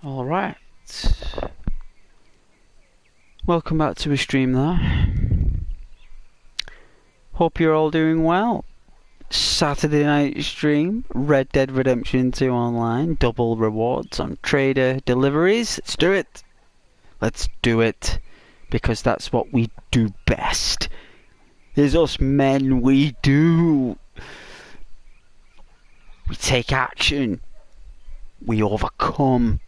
Alright. Welcome back to a stream there. Hope you're all doing well. Saturday night stream, Red Dead Redemption 2 online, double rewards on trader deliveries. Let's do it. Let's do it. Because that's what we do best. It's us men, we do. We take action. We overcome.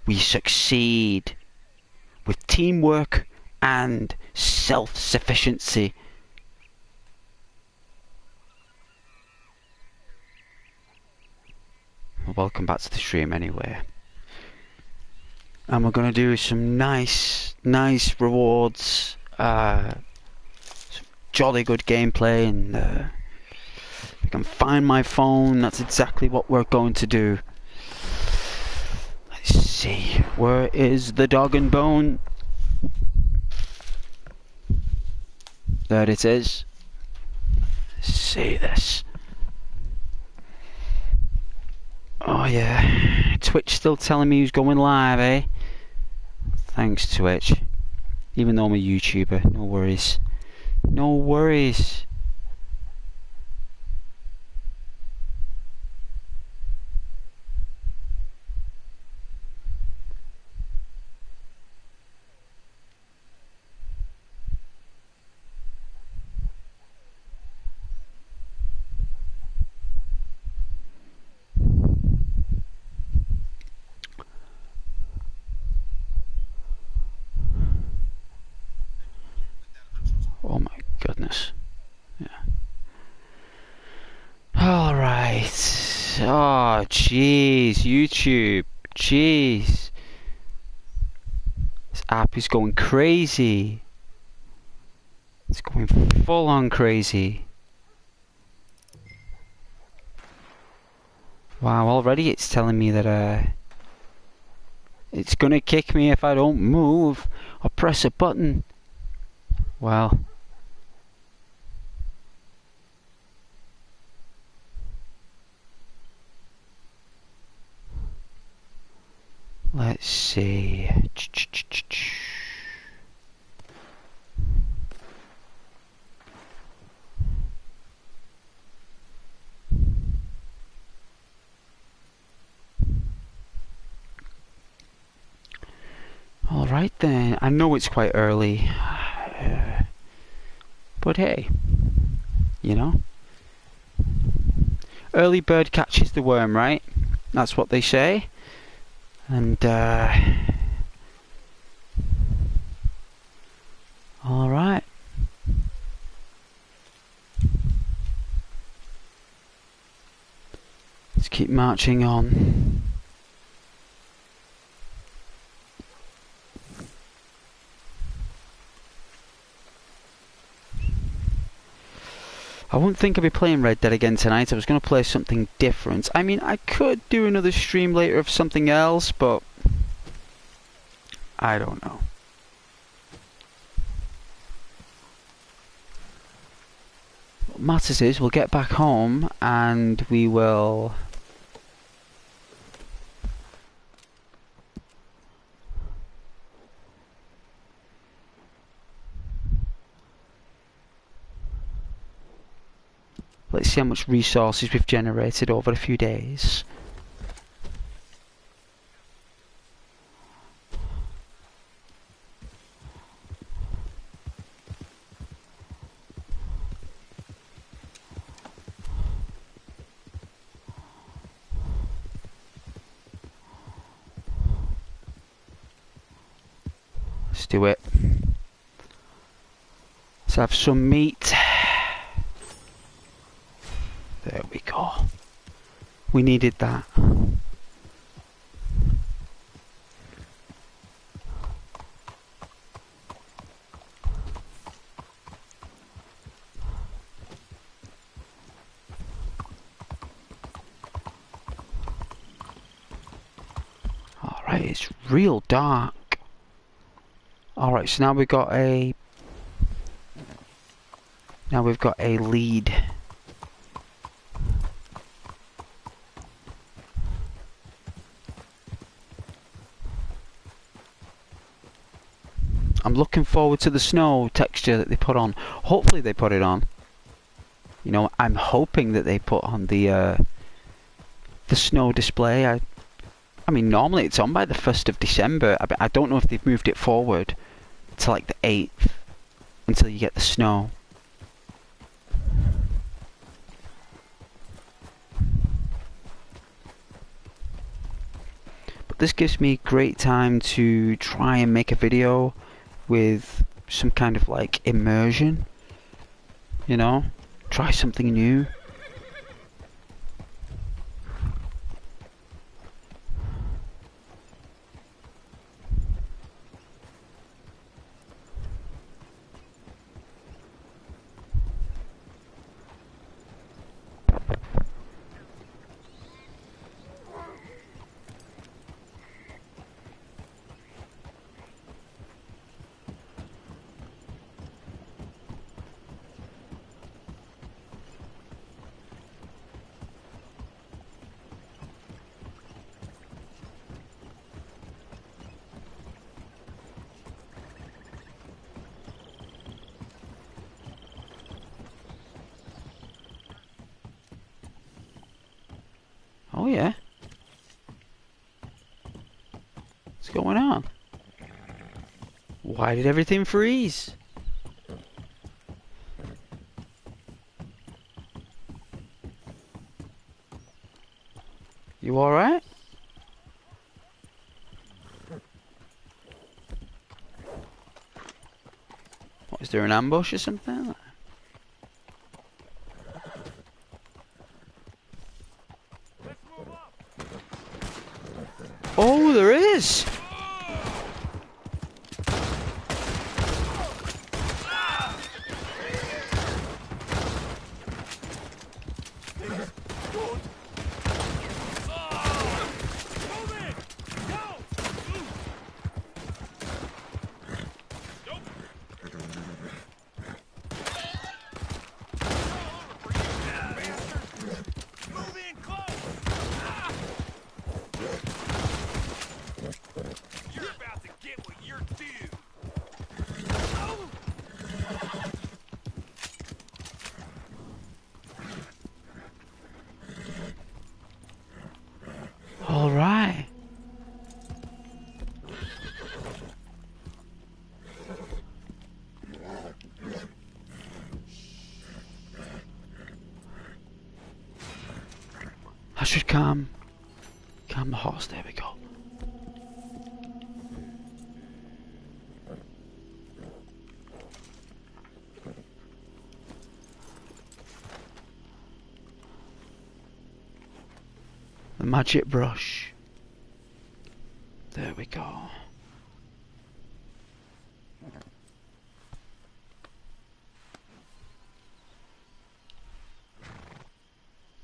We succeed. With teamwork and self-sufficiency. Welcome back to the stream anyway. And we're going to do some nice rewards. Some jolly good gameplay, and if I can find my phone, that's exactly what we're going to do. Let's see, where is the dog and bone? There it is. Let's see this. Oh yeah, Twitch still telling me who's going live, eh? Thanks Twitch. Even though I'm a YouTuber, no worries. No worries. Oh my goodness. Yeah. Alright. Oh jeez, YouTube. Jeez. This app is going crazy. It's going full on crazy. Wow, already it's telling me that it's gonna kick me if I don't move or press a button. Well, let's see. Alright then, I know it's quite early, but hey, you know, early bird catches the worm, right? That's what they say. And alright. Let's keep marching on. I wouldn't think I'd be playing Red Dead again tonight. I was going to play something different. I mean, I could do another stream later of something else, but I don't know. What matters is we'll get back home and we will... Let's see how much resources we've generated over a few days. Let's do it. Let's have some meat. There we go. We needed that. Alright, it's real dark. Alright, so now we've got a... Now we've got a lead. I'm looking forward to the snow texture that they put on. Hopefully they put it on. You know, I'm hoping that they put on the snow display. I mean, normally it's on by the 1st of December. I don't know if they've moved it forward to like the 8th until you get the snow. But this gives me great time to try and make a video with some kind of like immersion. You know, try something new. Oh yeah. What's going on? Why did everything freeze? You alright? What, is there an ambush or something? Oh, there is! Alright. I should calm the horse. There we go. The magic brush. There we go.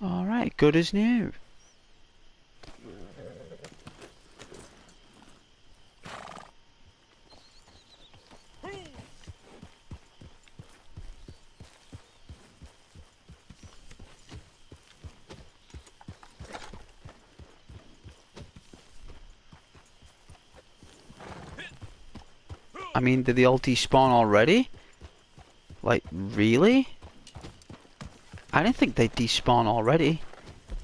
Alright, good as new. I mean, did the all despawn already? Like, really? I didn't think they'd despawn already.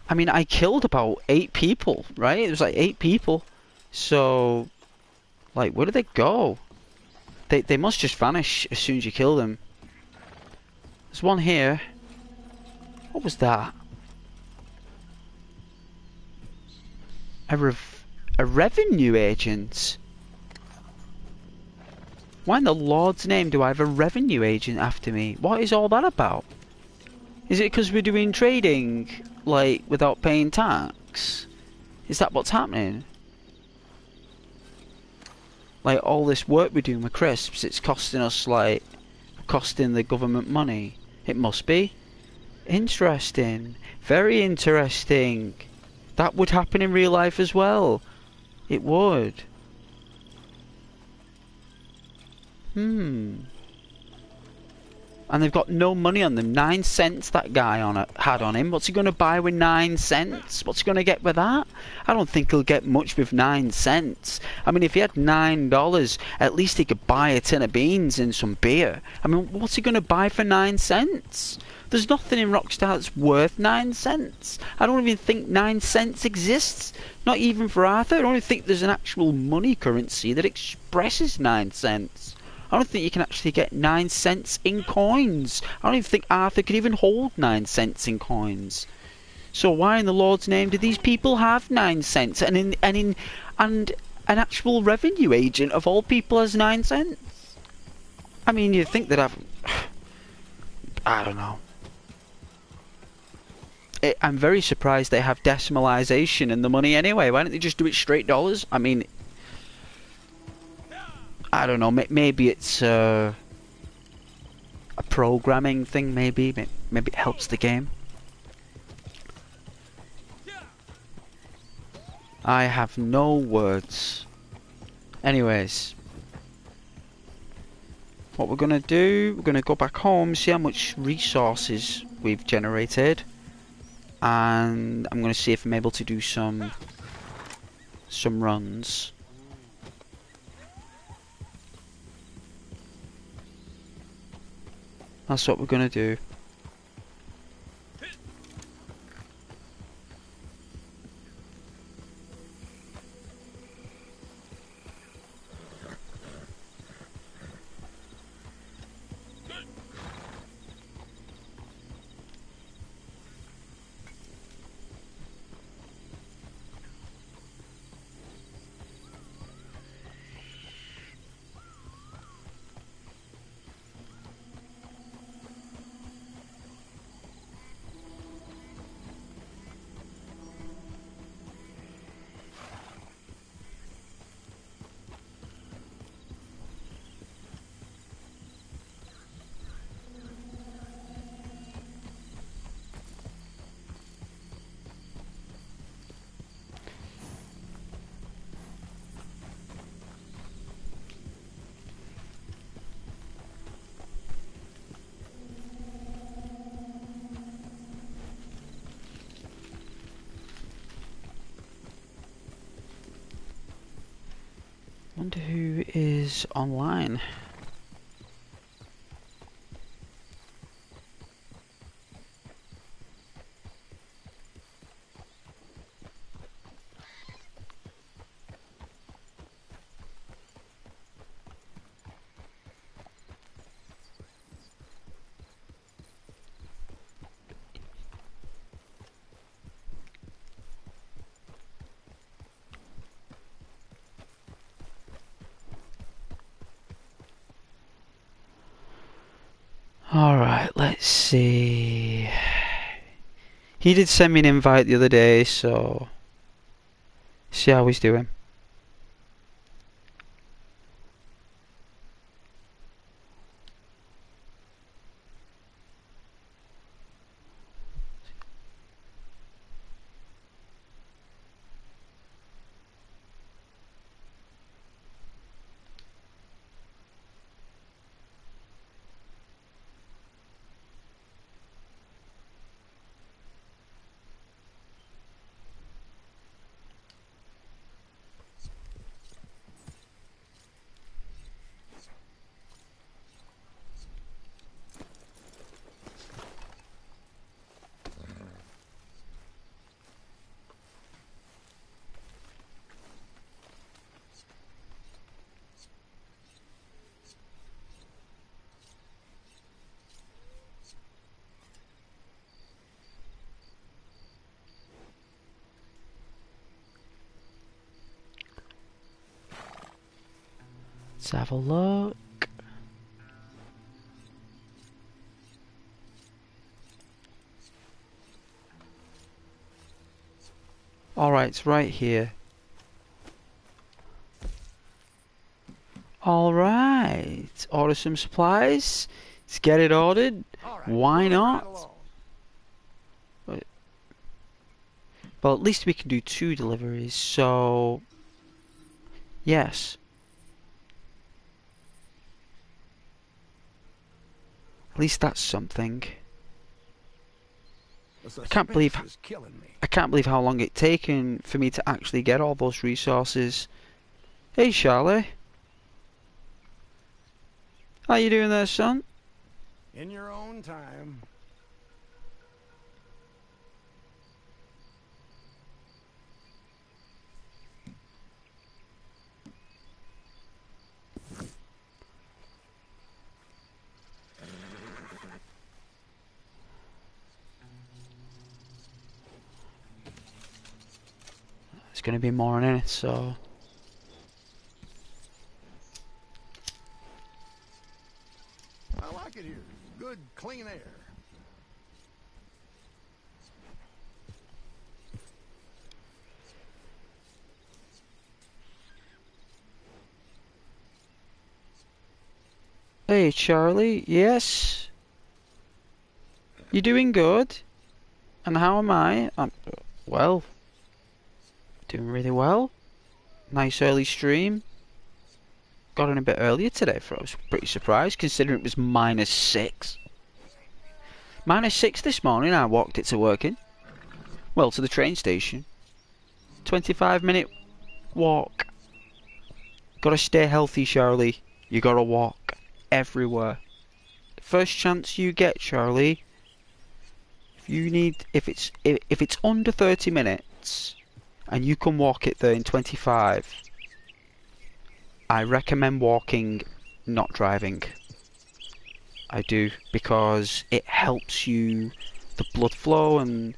I mean, I killed about 8 people, right? It was like 8 people. So, like, where did they go? They must just vanish as soon as you kill them. There's one here. What was that? A revenue agent? Why in the Lord's name do I have a revenue agent after me? What is all that about? Is it because we're doing trading, like, without paying tax? Is that what's happening? Like, all this work we're doing with crisps, it's costing us, like, costing the government money. It must be. Interesting. Very interesting. That would happen in real life as well. It would. And they've got no money on them. 9 cents that guy had on him. What's he going to buy with 9 cents? What's he going to get with that? I don't think he'll get much with 9 cents. I mean, if he had $9, at least he could buy a tin of beans and some beer. I mean, what's he going to buy for 9 cents? There's nothing in Rockstar that's worth 9 cents. I don't even think 9 cents exists. Not even for Arthur. I don't even think there's an actual money currency that expresses 9 cents. I don't think you can actually get 9 cents in coins. I don't even think Arthur could even hold 9 cents in coins. So why in the Lord's name do these people have 9 cents? And an actual revenue agent of all people has 9 cents? I mean, you'd think that I don't know. I'm very surprised they have decimalization in the money anyway. Why don't they just do it straight dollars? I mean, I don't know. Maybe it's a programming thing. Maybe it helps the game. I have no words. Anyways, what we're gonna do? We're gonna go back home, see how much resources we've generated, and I'm gonna see if I'm able to do some runs. That's what we're gonna do. Wonder who is online. Alright, let's see. He did send me an invite the other day, so see how he's doing. Let's have a look. Alright, it's right here. Alright, order some supplies. Let's get it ordered. Right, why not? Well, at least we can do 2 deliveries, so yes. least that's something. The I can't believe suspense is killing me. I can't believe how long it's taken for me to actually get all those resources. Hey Charlie, how you doing there, son? In your own time. It's gonna be more in it, so I like it here. Good, clean air. hey Charlie, yes? You doing good? And how am I? I'm well. Doing really well. Nice early stream. Got in a bit earlier today, I was pretty surprised considering it was -6. -6 this morning, I walked it to work in. Well, to the train station. 25-minute walk. Gotta stay healthy, Charlie. You gotta walk everywhere. First chance you get, Charlie. If it's under 30 minutes and you can walk it there in 25, I recommend walking, not driving. I do, because it helps you, the blood flow, and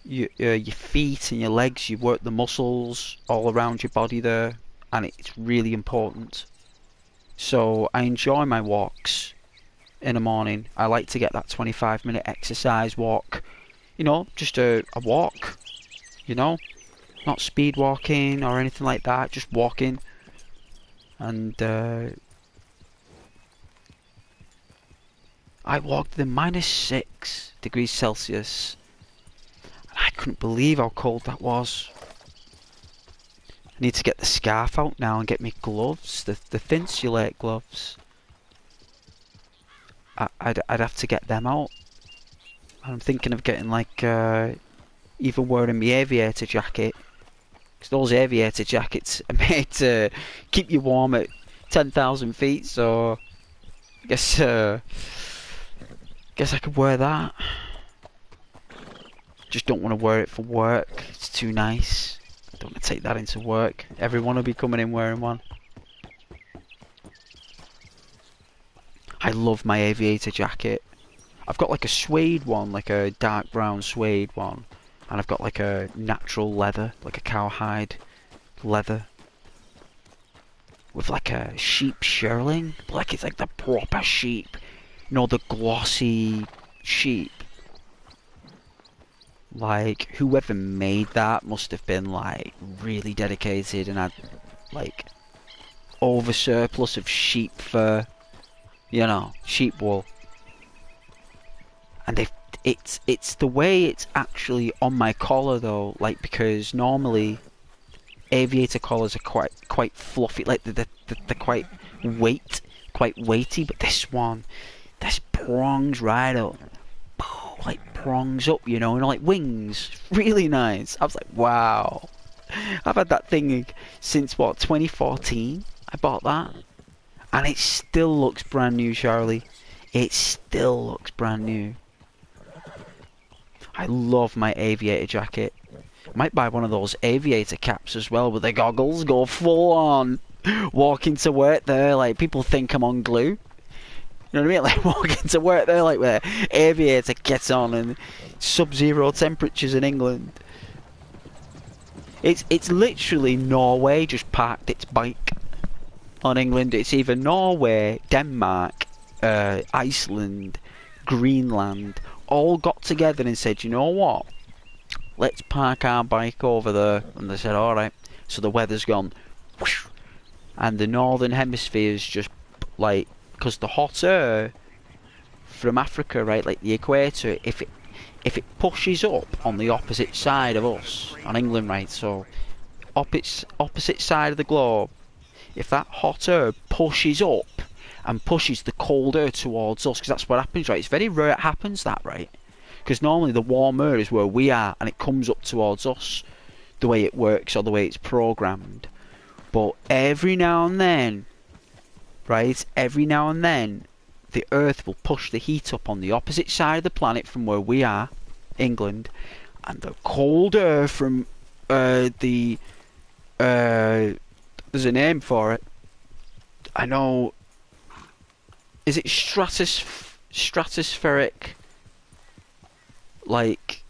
your feet and your legs, you work the muscles all around your body there, and it's really important. So I enjoy my walks in the morning. I like to get that 25-minute exercise walk, you know, just a walk, you know, not speed walking or anything like that, just walking. And I walked in -6 degrees Celsius. And I couldn't believe how cold that was. I need to get the scarf out now and get me gloves, the Thinsulate gloves. I'd have to get them out. I'm thinking of getting like even wearing my aviator jacket. Because those aviator jackets are made to keep you warm at 10,000 feet, so I guess I could wear that. Just don't want to wear it for work. It's too nice. I don't want to take that into work. Everyone will be coming in wearing one. I love my aviator jacket. I've got like a suede one, like a dark brown suede one. And I've got like a natural leather, like a cowhide leather. With like a sheep shearling. Like it's like the proper sheep. You know, the glossy sheep. Like, whoever made that must have been like really dedicated and had like over surplus of sheep fur. You know, sheep wool. And it's the way it's actually on my collar though, like, because normally aviator collars are quite fluffy, like they're quite weighty, but this one, this prongs right up, like prongs up, you know, and like wings, really nice. I was like, wow. I've had that thing since what, 2014? I bought that, and it still looks brand new, Charlie. It still looks brand new. I love my aviator jacket. I might buy one of those aviator caps as well with the goggles, go full on. Walking to work there, like people think I'm on glue. You know what I mean? Like walking to work there, like where aviator gets on and sub-zero temperatures in England. It's literally Norway just parked its bike on England. It's either Norway, Denmark, Iceland, Greenland, all got together and said, you know what? Let's park our bike over there. And they said, alright. So the weather's gone. Whoosh, and the northern hemisphere's just like, because the hot air from Africa, right, like the equator, if it pushes up on the opposite side of us, on England, right, so opposite side of the globe, if that hot air pushes up and pushes the cold air towards us, because that's what happens, right? It's very rare it happens that, right? Because normally the warm air is where we are and it comes up towards us, the way it works or the way it's programmed. But every now and then, right, every now and then, the Earth will push the heat up on the opposite side of the planet from where we are, England, and the cold air from there's a name for it. I know. Is it stratospheric? Like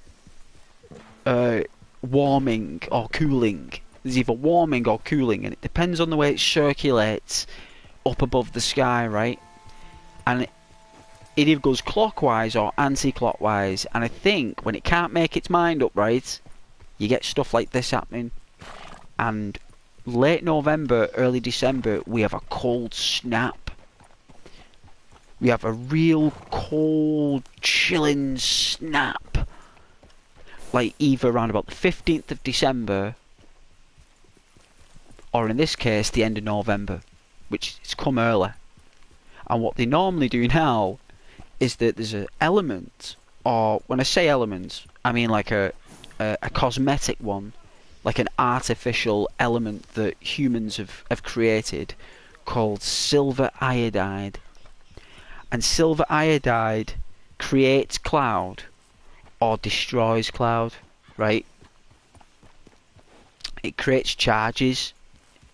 warming or cooling. There's either warming or cooling, and it depends on the way it circulates up above the sky, right? And it either goes clockwise or anti-clockwise. And I think when it can't make its mind up, right, you get stuff like this happening. And late November, early December, we have a cold snap. We have a real cold, chilling snap. Like either around about the 15th of December, or in this case, the end of November, which has come early. And what they normally do now is that there's an element, or when I say element, I mean like a cosmetic one, like an artificial element that humans have created, called silver iodide. And silver iodide creates cloud or destroys cloud, right? It creates charges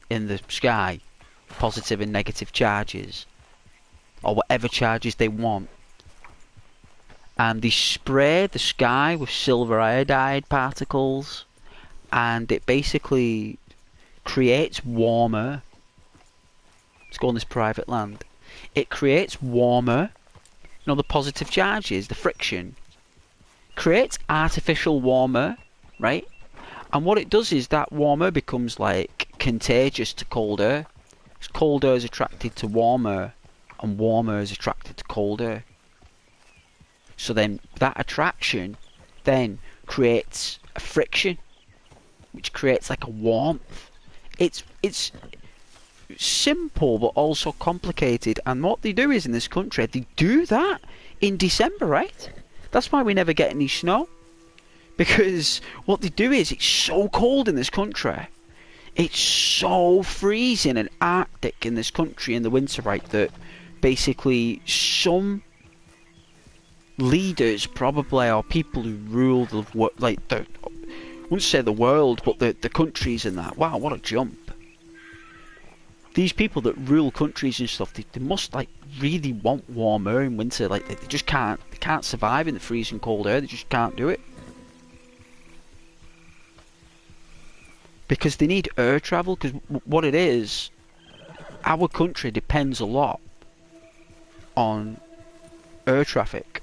in the sky, positive and negative charges, or whatever charges they want. And they spray the sky with silver iodide particles, and it basically creates warmer. Let's go on this private land. It creates warmer, you know, the positive charges, the friction. Creates artificial warmer, right? And what it does is that warmer becomes like contagious to cold air. Cold air is attracted to warmer, and warmer is attracted to cold air. So then that attraction then creates a friction, which creates like a warmth. It's simple but also complicated, and what they do is in this country, they do that in December, right? That's why we never get any snow, because what they do is it's so cold in this country, it's so freezing and arctic in this country in the winter, right, that basically some leaders probably, or people who rule the world, like the, I wouldn't say the world, but the countries and that, wow, what a jump. These people that rule countries and stuff, they must like really want warm air in winter. Like they just can't survive in the freezing cold air. They just can't do it, because they need air travel. Because what it is, our country depends a lot on air traffic.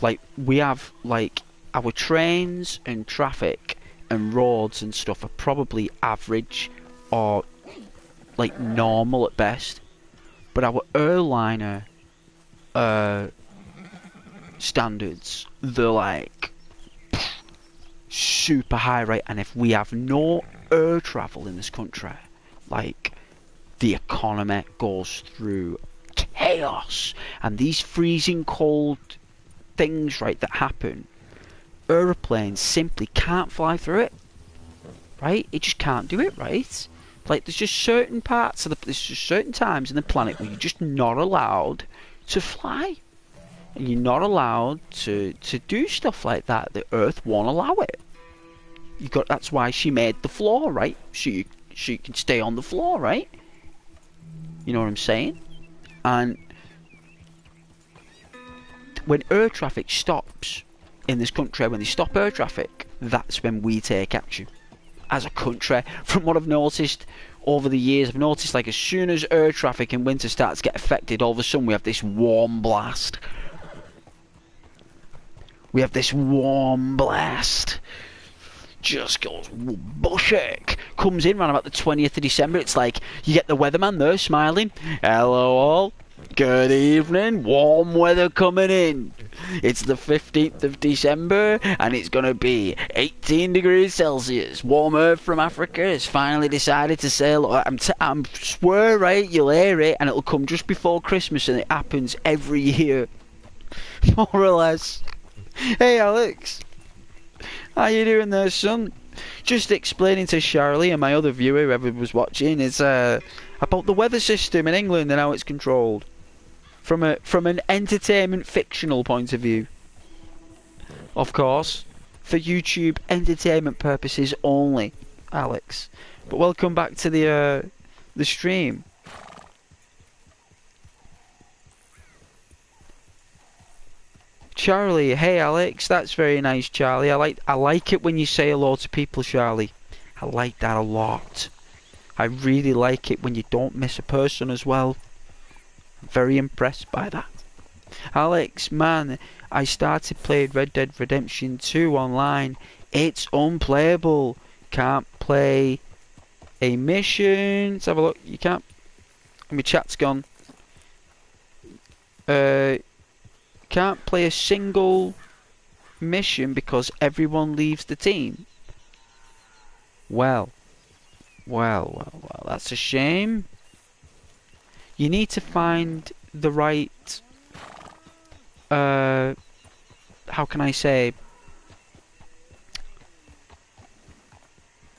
Like we have like our trains and traffic and roads and stuff are probably average or like normal at best, but our airliner standards, they're like super high, right? And if we have no air travel in this country, like the economy goes through chaos. And these freezing cold things, right, that happen, aeroplanes simply can't fly through it, right? It just can't do it, right? Like there's just certain parts of there's just certain times in the planet where you're just not allowed to fly, and you're not allowed to do stuff like that. The Earth won't allow it. That's why she made the floor, right? So you can stay on the floor, right? You know what I'm saying? And when air traffic stops in this country, when they stop air traffic, that's when we take action. As a country, from what I've noticed over the years, I've noticed like as soon as air traffic in winter starts to get affected, all of a sudden we have this warm blast. We have this warm blast. Just goes bushik. Comes in around about the 20th of December. It's like you get the weatherman there smiling. Hello all. Good evening, warm weather coming in. It's the 15th of December and it's gonna be 18 degrees Celsius. Warm Earth from Africa has finally decided to sail. I'm swear, right, you'll hear it and it'll come just before Christmas, and it happens every year. More or less. Hey Alex, how you doing there, son? Just explaining to Charlie and my other viewer, whoever was watching, is about the weather system in England and how it's controlled. From an entertainment fictional point of view. Of course. For YouTube entertainment purposes only, Alex. But welcome back to the stream. Charlie, hey Alex, that's very nice, Charlie. I like it when you say hello to people, Charlie. I like that a lot. I really like it when you don't miss a person as well. I'm very impressed by that. Alex, man, I started playing Red Dead Redemption 2 online. It's unplayable. Can't play a mission. Let's have a look. You can't. My chat's gone. Can't play a single mission because everyone leaves the team. Well, that's a shame. You need to find the right, how can I say?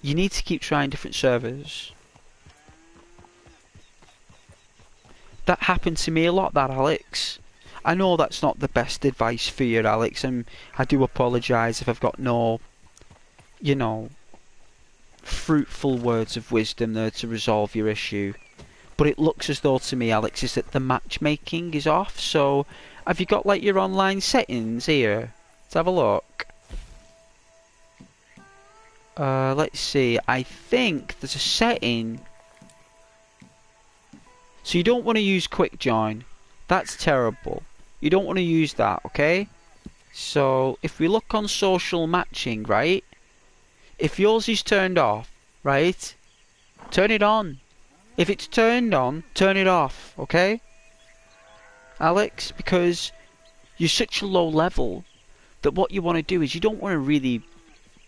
You need to keep trying different servers. That happened to me a lot, that, Alex. I know that's not the best advice for you, Alex, and I do apologise if I've got no, you know, fruitful words of wisdom there to resolve your issue. But it looks as though to me, Alex, is that the matchmaking is off. So, have you got like your online settings here? Let's have a look. Let's see. I think there's a setting. So you don't want to use quick join. That's terrible. You don't want to use that, okay? So, if we look on social matching, right? If yours is turned off, right? Turn it on. If it's turned on, turn it off, okay? Alex, because you're such a low level that what you want to do is you don't want to really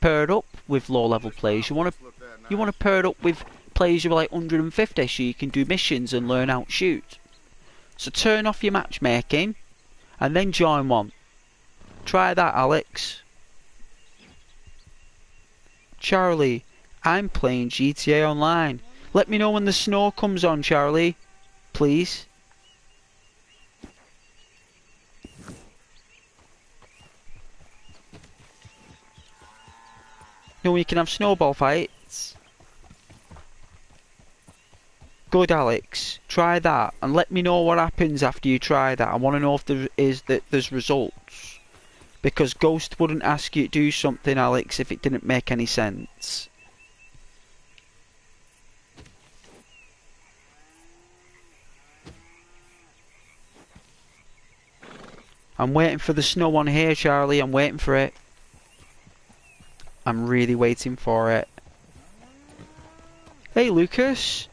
pair it up with low level players. You want to pair it up with players who are like 150 so you can do missions and learn how to shoot. So turn off your matchmaking and then join one. Try that, Alex. Charlie, I'm playing GTA Online. Let me know when the snow comes on, Charlie. Please. You know, you can have snowball fights. Good, Alex. Try that and let me know what happens after you try that. I want to know if there's results. Because Ghost wouldn't ask you to do something, Alex, if it didn't make any sense. I'm waiting for the snow on here, Charlie. I'm waiting for it. I'm really waiting for it. Hey, Lucas.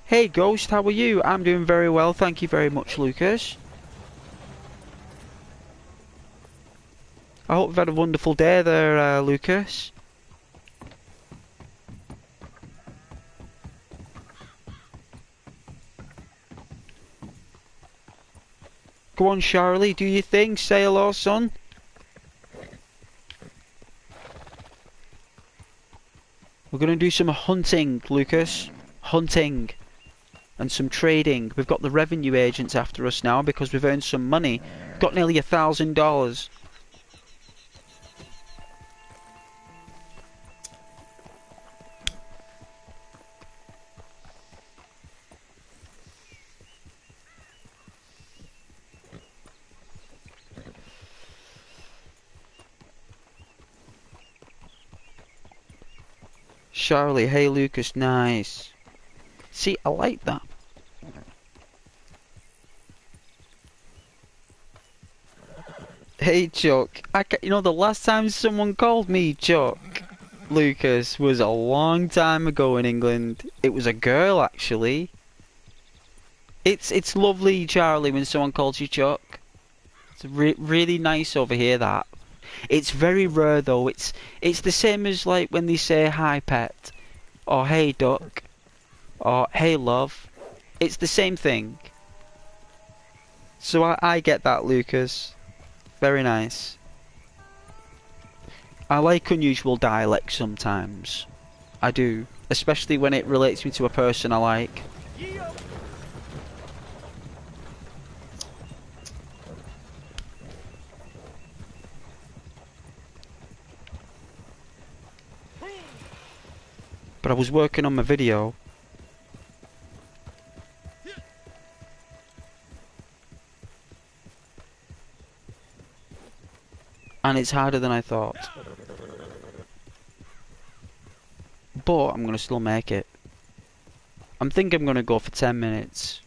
Hey, Ghost. How are you? I'm doing very well. Thank you very much, Lucas. I hope you've had a wonderful day there, Lucas. Go on, Charlie. Do your thing. Say hello, son. We're going to do some hunting, Lucas. Hunting. And some trading. We've got the revenue agents after us now because we've earned some money. We've got nearly $1,000. Charlie, hey Lucas, nice. See, I like that. Hey Chuck, you know the last time someone called me Chuck, Lucas, was a long time ago in England. It was a girl actually. It's lovely, Charlie, when someone calls you Chuck. It's really nice over here. That it's very rare though. It's the same as like when they say hi pet or hey duck or hey love. It's the same thing. So I get that, Lucas. Very nice. I like unusual dialect sometimes. I do, especially when it relates me to a person I like. But I was working on my video. And it's harder than I thought. But I'm gonna still make it. I'm thinking I'm gonna go for 10 minutes.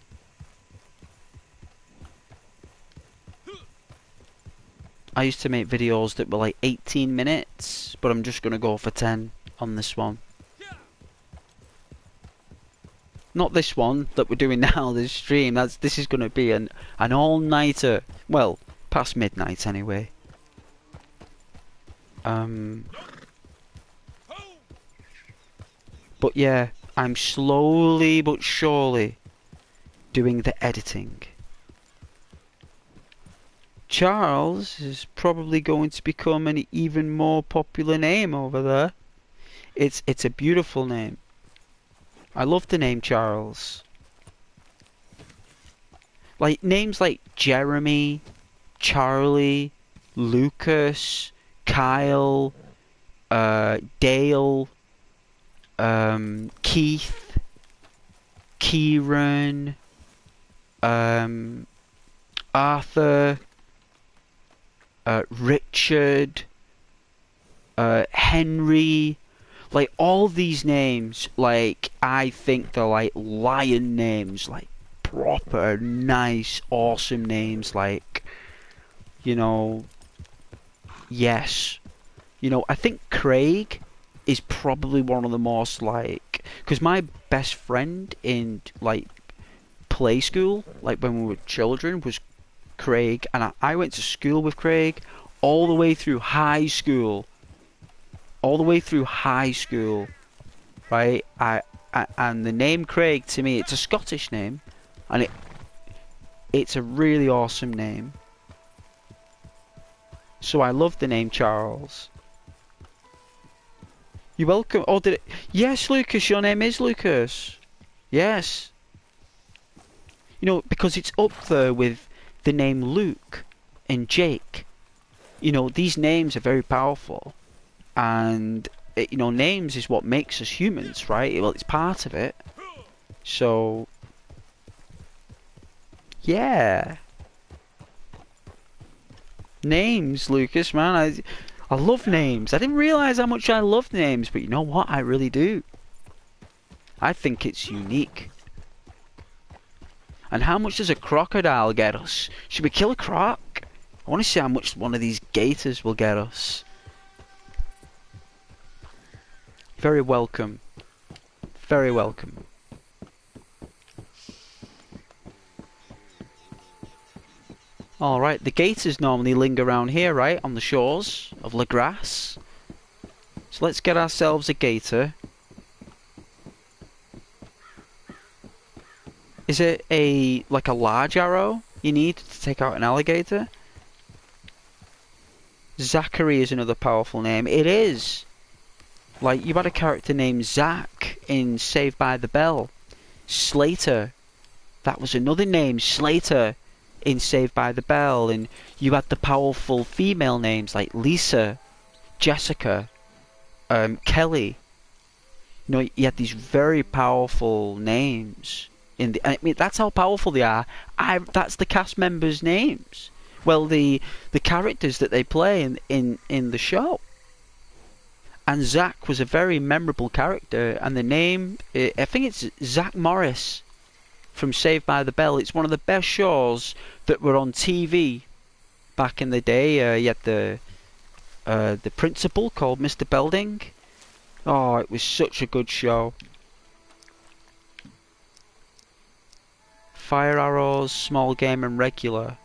I used to make videos that were like 18 minutes, but I'm just gonna go for 10 on this one. Not this one that we're doing now, this stream. This is gonna be an all-nighter. Well, past midnight anyway. But yeah, I'm slowly but surely doing the editing. Charles is probably going to become an even more popular name over there. It's a beautiful name. I love the name Charles. Like names like Jeremy, Charlie, Lucas, Kyle, Dale, Keith, Kieran, Arthur, Richard, Henry, like all these names, like I think they're like lion names, like proper nice, awesome names, like, you know, yes. You know, I think Craig is probably one of the most like, because my best friend in like play school, like when we were children, was Craig, and I went to school with Craig all the way through high school. All the way through high school, right? And the name Craig, to me, it's a Scottish name, and it's a really awesome name. So I love the name Charles. You're welcome. Oh, did it? Yes, Lucas, your name is Lucas. Yes. You know, because it's up there with the name Luke and Jake. You know, these names are very powerful. And, you know, names is what makes us humans, right? Well, it's part of it. So, yeah. Names, Lucas, man. I love names. I didn't realise how much I love names, but you know what? I really do. I think it's unique. And how much does a crocodile get us? Should we kill a croc? I want to see how much one of these gators will get us. Very welcome. Very welcome. Alright, the gators normally linger around here, right? On the shores of La Grasse. So let's get ourselves a gator. Is it like a large arrow you need to take out an alligator? Zachary is another powerful name. It is! Like, you had a character named Zach in Saved by the Bell. Slater. That was another name, Slater, in Saved by the Bell. And you had the powerful female names like Lisa, Jessica, Kelly. You know, you had these very powerful names. I mean, that's how powerful they are. That's the cast members' names. Well, the characters that they play in the show. And Zach was a very memorable character, and the name, I think it's Zach Morris from Saved by the Bell. It's one of the best shows that were on TV back in the day. You had the principal called Mr. Belding. Oh, it was such a good show. fire arrows, small game, and regular.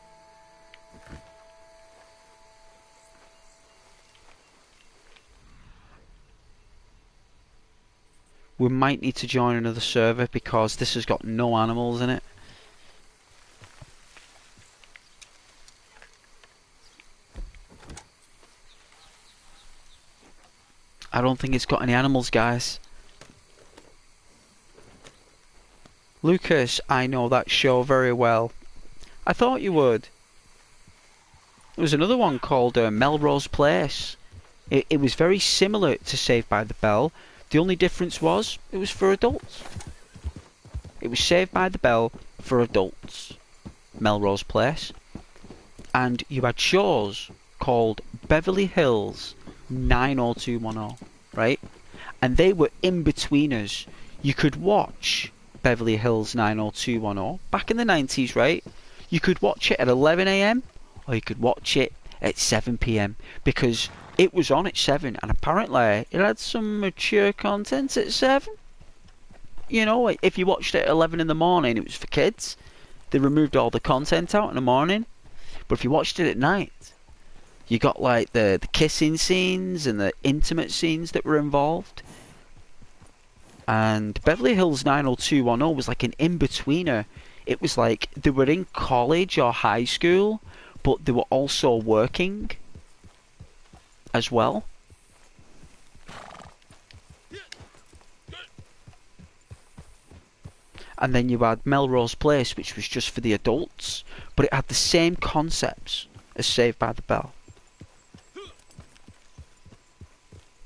We might need to join another server because this has got no animals in it. I don't think it's got any animals, guys. Lucas, I know that show very well. I thought you would. There was another one called Melrose Place. It was very similar to Saved by the Bell. The only difference was it was for adults. It was Saved by the Bell for adults. Melrose Place. And you had shows called Beverly Hills 90210, right? And they were in-betweeners. You could watch Beverly Hills 90210 back in the 90s, right? You could watch it at 11 AM or you could watch it at 7 PM because it was on at 7 and apparently it had some mature content at 7. You know, if you watched it at 11 in the morning, it was for kids. They removed all the content out in the morning. But if you watched it at night, you got like the kissing scenes and the intimate scenes that were involved. And Beverly Hills 90210 was like an in-betweener. It was like they were in college or high school, but they were also working as well. And then you had Melrose Place, which was just for the adults, but it had the same concepts as Saved by the Bell.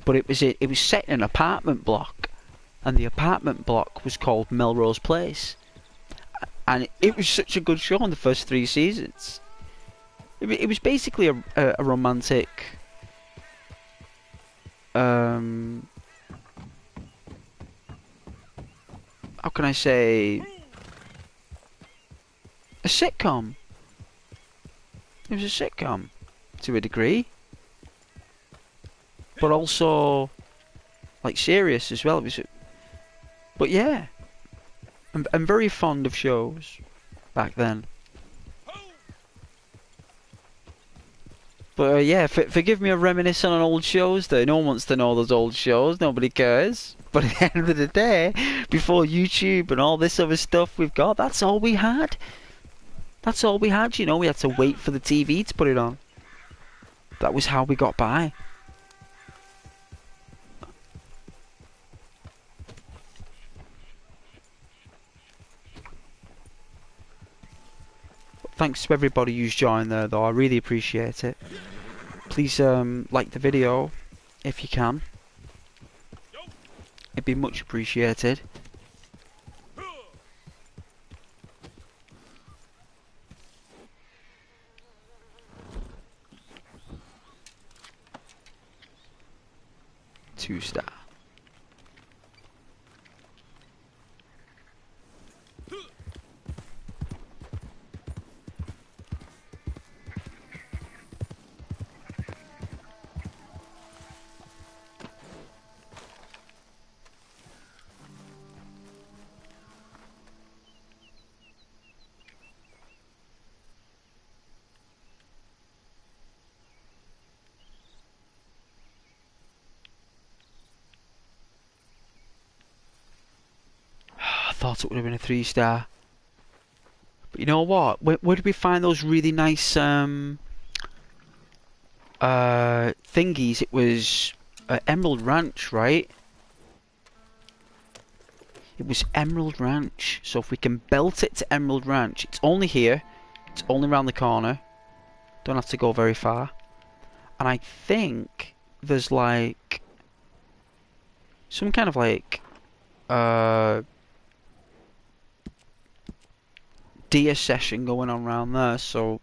But it was set in an apartment block, and the apartment block was called Melrose Place. And it was such a good show in the first 3 seasons. It was basically a romantic how can I say, a sitcom. It was a sitcom to a degree, but also like serious as well. It was, but yeah, I'm very fond of shows back then. But yeah, forgive me of reminiscing on old shows though. No one wants to know those old shows. Nobody cares. But at the end of the day, before YouTube and all this other stuff we've got, that's all we had. That's all we had, you know. We had to wait for the TV to put it on. That was how we got by. Thanks to everybody who's joined there though, I really appreciate it. Please like the video if you can. It'd be much appreciated. Two-star. Thought it would have been a 3-star. But you know what? Where did we find those really nice thingies? It was Emerald Ranch, right? It was Emerald Ranch. So if we can belt it to Emerald Ranch, it's only here. It's only around the corner. Don't have to go very far. And I think there's like some kind of like deer session going on around there, so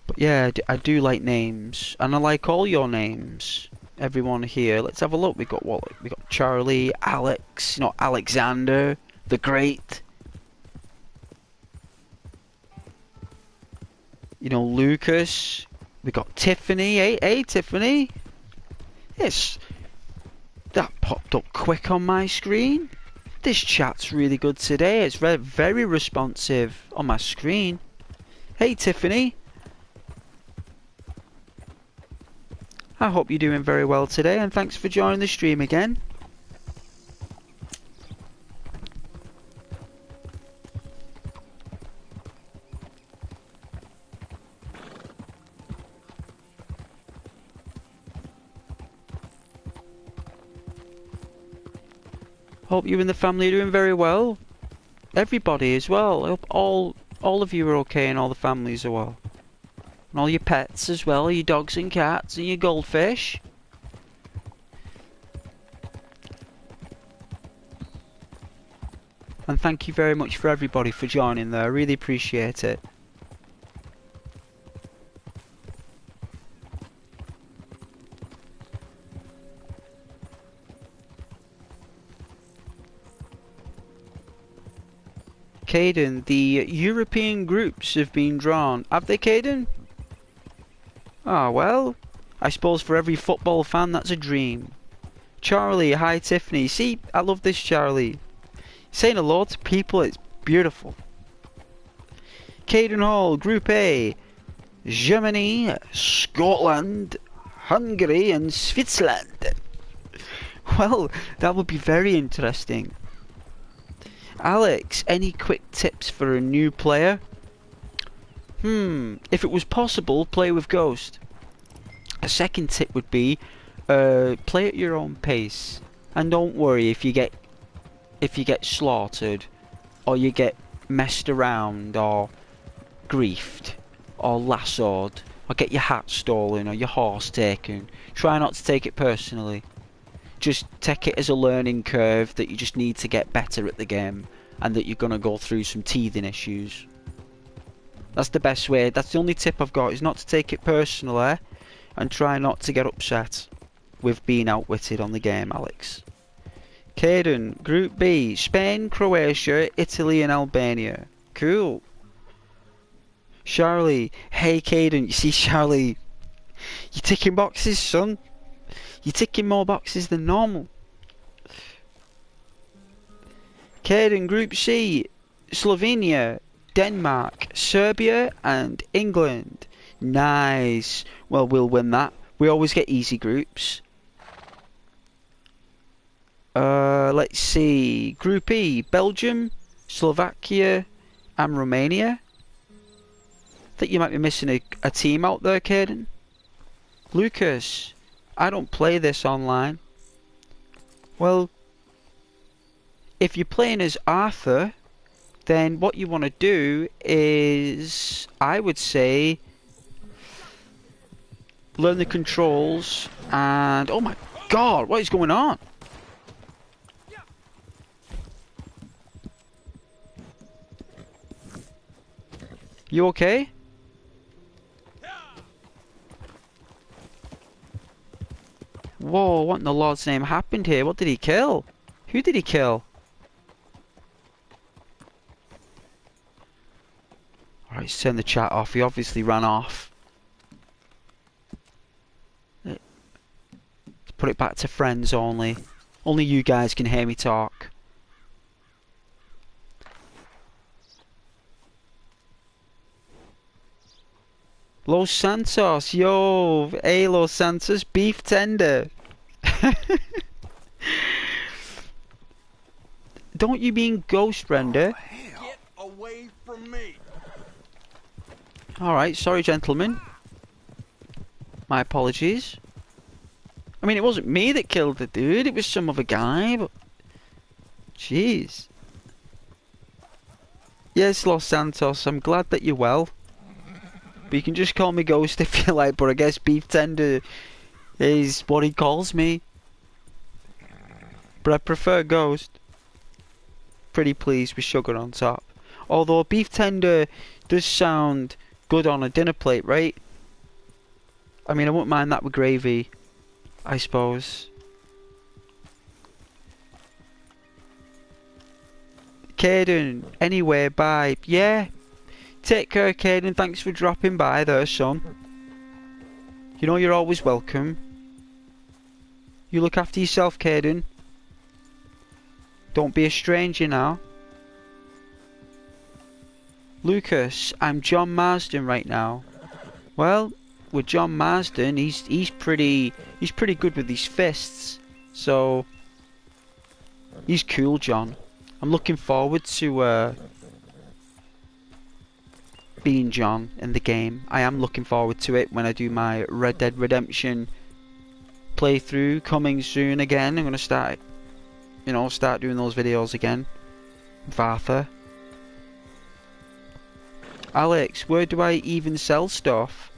but yeah, I do like names, and I like all your names, everyone here. Let's have a look. We got what? We got Charlie, Alex, not Alexander the Great. You know, Lucas. We got Tiffany. Hey, Tiffany. Yes, that popped up quick on my screen. This chat's really good today. It's very responsive on my screen. Hey, Tiffany. I hope you're doing very well today, and thanks for joining the stream again. Hope you and the family are doing very well. Everybody as well. I hope all of you are okay and all the families are well. And all your pets as well, your dogs and cats and your goldfish. And thank you very much for everybody for joining there. I really appreciate it. Caden, the European groups have been drawn. Have they, Caden? Ah, well, I suppose for every football fan that's a dream. Charlie, hi Tiffany. See, I love this Charlie. Saying hello to people, it's beautiful. Caden Hall, Group A. Germany, Scotland, Hungary and Switzerland. Well, that would be very interesting. Alex, any quick tips for a new player? If it was possible, play with Ghost. A second tip would be play at your own pace, and don't worry if you get slaughtered, or you get messed around, or griefed, or lassoed, or get your hat stolen, or your horse taken. Try not to take it personally. Just take it as a learning curve that you just need to get better at the game, and that you're gonna go through some teething issues. That's the best way. That's the only tip I've got, is not to take it personally, and try not to get upset with being outwitted on the game, Alex. Caden, Group B, Spain, Croatia, Italy and Albania. Cool. Charlie, hey Caden, you see Charlie, you're ticking boxes, son. You're ticking more boxes than normal. Caden, Group C, Slovenia, Denmark, Serbia and England. Nice. Well, we'll win that. We always get easy groups. Let's see. Group E, Belgium, Slovakia and Romania. I think you might be missing a team out there, Caden. Lucas, I don't play this online. Well, if you're playing as Arthur, then what you want to do is, I would say, learn the controls and... Oh my god, what is going on? You okay? Whoa, what in the Lord's name happened here? What did he kill? Who did he kill? Alright, let's turn the chat off. He obviously ran off. Let's put it back to friends only. Only you guys can hear me talk. Los Santos, yo, hey Los Santos, beef tender. Don't you mean ghost render? Get away from me. Alright, sorry gentlemen. My apologies. I mean, it wasn't me that killed the dude, it was some other guy, but... Jeez. Yes, Los Santos, I'm glad that you're well. But you can just call me Ghost if you like, but I guess beef tender is what he calls me. But I prefer Ghost. Pretty pleased with sugar on top. Although beef tender does sound good on a dinner plate, right? I mean, I wouldn't mind that with gravy, I suppose. Caden, anyway, bye. Yeah, Take care, Caden. Thanks for dropping by there, son. You know you're always welcome. You look after yourself, Caden. Don't be a stranger now. Lucas, I'm John Marsden right now. Well, with John Marsden, he's pretty good with his fists. So he's cool, John. I'm looking forward to being John in the game. I am looking forward to it when I do my Red Dead Redemption playthrough coming soon again. I'm gonna start doing those videos again. Vartha. Alex, where do I even sell stuff?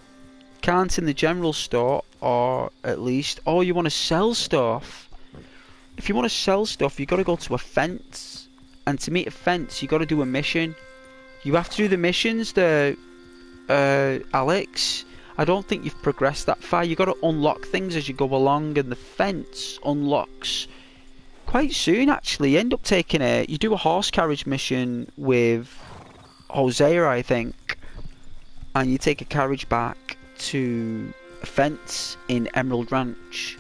Can't in the general store, or at least... Oh, you want to sell stuff? If you want to sell stuff, you got to go to a fence. And to meet a fence, you got to do a mission. You have to do the missions there, Alex. I don't think you've progressed that far. You got to unlock things as you go along, and the fence unlocks quite soon, actually. You end up taking you do a horse carriage mission with Hosea, I think, and you take a carriage back to a fence in Emerald Ranch,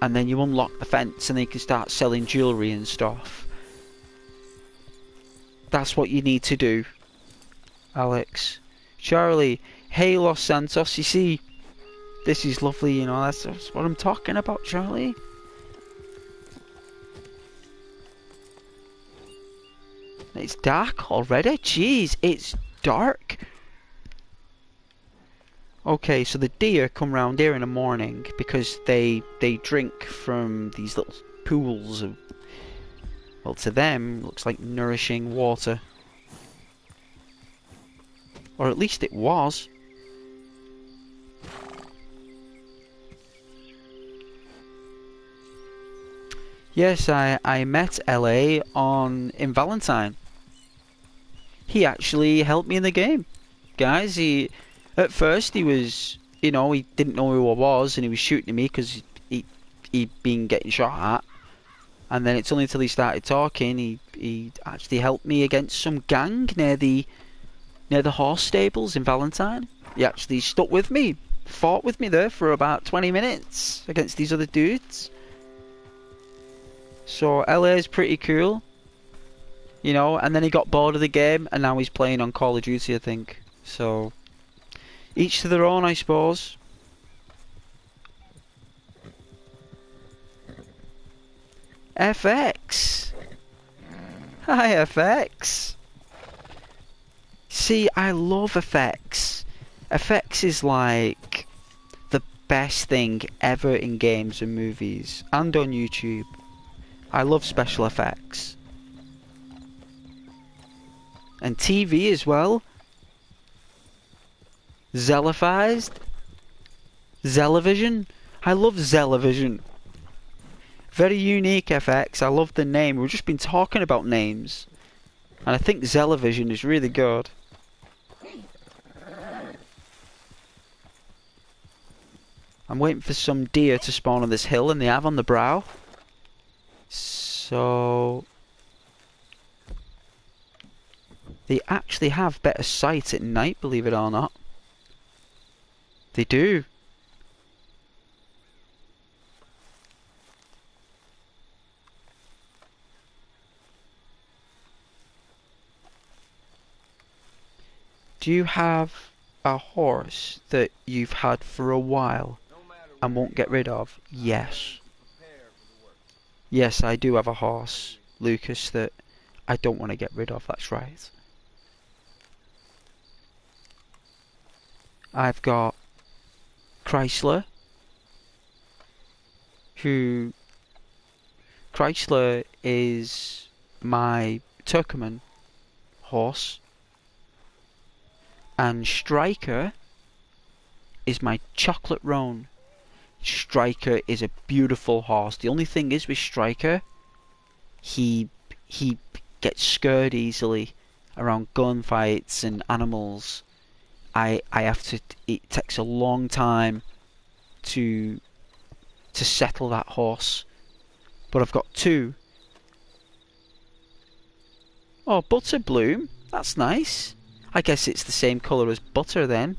and then you unlock the fence and then you can start selling jewellery and stuff. That's what you need to do, Alex. Charlie, hey Los Santos, you see, this is lovely, you know, that's what I'm talking about, Charlie. It's dark already? Jeez, it's dark. Okay, so the deer come round here in the morning because they drink from these little pools of, well, to them, looks like nourishing water. Or at least it was. Yes, I met LA in Valentine. He actually helped me in the game, guys. At first he was, you know, he didn't know who I was and he was shooting at me because he'd been getting shot at. And then it's only until he started talking, he actually helped me against some gang near the horse stables in Valentine. He actually stuck with me, fought with me there for about 20 minutes against these other dudes. So LA is pretty cool. You know, and then he got bored of the game, and now he's playing on Call of Duty, I think. So, each to their own, I suppose. FX! Hi, FX! See, I love FX. FX is like the best thing ever in games and movies, and on YouTube. I love special effects. And TV as well. Zellified. Zellivision. I love Zellivision. Very unique FX. I love the name. We've just been talking about names. And I think Zellivision is really good. I'm waiting for some deer to spawn on this hill, and they have on the brow. So... they actually have better sight at night, believe it or not. They do. Do you have a horse that you've had for a while and won't get rid of? Yes. Yes, I do have a horse, Lucas, that I don't want to get rid of, that's right. I've got Chrysler, Chrysler is my Turkmen horse, and Striker is my chocolate roan. Striker is a beautiful horse. The only thing is with Striker, he gets scared easily around gunfights and animals. I have to. It takes a long time to settle that horse. But I've got two. Oh, butter bloom. That's nice. I guess it's the same colour as butter then.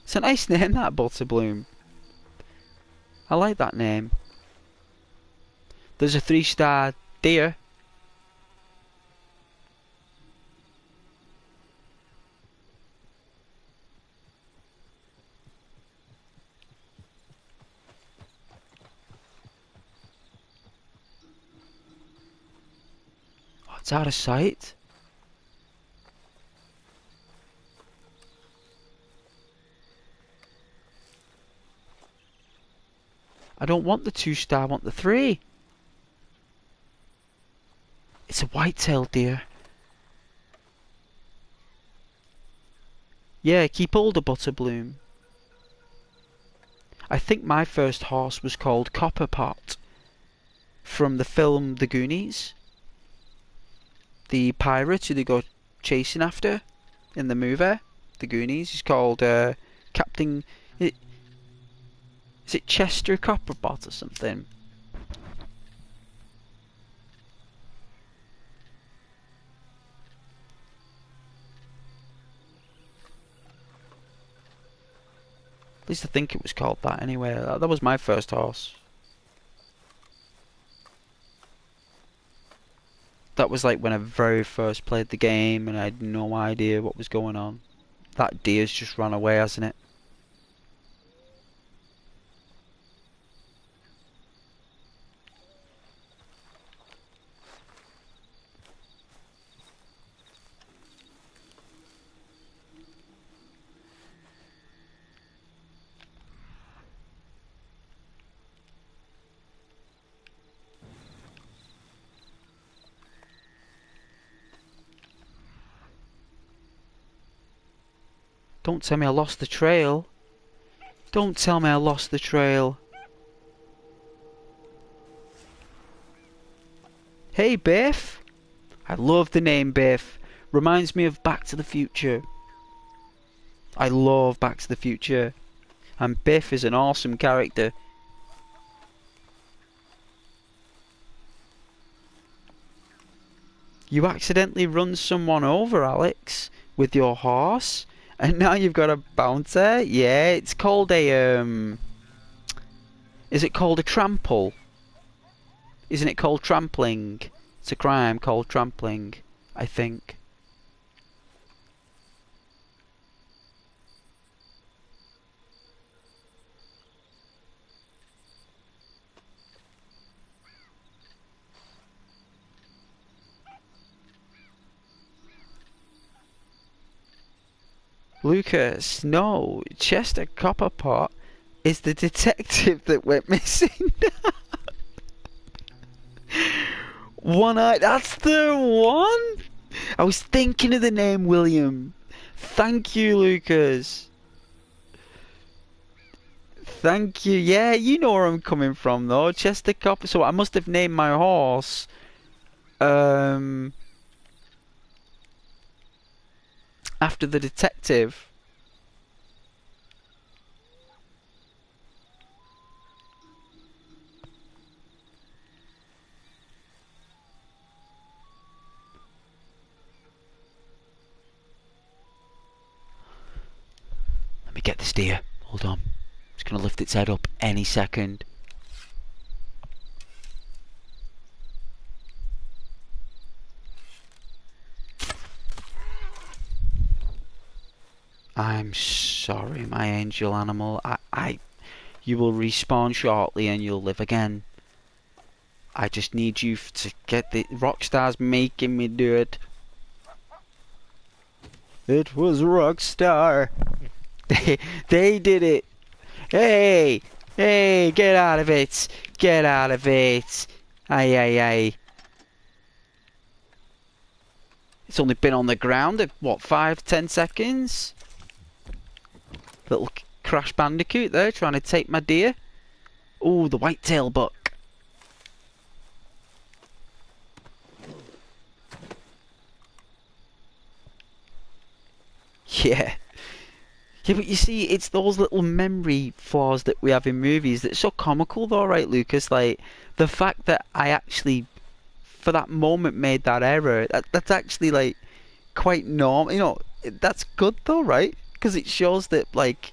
It's a nice name, that, butter bloom. I like that name. There's a 3-star deer. Oh, it's out of sight. I don't want the 2-star, I want the 3. It's a white-tailed deer. Yeah, keep hold of Butterbloom. I think my first horse was called Copperpot from the film The Goonies. The pirate who they go chasing after in the movie The Goonies. He's called Captain... Is it Chester Copperpot or something? At least I think it was called that anyway. That was my first horse. That was like when I very first played the game and I had no idea what was going on. That deer's just run away, hasn't it? Don't tell me I lost the trail. Don't tell me I lost the trail. Hey, Biff. I love the name Biff. Reminds me of Back to the Future. I love Back to the Future. And Biff is an awesome character. You accidentally run someone over, Alex, with your horse. And now you've got a bouncer? Yeah, it's called a, Is it called a trample? Isn't it called trampling? It's a crime called trampling, I think. Lucas, no, Chester Copperpot is the detective that went missing. One Eye, that's the one! I was thinking of the name William. Thank you, Lucas. Thank you. Yeah, you know where I'm coming from, though. Chester Copper. So I must have named my horse. After the detective. Let me get this deer. Hold on. It's going to lift its head up any second. I'm sorry, my angel animal. You will respawn shortly and you'll live again. I just need you to get the Rockstar's making me do it. It was Rockstar. They did it. Hey, hey, get out of it. Get out of it. Aye, aye, aye. It's only been on the ground at what, 5-10 seconds? Little Crash Bandicoot there trying to take my deer. Ooh, the white-tailed buck. Yeah. Yeah, but you see, it's those little memory flaws that we have in movies that's so comical though, right, Lucas? Like, the fact that I actually for that moment made that error. That's actually like quite normal. You know, that's good though, right? Because it shows that like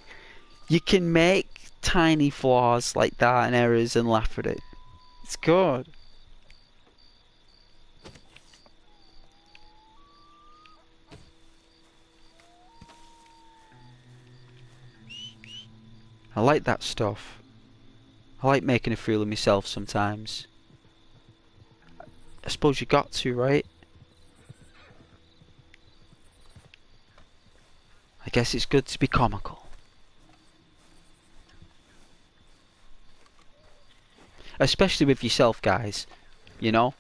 you can make tiny flaws like that and errors and laugh at it. It's good. I like that stuff. I like making a fool of myself sometimes. I suppose you got to, right? I guess it's good to be comical. Especially with yourself, guys. You know?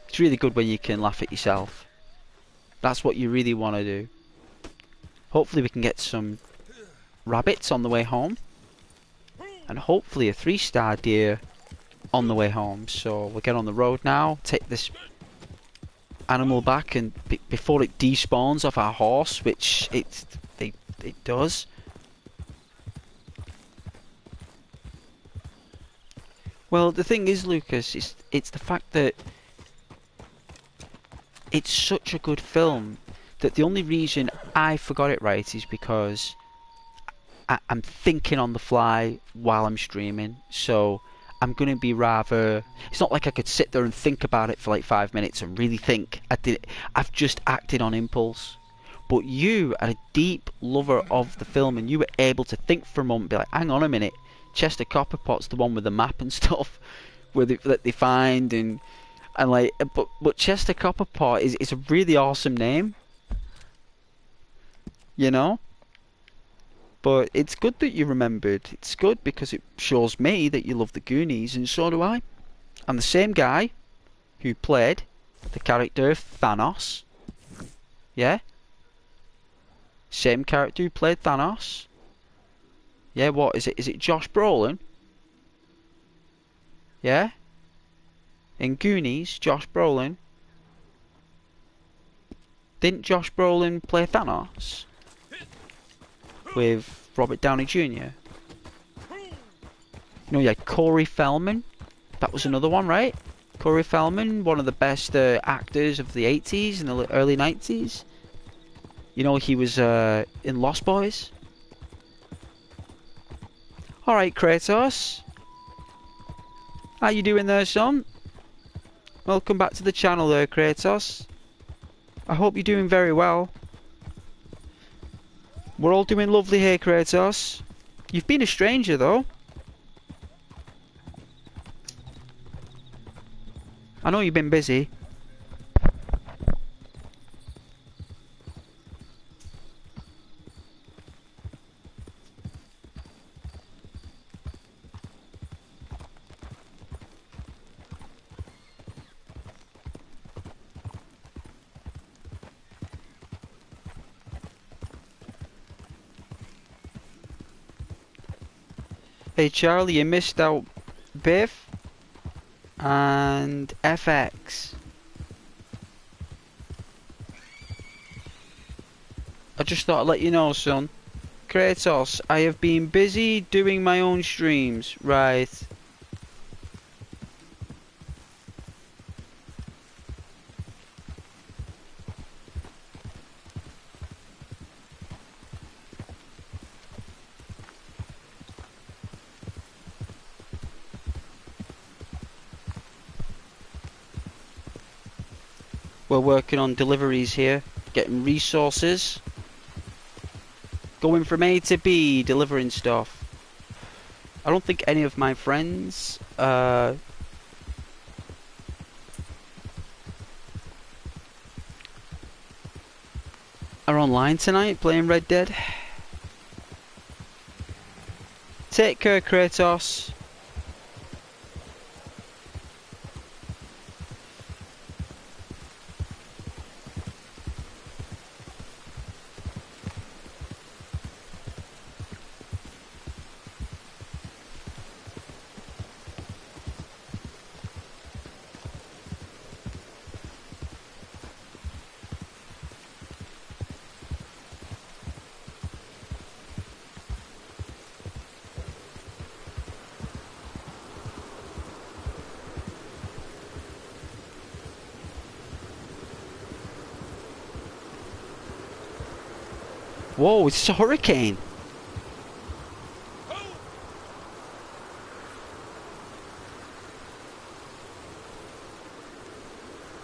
It's really good when you can laugh at yourself. That's what you really want to do. Hopefully we can get some rabbits on the way home. And hopefully a 3-star deer on the way home. So we'll get on the road now, take this animal back, and before it despawns off our horse, which it does. Well, the thing is, Lucas, it's the fact that it's such a good film that the only reason I forgot it right is because I'm thinking on the fly while I'm streaming, so I'm going to be rather... It's not like I could sit there and think about it for like 5 minutes and really think. I've just acted on impulse. But you are a deep lover of the film, and you were able to think for a moment, be like, hang on a minute, Chester Copperpot's the one with the map and stuff that they find, and like, but Chester Copperpot is a really awesome name, you know? But it's good that you remembered. It's good because it shows me that you love the Goonies, and so do I. I'm the same guy who played the character of Thanos. Yeah? Same character who played Thanos. Yeah, what is it? Is it Josh Brolin? Yeah? In Goonies, Josh Brolin. Didn't Josh Brolin play Thanos? With Robert Downey Jr.? You know, yeah, Corey Feldman. That was another one, right? Corey Feldman, one of the best actors of the 80s and the early 90s. You know, he was in Lost Boys. Alright, Kratos. How you doing there, son? Welcome back to the channel there, Kratos. I hope you're doing very well. We're all doing lovely here, Kratos. You've been a stranger, though. I know you've been busy. Hey Charlie, you missed out Biff and FX. I just thought I'd let you know, son. Kratos, I have been busy doing my own streams. Right. We're working on deliveries here, getting resources, going from A to B, delivering stuff. I don't think any of my friends are online tonight playing Red Dead. Take care, Kratos. Whoa, it's a hurricane.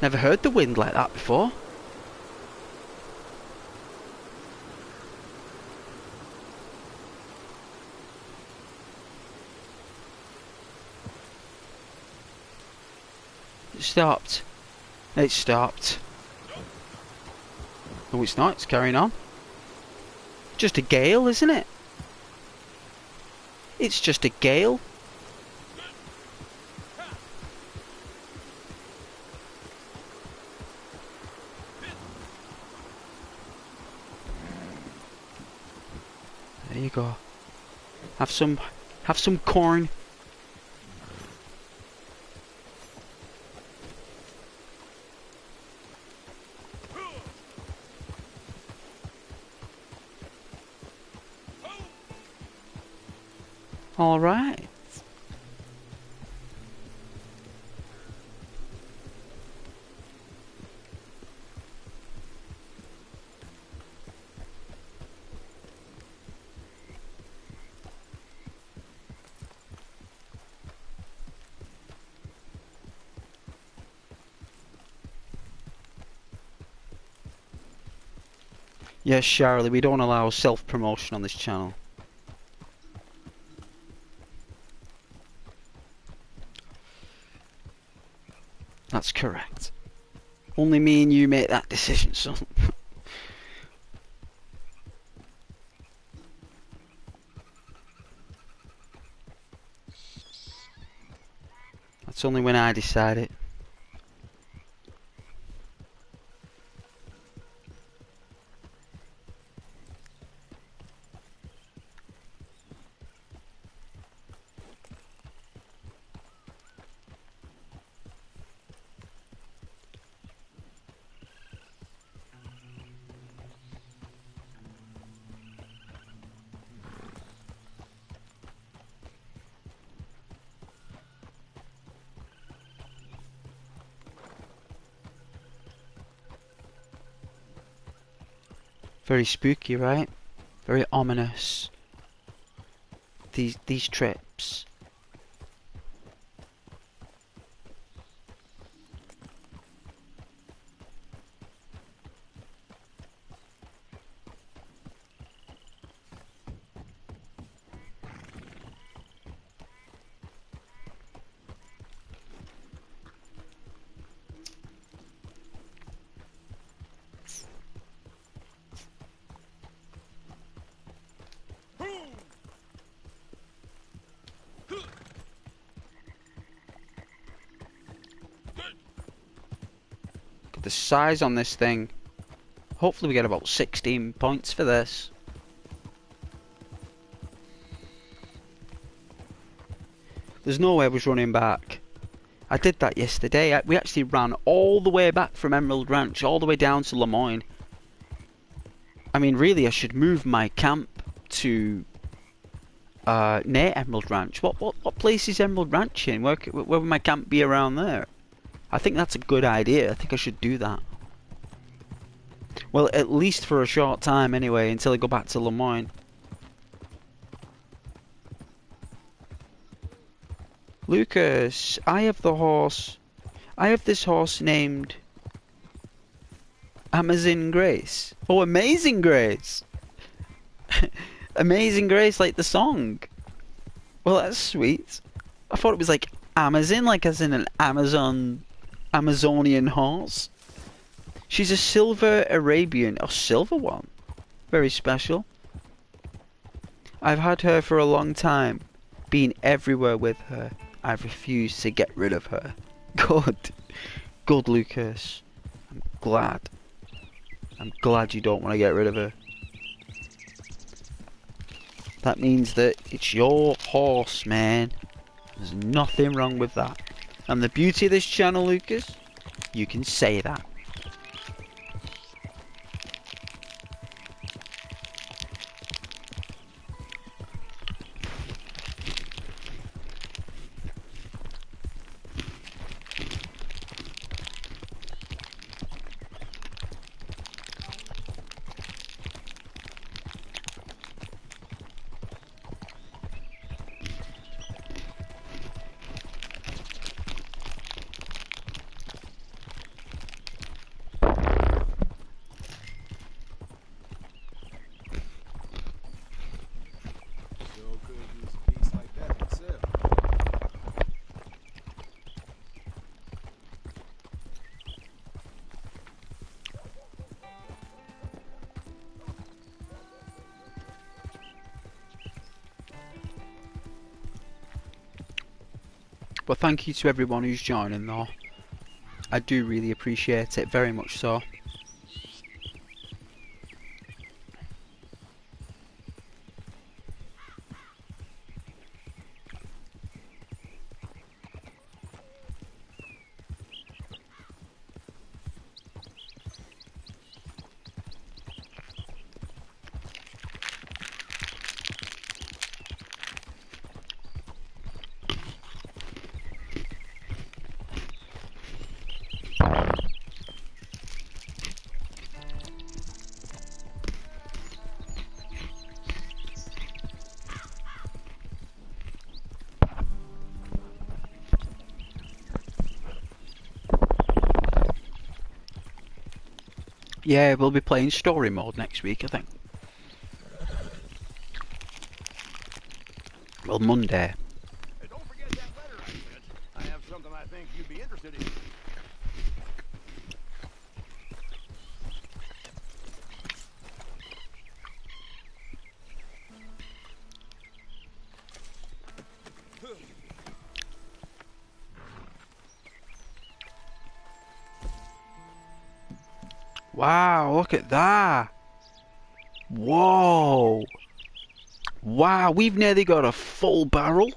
Never heard the wind like that before. It stopped. It stopped. No, it's not. It's carrying on. Just a gale, isn't it? It's just a gale. There you go. Have some corn. All right. Yes, Charlie, we don't allow self-promotion on this channel. That's correct. Only me and you make that decision, son. That's only when I decide it. Very spooky, right? Very ominous. These trips. The size on this thing. Hopefully we get about 16 points for this. There's no way I was running back. I did that yesterday. We actually ran all the way back from Emerald Ranch, all the way down to Lemoyne. I mean, really, I should move my camp to near Emerald Ranch. What place is Emerald Ranch in? Where would my camp be around there? I think that's a good idea. I think I should do that. Well, at least for a short time anyway, until I go back to Lemoyne. Lucas, I have the horse. I have this horse named Amazing Grace. Oh, Amazing Grace! Amazing Grace, like the song. Well, that's sweet. I thought it was like Amazon, like as in an Amazonian horse. She's a silver Arabian, or silver one. Very special. I've had her for a long time. Been everywhere with her. I've refused to get rid of her. Good. Good, Lucas. I'm glad. I'm glad you don't want to get rid of her. That means that it's your horse, man. There's nothing wrong with that. And the beauty of this channel, Lucas, you can say that. But thank you to everyone who's joining though. I do really appreciate it, very much so. Yeah, we'll be playing story mode next week, I think. Well, Monday. Hey, don't forget that letter I sent. I have something I think you'd be interested in. Wow, look at that. Whoa. Wow, we've nearly got a full barrel.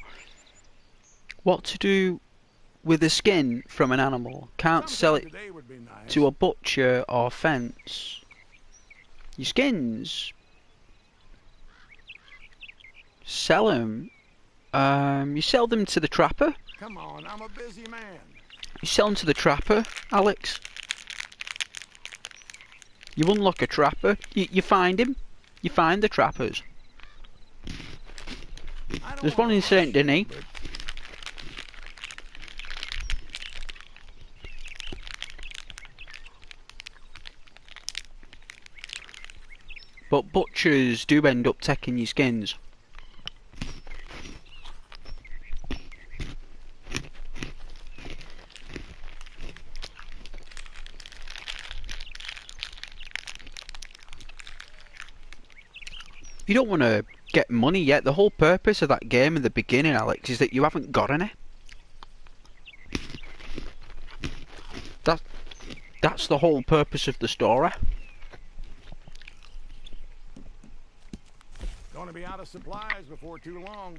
What to do with the skin from an animal? Can't sell it Today would be nice. to a butcher or fence. Your skins. Sell them. You sell them to the trapper. Come on, I'm a busy man. You sell them to the trapper, Alex. You unlock a trapper. You find him. You find the trappers. There's one in Saint Denis. But butchers do end up taking your skins. You don't want to get money yet. The whole purpose of that game in the beginning, Alex, is that you haven't got any. That's the whole purpose of the story. Gonna be out of supplies before too long.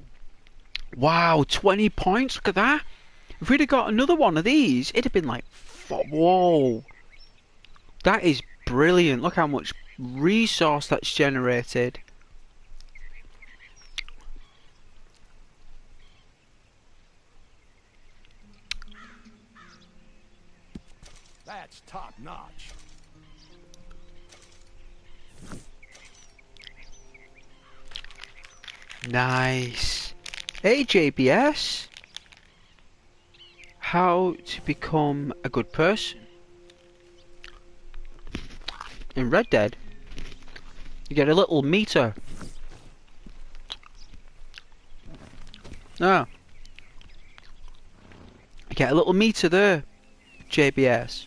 Wow, 20 points. Look at that. If we'd have got another one of these, it'd have been like, whoa. That is brilliant. Look how much resource that's generated. That's top notch. Nice. Hey, JBS. How to become a good person. In Red Dead, you get a little meter. No. You get a little meter there, JBS.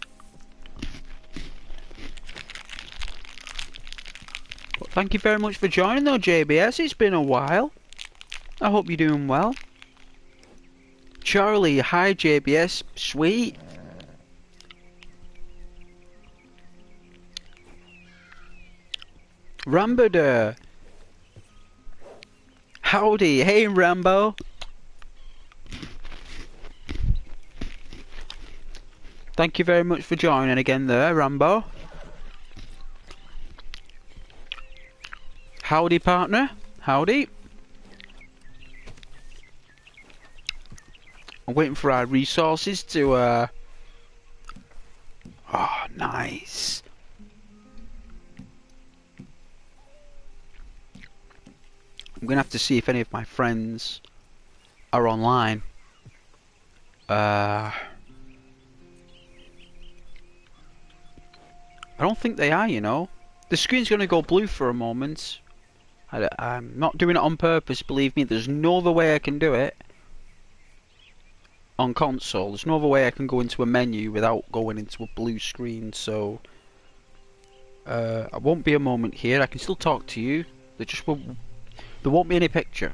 But thank you very much for joining though, JBS. It's been a while. I hope you're doing well. Charlie, hi JBS. Sweet. Rambo there. Howdy, hey Rambo. Thank you very much for joining again there, Rambo. Howdy partner, howdy. I'm waiting for our resources to oh, nice. I'm gonna have to see if any of my friends are online. I don't think they are, you know. The screen's gonna go blue for a moment. I'm not doing it on purpose, believe me. There's no other way I can do it. On console, there's no other way I can go into a menu without going into a blue screen, so I won't be a moment here. I can still talk to you. There won't be any picture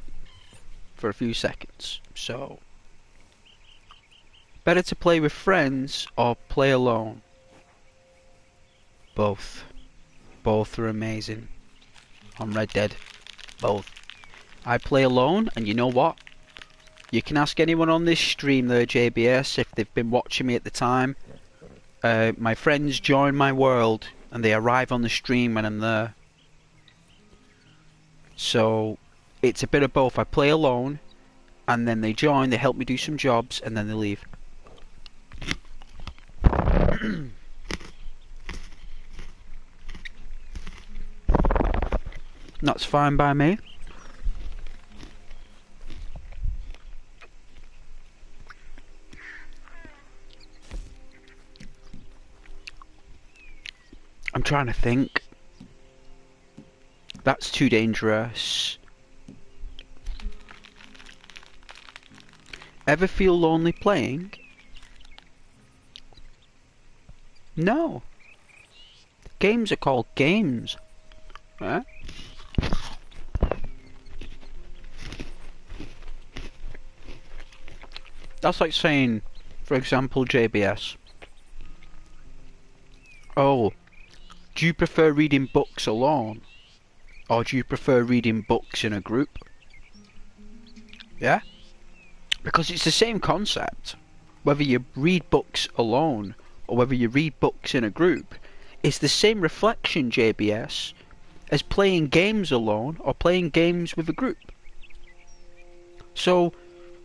for a few seconds. So Better to play with friends or play alone? Both. Both are amazing. On Red Dead. Both. I play alone, and you know what? You can ask anyone on this stream there, JBS, if they've been watching me at the time. My friends join my world, and they arrive on the stream when I'm there. So, it's a bit of both. I play alone, and then they join, they help me do some jobs, and then they leave. That's fine by me. I'm trying to think. That's too dangerous. Ever feel lonely playing? No. Games are called games. Huh? That's like saying, for example, JBS. Oh, do you prefer reading books alone? Or do you prefer reading books in a group? Yeah? Because it's the same concept. Whether you read books alone or whether you read books in a group, it's the same reflection, JBS, as playing games alone or playing games with a group. So,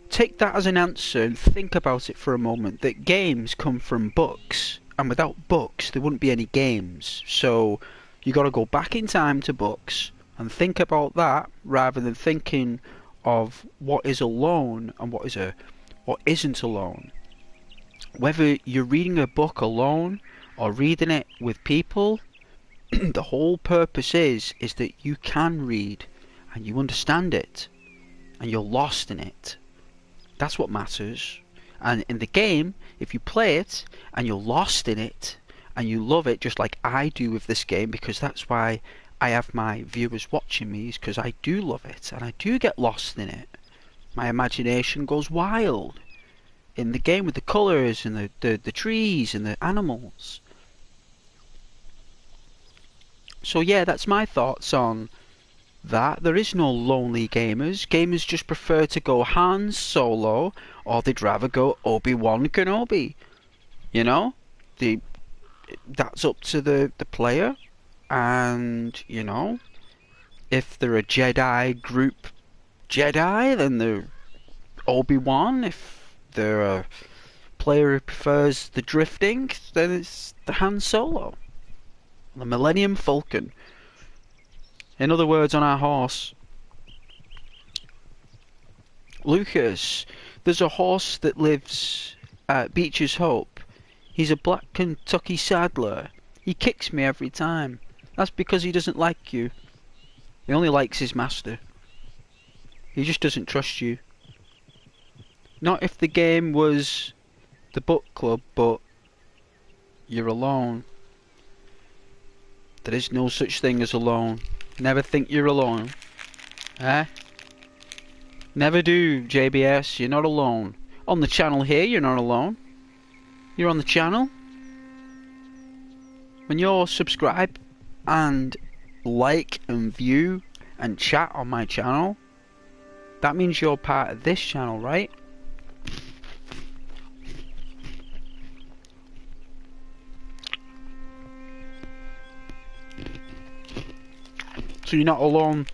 take that as an answer and think about it for a moment, that games come from books, and without books there wouldn't be any games. So, you got to go back in time to books and think about that rather than thinking of what is alone and what isn't alone. Whether you're reading a book alone or reading it with people, the whole purpose is that you can read and you understand it and you're lost in it. That's what matters. And in the game, if you play it and you're lost in it and you love it, just like I do with this game, because that's why I have my viewers watching me, is because I do love it and I do get lost in it. My imagination goes wild in the game with the colours and the trees and the animals. So yeah, that's my thoughts on that. There is no lonely gamers. Gamers just prefer to go Han Solo, or they'd rather go Obi-Wan Kenobi. You know? That's up to the player. And, you know, if they're a Jedi group Jedi, then they're Obi-Wan. If they're a player who prefers the drifting, then it's the Han Solo. The Millennium Falcon. In other words, on our horse. Lucas, there's a horse that lives at Beecher's Hope. He's a black Kentucky saddler. He kicks me every time. That's because he doesn't like you. He only likes his master. He just doesn't trust you. Not if the game was the book club, but you're alone. There is no such thing as alone. Never think you're alone. Eh? Never do, JBS. You're not alone. On the channel here, you're not alone. You're on the channel. When you're subscribed and like and view and chat on my channel, that means you're part of this channel, right? So you're not alone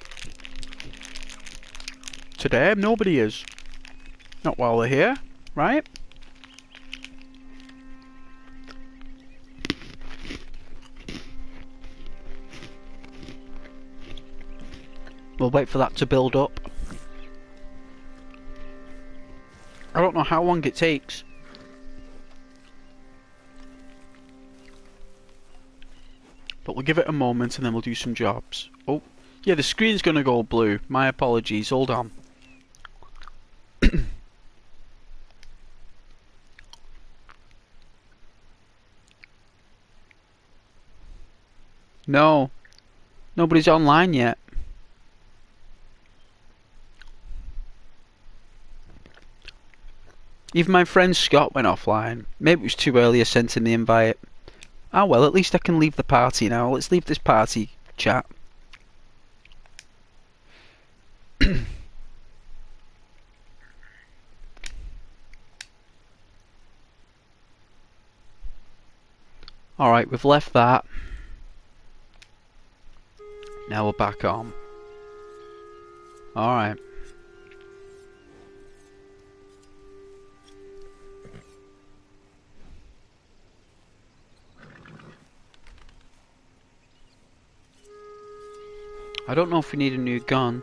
today. Nobody is. Not while they're here, right? We'll wait for that to build up. I don't know how long it takes. But we'll give it a moment and then we'll do some jobs. Oh, yeah, the screen's gonna go blue. My apologies, hold on. No, nobody's online yet. Even my friend Scott went offline. Maybe it was too early I sent him the invite. Ah well, at least I can leave the party now. Let's leave this party chat. Alright, we've left that. Now we're back on. Alright. I don't know if we need a new gun.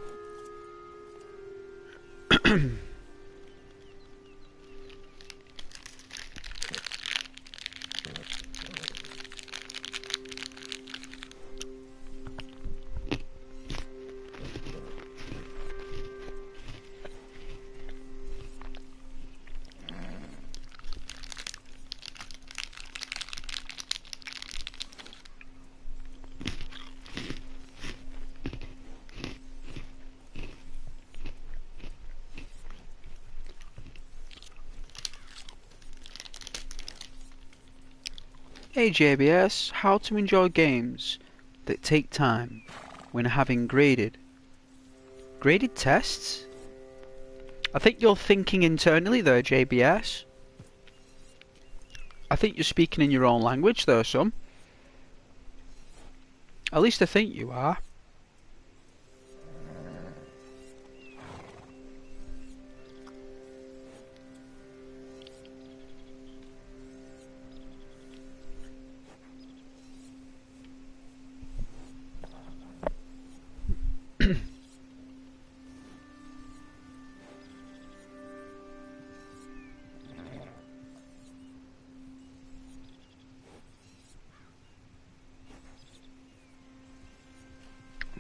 Hey JBS, how to enjoy games that take time when having graded tests? I think you're thinking internally there, JBS. I think you're speaking in your own language there, son. At least I think you are.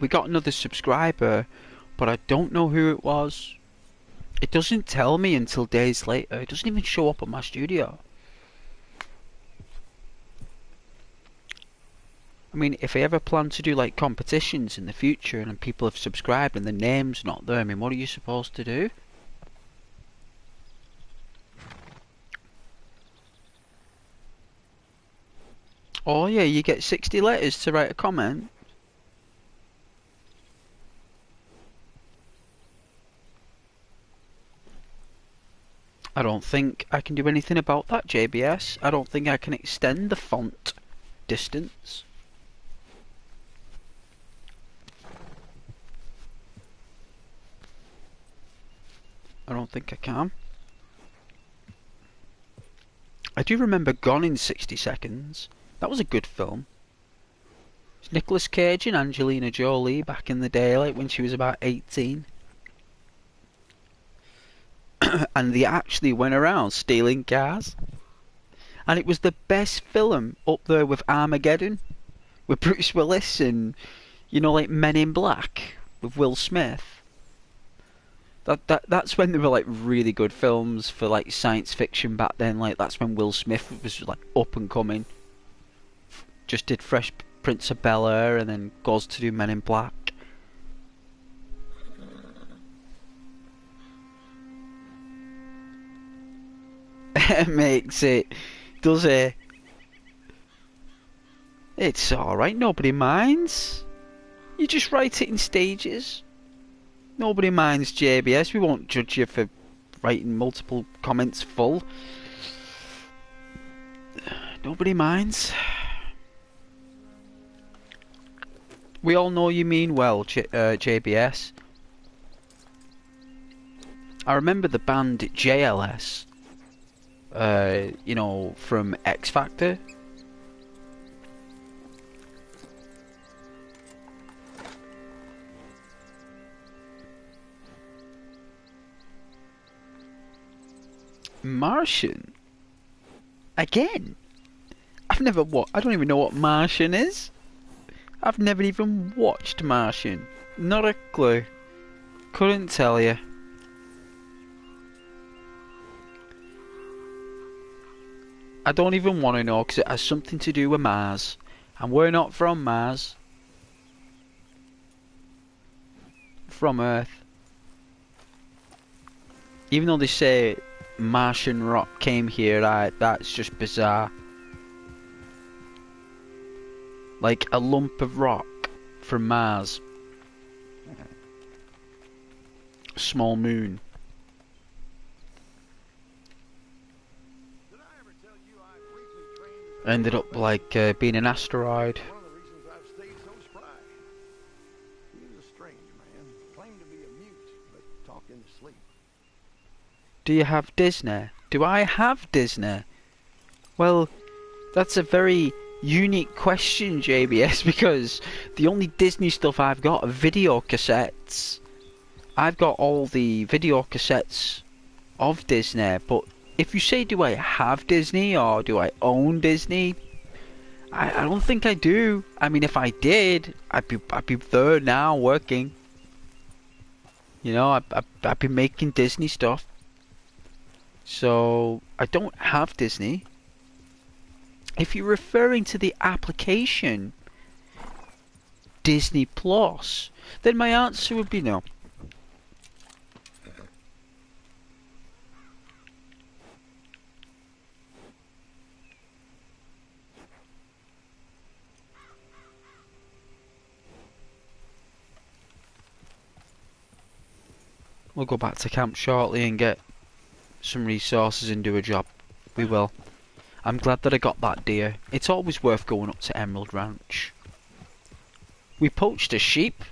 We got another subscriber, but I don't know who it was. It doesn't tell me until days later. It doesn't even show up at my studio. I mean, if I ever plan to do like competitions in the future and people have subscribed and the name's not there, I mean, what are you supposed to do? Oh yeah, you get 60 letters to write a comment. I don't think I can do anything about that, JBS. I don't think I can extend the font distance. I don't think I can. I do remember Gone in 60 Seconds. That was a good film. It's Nicolas Cage and Angelina Jolie back in the day, like when she was about 18. And they actually went around stealing cars. And it was the best film, up there with Armageddon, with Bruce Willis, and, you know, like Men in Black with Will Smith. That's when they were like really good films for like science fiction back then. Like that's when Will Smith was like up and coming. Just did Fresh Prince of Bel-Air and then goes to do Men in Black. Makes it, does it? It's alright, nobody minds. You just write it in stages. Nobody minds, JBS. We won't judge you for writing multiple comments full. Nobody minds. We all know you mean well, JBS. I remember the band JLS. You know, from X Factor. Martian? Again? I don't even know what Martian is. I've never even watched Martian. Not a clue. Couldn't tell you. I don't even want to know because it has something to do with Mars. And we're not from Mars. From Earth. Even though they say Martian rock came here, that's just bizarre. Like a lump of rock from Mars. Small moon. Did I ever tell you I briefly trained as a Ended up like being an asteroid. one of the reasons I've stayed so spry? He was a strange man. Claimed to be a mute, but talked in his sleep. Do you have Disney? Do I have Disney? Well, that's a very unique question, JBS, because the only Disney stuff I've got are video cassettes. I've got all the video cassettes of Disney, but if you say do I have Disney or do I own Disney, I don't think I do. I mean, if I did, I'd be there now working. You know, I'd be making Disney stuff. So I don't have Disney. If you're referring to the application Disney Plus, then my answer would be no. We'll go back to camp shortly and get some resources and do a job. We will. I'm glad that I got that deer. It's always worth going up to Emerald Ranch. We poached a sheep.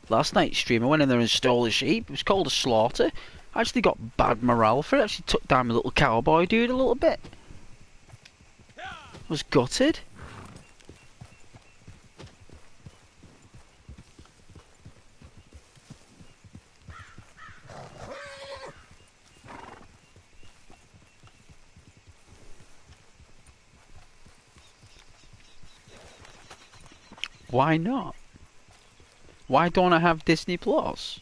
Last night's stream I went in there and stole a sheep. It was called a slaughter. I actually got bad morale for it. I actually took down my little cowboy dude a little bit. I was gutted. Why not? Why don't I have Disney Plus?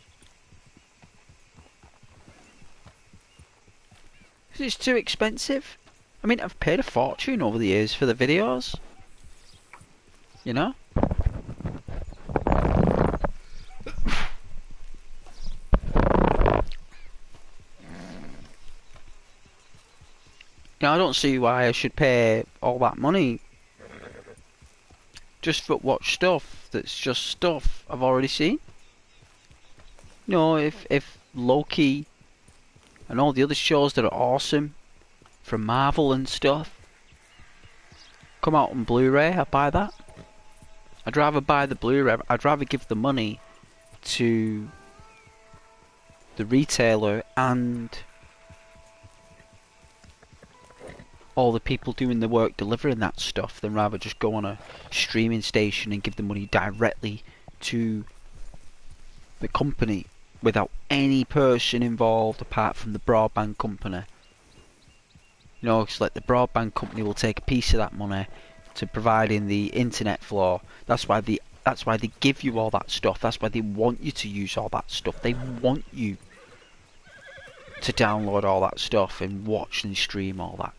Because it's too expensive. I mean, I've paid a fortune over the years for the videos. You know? You know, I don't see why I should pay all that money just for watch stuff that's just stuff I've already seen. You know, if Loki and all the other shows that are awesome from Marvel and stuff come out on Blu-ray, I'd buy that. I'd rather buy the Blu-ray. I'd rather give the money to the retailer and all the people doing the work delivering that stuff than rather just go on a streaming station and give the money directly to the company without any person involved apart from the broadband company. You know, it's like the broadband company will take a piece of that money to providing the internet flow. That's why they give you all that stuff. That's why they want you to use all that stuff. They want you to download all that stuff and watch and stream all that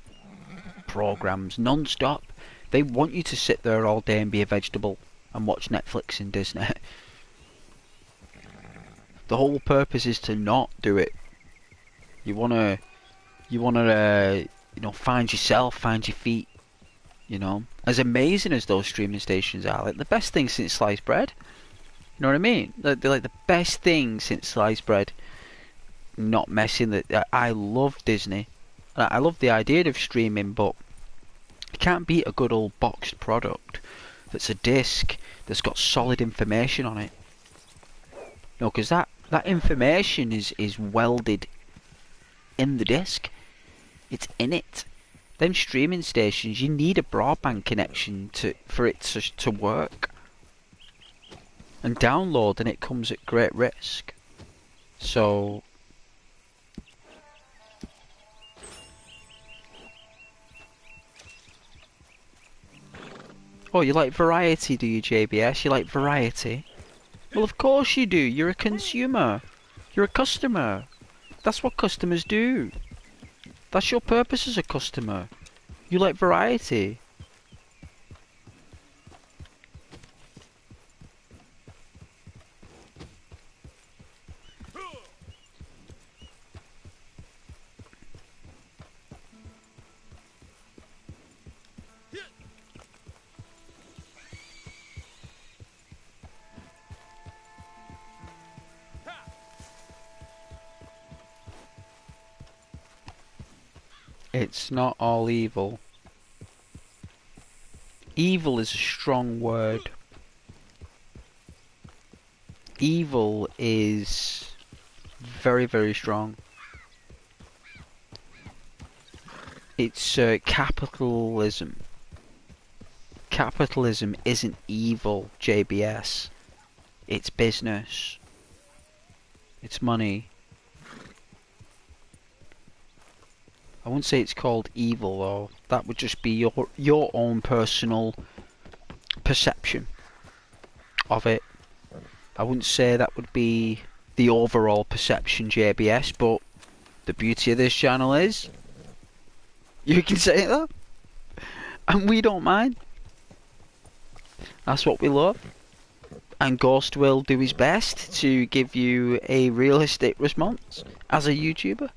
programs non-stop. They want you to sit there all day and be a vegetable and watch Netflix and Disney. The whole purpose is to not do it. You wanna you know, find yourself, find your feet. You know, as amazing as those streaming stations are, like the best thing since sliced bread. You know what I mean? They're like the best thing since sliced bread. Not messing that. I love Disney. I love the idea of streaming, but you can't beat a good old boxed product that's a disc that's got solid information on it. No, because that information is welded in the disc. It's in it. Them streaming stations, you need a broadband connection for it to work. And downloading it comes at great risk. So oh, you like variety, do you, JBS? You like variety? Well, of course you do. You're a consumer. You're a customer. That's what customers do. That's your purpose as a customer. You like variety. It's not all evil. Evil is a strong word. Evil is very, very strong. It's capitalism. Capitalism isn't evil, JBS. It's business. It's money. I wouldn't say it's called evil though. That would just be your own personal perception of it. I wouldn't say that would be the overall perception, JBS, but the beauty of this channel is you can say that and we don't mind. That's what we love. And Ghost will do his best to give you a realistic response as a YouTuber.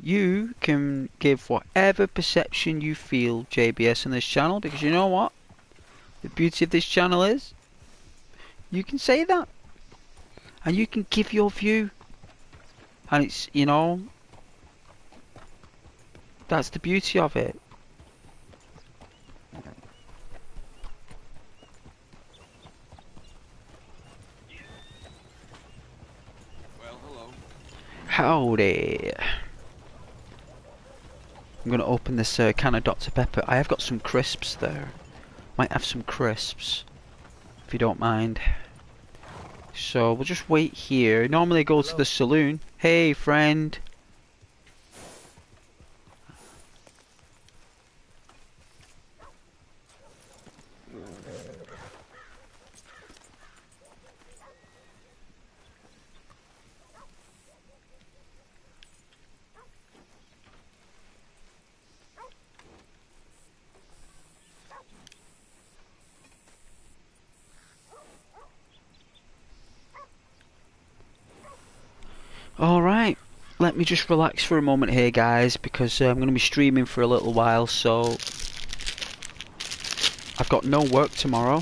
You can give whatever perception you feel, JBS, on this channel, because you know what? The beauty of this channel is you can say that. And you can give your view. And it's, you know, that's the beauty of it. Well, hello. Howdy. I'm going to open this can of Dr. Pepper. I have got some crisps there. Might have some crisps, if you don't mind. So we'll just wait here. Normally I go to the saloon. Hey, friend. Alright, let me just relax for a moment here, guys, because I'm going to be streaming for a little while, so I've got no work tomorrow,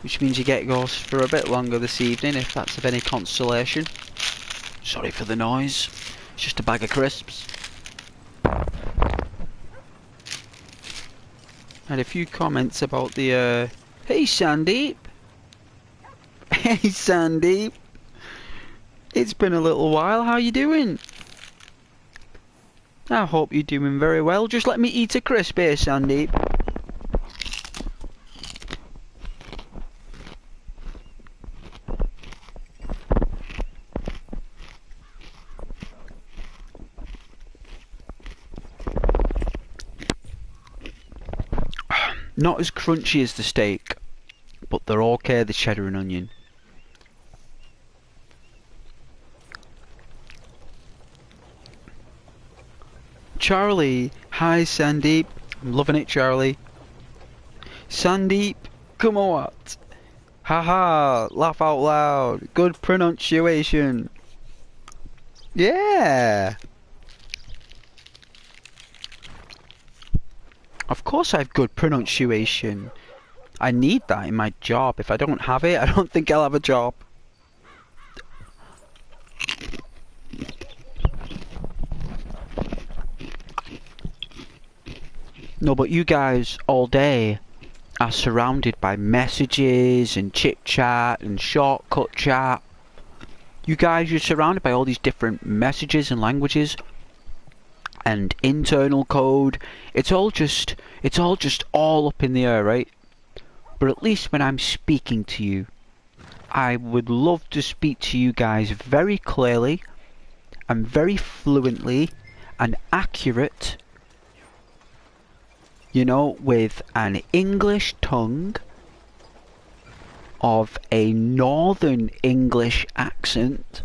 which means you get Ghost for a bit longer this evening, if that's of any consolation. Sorry for the noise, it's just a bag of crisps. Had a few comments about the, hey Sandeep! Hey Sandeep! It's been a little while, how you doing? I hope you're doing very well. Just let me eat a crisp here, Sandeep. Not as crunchy as the steak, but they're okay, the cheddar and onion. Charlie, hi Sandeep. I'm loving it, Charlie. Sandeep, come on what? Haha, laugh out loud. Good pronunciation. Yeah. Of course I have good pronunciation. I need that in my job. If I don't have it, I don't think I'll have a job. No, but you guys all day are surrounded by messages and chit chat and shortcut chat. You guys, you're surrounded by all these different messages and languages and internal code. It's all just all up in the air, right? But at least when I'm speaking to you, I would love to speak to you guys very clearly and very fluently and accurate, you know, with an English tongue of a Northern English accent,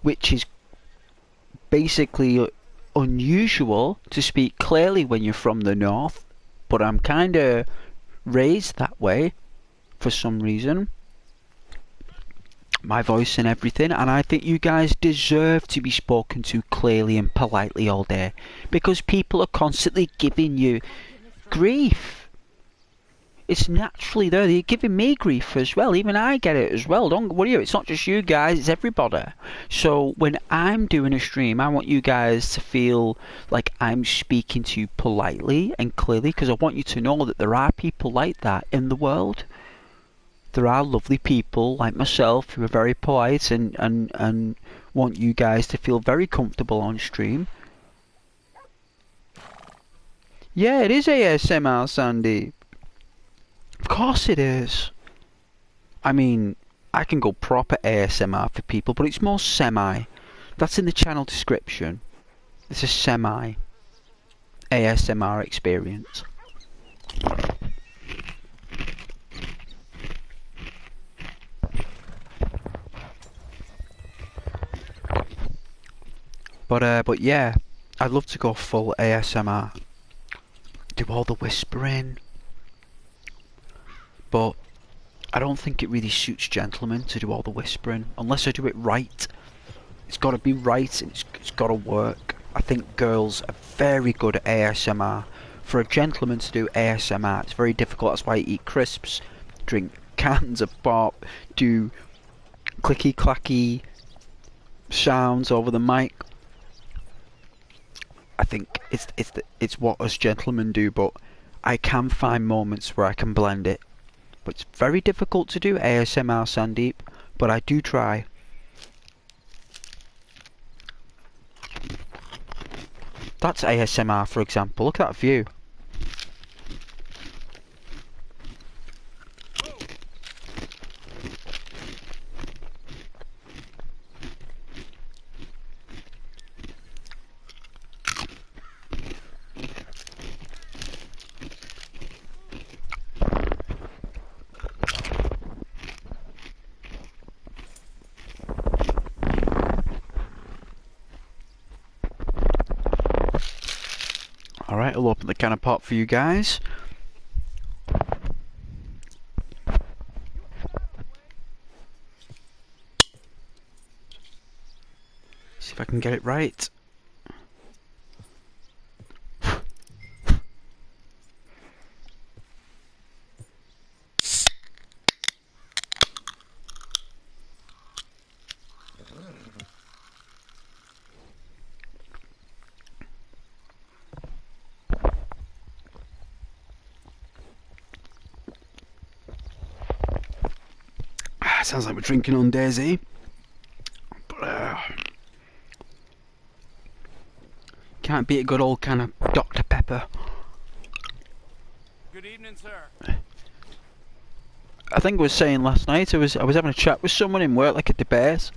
which is basically unusual to speak clearly when you're from the North, but I'm kinda raised that way for some reason. My voice and everything, and I think you guys deserve to be spoken to clearly and politely all day, because people are constantly giving you grief. It's naturally there. They're giving me grief as well. Even I get it as well. Don't worry, it's not just you guys, it's everybody. So when I'm doing a stream, I want you guys to feel like I'm speaking to you politely and clearly, because I want you to know that there are people like that in the world. There are lovely people like myself who are very polite and want you guys to feel very comfortable on stream. Yeah, it is ASMR, Sandy. Of course it is. I mean, I can go proper ASMR for people, but it's more semi. That's in the channel description. It's a semi ASMR experience. But yeah, I'd love to go full ASMR. Do all the whispering. But I don't think it really suits gentlemen to do all the whispering, unless I do it right. It's got to be right, and it's got to work. I think girls are very good at ASMR. For a gentleman to do ASMR, it's very difficult. That's why I eat crisps, drink cans of pop, do clicky clacky sounds over the mic. I think it's what us gentlemen do, but I can find moments where I can blend it. But it's very difficult to do ASMR, Sandeep, but I do try. That's ASMR, for example. Look at that view. Alright, I'll open the can of pop for you guys. See if I can get it right. Sounds like we're drinking on Daisy. But, can't beat a good old can of Dr. Pepper. Good evening, sir. I think I was saying last night, I was having a chat with someone in work, like a debate,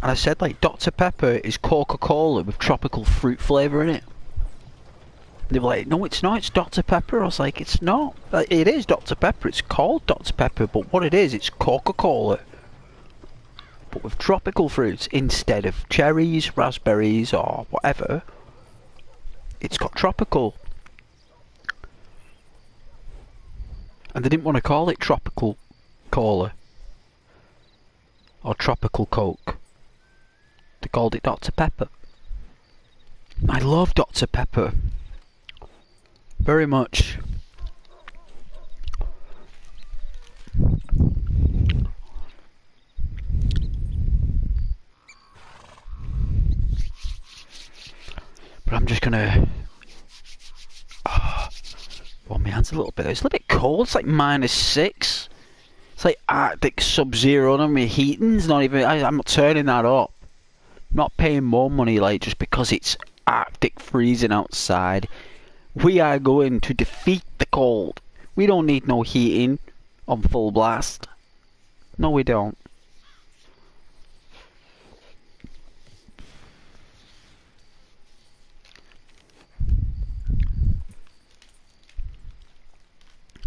and I said, like, Dr. Pepper is Coca-Cola with tropical fruit flavour in it. They were like, no, it's not, it's Dr. Pepper. I was like, it's not. It is Dr. Pepper, it's called Dr. Pepper, but what it is, it's Coca-Cola. But with tropical fruits instead of cherries, raspberries, or whatever. It's got tropical. And they didn't want to call it tropical cola. Or tropical Coke. They called it Dr. Pepper. I love Dr. Pepper. Very much. But I'm just gonna warm my hands a little bit. It's a little bit cold. It's like -6. It's like Arctic Sub-Zero and my heating's not even. I'm not turning that up. I'm not paying more money like just because it's Arctic freezing outside. We are going to defeat the cold. We don't need no heating on full blast. No, we don't.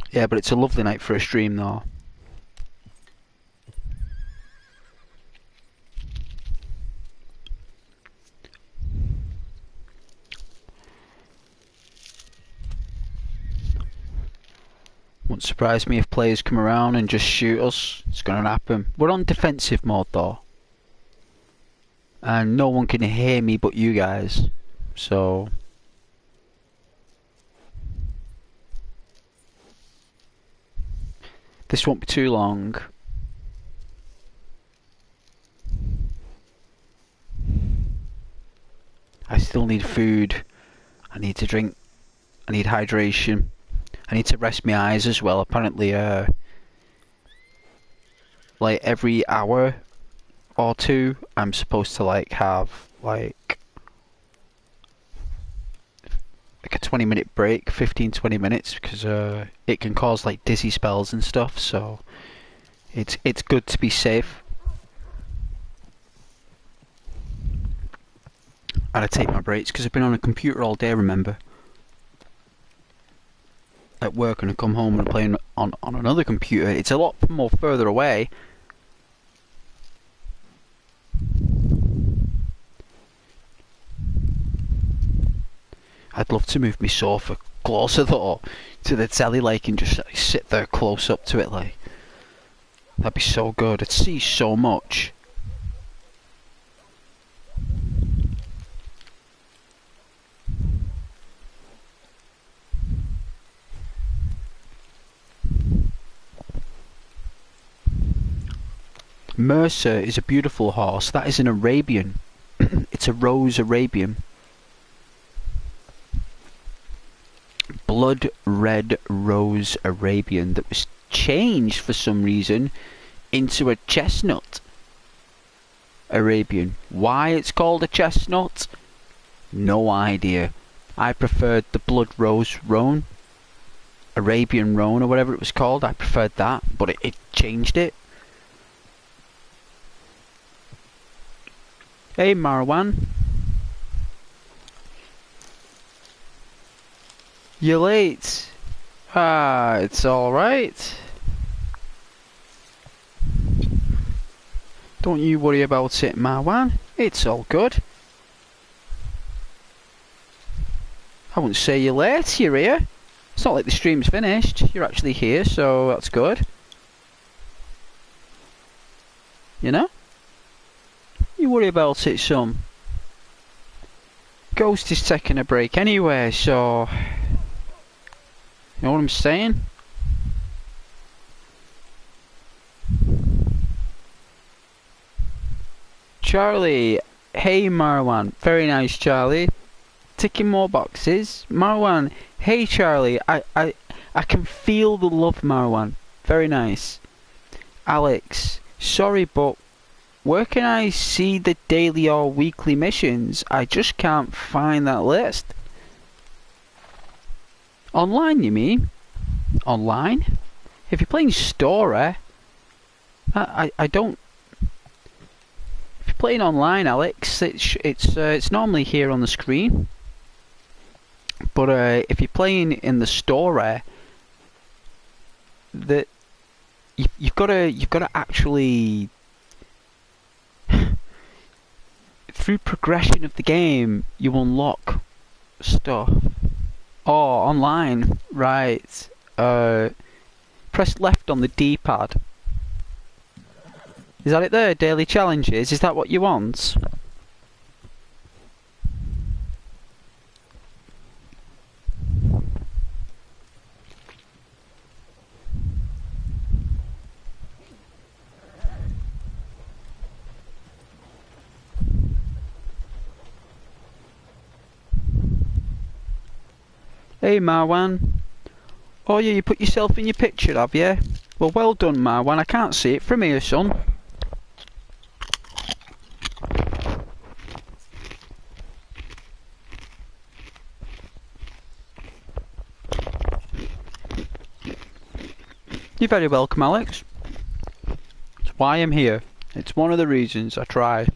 Yeah, but it's a lovely night for a stream though. Won't surprise me if players come around and just shoot us. It's gonna happen. We're on defensive mode though. And no one can hear me but you guys. So This won't be too long. I still need food. I need to drink. I need hydration. I need to rest my eyes as well. Apparently, like every hour or two, I'm supposed to like have like a 20-minute break, 15-20 minutes, because it can cause like dizzy spells and stuff. So it's good to be safe. And I take my breaks because I've been on a computer all day. Remember, at work, and I come home and I'm playing on another computer. It's a lot more further away. I'd love to move my sofa closer though to the telly, like, and just like, sit there close up to it, like. That'd be so good. I'd see so much. Mercer is a beautiful horse. That is an Arabian. It's a Rose Arabian. Blood red Rose Arabian that was changed for some reason into a chestnut Arabian. Why it's called a chestnut? No idea. I preferred the Blood Rose Roan, Arabian Roan or whatever it was called. I preferred that, but it changed it. Hey Marwan. You're late. Ah, it's alright. Don't you worry about it, Marwan. It's all good. I wouldn't say you're late, you're here. It's not like the stream's finished. You're actually here, so that's good. You know? You worry about it some. Ghost is taking a break anyway, so... You know what I'm saying? Charlie. Hey Marwan. Very nice, Charlie. Ticking more boxes. Marwan. Hey Charlie. I can feel the love, Marwan. Very nice. Alex. Sorry, but where can I see the daily or weekly missions? I just can't find that list. Online, you mean? Online? If you're playing story, I don't. If you're playing online, Alex, it's normally here on the screen. But if you're playing in the story, you've got to actually through progression of the game you unlock stuff. Oh, online, right. Press left on the D-pad. Is that it there? Daily challenges? Is that what you want? Hey Marwan. Oh yeah, you put yourself in your picture, have you? Well done, Marwan. I can't see it from here, son. You're very welcome, Alex. It's why I'm here. It's one of the reasons I try.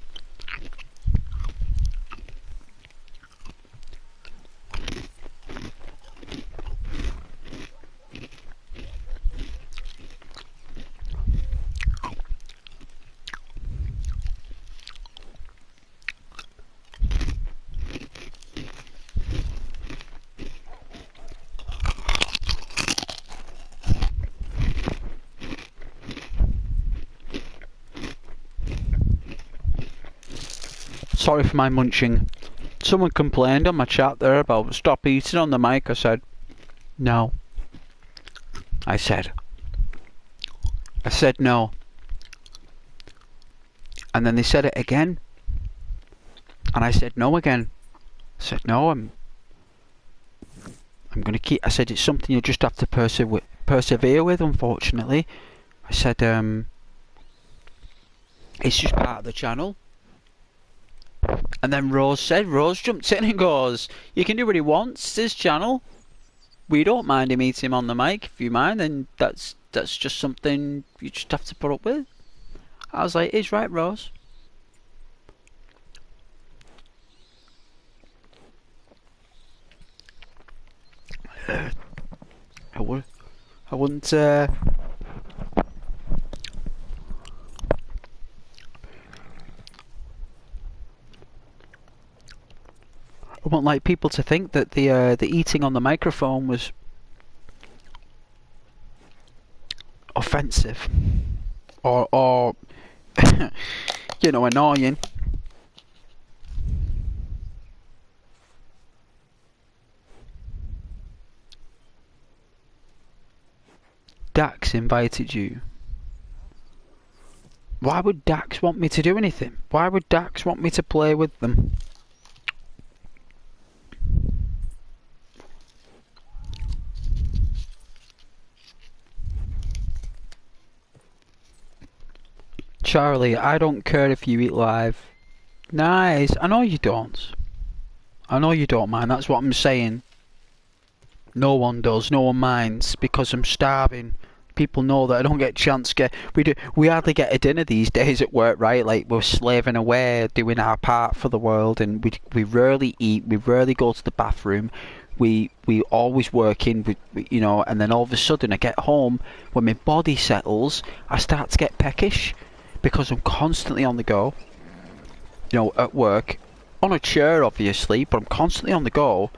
Sorry for my munching. Someone complained on my chat there about stop eating on the mic. I said, no. I said, I said no. And then they said it again. And I said no again. I said no, I'm gonna keep. I said it's something you'll just have to persevere with, unfortunately. I said it's just part of the channel. And then Rose jumped in and goes, you can do what he wants, it's his channel. We don't mind him eating on the mic. If you mind, then that's just something you just have to put up with. I was like, he's right, Rose. I wouldn't I wouldn't like people to think that the eating on the microphone was offensive or you know, annoying. Dax invited you. Why would Dax want me to do anything? Why would Dax want me to play with them? Charlie, I don't care if you eat live. Nice. I know you don't. I know you don't mind. That's what I'm saying. No one does. No one minds because I'm starving. People know that I don't get a chance to get. We hardly get a dinner these days at work, right? Like we're slaving away, doing our part for the world, and we rarely eat. We rarely go to the bathroom. We always working, you know. And then all of a sudden, I get home. When my body settles, I start to get peckish because I'm constantly on the go. You know, at work, on a chair, obviously, but I'm constantly on the go.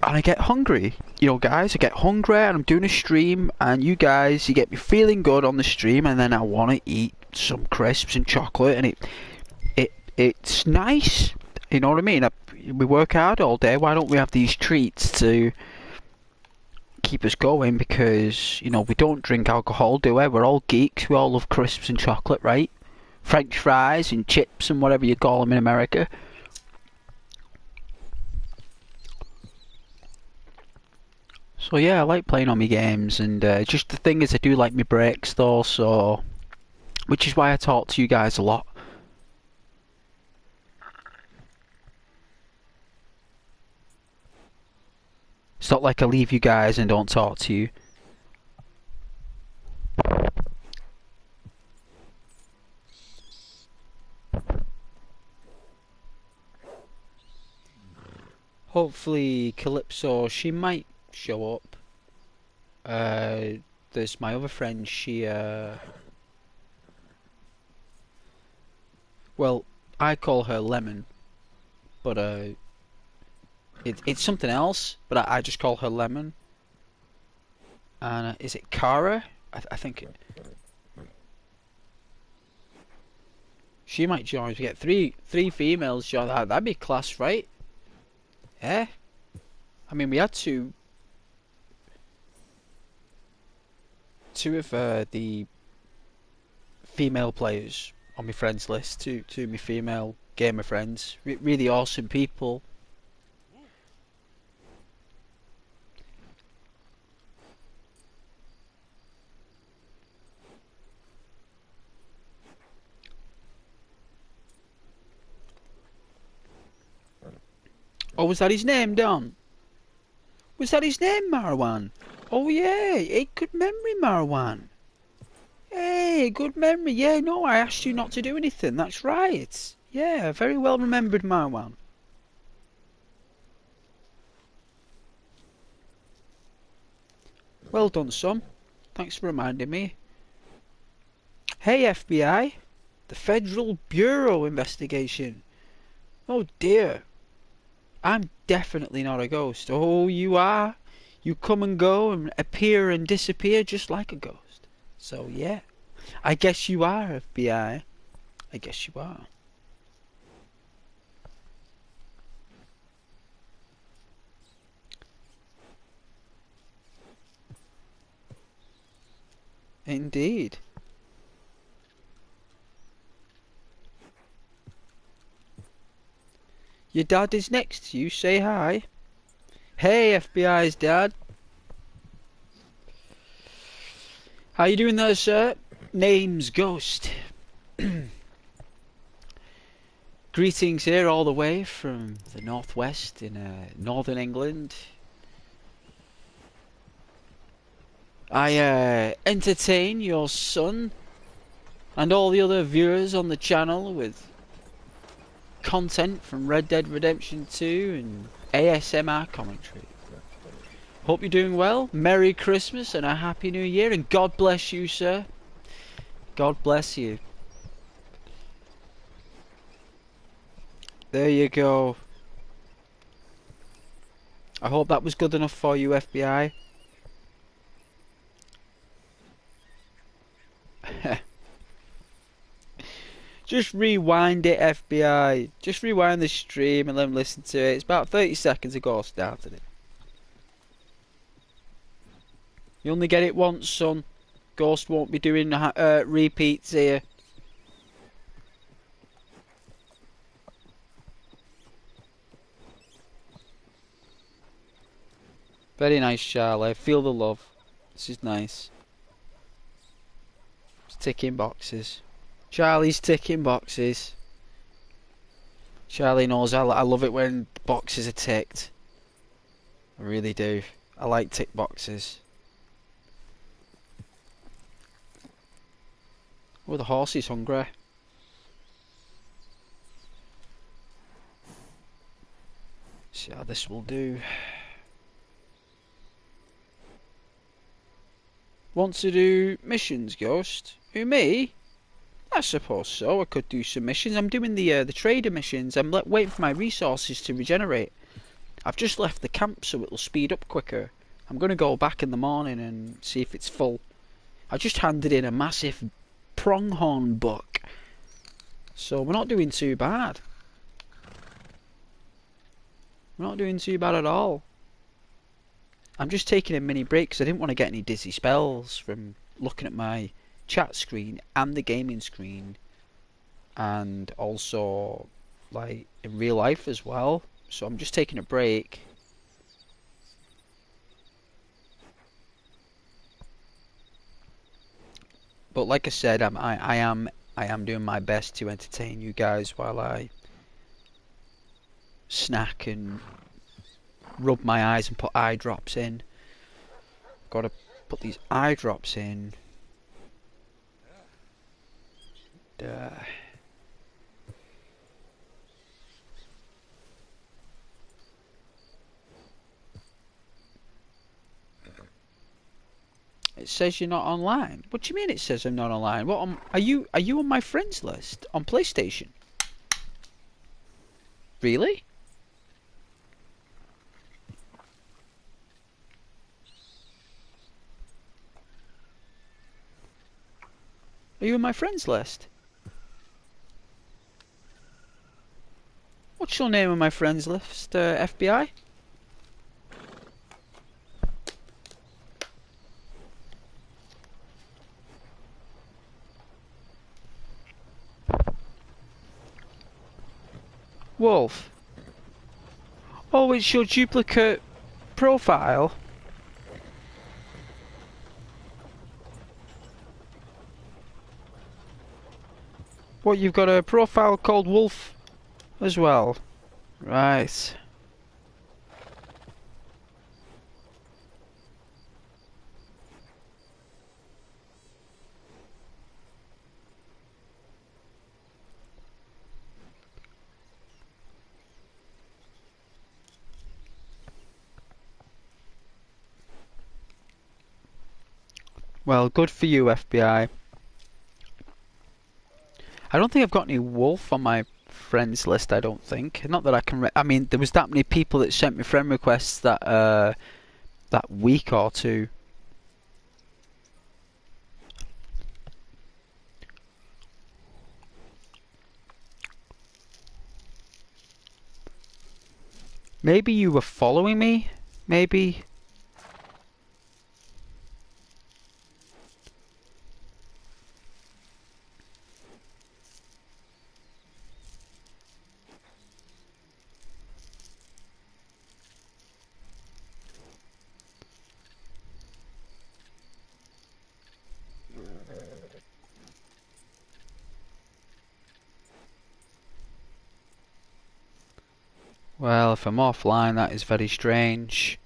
And I get hungry, you know, guys. I get hungry, and I'm doing a stream, and you guys, you get me feeling good on the stream, and then I want to eat some crisps and chocolate, and it's nice. You know what I mean? We work hard all day. Why don't we have these treats to keep us going? Because you know we don't drink alcohol, do we? We're all geeks. We all love crisps and chocolate, right? French fries and chips and whatever you call them in America. So yeah, I like playing on my games, and just the thing is, I do like my breaks though, so which is why I talk to you guys a lot. It's not like I leave you guys and don't talk to you. Hopefully Calypso, she might show up. There's my other friend, she well, I call her Lemon, but it's something else, but I just call her Lemon. And is it Kara? I think she might join. We get three females join. That'd be class, right? Yeah. I mean, we had two of the female players on my friends list. Two of my female gamer friends. Really awesome people. Oh, was that his name, Don? Was that his name, Marwan? Oh yeah, hey, good memory, Marwan. Hey, good memory. Yeah, no, I asked you not to do anything. That's right. Yeah, very well remembered, Marwan. Well done, son. Thanks for reminding me. Hey, FBI. The Federal Bureau investigation. Oh dear. I'm definitely not a ghost. Oh, you are. You come and go and appear and disappear just like a ghost. So, yeah. I guess you are, FBI. I guess you are. Indeed. Your dad is next to you. Say hi. Hey, FBI's dad. How you doing there, sir? Name's Ghost. Greetings here all the way from the northwest in northern England. I entertain your son and all the other viewers on the channel with content from Red Dead Redemption 2 and ASMR commentary. Hope you're doing well. Merry Christmas and a Happy New Year, and God bless you, sir. God bless you. There you go. I hope that was good enough for you, FBI. Just rewind it, FBI. Just rewind the stream and let them listen to it. It's about 30 seconds ago I started it. You only get it once, son. Ghost won't be doing repeats here. Very nice, Charlie. Feel the love. This is nice. It's ticking boxes. Charlie's ticking boxes. Charlie knows I love it when boxes are ticked. I really do. I like tick boxes. Oh, the horse is hungry. See how this will do. Want to do missions, Ghost? Who, me? I suppose so. I could do some missions. I'm doing the trader missions. I'm waiting for my resources to regenerate. I've just left the camp so it'll speed up quicker. I'm going to go back in the morning and see if it's full. I just handed in a massive pronghorn buck. So we're not doing too bad. We're not doing too bad at all. I'm just taking a mini break because I didn't want to get any dizzy spells from looking at my chat screen and the gaming screen, and also like in real life as well. So I'm just taking a break. But like I said, I am doing my best to entertain you guys while I snack and rub my eyes and put eye drops in. Gotta put these eye drops in. It says you're not online. What do you mean it says I'm not online? What are you on my friends list on PlayStation? Really? Are you on my friends list? What's your name on my friends list, FBI? Wolf. Oh, it's your duplicate profile. What, you've got a profile called Wolf as well? Right. Well, good for you, FBI. I don't think I've got any Wolf on my friends list, I don't think. Not that I can... I mean, there was that many people that sent me friend requests that that week or two. Maybe you were following me? Maybe... Well, if I'm offline, that is very strange.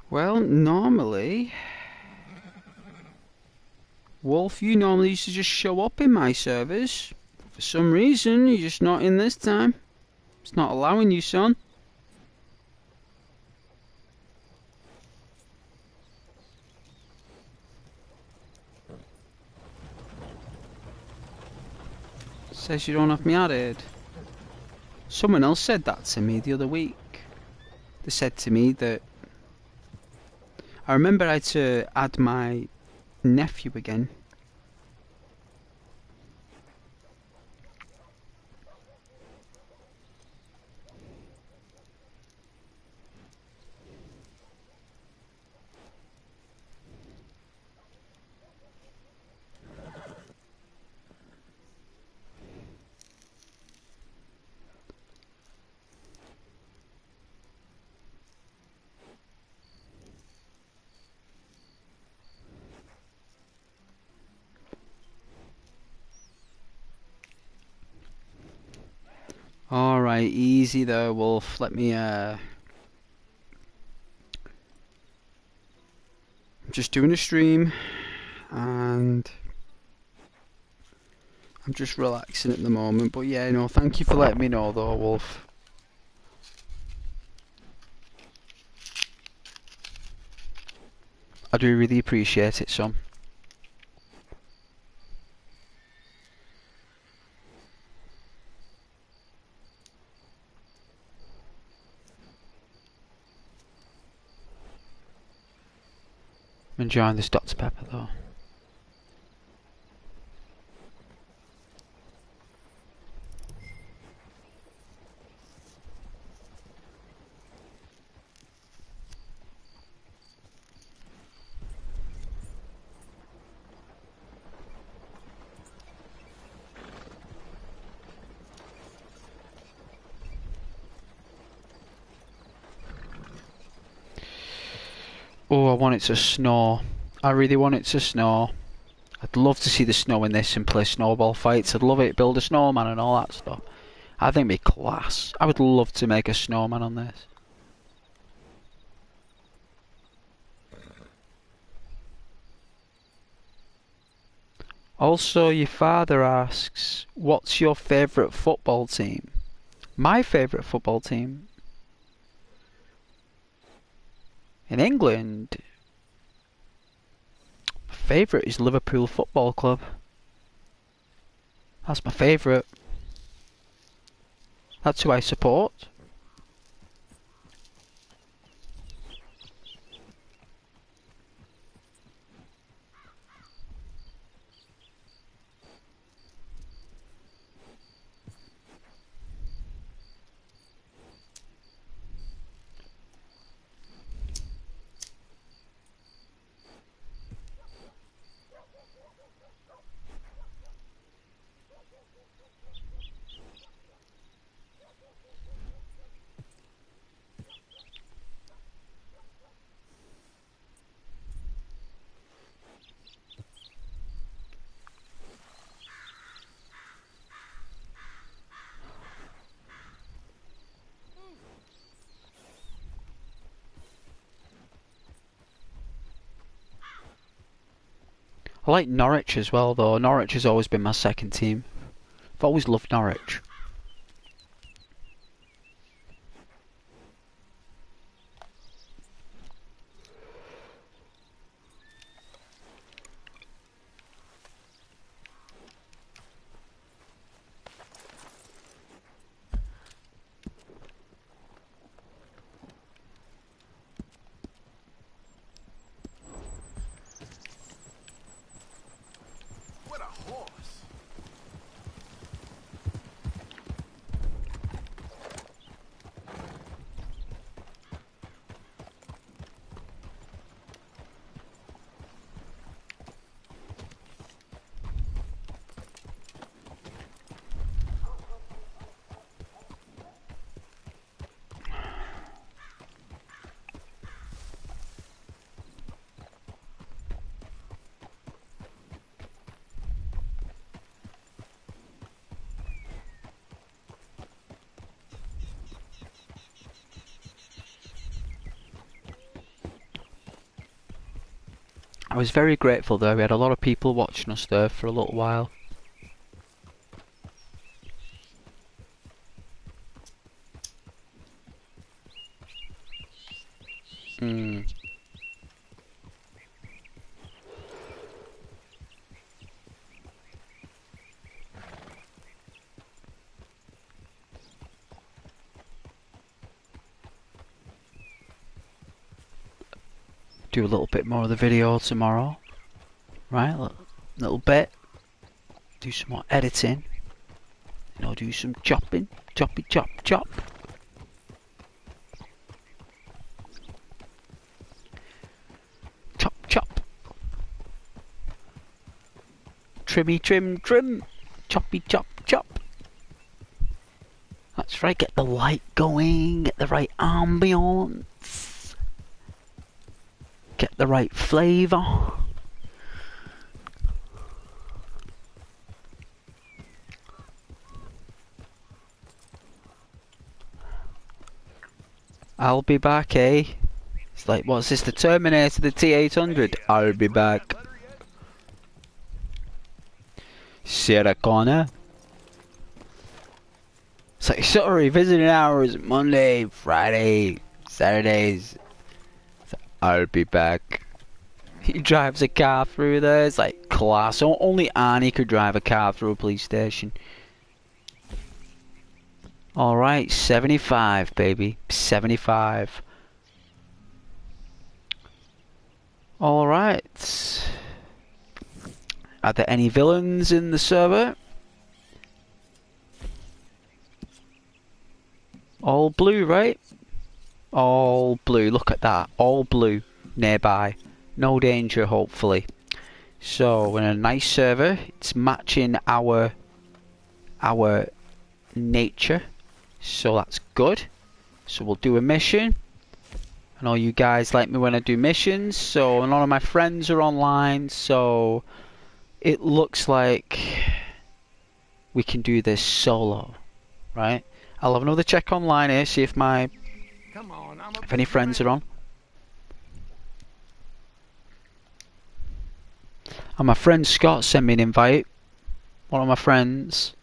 Well, normally, Wolf, you normally used to just show up in my servers. For some reason, you're just not in this time. It's not allowing you, son. Says you don't have me added. Someone else said that to me the other week. They said to me that I remember I had to add my nephew again. Alright, easy there, Wolf. Let me, I'm just doing a stream, and I'm just relaxing at the moment. But yeah, no, thank you for letting me know though, Wolf. I do really appreciate it, son. I'm enjoying this Dr. Pepper though. Oh, I want it to snow. I really want it to snow. I'd love to see the snow in this and play snowball fights. I'd love it, build a snowman and all that stuff. I think it'd be class. I would love to make a snowman on this. Also, your father asks, what's your favourite football team? My favourite football team? In England? My favourite is Liverpool Football Club. That's my favourite. That's who I support. I like Norwich as well though. Norwich has always been my second team. I've always loved Norwich. What a horse! was very grateful though. We had a lot of people watching us there for a little while. Do a little bit more of the video tomorrow. Right, little bit. Do some more editing. You know, do some chopping. Choppy chop chop. Chop chop. Trimmy trim trim. Choppy chop chop. That's right, get the light going, get the right ambience. Get the right flavour. I'll be back, eh? It's like, what's this, the Terminator, the T-800? I'll be back. Sarah Connor. It's like, sorry, visiting hours, Monday, Friday, Saturdays. I'll be back. He drives a car through there, it's like, class. Only Arnie could drive a car through a police station. Alright, 75, baby. 75. Alright. Are there any villains in the server? All blue, right? All blue, look at that. All blue nearby. No danger, hopefully. So, we're in a nice server. It's matching our nature. So that's good. So we'll do a mission. I know you guys like me when I do missions. So, a lot of my friends are online. So, it looks like we can do this solo, right? I'll have another check online here, see if if any friends are on. And my friend Scott sent me an invite. One of my friends.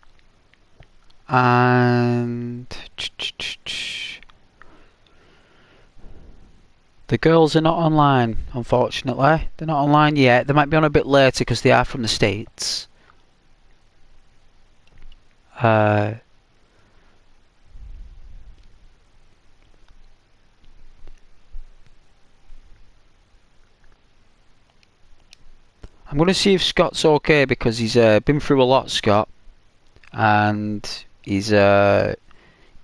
And the girls are not online, unfortunately. They're not online yet. They might be on a bit later because they are from the States. I'm going to see if Scott's okay because he's been through a lot, Scott. And he's not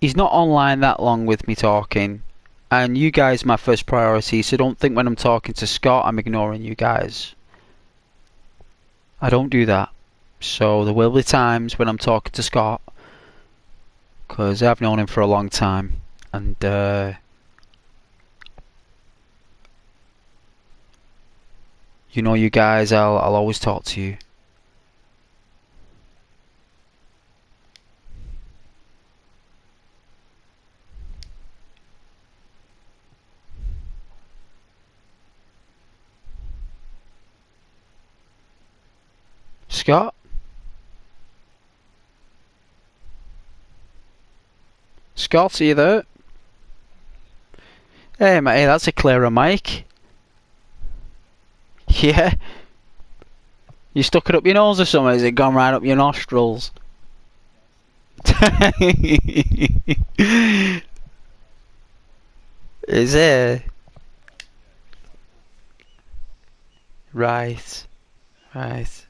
online that long with me talking. And you guys are my first priority, so don't think when I'm talking to Scott I'm ignoring you guys. I don't do that. So there will be times when I'm talking to Scott, because I've known him for a long time, and you know, you guys, I'll always talk to you. Scott? Scott, are you there? Hey mate, that's a clearer mic. Yeah. You stuck it up your nose or something? Has it gone right up your nostrils? Is it? Right. Right.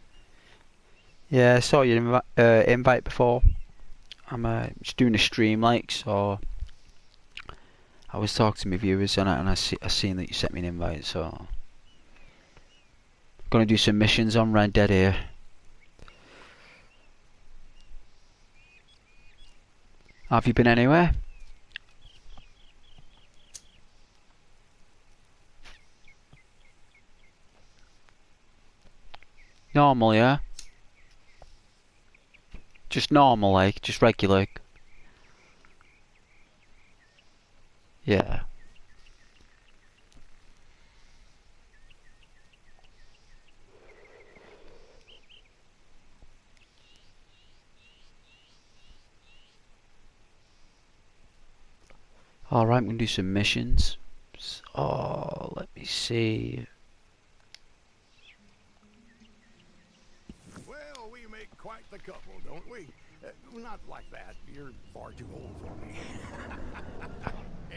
Yeah, I saw your invite before. I'm just doing a stream, like, so I was talking to my viewers on it, and I seen that you sent me an invite, so gonna do some missions on Red Dead here. Have you been anywhere? Normal, yeah? Just normal, like, just regular. Yeah. Alright, I'm gonna do some missions. Oh, let me see. Well, we make quite the couple, don't we? Not like that. You're far too old for me.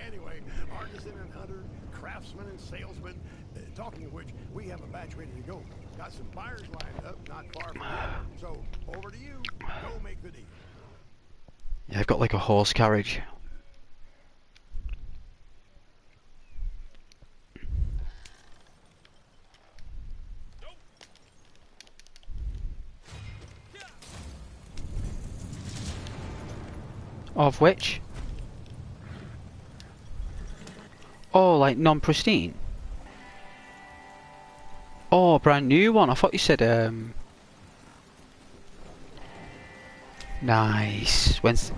Anyway, artisan and hunter, craftsman and salesman. Talking of which, we have a batch ready to go. Got some buyers lined up not far from here. So, over to you. Go make the deal. Yeah, I've got like a horse carriage. Of which? Oh, like non-pristine? Oh, brand new one. I thought you said, Nice. When's...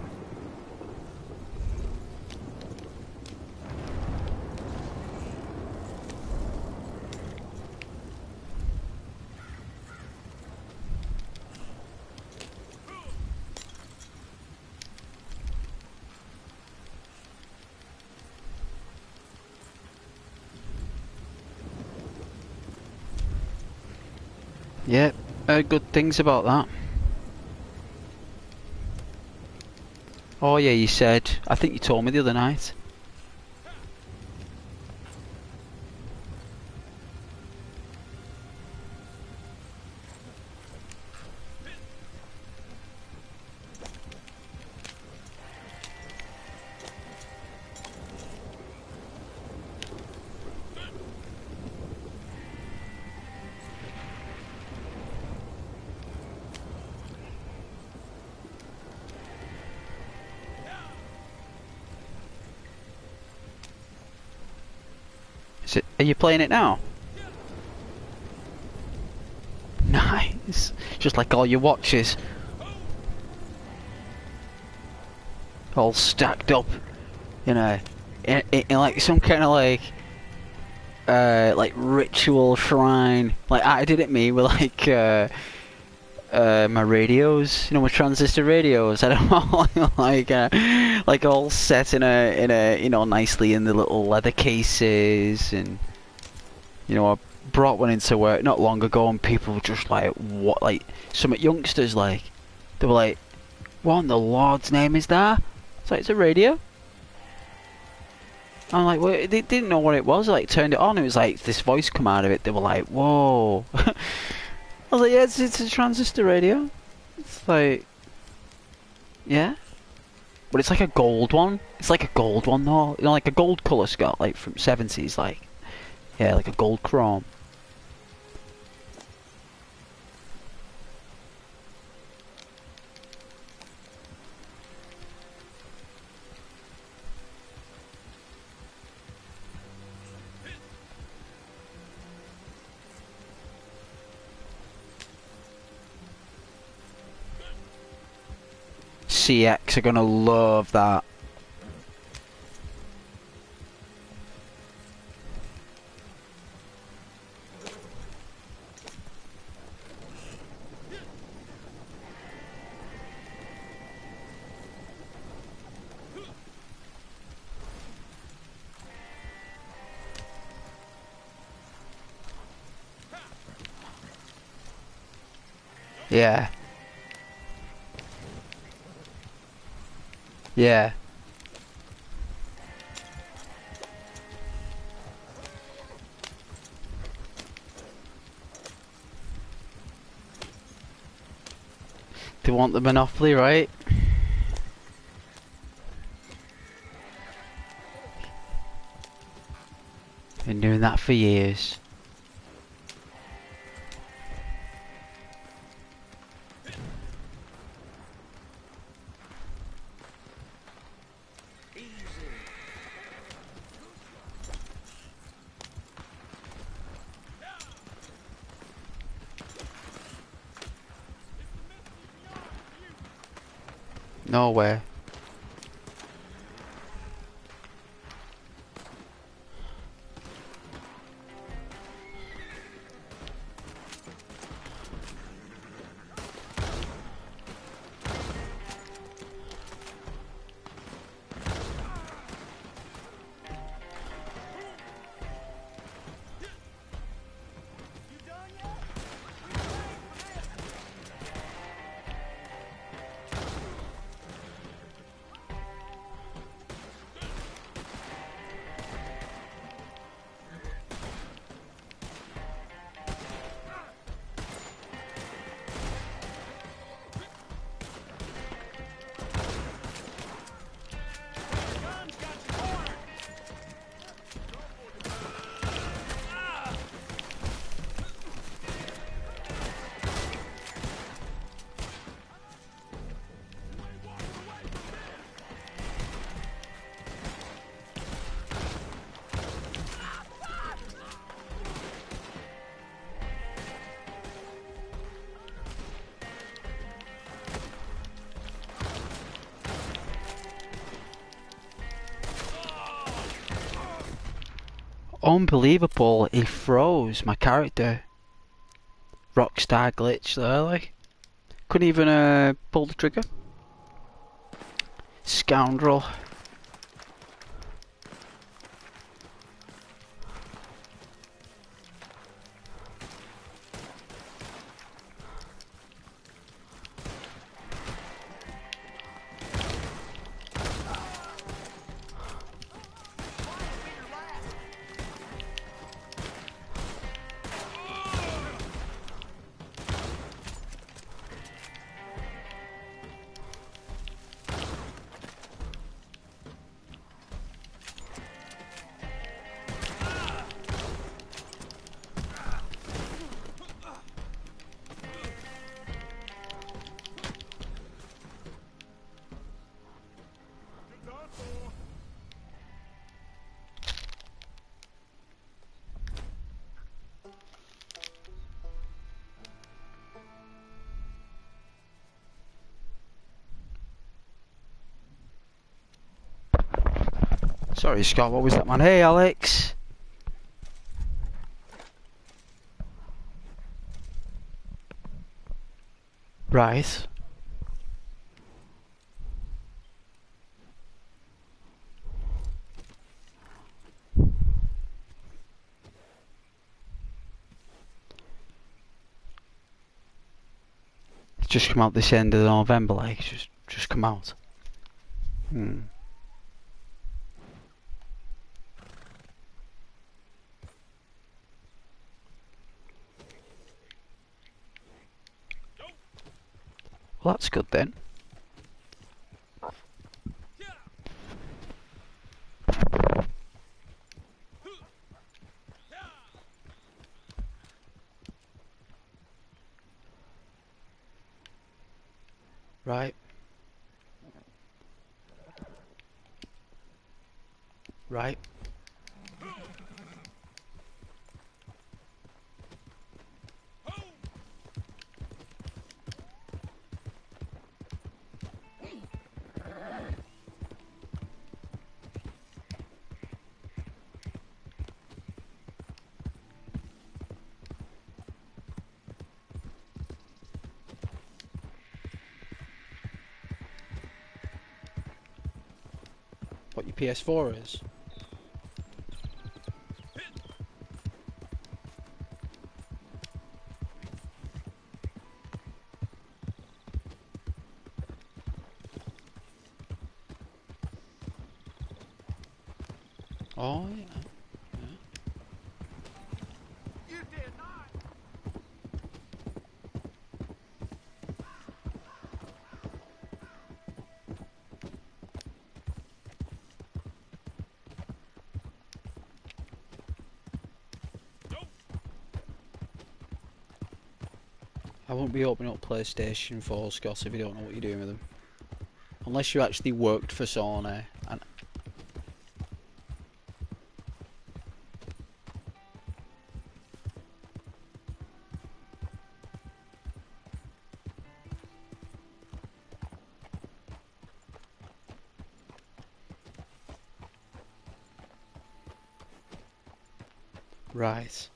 Yeah, heard good things about that. Oh yeah, you said. I think you told me the other night. Are you playing it now? Nice. Just like all your watches. All stacked up. You know. In like some kind of like ritual shrine. Like I did it me with like my radios, you know, my transistor radios. I don't know, like all set in a you know, nicely in the little leather cases. And you know, I brought one into work not long ago, and people were just like, what? Like some youngsters, like they were like, what in the Lord's name is that? It's like, it's a radio. I'm like, well, they didn't know what it was. I like turned it on, it was like this voice come out of it. They were like, whoa. I was like, yeah, it's a transistor radio. It's like, yeah, but it's like a gold one. It's like a gold one though, you know, like a gold colour Scott, like from 70s, like, yeah, like a gold chrome. CX are gonna love that. Yeah. Yeah. They want the monopoly, right? Been doing that for years. Nowhere. unbelievable. He froze my character. Rockstar glitch there, like. Couldn't even pull the trigger. Scoundrel. Sorry, Scott, what was that, man? Hey, Alex. Right. It's just come out this end of November, like, just come out. Well, that's good then. Right. Right. What your PS4 is? Oh, yeah. You did not. I won't be opening up PlayStation 4, Scott, if you don't know what you're doing with them. Unless you actually worked for Sony. And right.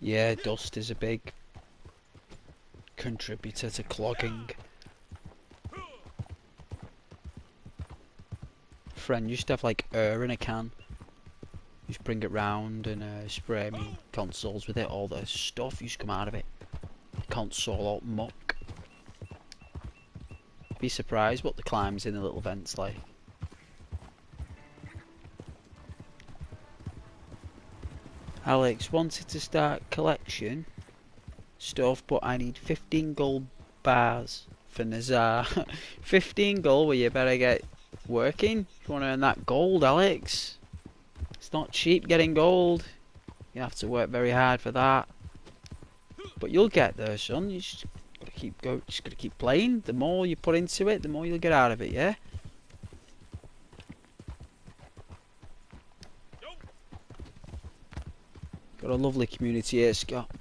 Yeah, dust is a big contributor to clogging. Friend used to have like air in a can. Just bring it round and spray me consoles with it. All the stuff used to come out of it. Console all muck. Be surprised what the climbs in the little vents like. Alex wanted to start collection stuff, but I need 15 gold bars for Nazar. 15 gold, well you better get working if you want to earn that gold, Alex. It's not cheap getting gold. You have to work very hard for that. But you'll get there, son. You just gotta keep playing. The more you put into it, the more you'll get out of it, yeah? Got a lovely community here, Scott.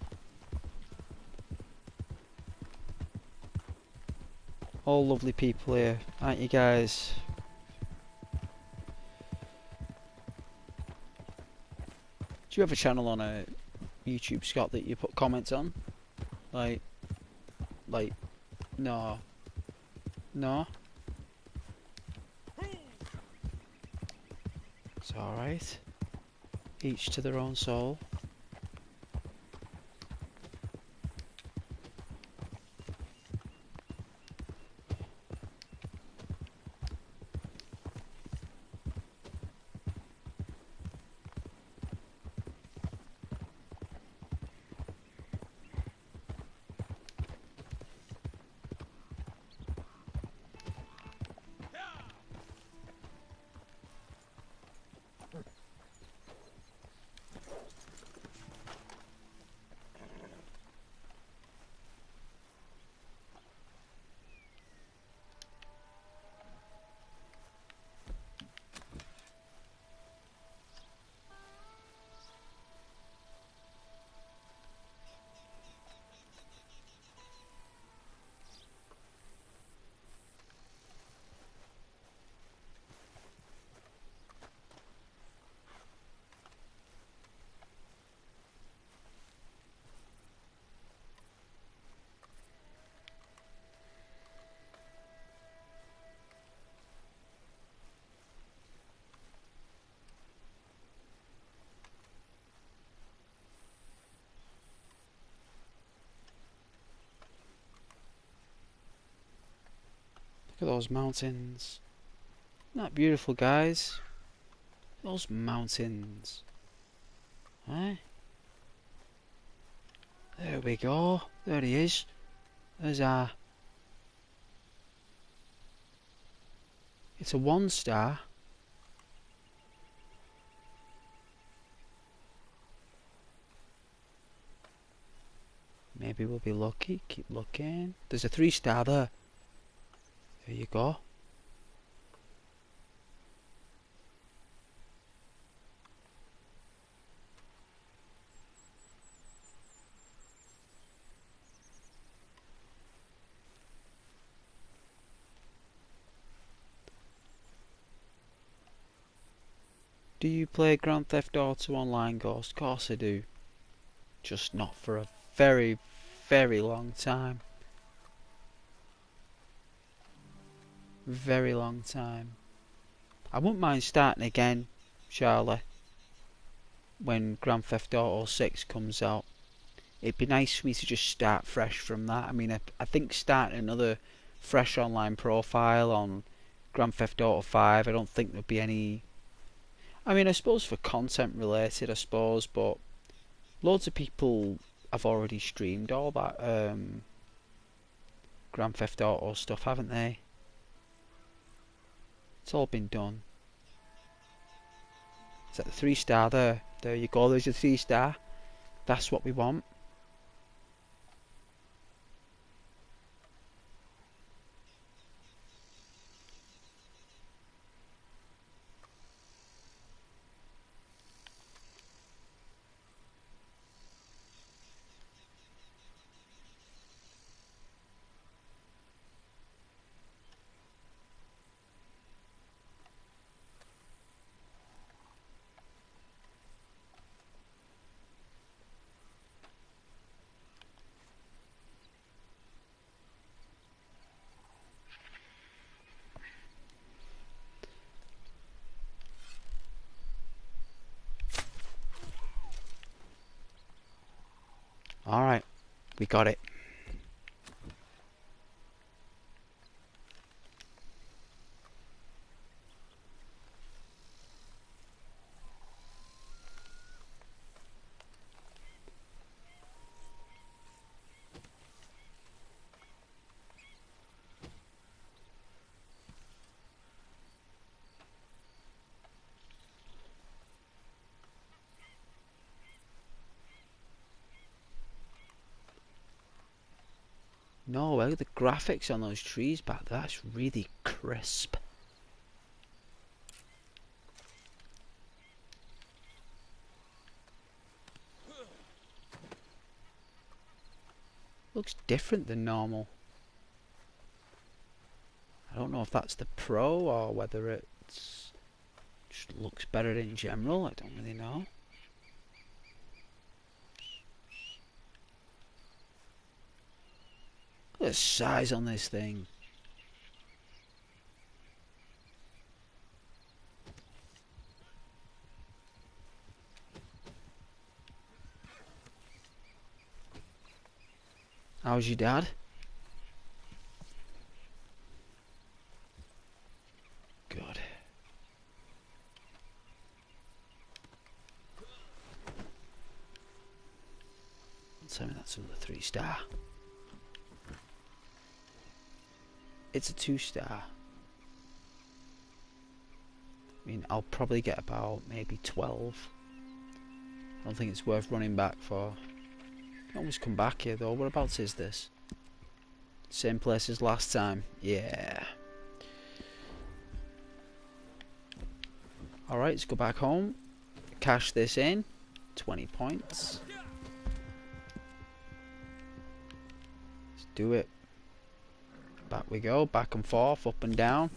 All lovely people here, aren't you guys? you have a channel on a YouTube, Scott, that you put comments on? Like, no. No? It's alright. Each to their own soul. Look at those mountains. Isn't that beautiful, guys? Those mountains. Eh? There we go. There he is. There's our... It's a 1-star. Maybe we'll be lucky. Keep looking. There's a 3-star there. There you go. Do you play Grand Theft Auto Online, Ghost? Of course I do. Just not for a very, very long time. Very long time. I wouldn't mind starting again, Charlie, when Grand Theft Auto 6 comes out. It'd be nice for me to just start fresh from that. I mean, I think starting another fresh online profile on Grand Theft Auto 5, I don't think there'd be any... I mean, I suppose for content related, I suppose, but loads of people have already streamed all that Grand Theft Auto stuff, haven't they? It's all been done. Is that the 3-star there? There you go, there's your 3-star. That's what we want. Alright, we got it. No, well, the graphics on those trees back there, that's really crisp. Looks different than normal. I don't know if that's the Pro or whether it's just looks better in general, I don't really know. at the size on this thing. How's your dad? Good. Tell me that's another 3-star. It's a 2-star. I mean, I'll probably get about maybe 12. I don't think it's worth running back for. I can always come back here though. Whereabouts is this? Same place as last time. Yeah. Alright, let's go back home. Cash this in. 20 points. Let's do it. Back we go. Back and forth. Up and down.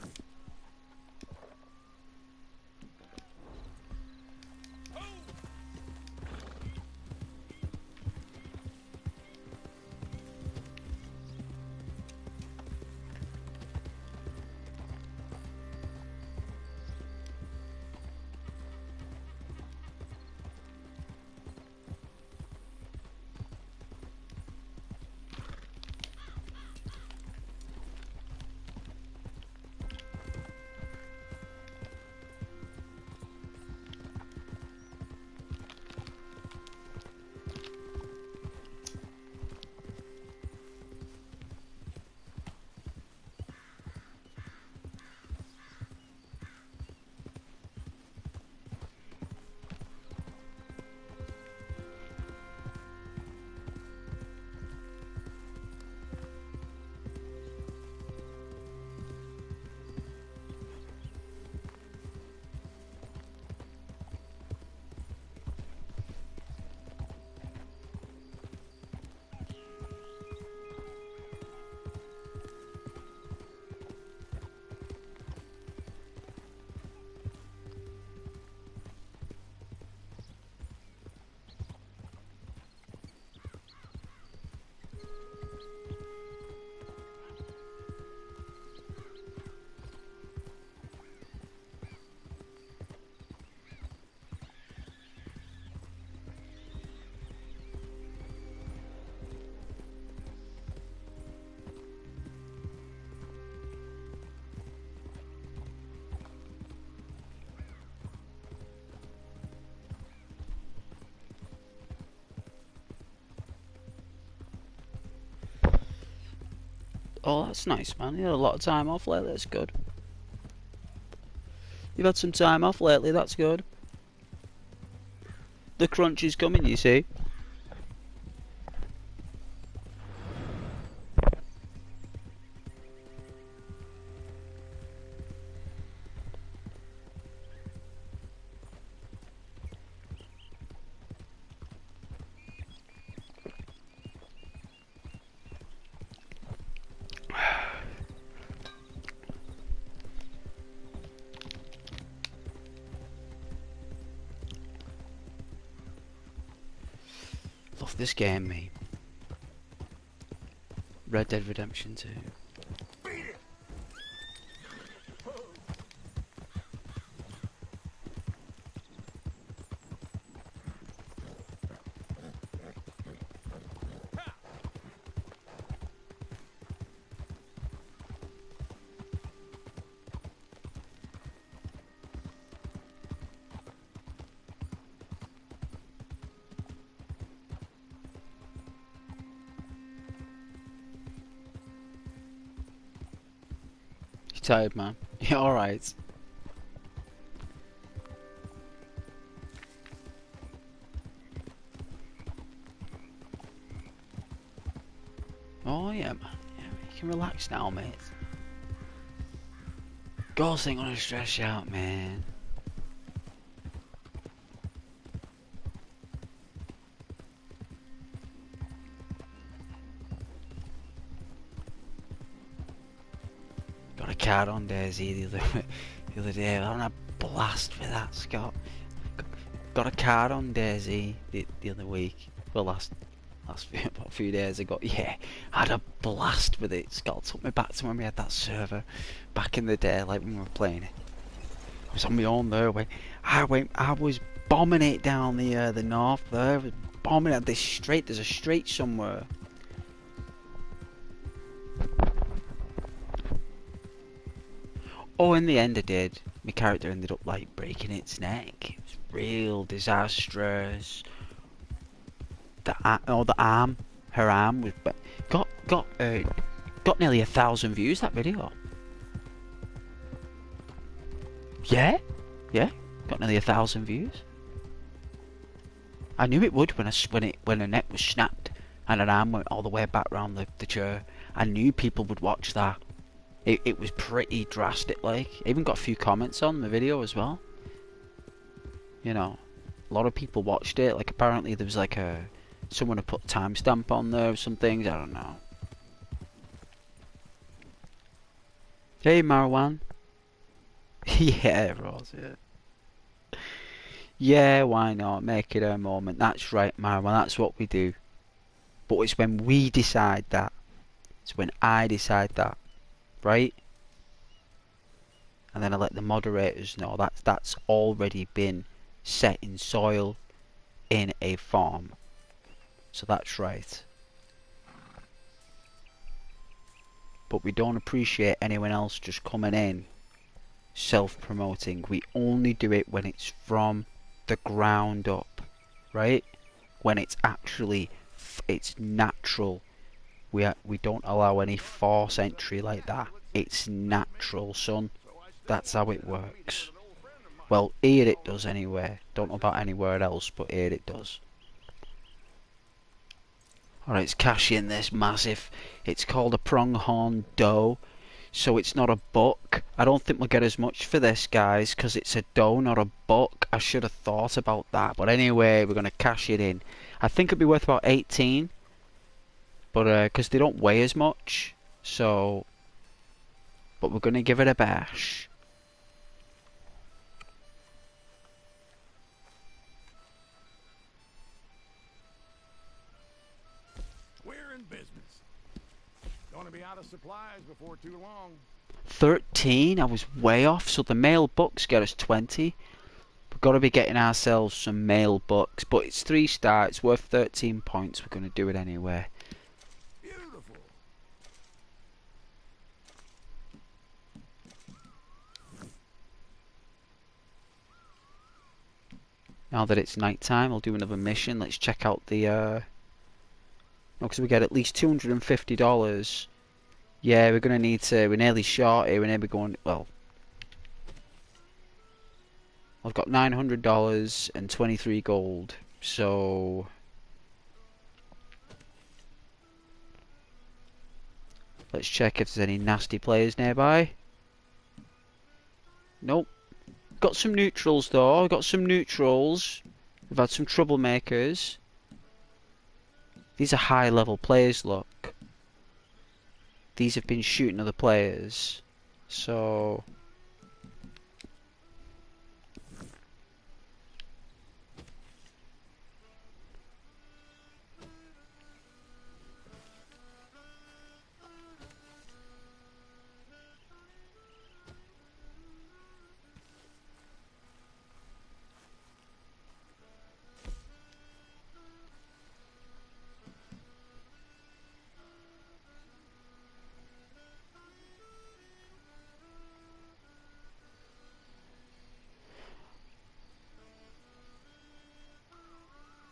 Oh, that's nice, man. You had a lot of time off lately. That's good. You've had some time off lately. That's good. The crunch is coming, you see. Love this game, mate. Red Dead Redemption 2. Tired, man. Yeah, alright. Oh yeah, man. Yeah, you can relax now, mate. Girls ain't gonna stress you out, man. Got a card on Daisy the other day. I'm having a blast with that, Scott. Got a card on Daisy the other week. Well, last about a few days ago. Yeah, I had a blast with it. Scott took me back to when we had that server back in the day, like when we were playing it. I was on my own there. I was bombing it down the north there. I was bombing at this strait. There's a strait somewhere. Oh, in the end I did. My character ended up like breaking its neck. It was real disastrous. The arm, her arm was got nearly 1,000 views. That video. Yeah, got nearly 1,000 views. I knew it would when her neck was snapped and her arm went all the way back round the chair. I knew people would watch that. It was pretty drastic, like. I even got a few comments on the video as well. You know, a lot of people watched it. Like, apparently there was like someone had put timestamp on there or some things. I don't know. Hey, Marwan. Yeah, Rose, yeah. Yeah, why not? Make it a moment. That's right, Marwan. That's what we do. But it's when we decide that. It's when I decide that. Right? And then I let the moderators know that's already been set in soil in a farm. So that's right. But we don't appreciate anyone else just coming in self-promoting. We only do it when it's from the ground up, right? When it's actually it's natural. We don't allow any force entry like that. It's natural, son. That's how it works. Well, here it does anyway. Don't know about anywhere else, but here it does. Alright, let's cash in this massive. It's called a pronghorn doe, so it's not a buck. I don't think we'll get as much for this, guys, because it's a doe, not a buck. I should have thought about that. But anyway, we're going to cash it in. I think it'd be worth about 18. But, because they don't weigh as much. So, but we're going to give it a bash. We're in business. Going to be out of supplies before too long. 13? I was way off. So the male bucks get us 20. We've got to be getting ourselves some male bucks. But it's 3-star. It's worth 13 points. We're going to do it anyway. Beautiful. Now that it's night time, I'll do another mission. Let's check out the no, because we get at least $250. Yeah, we're gonna need to. We're nearly short here. We're nearly going. Well, I've got $900 and 23 gold. So let's check if there's any nasty players nearby. Nope. Got some neutrals though. Got some neutrals. We've had some troublemakers. These are high level players, look. These have been shooting other players. So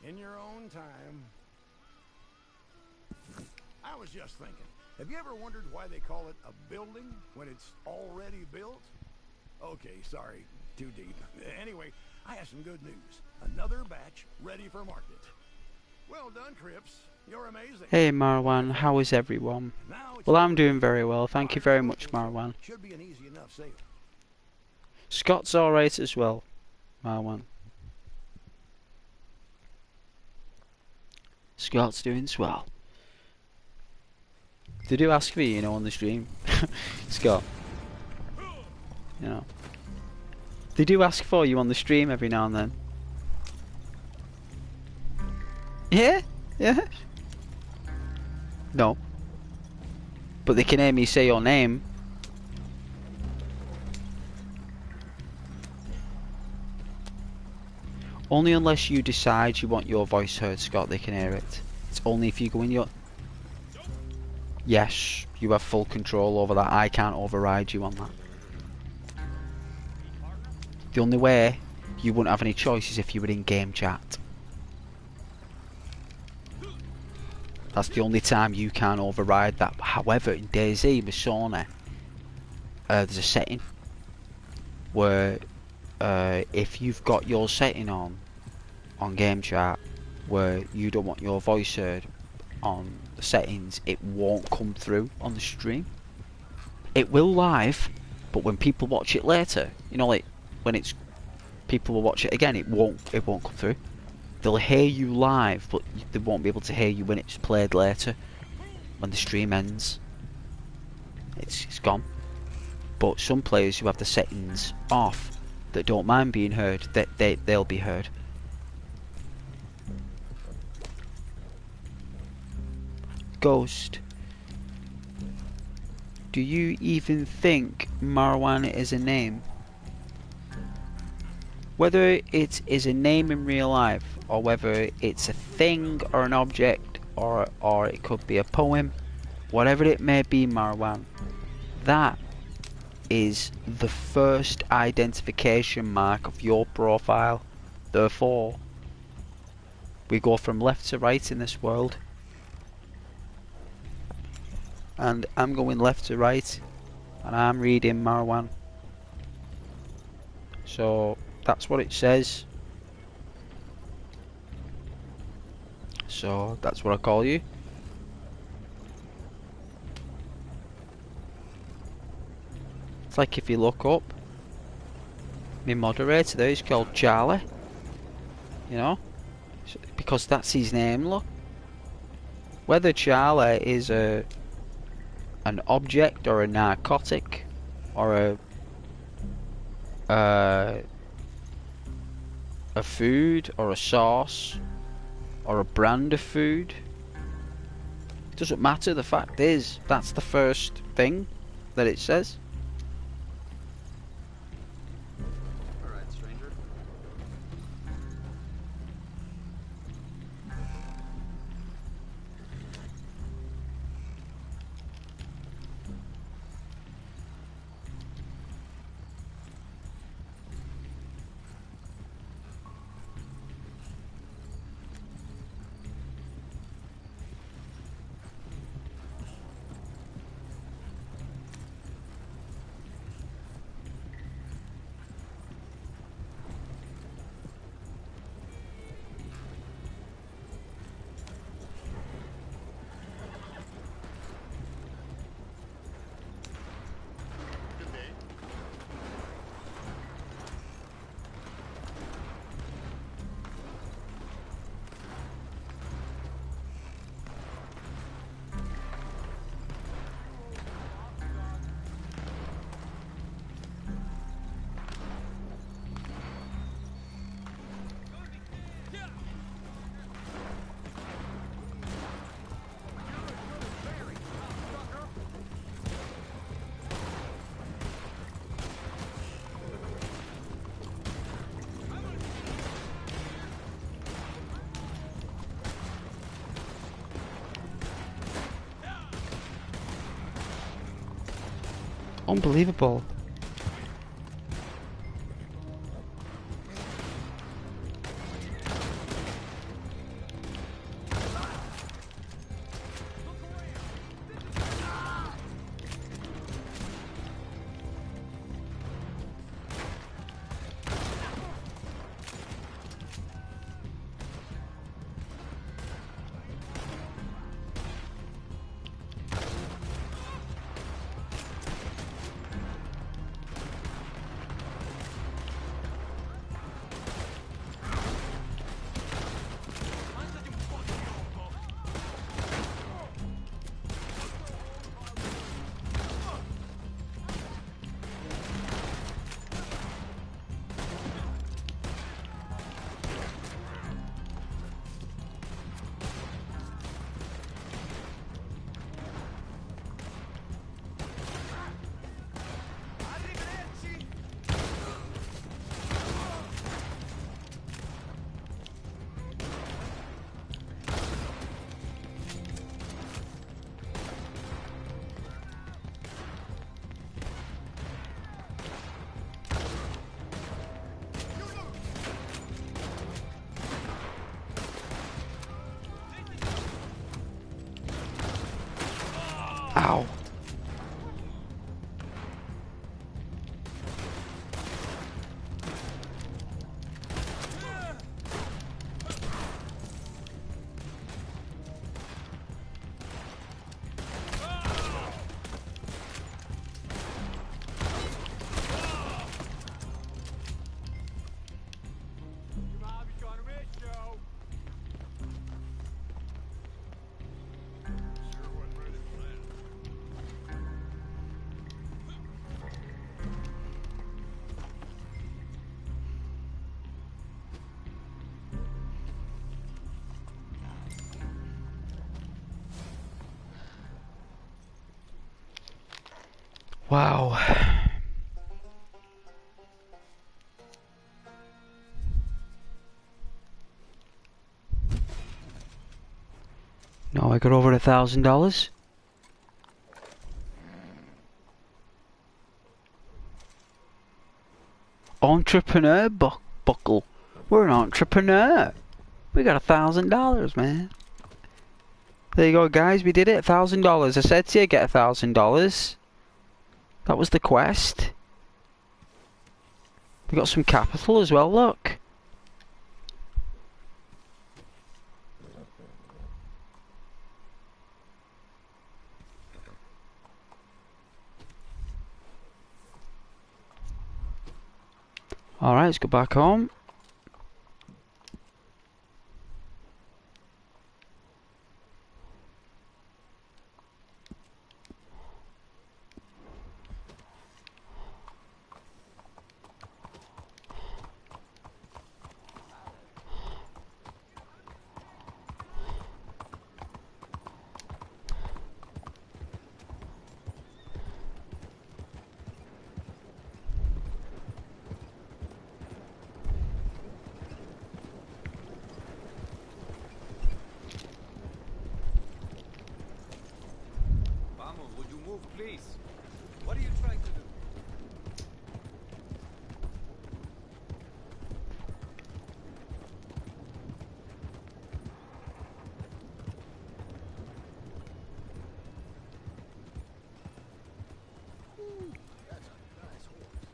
In your own time. I was just thinking, have you ever wondered why they call it a building when it's already built? Okay, sorry, too deep. Anyway, I have some good news. Another batch ready for market. Well done, Crips. You're amazing. hey Marwan, how is everyone? Well, I'm doing very well. Thank you very much, Marwan. Should be an easy enough sale. Scott's alright as well, Marwan. Scott's doing swell. They do ask for you know, on the stream. Scott. You know. They do ask for you on the stream every now and then. Yeah? Yeah? No. But they can hear me say your name. Only unless you decide you want your voice heard, Scott, they can hear it. It's only if you go in your... Yes, you have full control over that. I can't override you on that. The only way you wouldn't have any choice is if you were in game chat. That's the only time you can override that. However, in DayZ with Moneh, there's a setting where if you've got your setting on game chat where you don't want your voice heard on the settings, it won't come through on the stream. It will live, but when people watch it later, you know, like when it's people will watch it again, it won't come through. They'll hear you live, but they won't be able to hear you when it's played later, when the stream ends. It's gone. But some players who have the settings off that don't mind being heard, they'll be heard. Ghost, do you even think marijuana is a name? Whether it is a name in real life, or whether it's a thing or an object, or it could be a poem, whatever it may be, marijuana, that is the first identification mark of your profile. Therefore, we go from left to right in this world. And I'm going left to right, and I'm reading marijuana. So that's what it says. So that's what I call you. It's like if you look up, my moderator there is called Charlie. You know, because that's his name. Look, whether Charlie is an object or a narcotic or a food or a sauce or a brand of food, it doesn't matter. The fact is, that's the first thing that it says. Alright, stranger. Unbelievable. Ow. Wow. Now I got over $1,000. Entrepreneur buckle. We're an entrepreneur. We got $1,000, man. There you go, guys. We did it. $1,000. I said to you, get $1,000. That was the quest. We got some capital as well. Look. All right, let's go back home. Would you move, please? What are you trying to do? That's a nice horse.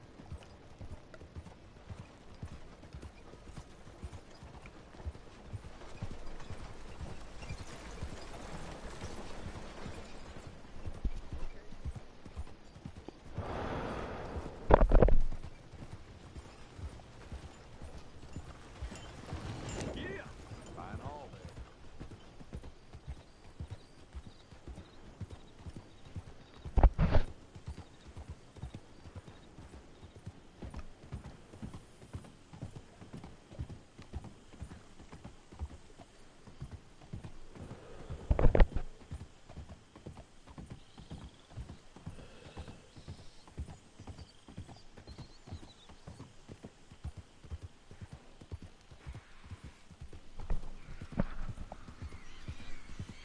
Fine all there.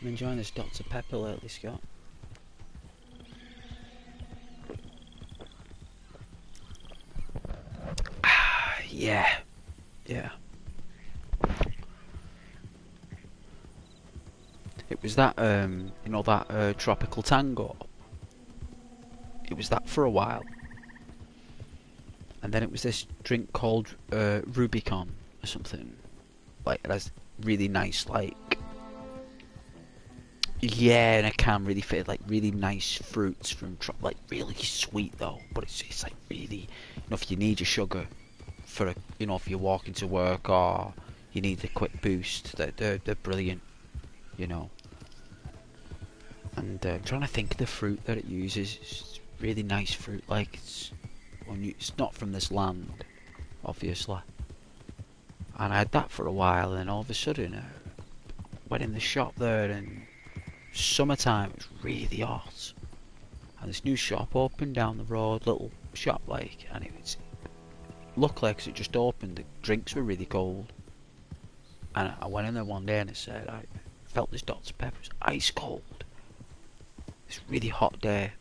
I'm enjoying this Dr. Pepper lately, Scott. Yeah. Yeah. It was that, you know, that Tropical Tango. It was that for a while. And then it was this drink called Rubicon or something. Like, it has really nice, like... Yeah, and a can really fit, like, really nice fruits from... like, really sweet, though. But it's like, really... You know, if you need your sugar for, a, you know, if you're walking to work or you need a quick boost, they're brilliant, you know. And I'm trying to think of the fruit that it uses. It's really nice fruit, like, it's not from this land, obviously. And I had that for a while, and all of a sudden, went in the shop there, and summertime, it was really hot. And this new shop opened down the road, little shop like, and it looked like it just opened, the drinks were really cold. And I went in there one day and I said, I felt this Dr. Pepper was ice cold. It's a really hot day.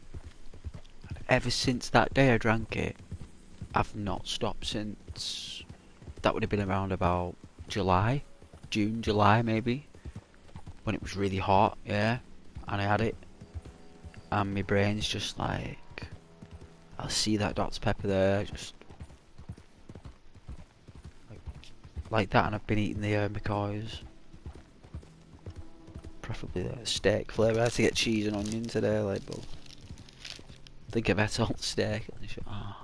And ever since that day I drank it, I've not stopped since. That would have been around about July, June, July maybe, when it was really hot, yeah, and I had it. and my brain's just like, I'll see that Dr. Pepper there, just like that, and I've been eating the McCoys. Preferably the steak flavour. I had to get cheese and onion today, like, but I think I better on steak. Oh.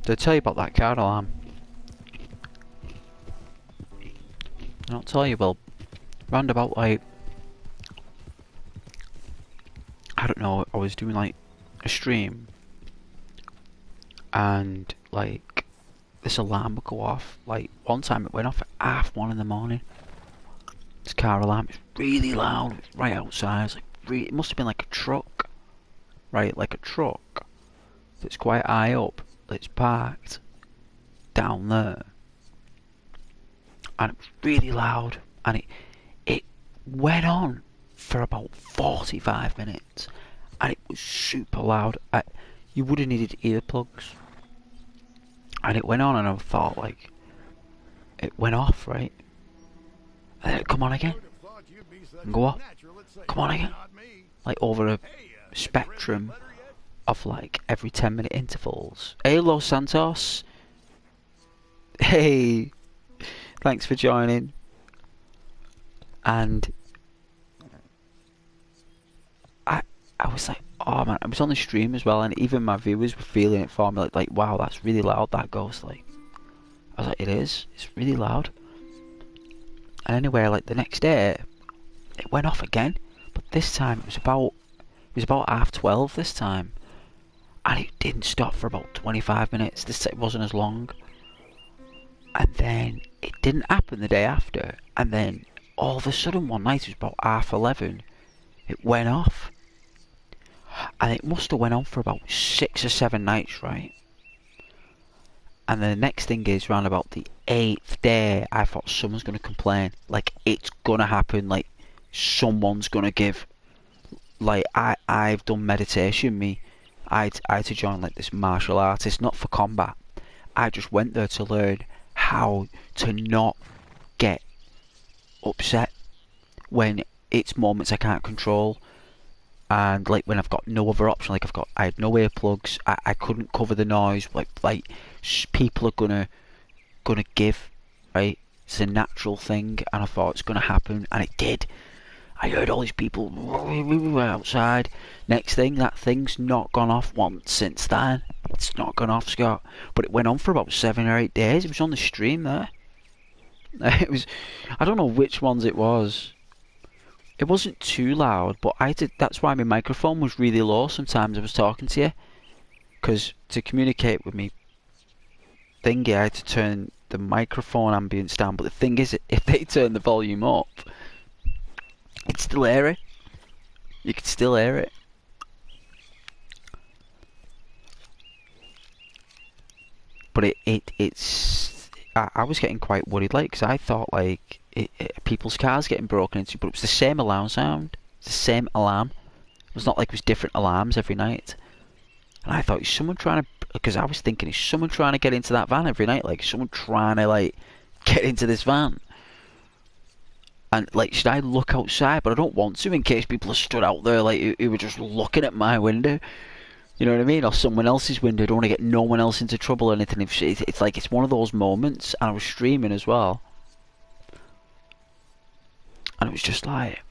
Did I tell you about that car alarm? I'll tell you, well, round about like, I don't know, I was doing like a stream and like this alarm would go off. Like one time it went off at 1:30 in the morning. This car alarm is really loud, it's right outside. It's like it must have been like a truck, right? Like a truck that's quite high up, that's parked down there, and it was really loud, and it went on for about 45 minutes, and it was super loud. You would have needed earplugs, and it went on, and I thought, like, it went off, right? And then it come on again, and go off, come on again, like over a spectrum of like every 10-minute intervals. Hey, Los Santos. Hey, thanks for joining. And I was like, oh man, I was on the stream as well, and even my viewers were feeling it for me, like wow, that's really loud, that ghost. Like, I was like, it's really loud. And anyway, like the next day, it went off again, but this time it was about 12:30 this time, and it didn't stop for about 25 minutes. This it wasn't as long, and then it didn't happen the day after, and then all of a sudden one night, it was about 11:30, it went off. And it must have went on for about 6 or 7 nights, right? And the next thing is, round about the 8th day, I thought someone's going to complain. Like, it's going to happen. Like, someone's going to give. Like, I've done meditation, me. I had to join, like, this martial artist, not for combat. I just went there to learn how to not get upset when it's moments I can't control. And like when I've got no other option, like I had no earplugs, I couldn't cover the noise. Like people are gonna give, right? It's a natural thing, and I thought it's gonna happen, and it did. I heard all these people outside. Next thing, that thing's not gone off once since then. It's not gone off, Scott. But it went on for about 7 or 8 days. It was on the stream there. It was. I don't know which ones it was. It wasn't too loud, but that's why my microphone was really low sometimes I was talking to you. Because to communicate with me thingy, I had to turn the microphone ambience down. But the thing is, if they turn the volume up, it's still hear it. You can still hear it. But it's... I was getting quite worried, like, because I thought, like, people's cars getting broken into, but it was the same alarm sound. It's the same alarm. It was not like it was different alarms every night. And I thought, is someone trying to... Because I was thinking, is someone trying to get into that van every night? Like, is someone trying to, like, get into this van? And, like, should I look outside? But I don't want to, in case people are stood out there, like, who were just looking at my window. You know what I mean? Or someone else's window. I don't want to get no one else into trouble or anything. It's like, it's one of those moments. And I was streaming as well. And it was just like,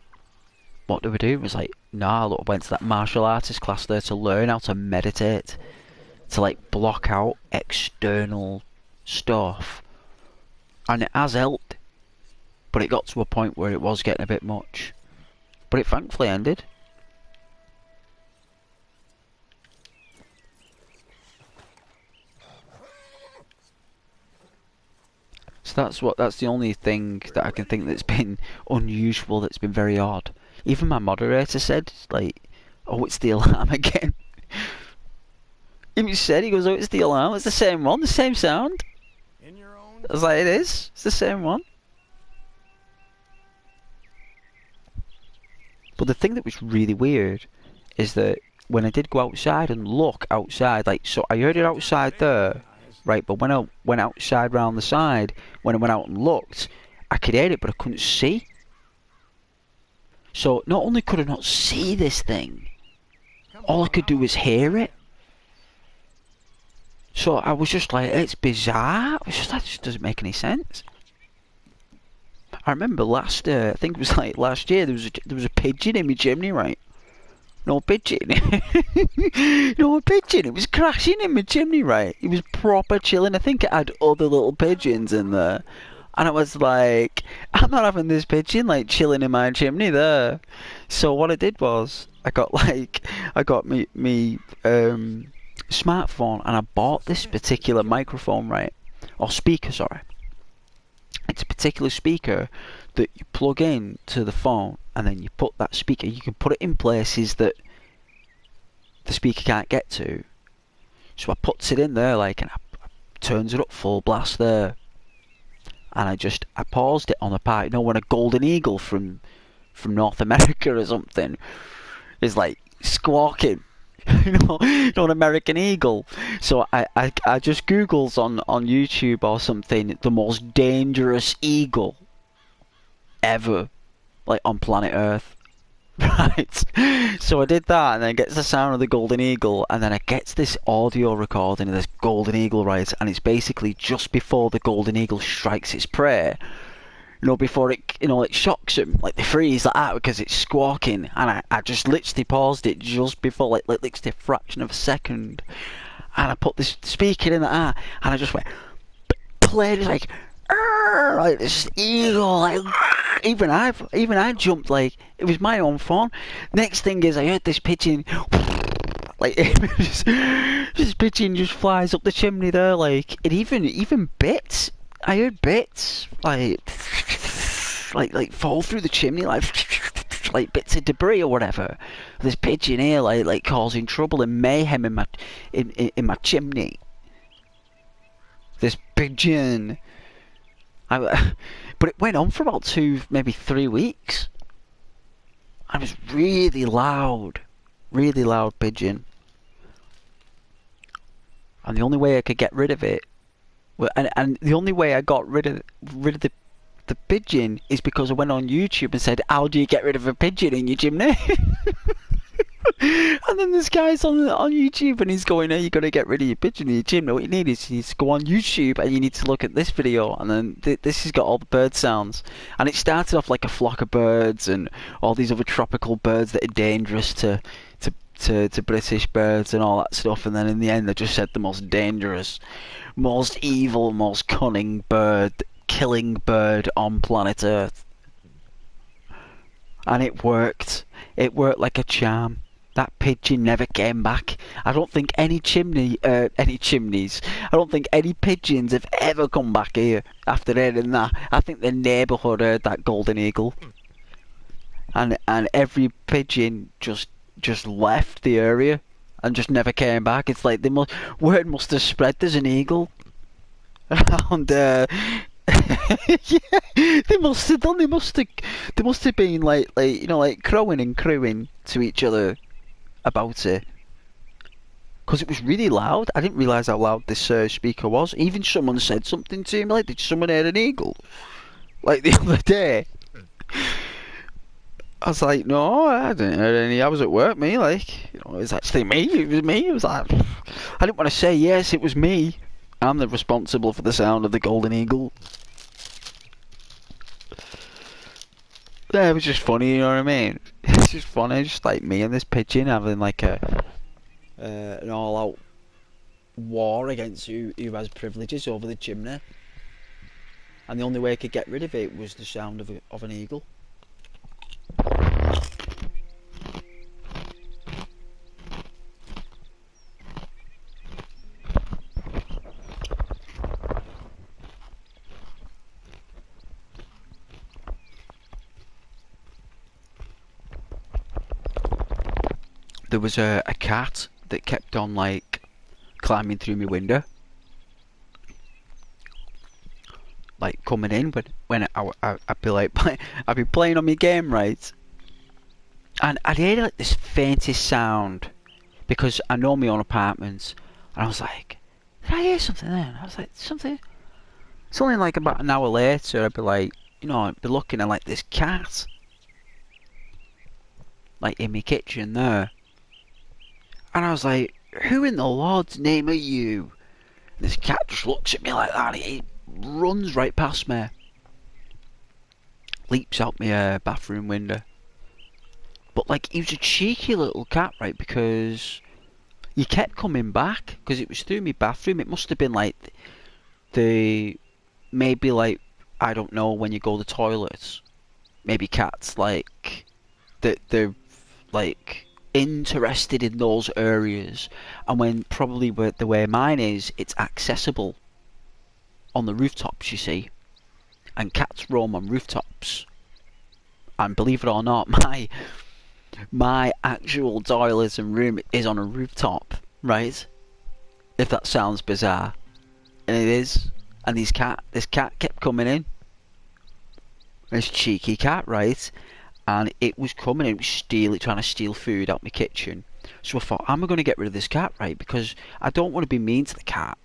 what do we do? It was like, nah, look, I went to that martial artist class there to learn how to meditate. To, like, block out external stuff. And it has helped. But it got to a point where it was getting a bit much. But it thankfully ended. So that's the only thing that I can think that's been unusual, that's been very odd. Even my moderator said, like, oh, it's the alarm again. He said, he goes, oh, it's the alarm, it's the same one, the same sound. In your own... I was like, it is, it's the same one. But the thing that was really weird is that when I did go outside and look outside, like, so I heard it outside there, right? But when I went outside round the side, when I went out and looked, I could hear it, but I couldn't see. So not only could I not see this thing, all I could do was hear it. So I was just like, it's bizarre. I was just like, this doesn't make any sense. I remember I think it was like last year, there was a pigeon in my chimney, right? No pigeon. No pigeon. It was crashing in my chimney, right? It was proper chilling. I think it had other little pigeons in there. And I was like, I'm not having this pigeon like chilling in my chimney there. So what I did was, I got me smartphone, and I bought this particular microphone, right? Or speaker, sorry. It's a particular speaker that you plug in to the phone, and then you put that speaker, you can put it in places that the speaker can't get to. So I puts it in there, like, and I turns it up full blast there. And I paused it on the part, you know, when a golden eagle from North America or something is like squawking. An American eagle. So I just Googles on YouTube or something, the most dangerous eagle ever, like on planet Earth. Right. So I did that, and then it gets the sound of the golden eagle, and then it gets this audio recording of this golden eagle, right? And it's basically just before the golden eagle strikes its prey. Before it, it shocks them, like they freeze like that because it's squawking, and I just literally paused it just before, like literally a fraction of a second, and I put this speaker in that, and I just went, played it like this eagle, like even I jumped, like it was my own phone. Next thing is I heard this pigeon, like this pigeon just flies up the chimney there, like it even bits. I heard bits like fall through the chimney, like bits of debris or whatever. This pigeon here, like causing trouble and mayhem in my chimney. This pigeon. But it went on for about 2, maybe 3 weeks. I was really loud pigeon. And the only way I could get rid of it, and the only way I got rid of the pigeon is because I went on YouTube and said, how do you get rid of a pigeon in your chimney? And then this guy's on YouTube, and he's going, hey, you got to get rid of your pigeon in your chimney. What you need is to go on YouTube, and you need to look at this video, and then this has got all the bird sounds. And it started off like a flock of birds and all these other tropical birds that are dangerous to British birds and all that stuff, and then in the end they just said the most dangerous, most evil, most cunning killing bird on planet Earth. And it worked like a charm. That pigeon never came back. I don't think any chimneys, I don't think any pigeons have ever come back here after hearing that. I think the neighbourhood heard that golden eagle, and every pigeon just left the area and just never came back. It's like word must have spread. There's an eagle around. Yeah, they must have done. They must have been like crowing and crowing to each other about it, because it was really loud. I didn't realise how loud this speaker was. Even someone said something to me, like, did someone hear an eagle? Like the other day. I was like, no, I didn't hear any. I was at work, me, like, it was actually me. It was me. It was like, I didn't want to say yes, it was me. I'm the responsible for the sound of the golden eagle. Yeah, it was just funny, you know what I mean? It's just funny, just like me and this pigeon having like an all-out war against who has privileges over the chimney. And the only way I could get rid of it was the sound of an eagle. There was a cat that kept on like climbing through my window, like coming in when I'd be like I'd be playing on my game, right, and I'd hear like this faintest sound, because I know my own apartments, and I was like, did I hear something then? I was like, something. It's only like about an hour later, I'd be like, I'd be looking at like this cat, like in my kitchen there. And I was like, who in the Lord's name are you? And this cat just looks at me like that. He runs right past me. Leaps out my bathroom window. But like, he was a cheeky little cat, right? Because he kept coming back. Because it was through my bathroom. It must have been like maybe like, I don't know, when you go to the toilets. Maybe cats like, they're like interested in those areas, and when probably the way mine is, it's accessible on the rooftops, you see, and cats roam on rooftops. And believe it or not, my actual toilet and room is on a rooftop, right? If that sounds bizarre, and it is. And this cat kept coming in. This cheeky cat, right? And it was coming in, it was trying to steal food out my kitchen. So I thought, I'm going to get rid of this cat, right? Because I don't want to be mean to the cat.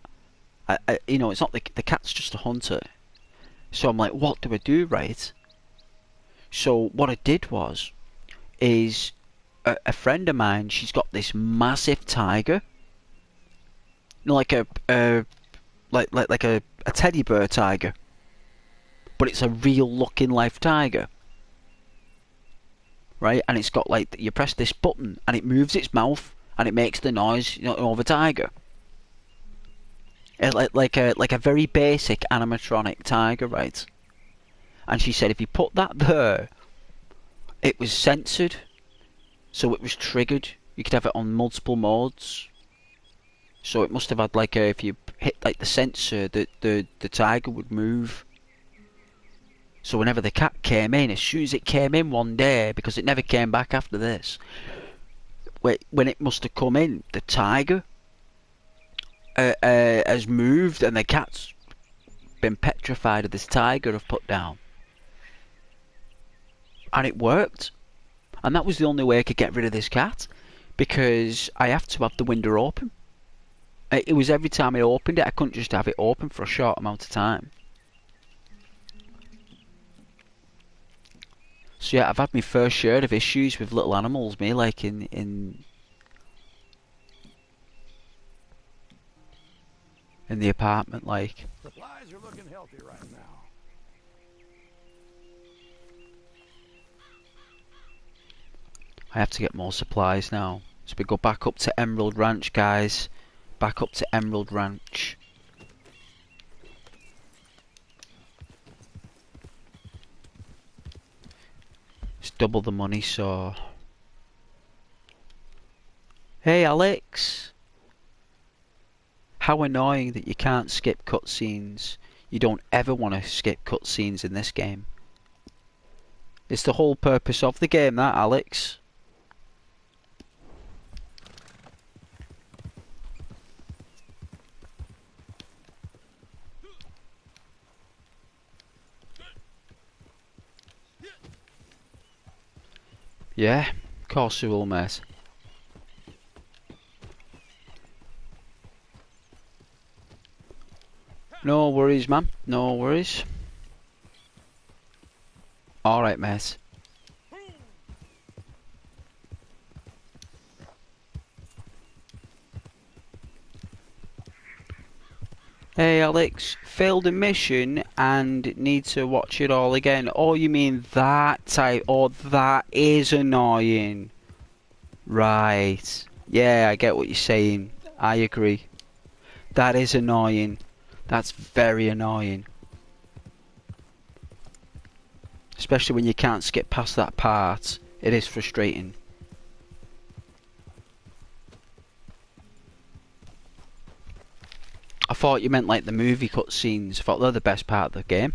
It's not the cat's just a hunter. So I'm like, what do I do, right? So what I did is a friend of mine, she's got this massive tiger, like a teddy bear tiger, but it's a real looking life tiger. Right, and it's got like, you press this button and it moves its mouth and it makes the noise, of a tiger. Like a very basic animatronic tiger, right? And she said if you put that there, it was censored, so it was triggered. You could have it on multiple modes. So it must have had like if you hit like the sensor, the tiger would move. So whenever the cat came in, as soon as it came in one day, because it never came back after this, when it must have come in, the tiger has moved, and the cat's been petrified of this tiger I've put down. And it worked. And that was the only way I could get rid of this cat, because I have to have the window open. It was every time I opened it, I couldn't just have it open for a short amount of time. So yeah, I've had my first share of issues with little animals, me, like in the apartment, like. Supplies are looking healthy right now. I have to get more supplies now. So we go back up to Emerald Ranch, guys. Back up to Emerald Ranch. It's double the money, so... Hey, Alex! How annoying that you can't skip cutscenes. You don't ever want to skip cutscenes in this game. It's the whole purpose of the game, that, Alex. Yeah, of course you will, mate. No worries, man. No worries. Alright, mate. Hey, Alex. Failed a mission and need to watch it all again. Oh, you mean that type? Oh, that is annoying. Right. Yeah, I get what you're saying. I agree. That is annoying. That's very annoying. Especially when you can't skip past that part. It is frustrating. I thought you meant like the movie cutscenes. I thought they're the best part of the game.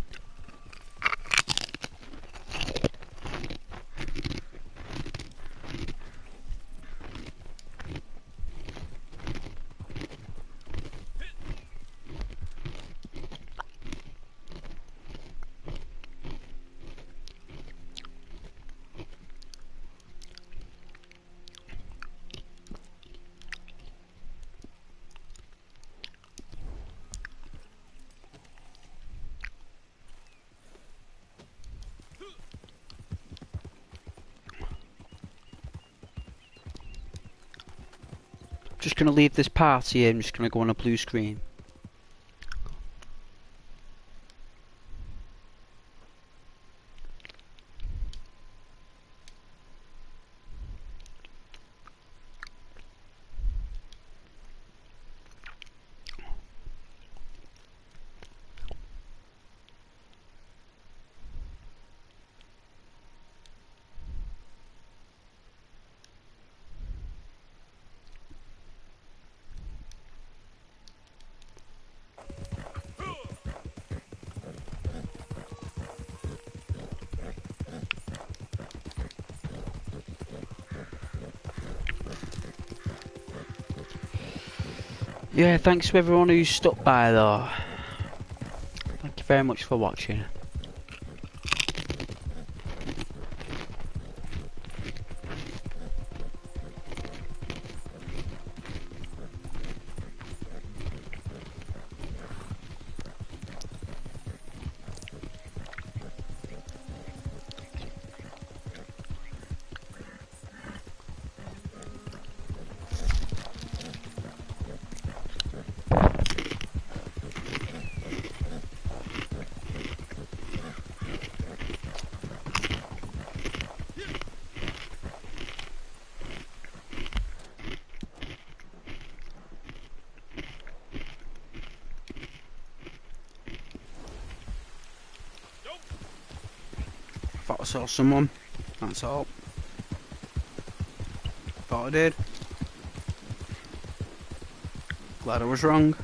Just gonna leave this party here. I'm just gonna go on a blue screen. Yeah, thanks to everyone who stuck by though. Thank you very much for watching. Thought I saw someone. That's all. Thought I did. Glad I was wrong.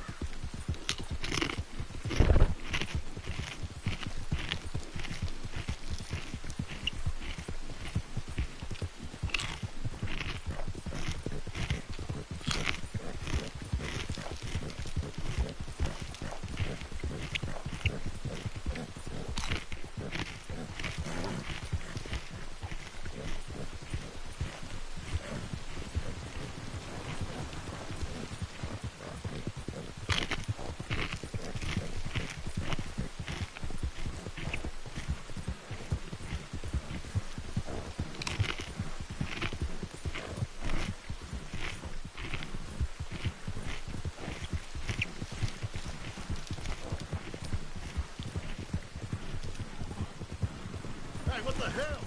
Hey, what the hell?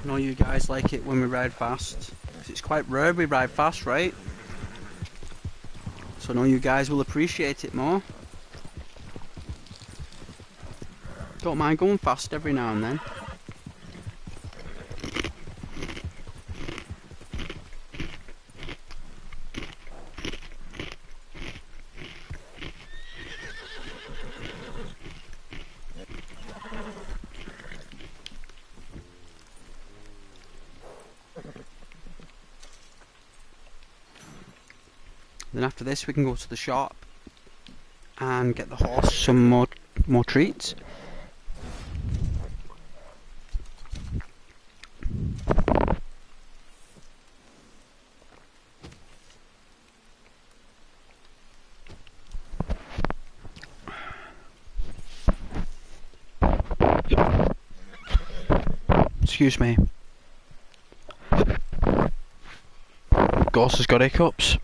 I know you guys like it when we ride fast. 'Cause it's quite rare we ride fast, right? So I know you guys will appreciate it more. Don't mind going fast every now and then. Then after this we can go to the shop and get the horse some more treats. Excuse me. Ghost has got hiccups.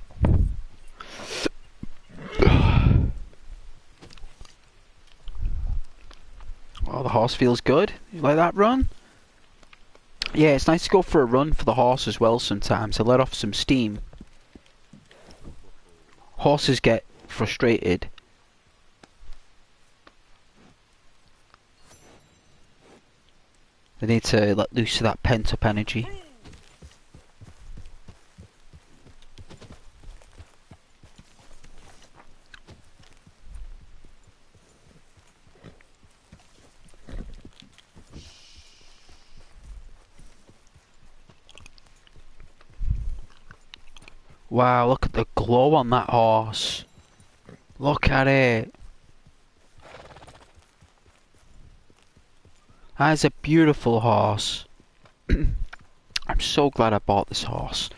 Oh, the horse feels good. You like that run? Yeah, it's nice to go for a run for the horse as well sometimes to let off some steam. Horses get frustrated. They need to let loose of that pent up energy. Wow, look at the glow on that horse. Look at it. That is a beautiful horse. I'm so glad I bought this horse.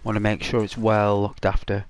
Want to make sure it's well looked after.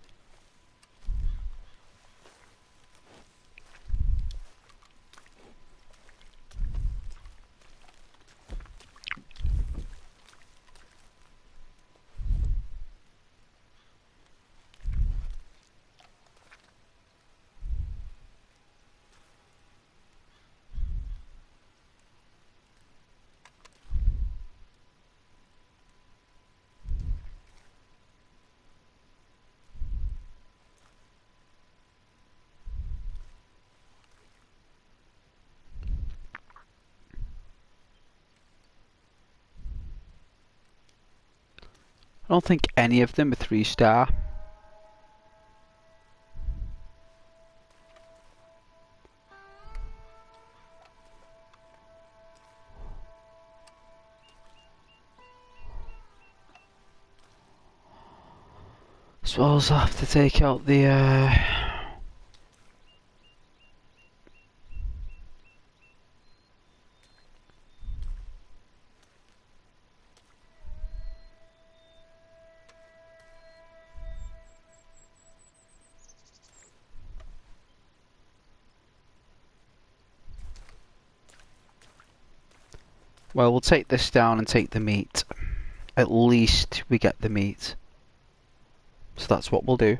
I don't think any of them are 3-star. Suppose I'll have to take out the well, we'll take this down and take the meat. At least we get the meat. So that's what we'll do.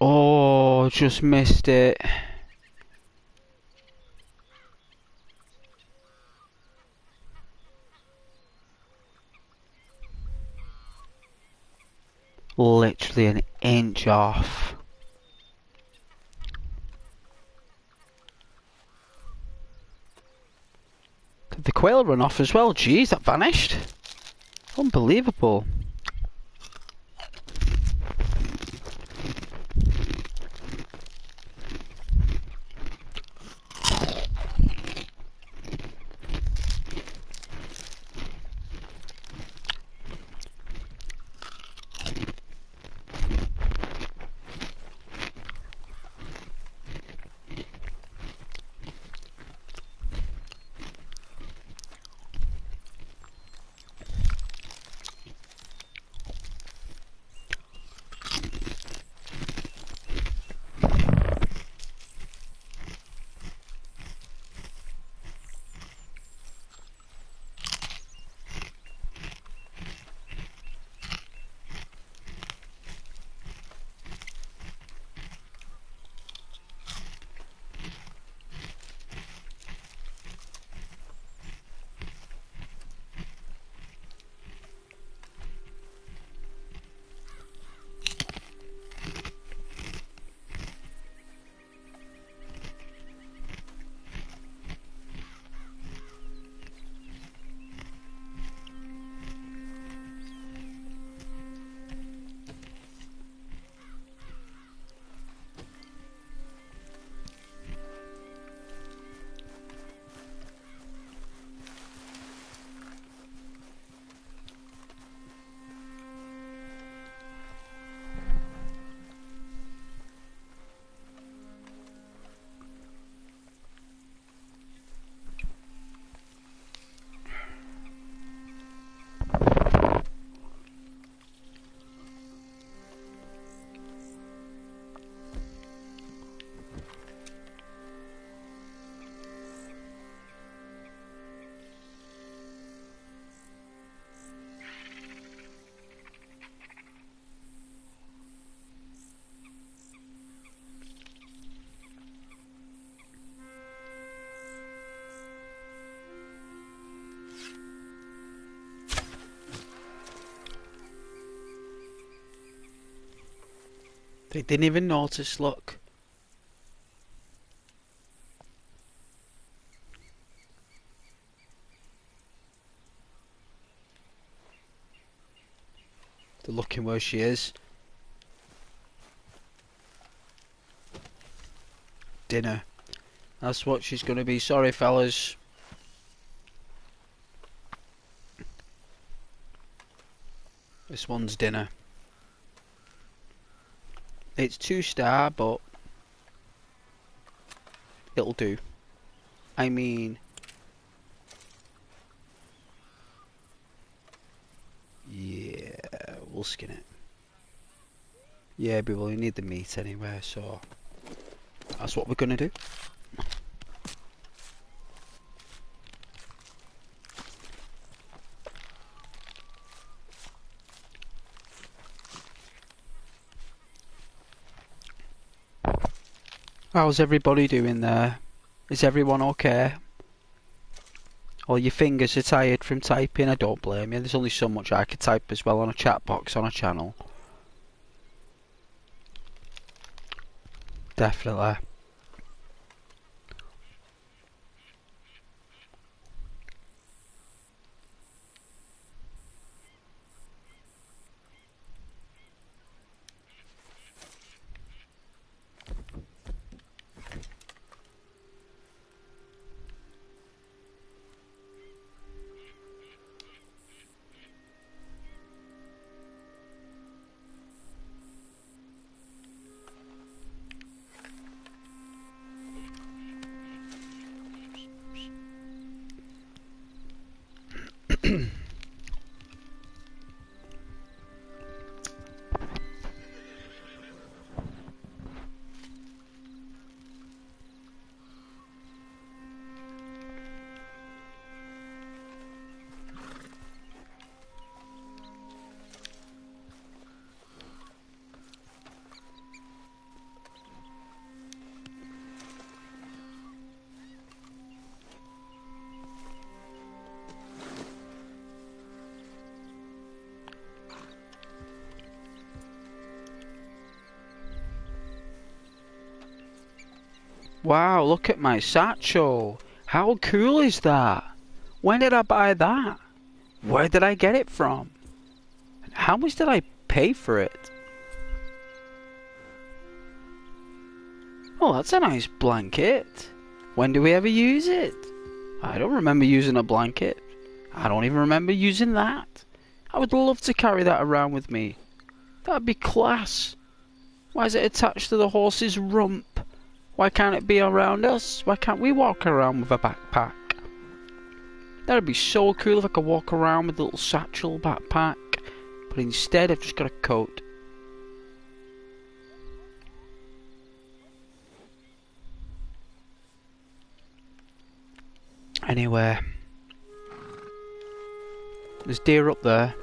Oh, just missed it. Literally an inch off. Did the quail run off as well? Jeez, that vanished. Unbelievable. They didn't even notice, look. They're looking where she is. Dinner. That's what she's gonna be. Sorry, fellas. This one's dinner. It's 2-star, but it'll do. I mean, yeah, we'll skin it. Yeah, we will need the meat anyway, so that's what we're gonna do. How's everybody doing there? Is everyone okay? All your fingers are tired from typing? I don't blame you. There's only so much I could type as well on a chat box on a channel. Definitely. Wow, look at my satchel. How cool is that? When did I buy that? Where did I get it from? How much did I pay for it? Oh, that's a nice blanket. When do we ever use it? I don't remember using a blanket. I don't even remember using that. I would love to carry that around with me. That'd be class. Why is it attached to the horse's rump? Why can't it be around us? Why can't we walk around with a backpack? That'd be so cool if I could walk around with a little satchel backpack. But instead I've just got a coat. Anyway. There's deer up there.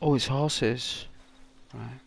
Oh, it's horses. Right.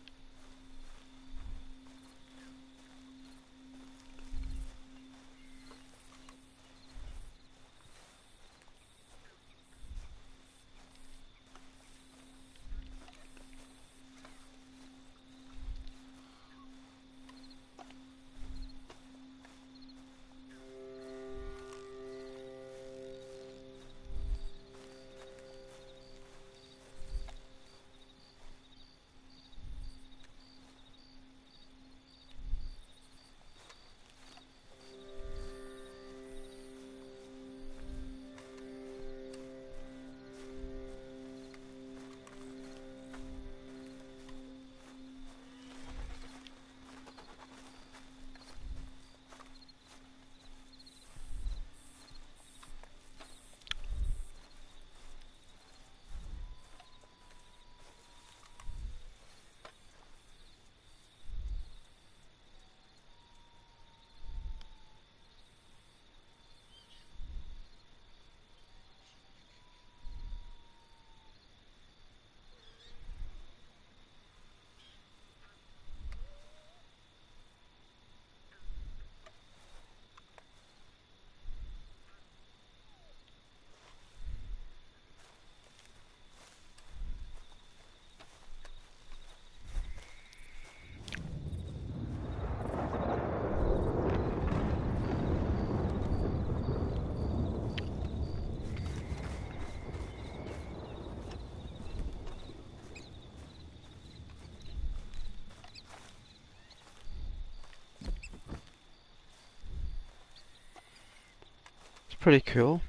Pretty cool.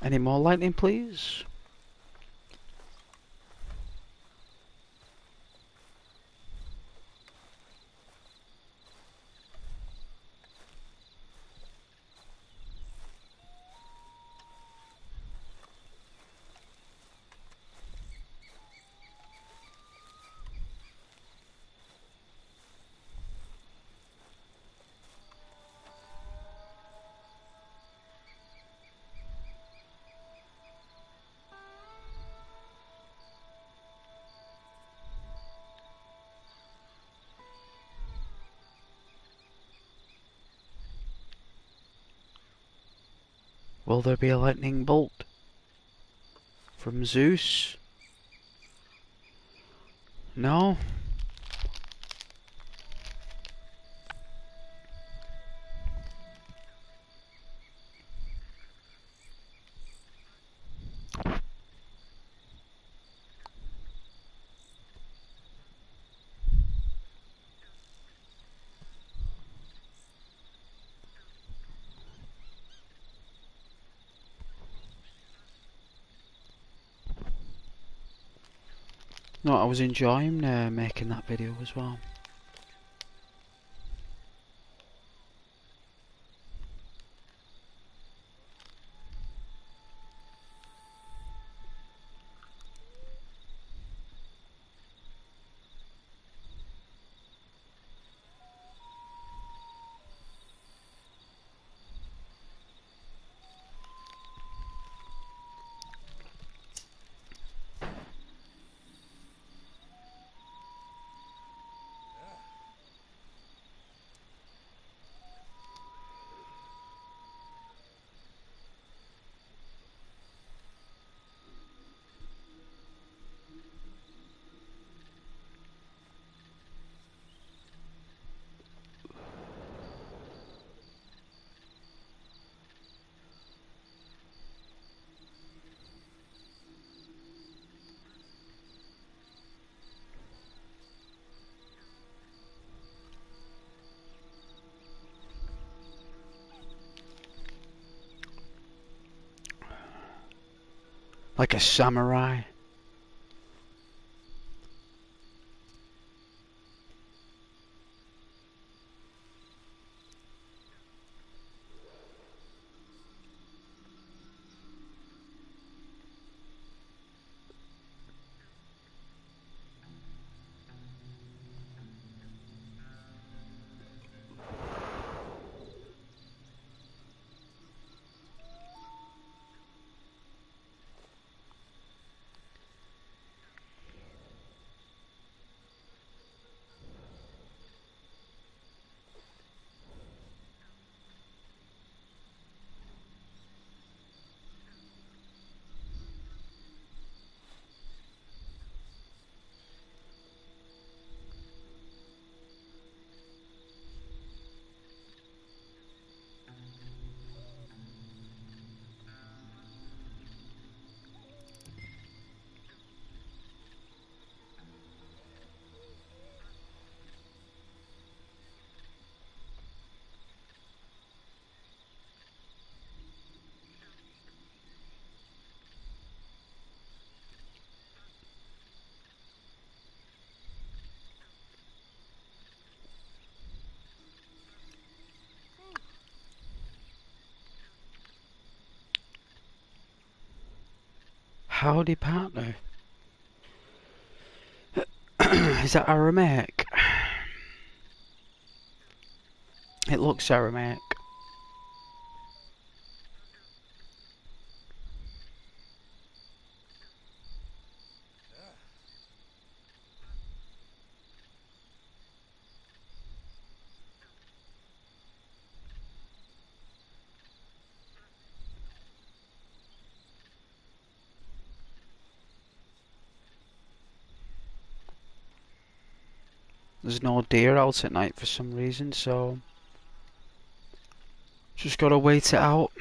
Any more lightning, please? Will there be a lightning bolt from Zeus? No? No, I was enjoying making that video as well. Like a samurai. Howdy, partner. Is that Aramaic? It looks Aramaic. There's no deer out at night for some reason, so just gotta wait it out.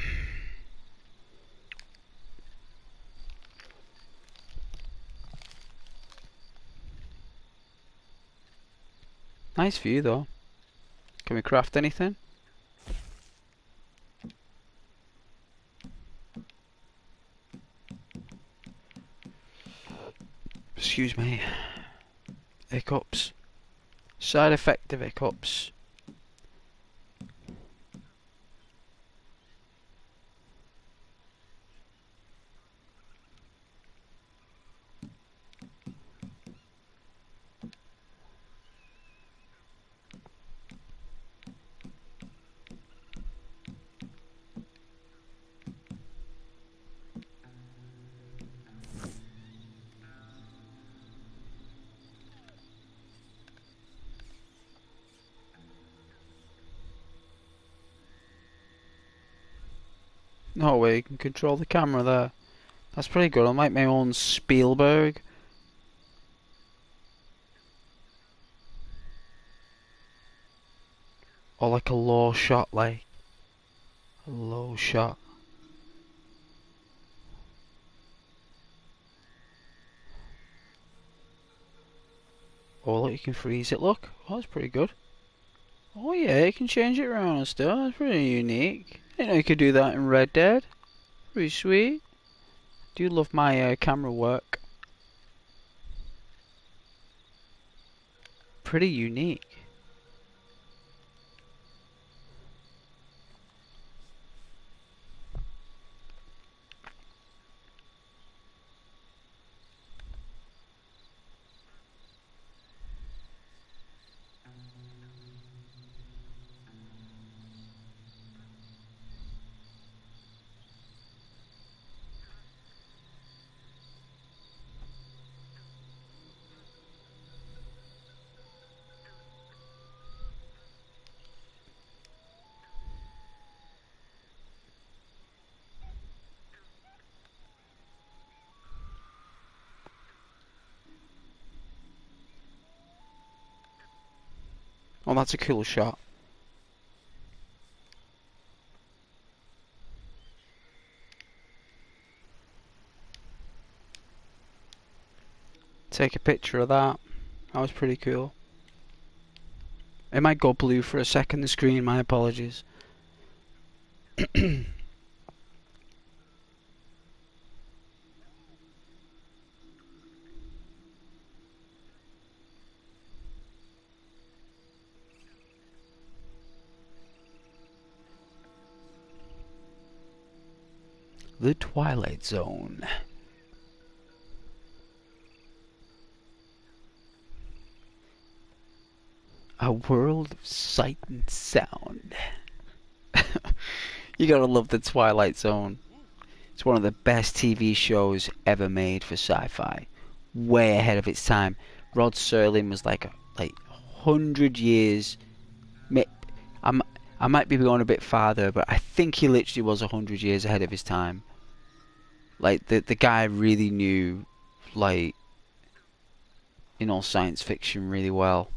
Nice view though. Can we craft anything? Excuse me. Hiccups. Side effect of hiccups. No way, you can control the camera there. That's pretty good. I like my own Spielberg. Or like a low shot, like a low shot. Oh, look, you can freeze it. Look, oh, that's pretty good. Oh yeah, you can change it around and stuff. That's pretty unique. I didn't know you could do that in Red Dead. Pretty sweet. Do love my camera work. Pretty unique. Oh, that's a cool shot. Take a picture of that. That was pretty cool. It might go blue for a second, the screen, my apologies. The Twilight Zone. A world of sight and sound. You gotta love The Twilight Zone. It's one of the best TV shows ever made for sci-fi. Way ahead of its time. Rod Serling was like 100 years. I'm, I might be going a bit farther, but I think he literally was 100 years ahead of his time. Like the guy really knew, like, science fiction really well,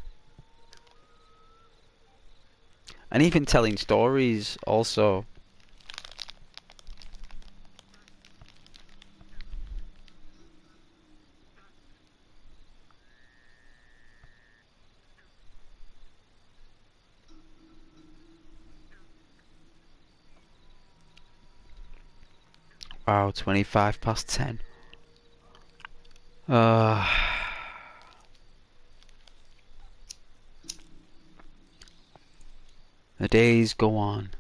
and even telling stories also. Wow, 10:25. Uh, the days go on.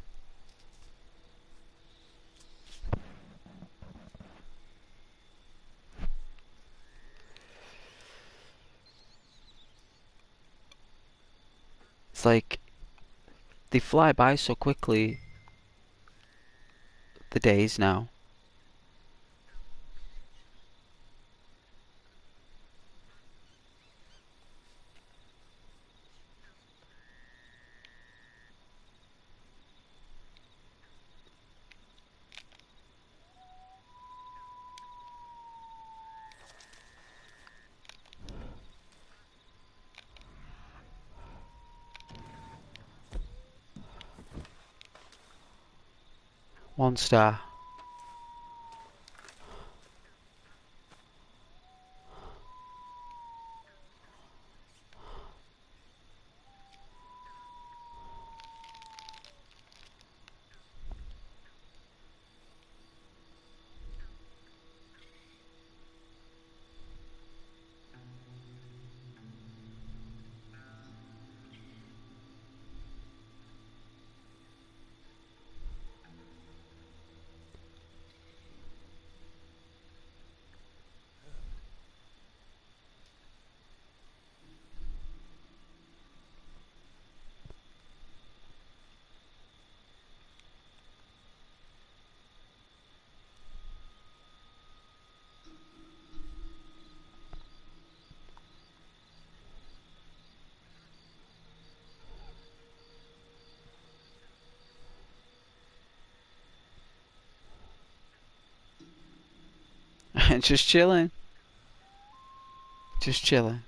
It's like they fly by so quickly. The days now. One star. Just chilling. Just chilling.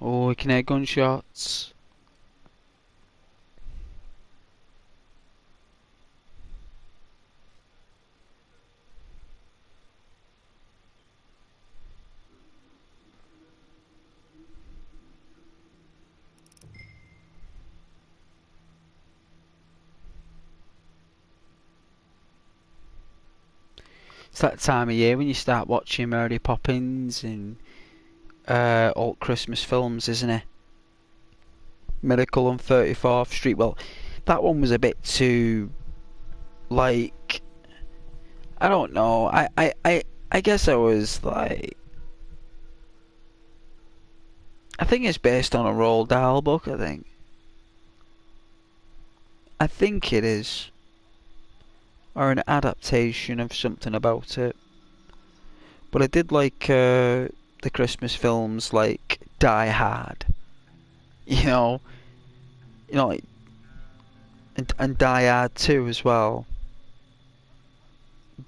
Oh, we can hear gunshots. It's that time of year when you start watching Mary Poppins and old Christmas films, isn't it? Miracle on 34th Street. Well, that one was a bit too, like, I don't know. I guess I was like, I think it's based on a Roald Dahl book. I think it is, or an adaptation of something about it. But I did like the Christmas films like Die Hard. You know, like, and Die Hard 2 as well.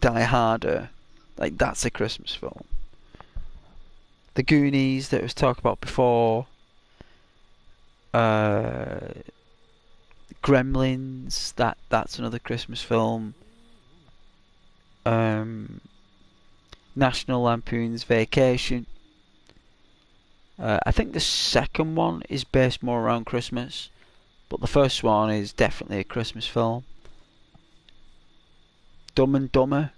Die Harder, like that's a Christmas film. The Goonies that was talked about before. Uh, Gremlins, that's another Christmas film. National Lampoon's Vacation. I think the second one is based more around Christmas, but the first one is definitely a Christmas film. Dumb and Dumber.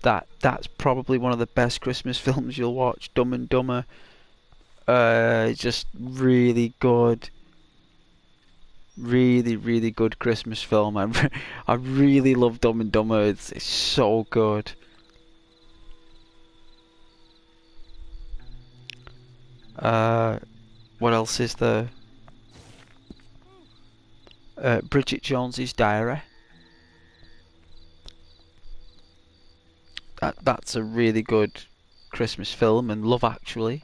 That's probably one of the best Christmas films you'll watch. Dumb and Dumber. Just really good. Really, really good Christmas film. I really love Dumb and Dumber. It's so good. What else is there? Bridget Jones's Diary. That's a really good Christmas film. And Love Actually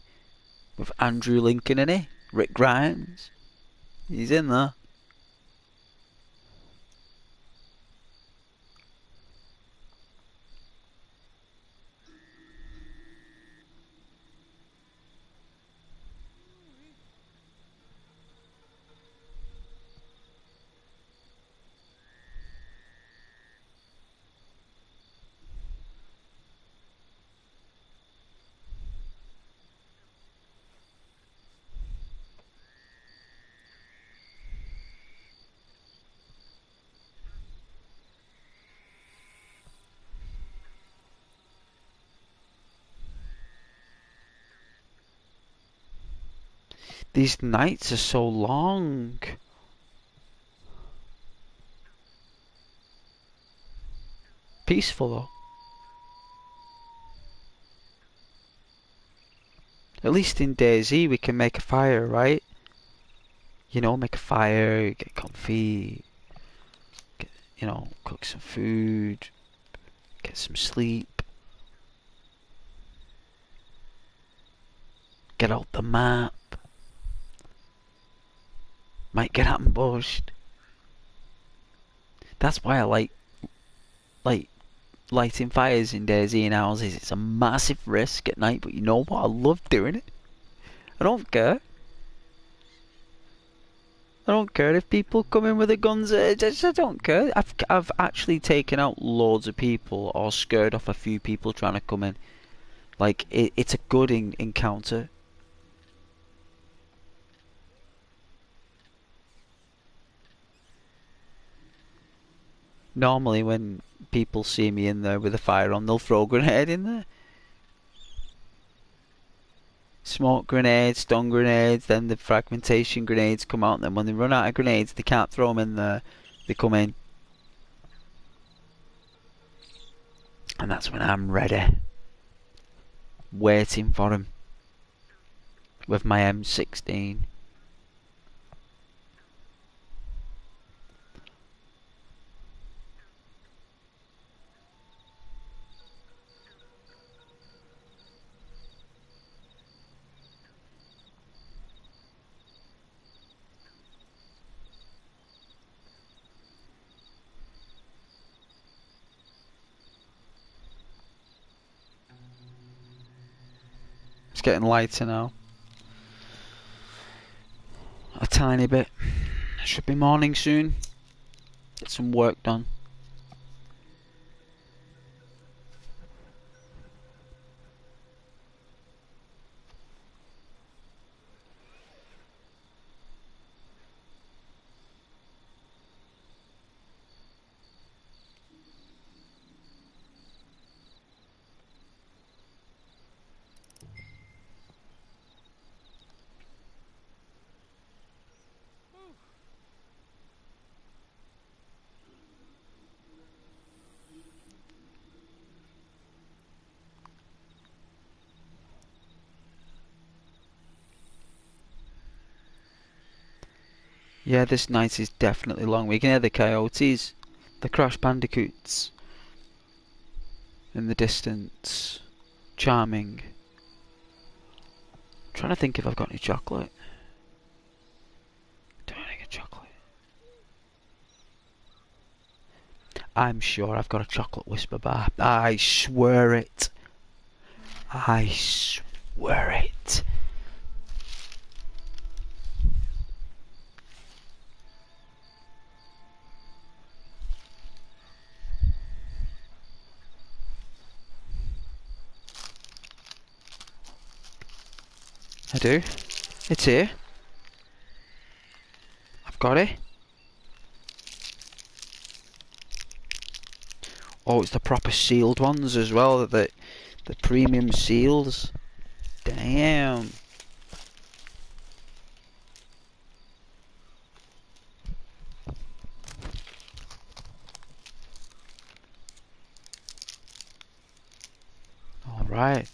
with Andrew Lincoln in it. Rick Grimes. He's in there. These nights are so long. Peaceful though. At least in DayZ we can make a fire, right? You know, make a fire, get comfy, cook some food, get some sleep, get out the map. Might get ambushed. That's why I like lighting fires in DayZ and houses. It's a massive risk at night, but you know what? I love doing it. I don't care. I don't care if people come in with the guns. I don't care. I've actually taken out loads of people or scared off a few people trying to come in. Like it's a good encounter. Normally when people see me in there with a firearm, they'll throw a grenade in there. Smoke grenades, stun grenades, then the fragmentation grenades come out, and then when they run out of grenades, they can't throw them in there. They come in. And that's when I'm ready. Waiting for him. With my M16. It's getting lighter now. A tiny bit. Should be morning soon. Get some work done. Yeah, this night is definitely long. We can hear the coyotes, the crash bandicoots in the distance. Charming. Trying to think if I've got any chocolate. Do I get chocolate? I'm sure I've got a chocolate whisper bar. I swear it. I swear it. I do. It's here. I've got it. Oh, it's the proper sealed ones as well. The premium seals. Damn. All right.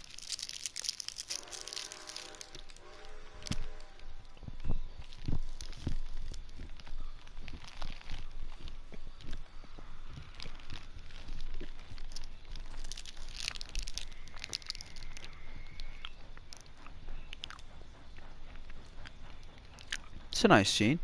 It's a nice scene.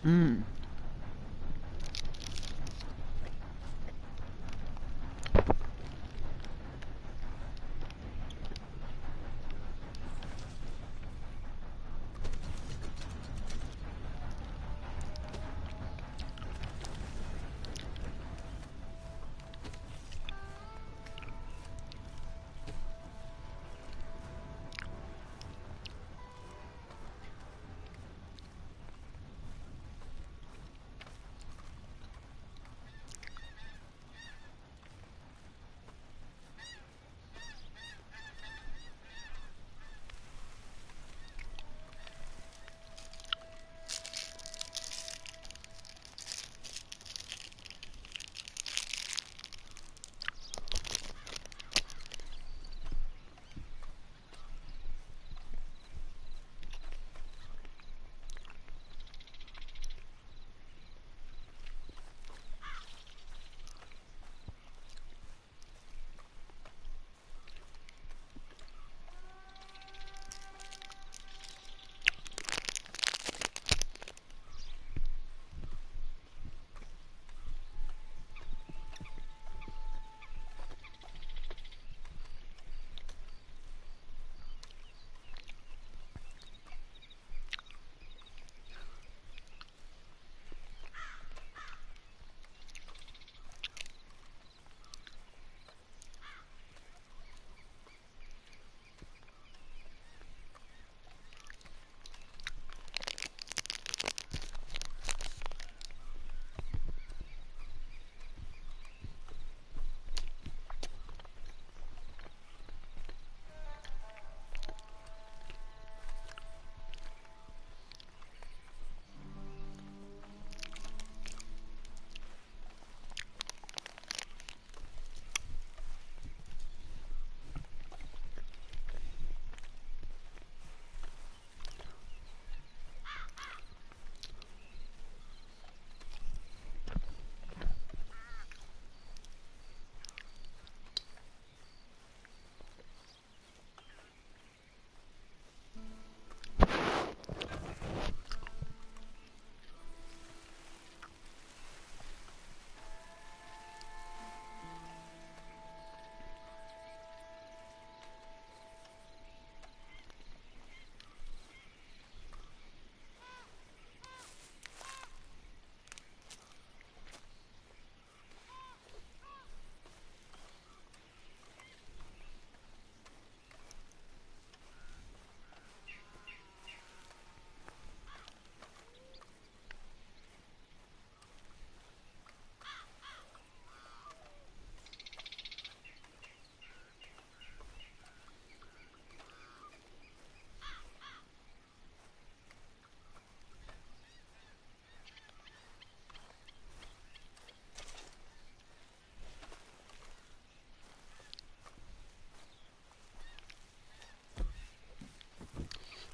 Hmm.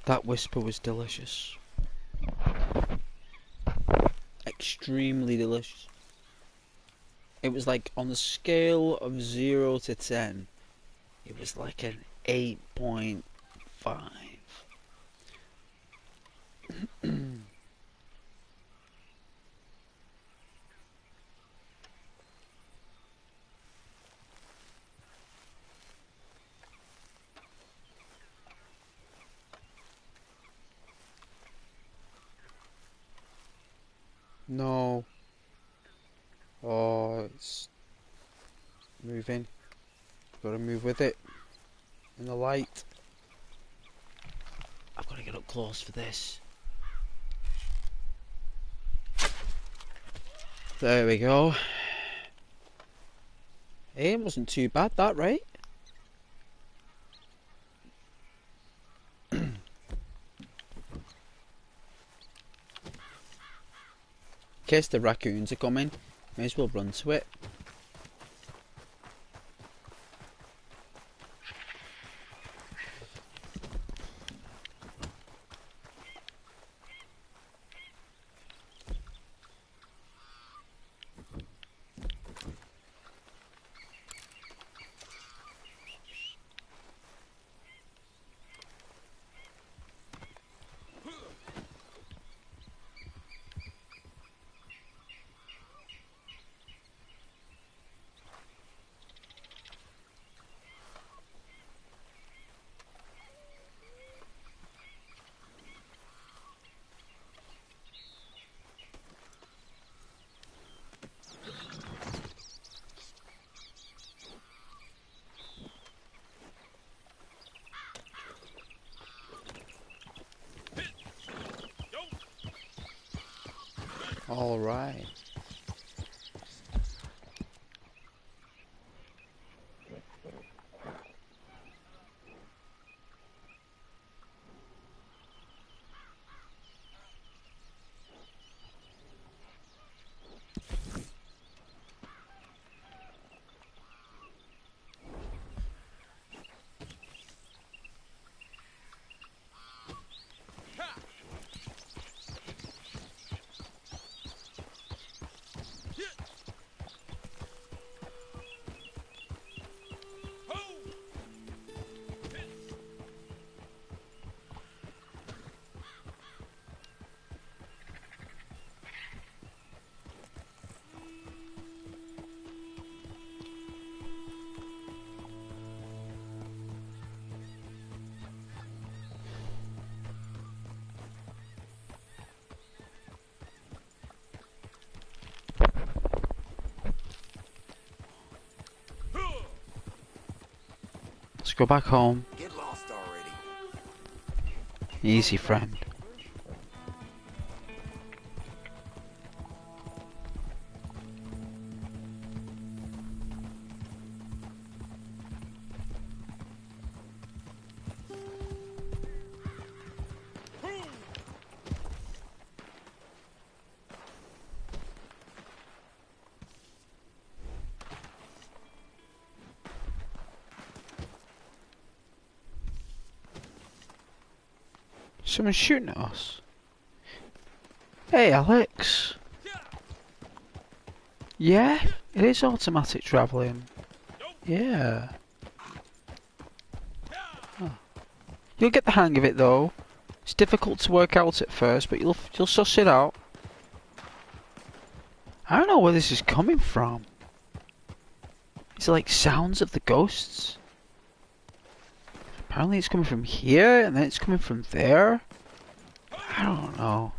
That whisper was delicious. Extremely delicious. It was like on the scale of 0 to 10, it was like an 8.5. No. Oh, it's moving. Gotta move with it. In the light. I've got to get up close for this. There we go. Hey, it wasn't too bad that, right? In case the raccoons are coming, may as well run to it. All right. Let's go back home. Get lost already. Easy, friend. Someone's shooting at us. Hey, Alex. Yeah, it is automatic travelling. Yeah. Oh. You'll get the hang of it though. It's difficult to work out at first, but you'll suss it out. I don't know where this is coming from. Is it like sounds of the ghosts? Apparently it's coming from here, and then it's coming from there. I don't know.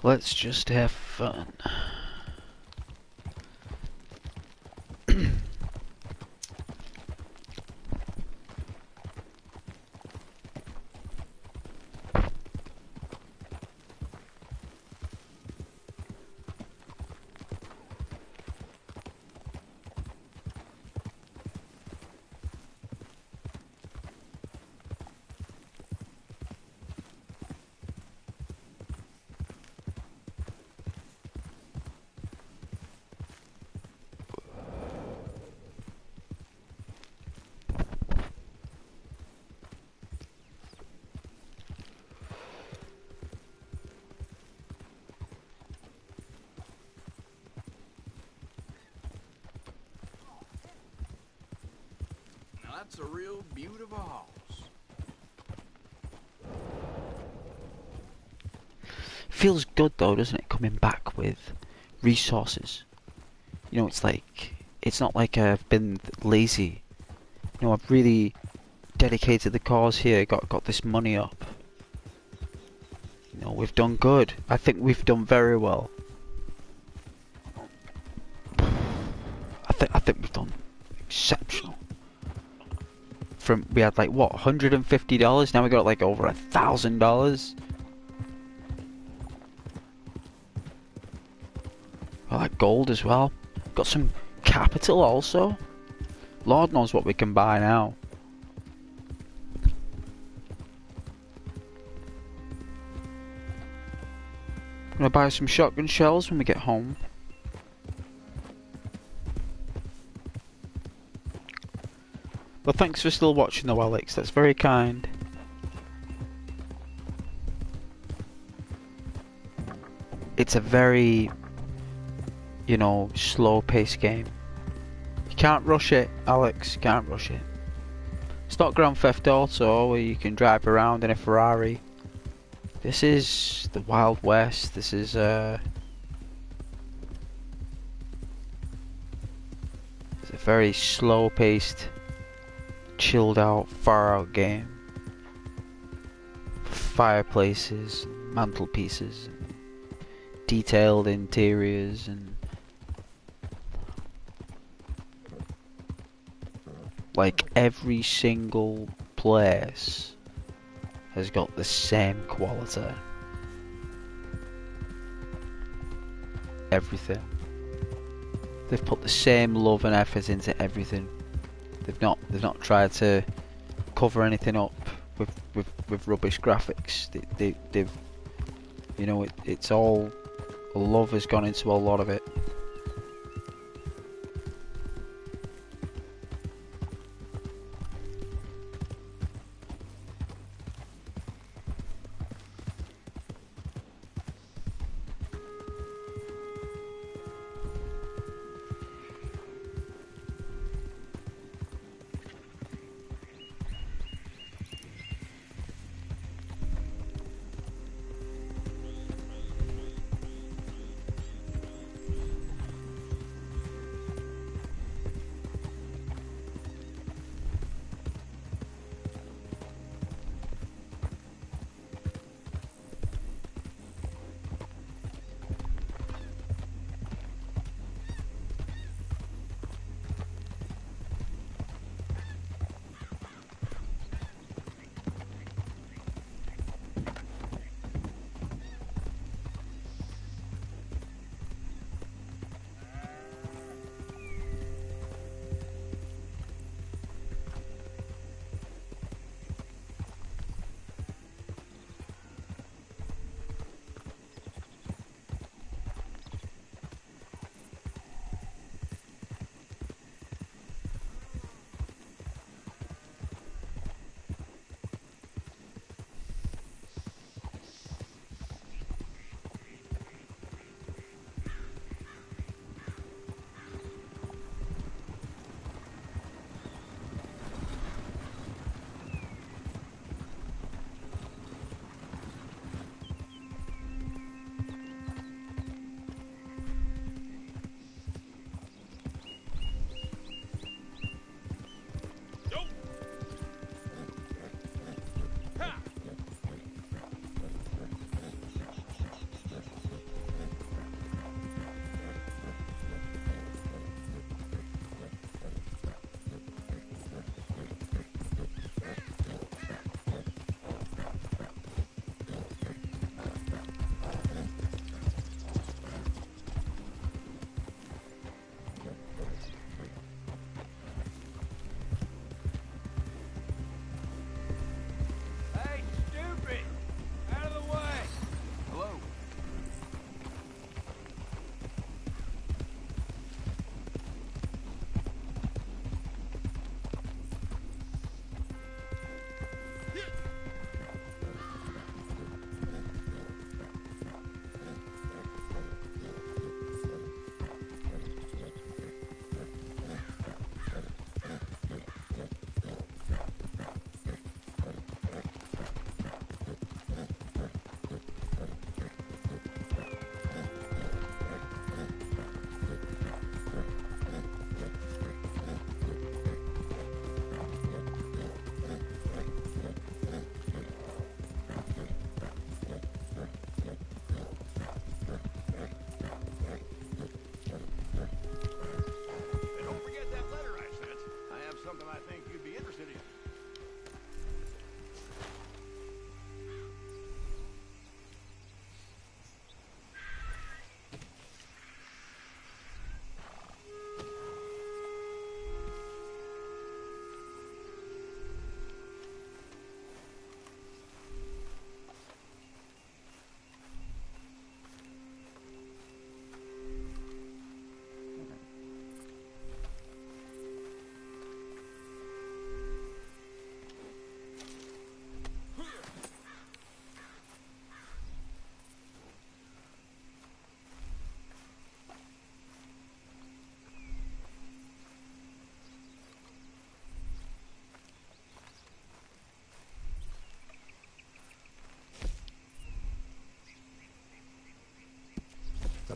Let's just have fun. That's a real beaut of a house. Feels good though, doesn't it? Coming back with resources. You know, it's not like I've been lazy. You know, I've really dedicated the cause here. Got this money up. You know, we've done good. I think we've done very well. I think we've done exceptional. We had like what, $150. Now we got like over $1,000. Got like gold as well. Got some capital also. Lord knows what we can buy now. I'm gonna buy some shotgun shells when we get home. Well, thanks for still watching though, Alex. That's very kind. It's a very, you know, slow-paced game. You can't rush it, Alex. You can't rush it. It's not Grand Theft Auto where you can drive around in a Ferrari. This is the Wild West. This is it's a very slow-paced, chilled out, far out game. Fireplaces, mantelpieces, detailed interiors, and like every single place has got the same quality. Everything. They've put the same love and effort into everything. They've not tried to cover anything up with rubbish graphics. They've you know, it's all love has gone into a lot of it.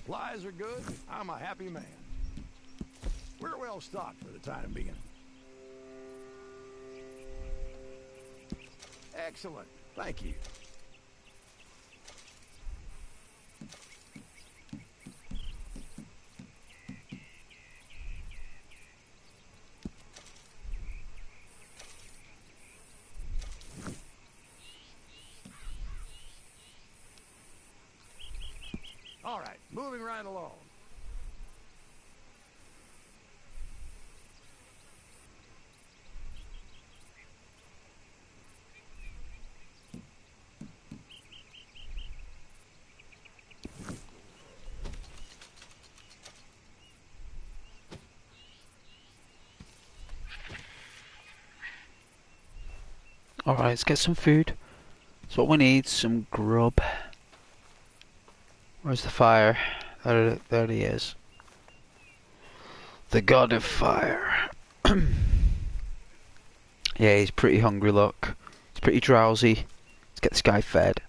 Supplies are good. I'm a happy man. We're well stocked for the time being. Excellent. Thank you. All right, moving right along. Alright, let's get some food. That's what we need, some grub. Where's the fire? There he is. The god of fire. Yeah, he's pretty hungry, look. He's pretty drowsy. Let's get this guy fed.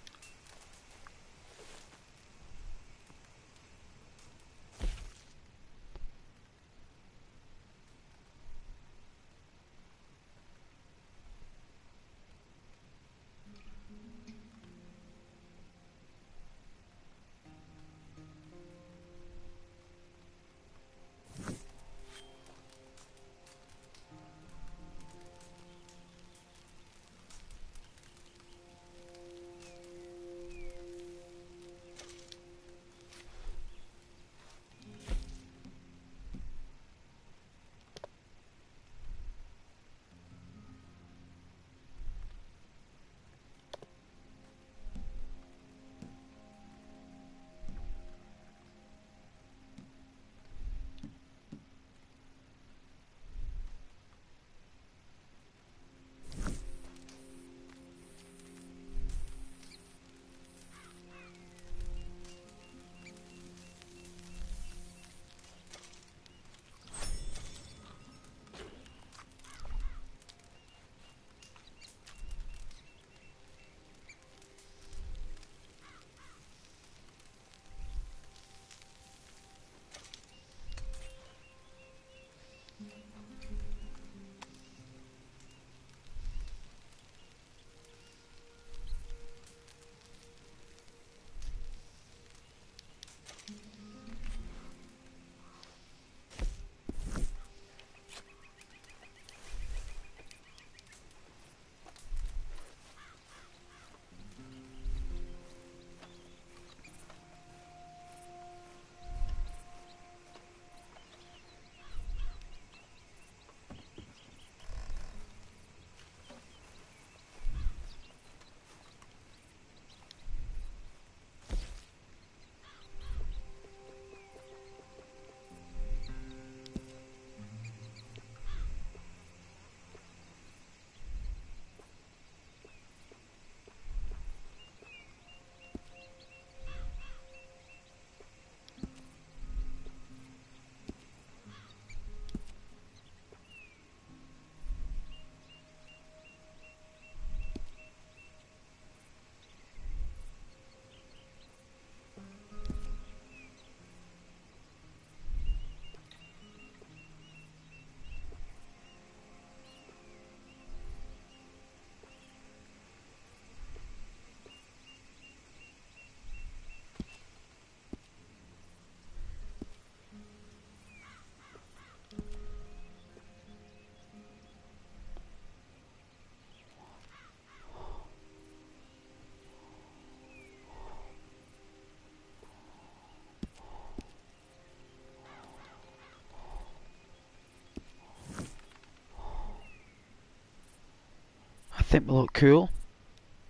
I think we look cool.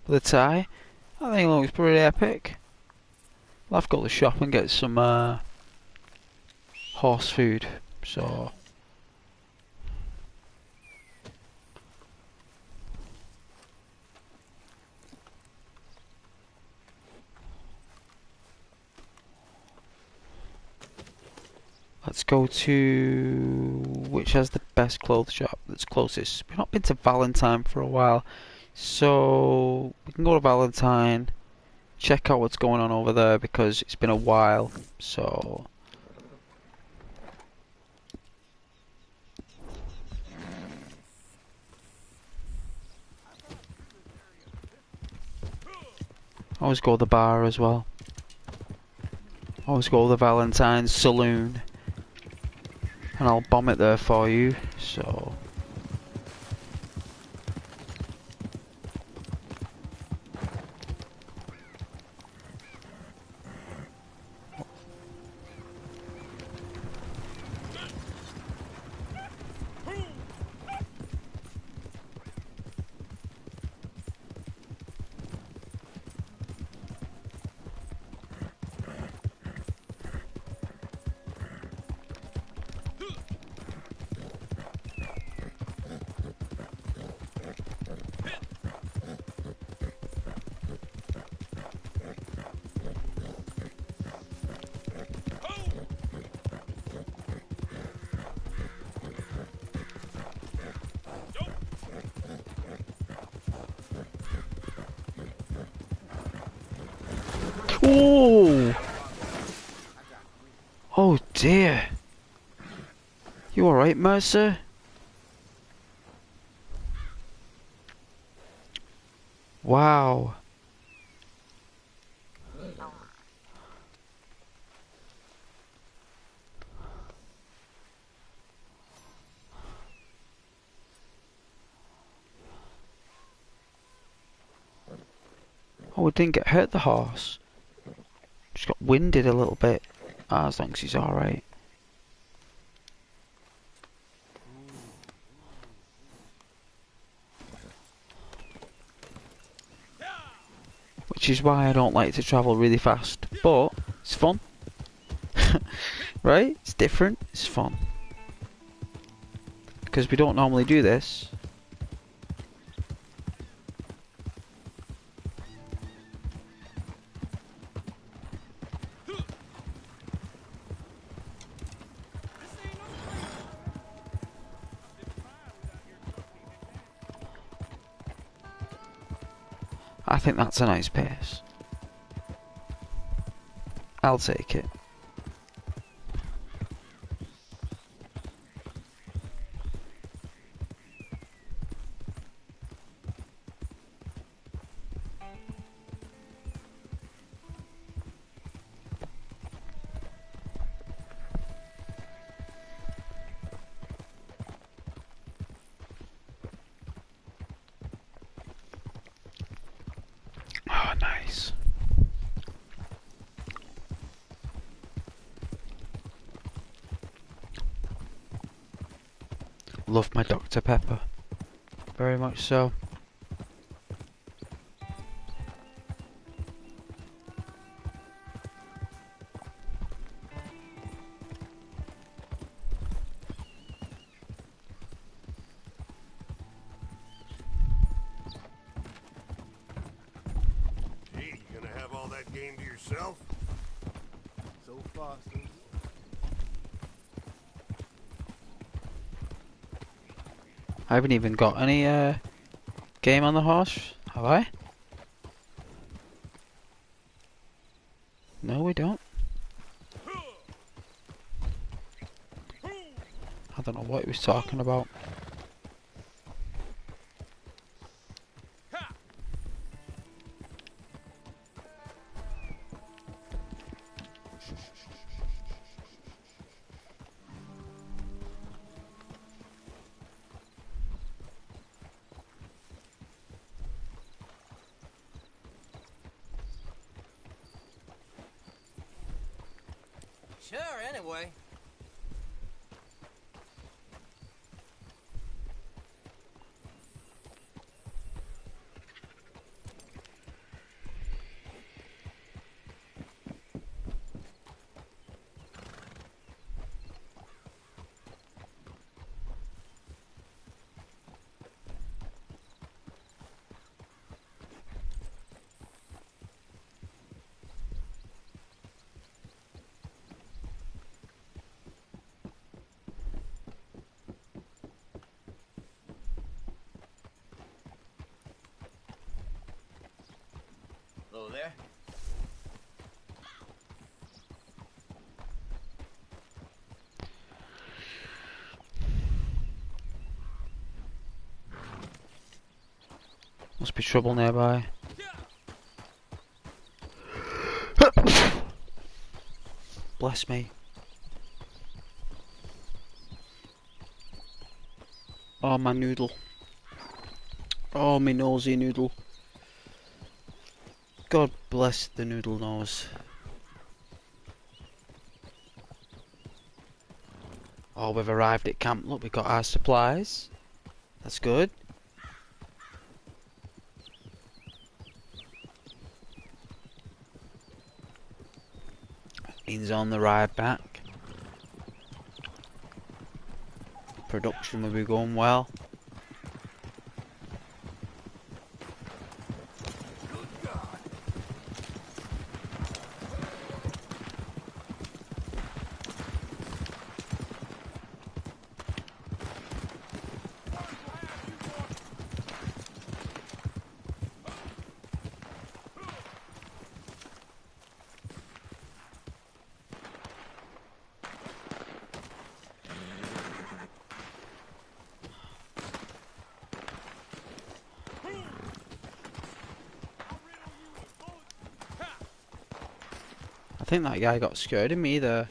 With the tie. I think it looks pretty epic. I'll have to go to the shop and get some horse food. So let's go to which has the best clothes shop that's closest. We've not been to Valentine for a while, so we can go to Valentine. check out what's going on over there because it's been a while. So I always go to the bar as well. I always go to the Valentine's Saloon. And I'll bomb it there for you, so... Ooh! Oh dear! You alright, Mercer? Wow. Oh, we didn't get hurt, the horse. Just got winded a little bit. Ah, as long as he's alright. Which is why I don't like to travel really fast. But, it's fun. Right? It's different. It's fun. Because we don't normally do this. I think that's a nice pace. I'll take it. Oh, nice. Love my Dr. Pepper. Very much so. Gee, you gonna have all that game to yourself? So far, so good. I haven't even got any game on the horse, have I? No, we don't. I don't know what he was talking about. Sure, anyway. Hello there. Must be trouble nearby. Bless me. Oh, my noodle. Oh, my nosy noodle. God bless the noodle nose. Oh, we've arrived at camp. Look, we've got our supplies. That's good. Means on the ride back. Production will be going well. I think that guy got scared of me there.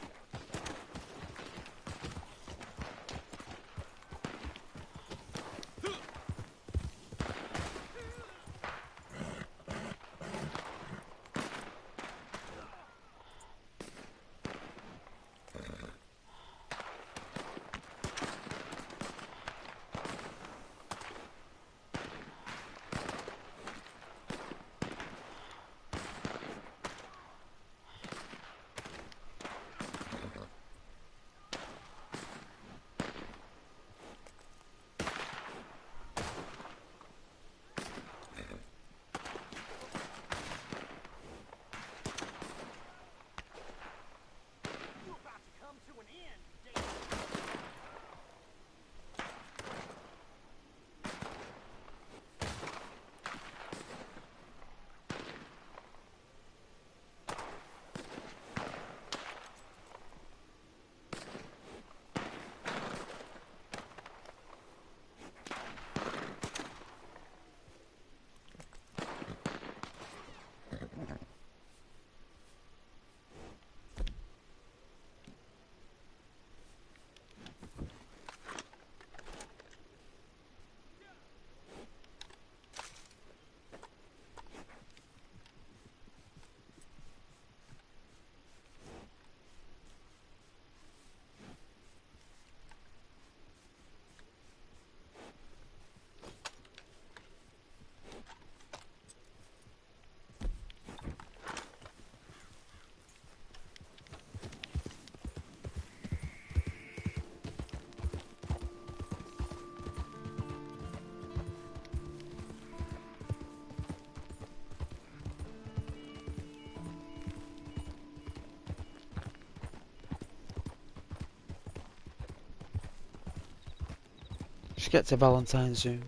Just get to Valentine soon.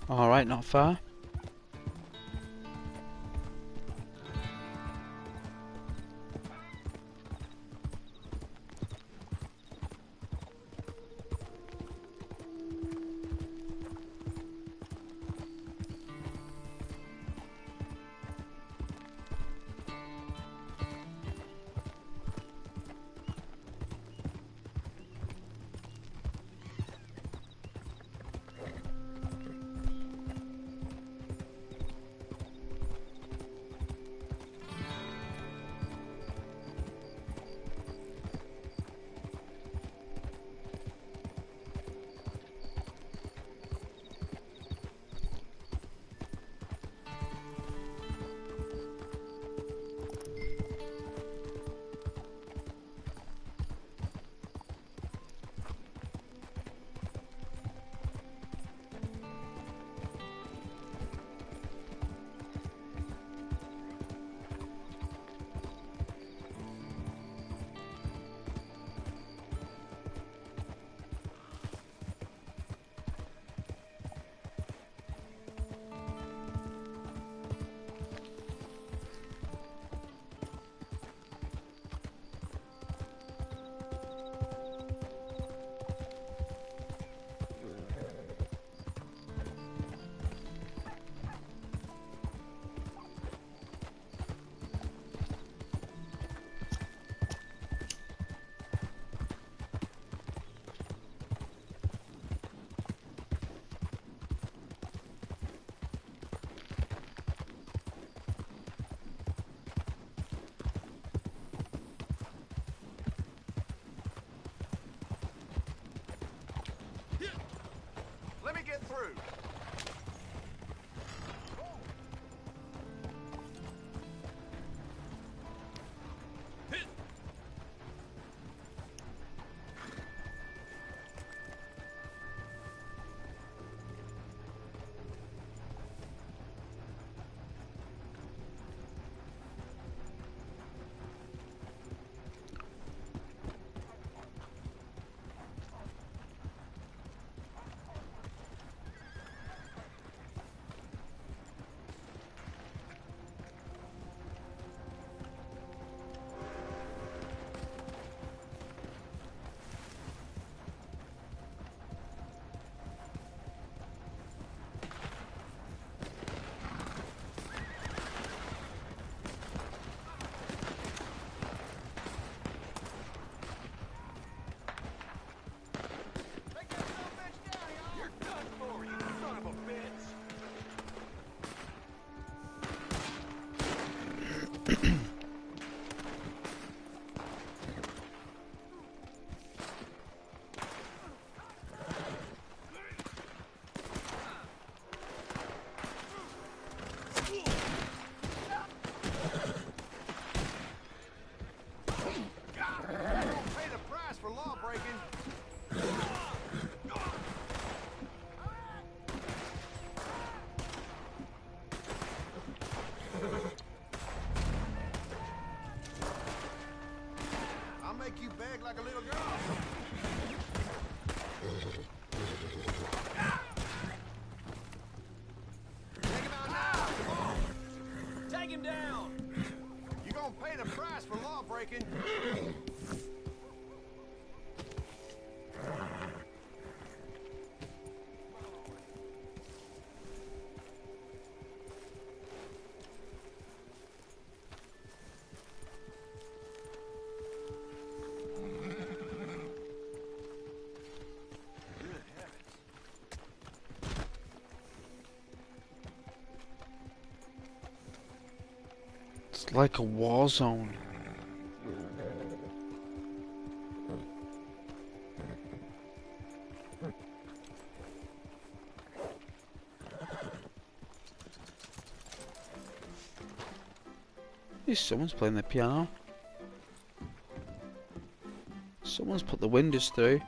Alright, not far. Pay the price for law breaking. I'll make you beg like a little girl. Take him out now. Come on. Take him down! You're gonna pay the price for law breaking. It's like a war zone. Hey, someone's playing the piano. Someone's put the windows through.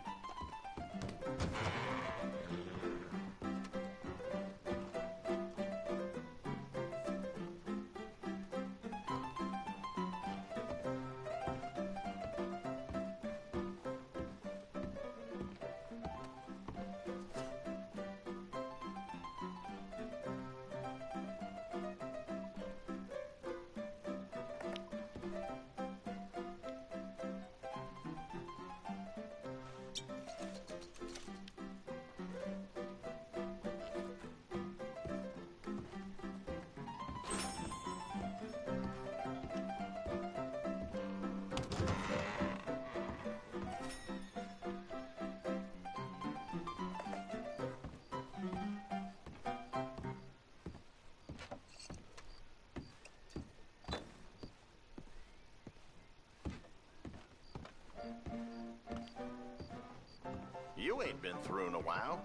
You ain't been through in a while.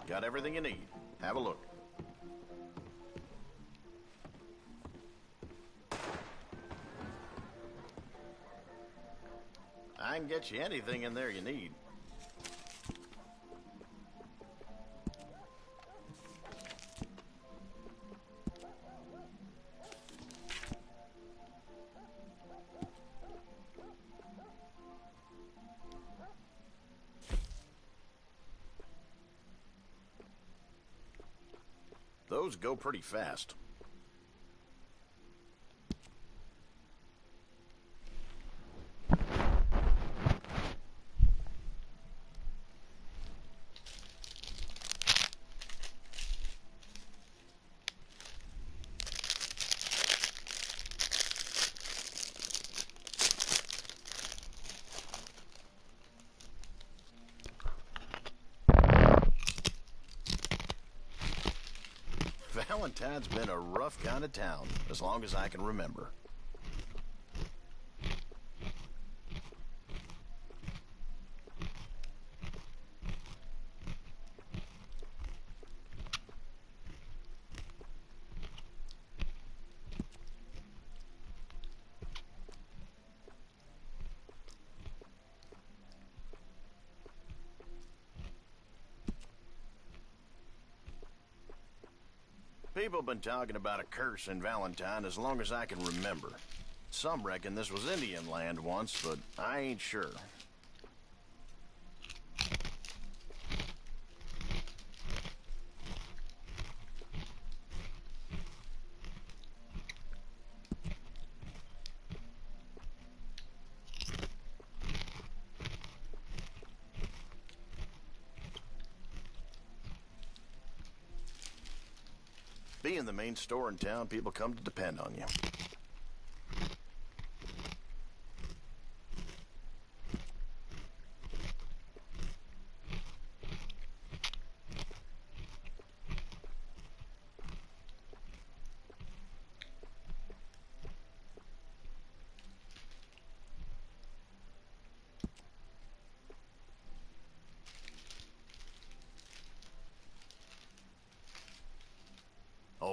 Got everything you need. Have a look. I can get you anything in there you need. Those go pretty fast. Valentine's been a rough kind of town, as long as I can remember. People have been talking about a curse in Valentine as long as I can remember. Some reckon this was Indian land once, but I ain't sure. Being the main store in town, people come to depend on you.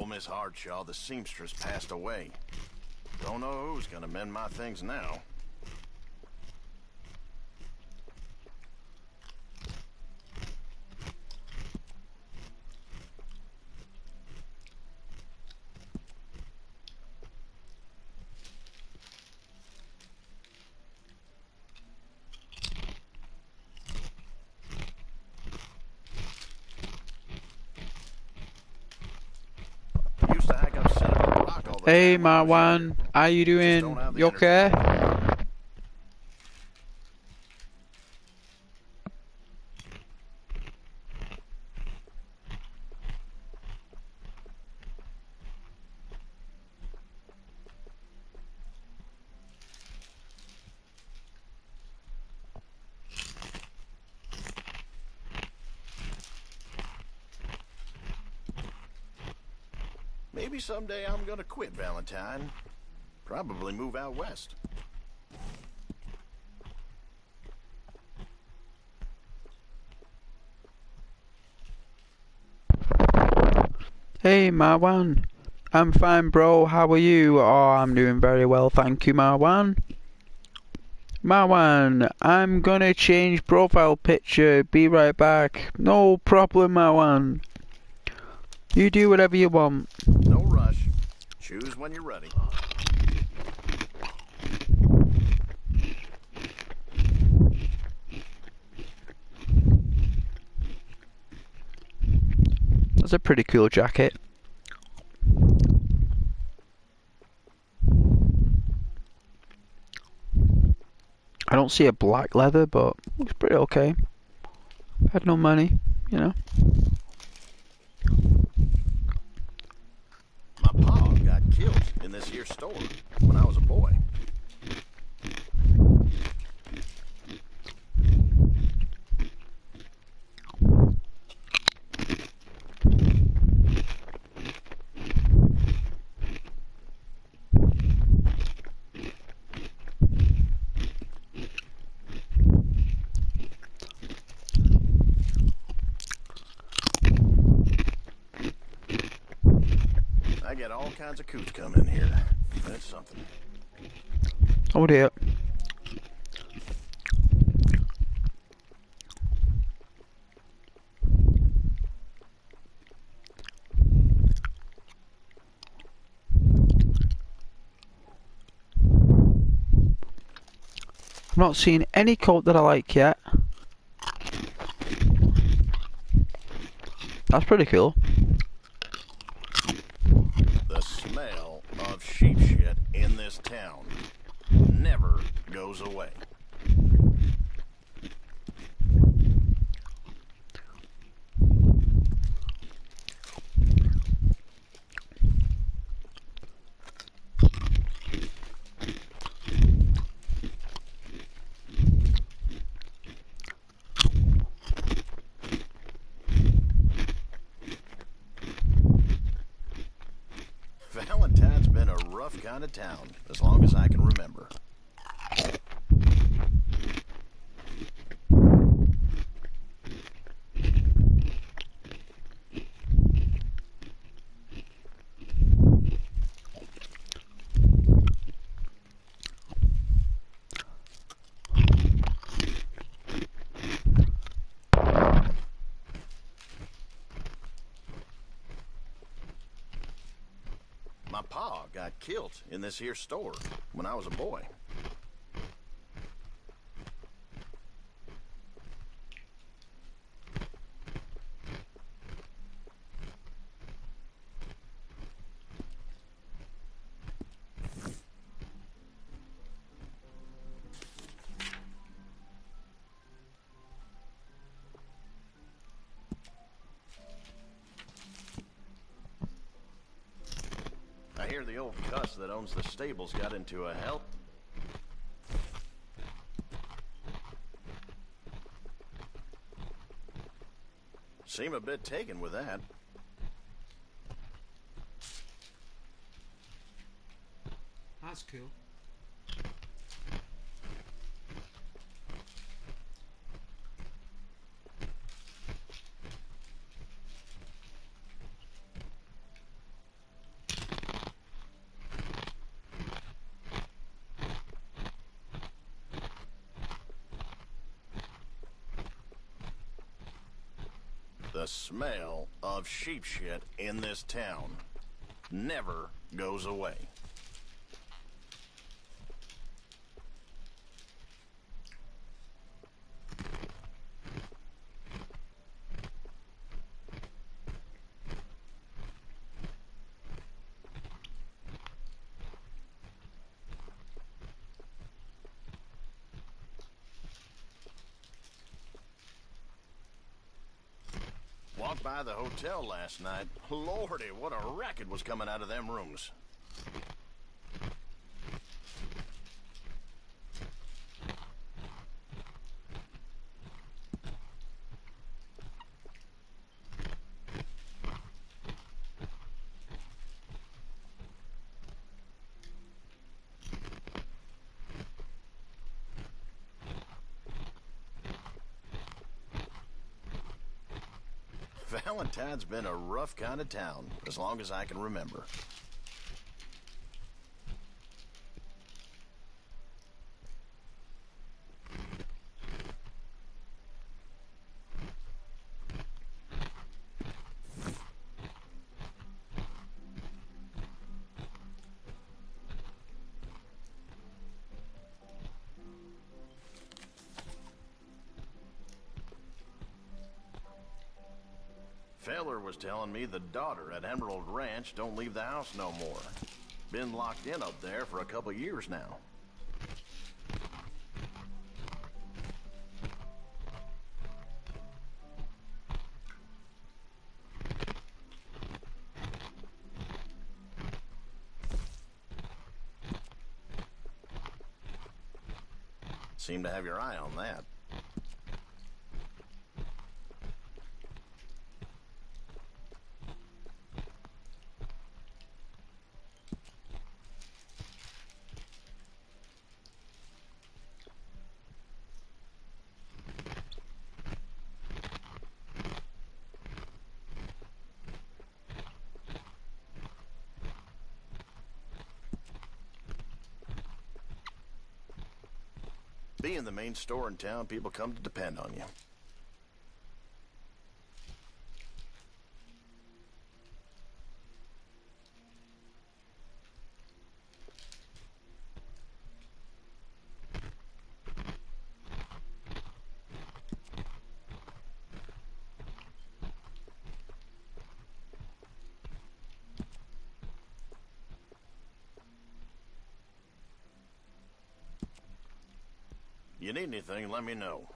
Poor Miss Hardshaw, the seamstress, passed away. Don't know who's gonna mend my things now. Used to hike up Senator Rock all the Hey time when I was younger. Marwan, how you Just doing? don't have the You energy okay? anymore. Maybe someday I'm gonna quit Valentine. Probably move out west. Hey Marwan, I'm fine bro, how are you? Oh, I'm doing very well, thank you Marwan. Marwan, I'm gonna change profile picture, be right back. No problem Marwan. You do whatever you want. No rush. Choose when you're ready. That's a pretty cool jacket. I don't see a black leather, but looks pretty okay. Had no money, you know. My pa got killed in this here store when I was a boy. I get all kinds of coots coming in here. That's something. Oh dear. I've not seen any coat that I like yet. That's pretty cool. The smell of sheep shit in this town never goes away. Valentine's been a rough kind of town as long as I can remember. My pa got killed in this here store when I was a boy. I hear the old cuss that owns the stables got into a hell. Seem a bit taken with that. That's cool. The smell of sheep shit in this town never goes away. Walked by the hotel last night. Lordy, what a racket was coming out of them rooms. Valentine's been a rough kind of town, as long as I can remember. Feller was telling me the daughter at Emerald Ranch don't leave the house no more. Been locked in up there for a couple years now. Seem to have your eye on that. Being the main store in town, people come to depend on you. You need anything, let me know.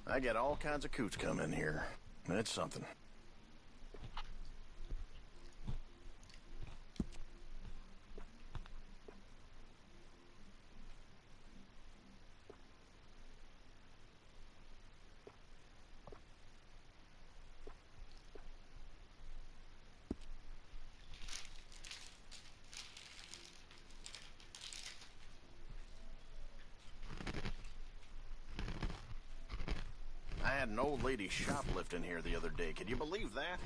I get all kinds of coots come in here. It's something. I had an old lady shoplifting here the other day. Can you believe that?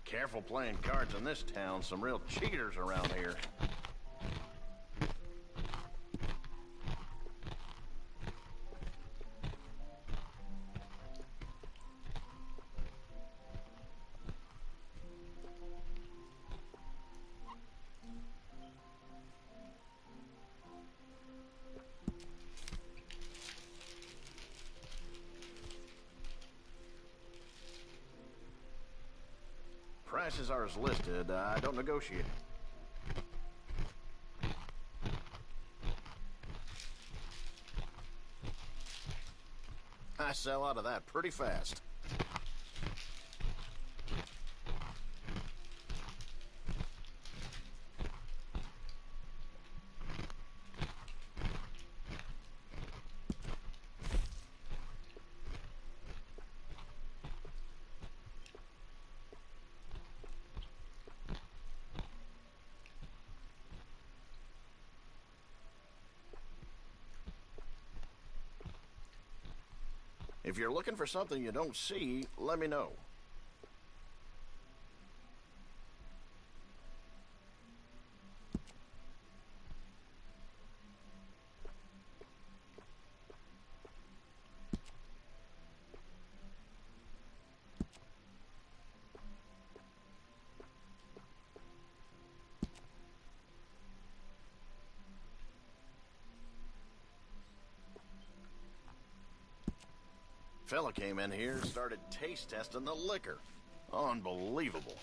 Careful playing cards in this town. Some real cheaters around here. Prices are as listed. I don't negotiate. I sell out of that pretty fast. If you're looking for something you don't see, let me know. Fella came in here and started taste testing the liquor. Unbelievable.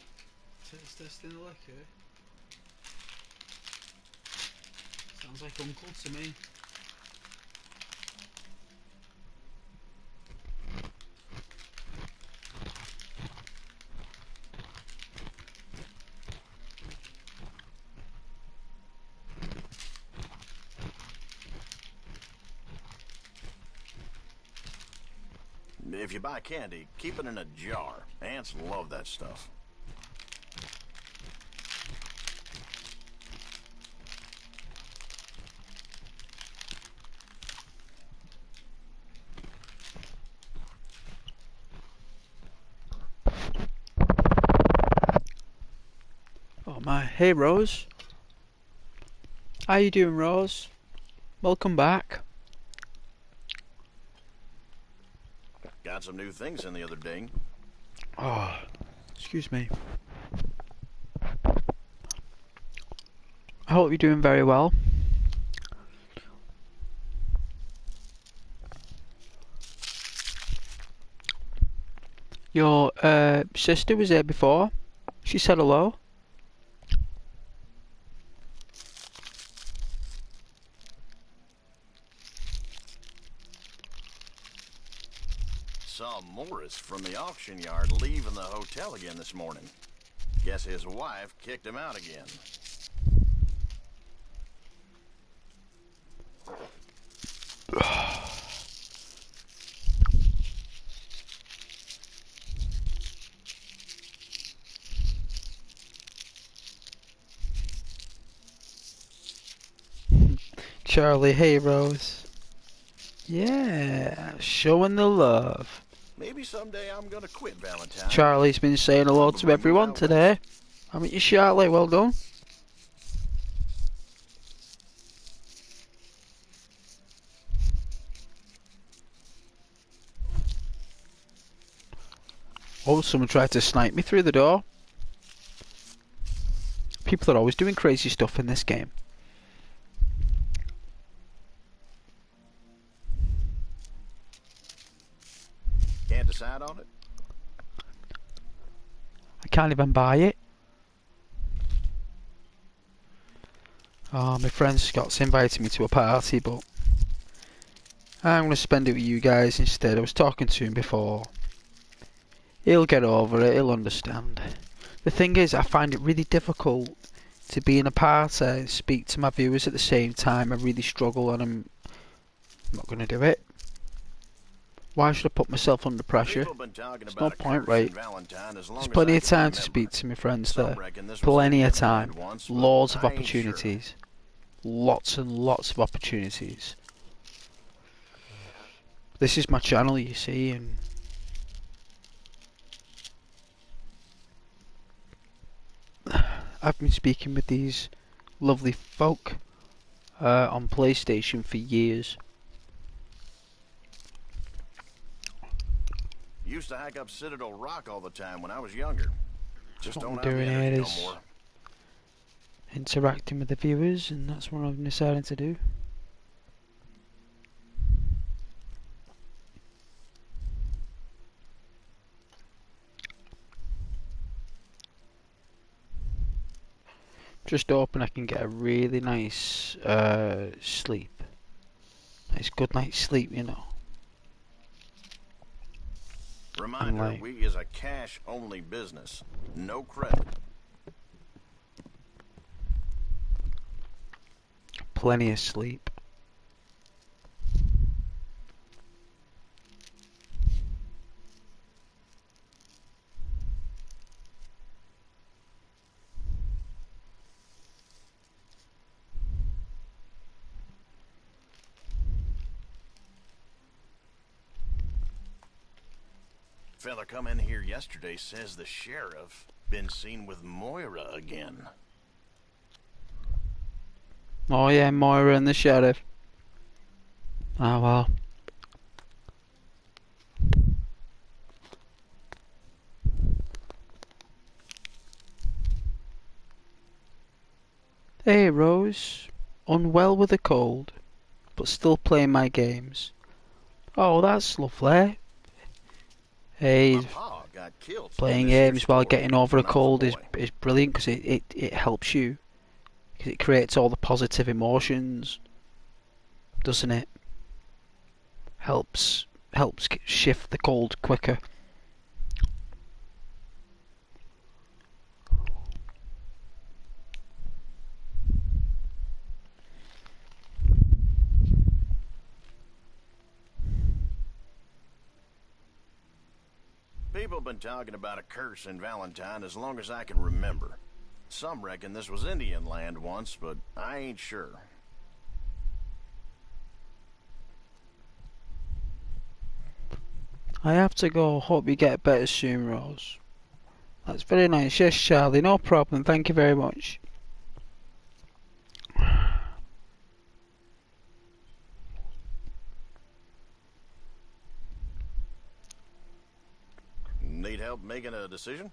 Taste testing the liquor? Sounds like uncle to me. If you buy candy, keep it in a jar. Ants love that stuff. Oh my, hey Rose. How you doing, Rose? Welcome back. Got some new things in the other day. Oh, excuse me. I hope you're doing very well. Your sister was here before. She said hello. Saw Morris from the auction yard leaving the hotel again this morning. Guess his wife kicked him out again. Charlie, hey Rose. Yeah, showing the love. Maybe someday I'm gonna quit Valentine. Charlie's been saying hello to everyone today. Haven't you, Charlie? Well done. Oh, someone tried to snipe me through the door. People are always doing crazy stuff in this game. Can't decide on it? I can't even buy it. Oh, my friend Scott's invited me to a party, but I'm going to spend it with you guys instead. I was talking to him before. He'll get over it, he'll understand. The thing is, I find it really difficult to be in a party and speak to my viewers at the same time. I really struggle and I'm not going to do it. Why should I put myself under pressure? There's no point, right? There's plenty of time to speak to my friends there. Plenty of time. Loads of opportunities. Lots and lots of opportunities. This is my channel, you see, and I've been speaking with these lovely folk on PlayStation for years. Used to hike up Citadel Rock all the time when I was younger. Just What don't I'm have the doing here energy no is more. interacting with the viewers, and that's what I'm deciding to do. Just hoping I can get a really nice sleep. Nice good night's sleep, you know. Reminder, like we is a cash-only business. No credit. plenty of sleep. Fella come in here yesterday says the sheriff been seen with Moira again. Oh yeah, Moira and the sheriff. Oh well. Hey Rose, unwell with a cold, but still playing my games. Oh, that's lovely. Hey, My pa got killed in playing this here games while store getting over a when I was cold boy. is brilliant because it helps you. Because it creates all the positive emotions, doesn't it? Helps shift the cold quicker. People been talking about a curse in Valentine as long as I can remember. Some reckon this was Indian land once, but I ain't sure. I have to go. Hope you get better soon, Rose. That's very nice. Yes, Charlie. No problem. Thank you very much. Need help making a decision?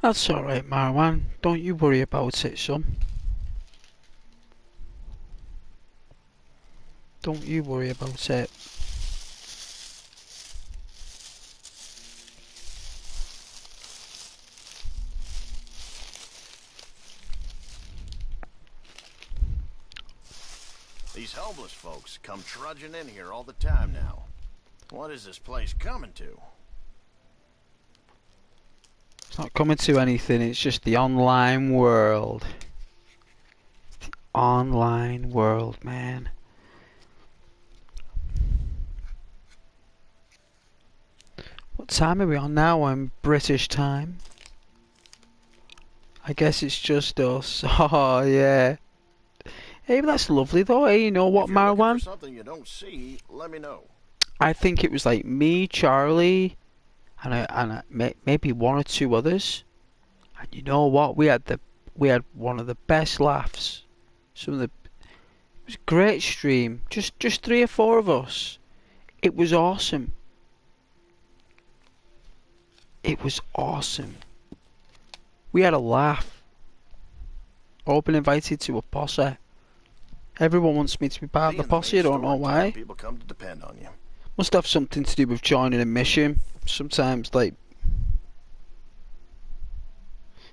That's alright, Marwan. Don't you worry about it, son. Don't you worry about it. These homeless folks come trudging in here all the time now. What is this place coming to? It's not coming to anything, it's just the online world. The online world, man. What time are we on now? I'm British time. I guess it's just us. Oh, yeah. Hey, but that's lovely though. Hey, you know what, If you're looking for Marwan? something you don't see, let me know. I think it was like me, Charlie, maybe one or two others. And you know what? We had one of the best laughs. It was a great stream. Just three or four of us. It was awesome. It was awesome. We had a laugh. All been invited to a posse. Everyone wants me to be part of the Being the posse. I main don't know store in town, why. people come to depend on you. Must have something to do with joining a mission. Sometimes, like,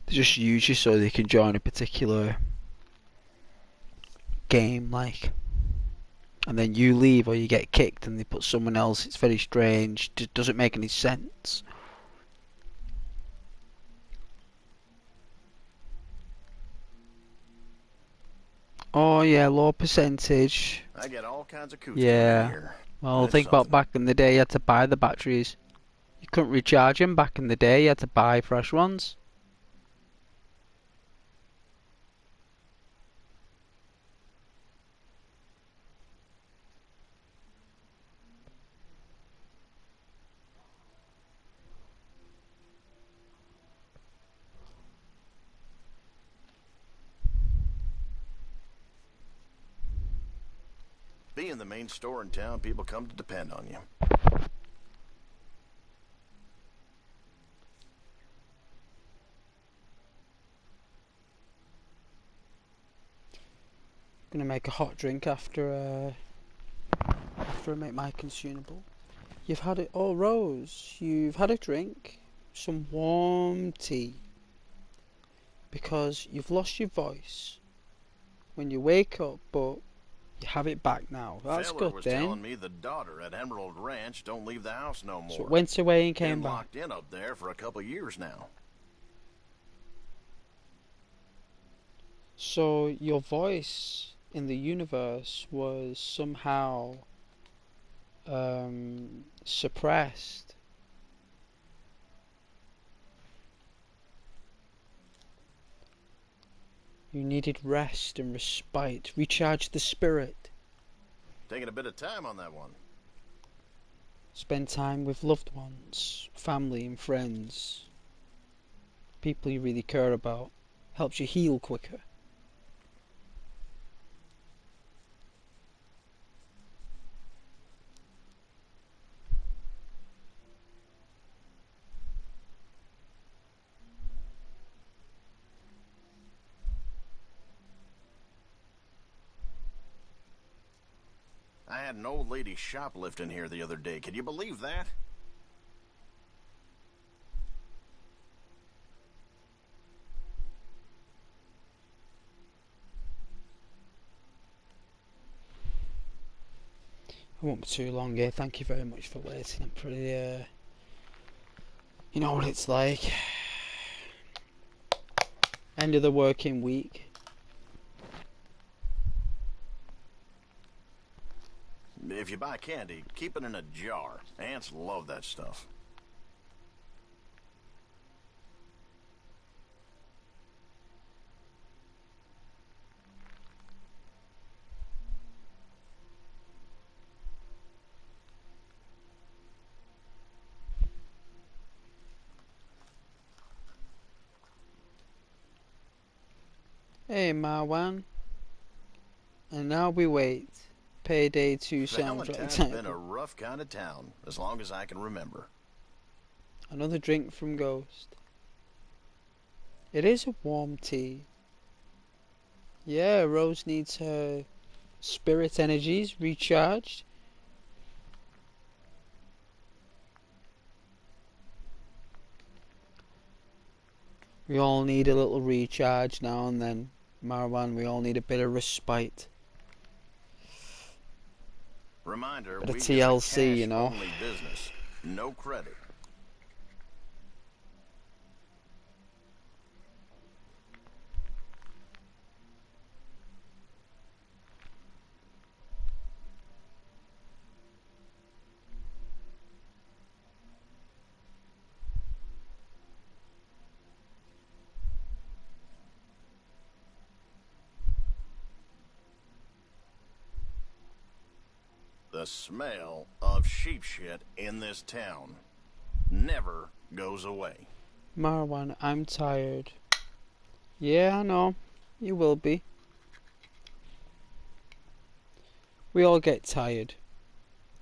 they just use you so they can join a particular game, like. And then you leave or you get kicked and they put someone else. It's very strange. Just doesn't make any sense. Oh yeah, low percentage. I get all kinds of coots coming in Yeah. here. Well, That's think about something. back in the day. You had to buy the batteries. You couldn't recharge them back in the day. You had to buy fresh ones. Being the main store in town, people come to depend on you. Gonna make a hot drink after I make my consumable. You've had it. Oh, Rose, you've had a drink. Some warm tea. Because you've lost your voice when you wake up, but You have it back now. That's Feller good was then. telling me the daughter at Emerald Ranch don't leave the house no more. So it went away and came Been back. locked in up there for a couple years now. So your voice in the universe was somehow suppressed. You needed rest and respite. Recharge the spirit. Taking a bit of time on that one. Spend time with loved ones, family and friends. People you really care about. Helps you heal quicker. I had an old lady shoplifting here the other day. Can you believe that? I won't be too long here. Thank you very much for waiting. I'm pretty, you know what it's like. End of the working week. If you buy candy, keep it in a jar. Ants love that stuff. Hey Marwan. And now we wait. Payday 2 soundtrack Valentine's been a title. rough kind of town, as long as I can remember. Another drink from Ghost. It is a warm tea. Yeah, Rose needs her spirit energies recharged. We all need a little recharge now and then. Marwan, we all need a bit of respite. Reminder, Bit of we TLC, you know. only business. No credit. The smell of sheep shit in this town never goes away. Marwan, I'm tired. Yeah, I know. You will be. We all get tired.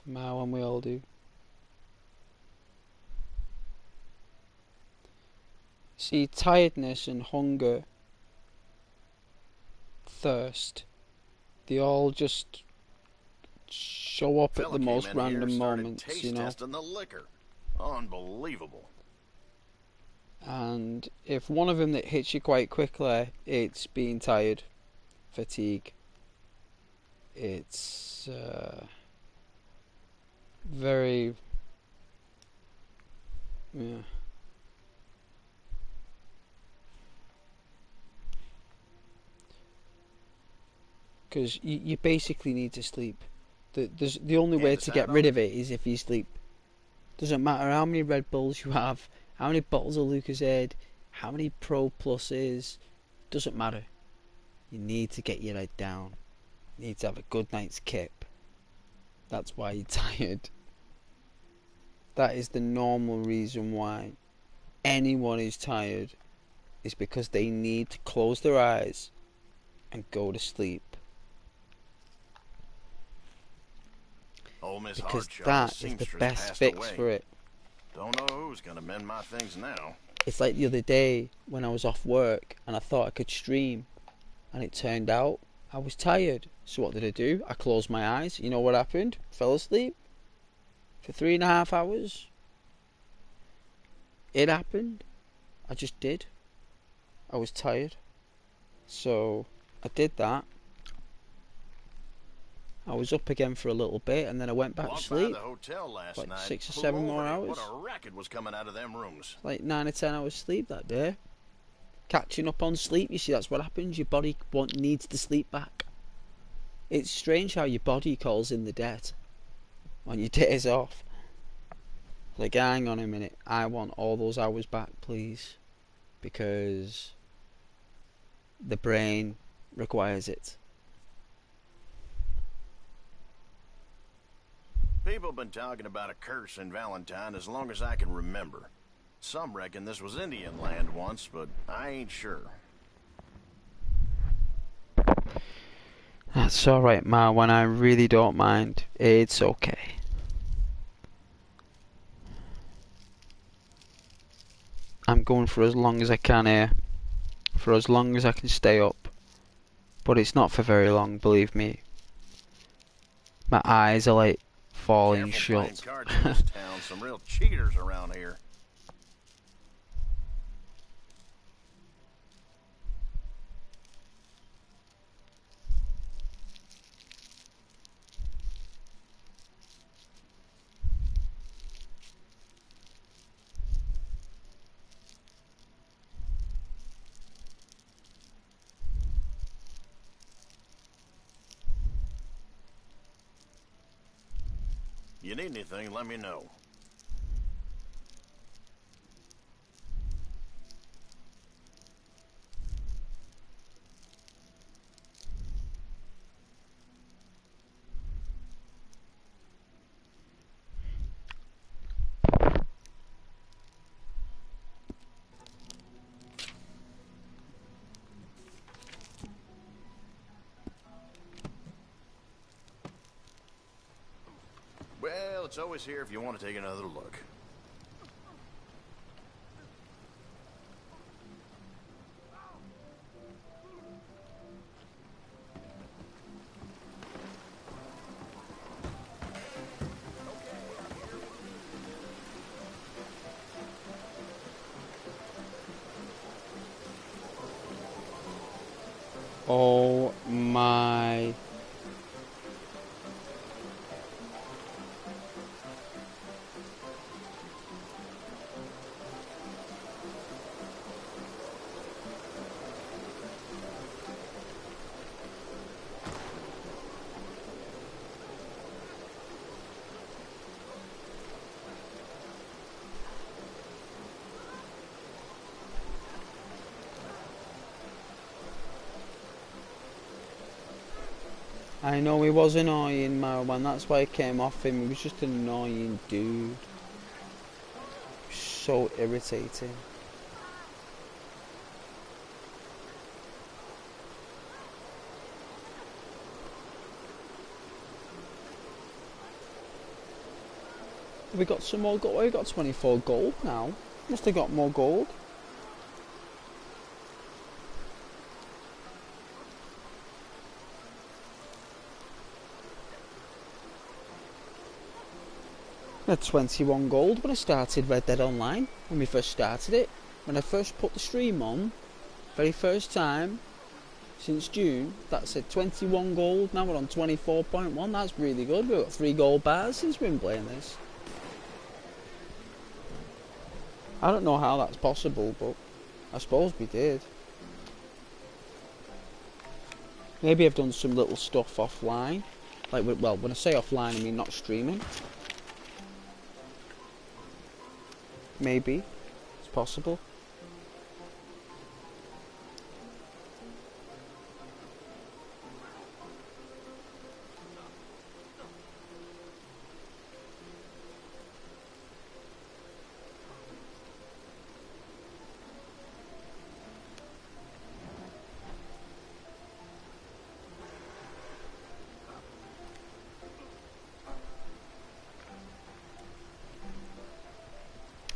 Marwan, we all do. See, tiredness and hunger, thirst, they all just show up at Fella the came most in here, random started moments, taste you know. testing the liquor. Unbelievable. And if one of them that hits you quite quickly, it's being tired, fatigue. It's very, yeah. Because you basically need to sleep. The only way to get rid of it is if you sleep. Doesn't matter how many Red Bulls you have, how many bottles of Lucozade, how many Pro Pluses, doesn't matter. You need to get your head down. You need to have a good night's kip. That's why you're tired. That is the normal reason why anyone is tired. Is because they need to close their eyes and go to sleep. Old Miss Because Hardshell, that is the seamstress, best passed fix away. for it. Don't know who's gonna mend my things now. It's like the other day when I was off work and I thought I could stream, and it turned out I was tired. So what did I do? I closed my eyes. You know what happened? Fell asleep for 3.5 hours. It happened. I just did. I was tired. So I did that. I was up again for a little bit, and then I went back to Walked by sleep. the hotel last Like night. 6 or Flew 7 over more it. hours. What a racket was coming out of them rooms. Like 9 or 10 hours sleep that day. Catching up on sleep, you see, that's what happens. Your body needs to sleep back. It's strange how your body calls in the debt on your days off. Like, hang on a minute, I want all those hours back, please. Because the brain requires it. People have been talking about a curse in Valentine as long as I can remember. Some reckon this was Indian land once, but I ain't sure. That's alright, Marwan, I really don't mind. It's okay. I'm going for as long as I can here. For as long as I can stay up. But it's not for very long, believe me. My eyes are like falling Careful playing shut. cards in this town. Some real cheaters around here. You need anything, let me know. Well, it's always here if you want to take another look. Oh my. I know he was annoying, Marwan, that's why I came off him. He was just an annoying dude. So irritating. We got some more gold. We got 24 gold now. Must have got more gold. I had 21 gold when I started Red Dead Online. When we first started it. When I first put the stream on. Very first time. Since June. That said 21 gold. Now we're on 24.1. That's really good. We've got 3 gold bars since we've been playing this. I don't know how that's possible, but I suppose we did. Maybe I've done some little stuff offline. Like, well, when I say offline, I mean not streaming. Maybe. It's possible.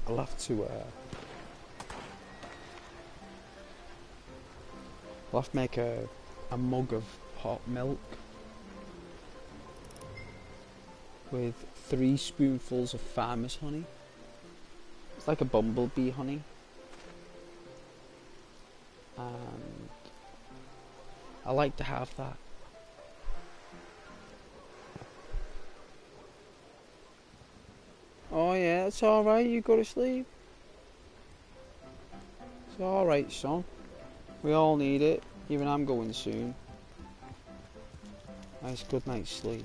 I'll have to make a mug of hot milk with 3 spoonfuls of farmer's honey. It's like a bumblebee honey. And I like to have that. Oh yeah, it's alright, you go to sleep. It's alright, son. We all need it. Even I'm going soon. Nice good night's sleep.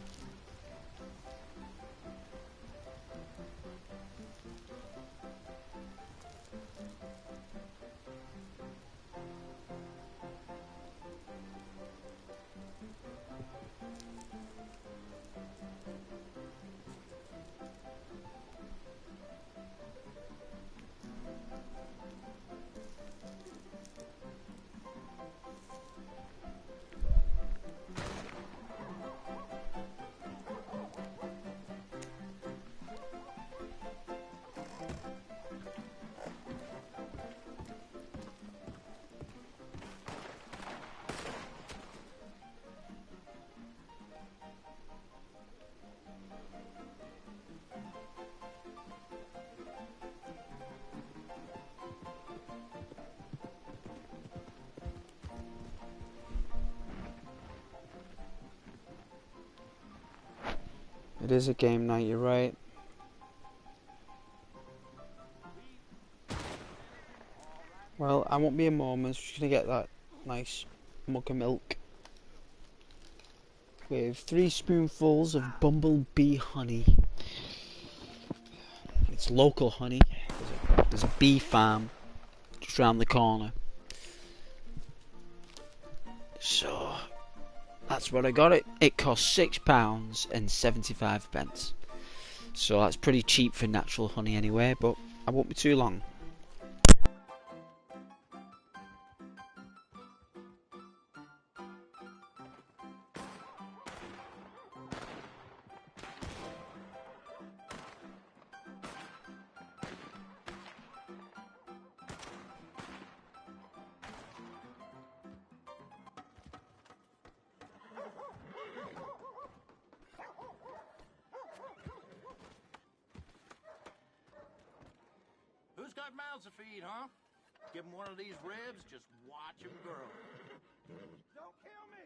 It is a game night, you're right. Well, I won't be a moment. Just gonna get that nice mug of milk with 3 spoonfuls of bumblebee honey. It's local honey. There's a bee farm just round the corner. So that's what I got it. It cost £6.75. So that's pretty cheap for natural honey anyway, but I won't be too long. Who's got mouths to feed, huh? Give them one of these ribs, just watch them grow. Don't kill me!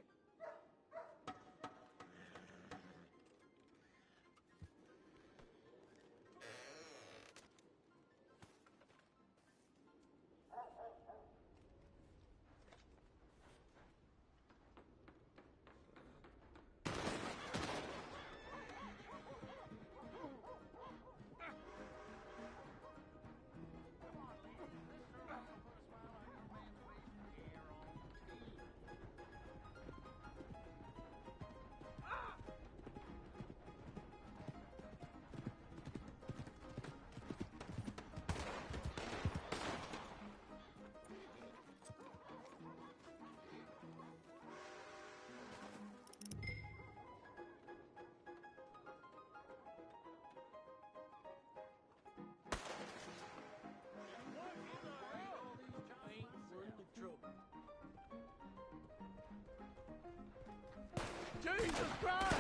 Jesus Christ!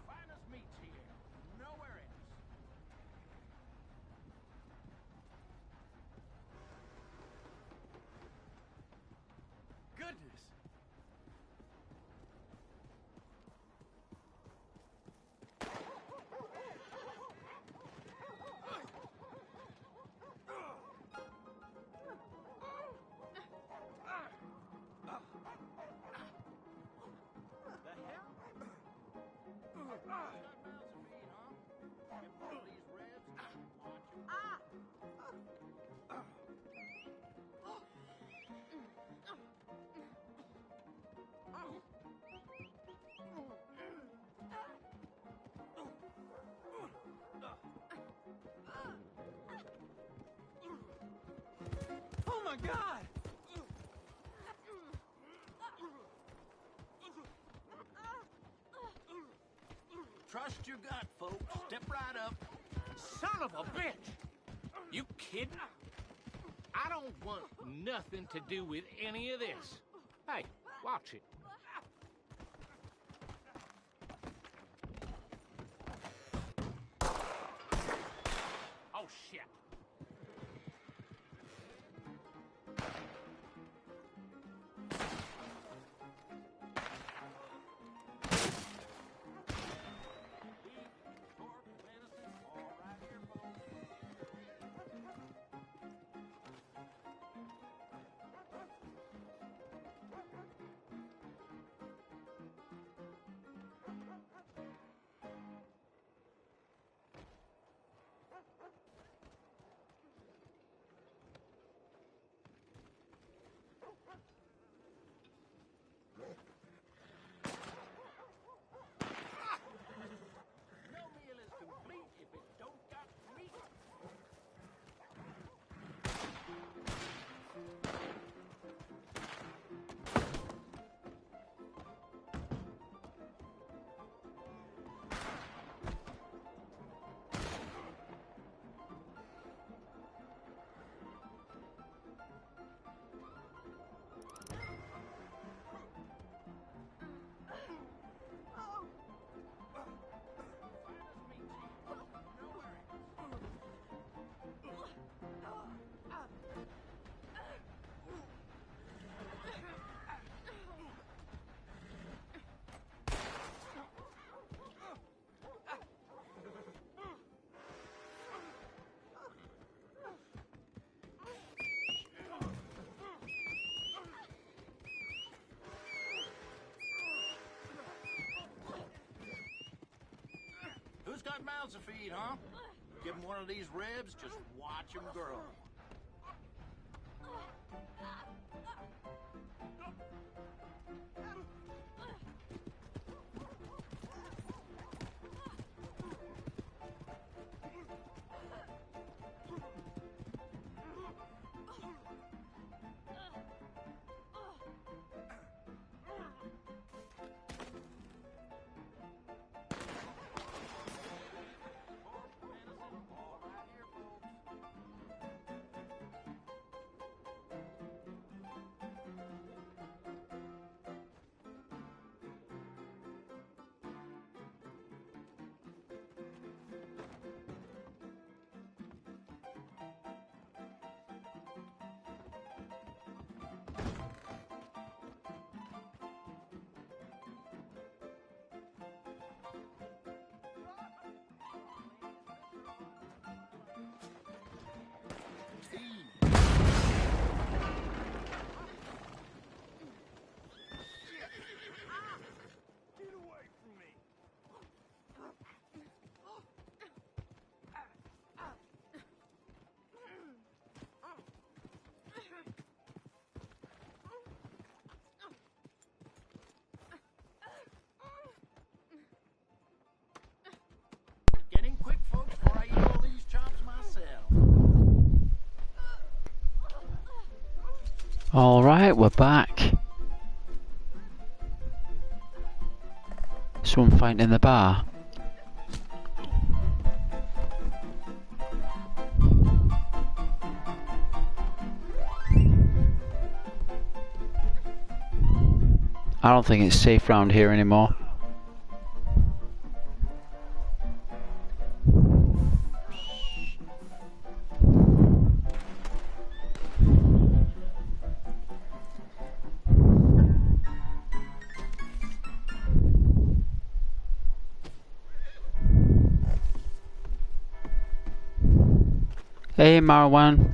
Finest meats here, nowhere else. Goodness! Oh my God! Trust your gut, folks. Step right up. Son of a bitch! You kidding? I don't want nothing to do with any of this. Hey, watch it. wants a feed, huh? Give him one of these ribs, just watch him grow. Getting quick, folks, before I eat all these chops myself. Alright, we're back. Someone fighting in the bar. I don't think it's safe round here anymore. Hey Marwan.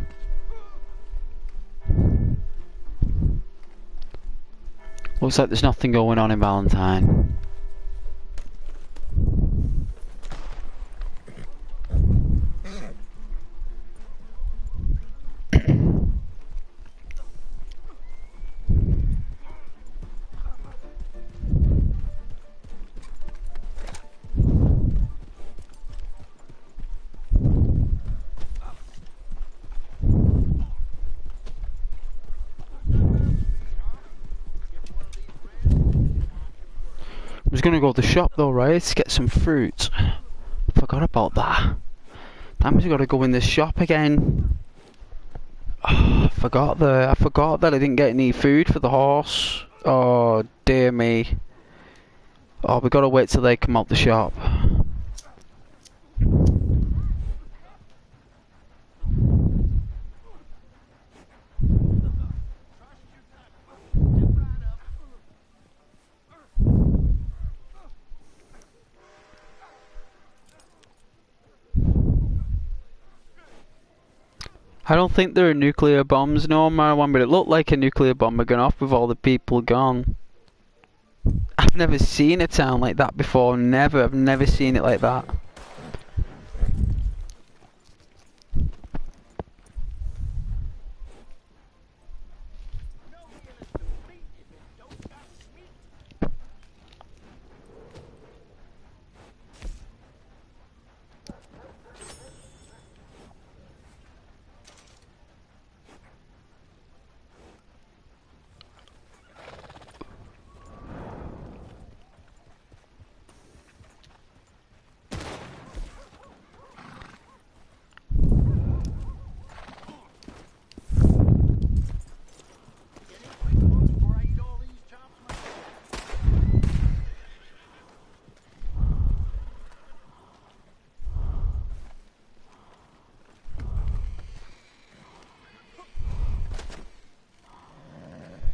Looks like there's nothing going on in Valentine. I was gonna go to the shop though, right? To get some fruit. Forgot about that. That means we gotta go in the shop again. Oh, I forgot that I didn't get any food for the horse. Oh dear me. Oh, we gotta wait till they come out the shop. I don't think there are nuclear bombs, no, Marwan, but it looked like a nuclear bomb had gone off with all the people gone. I've never seen a town like that before, never, I've never seen it like that.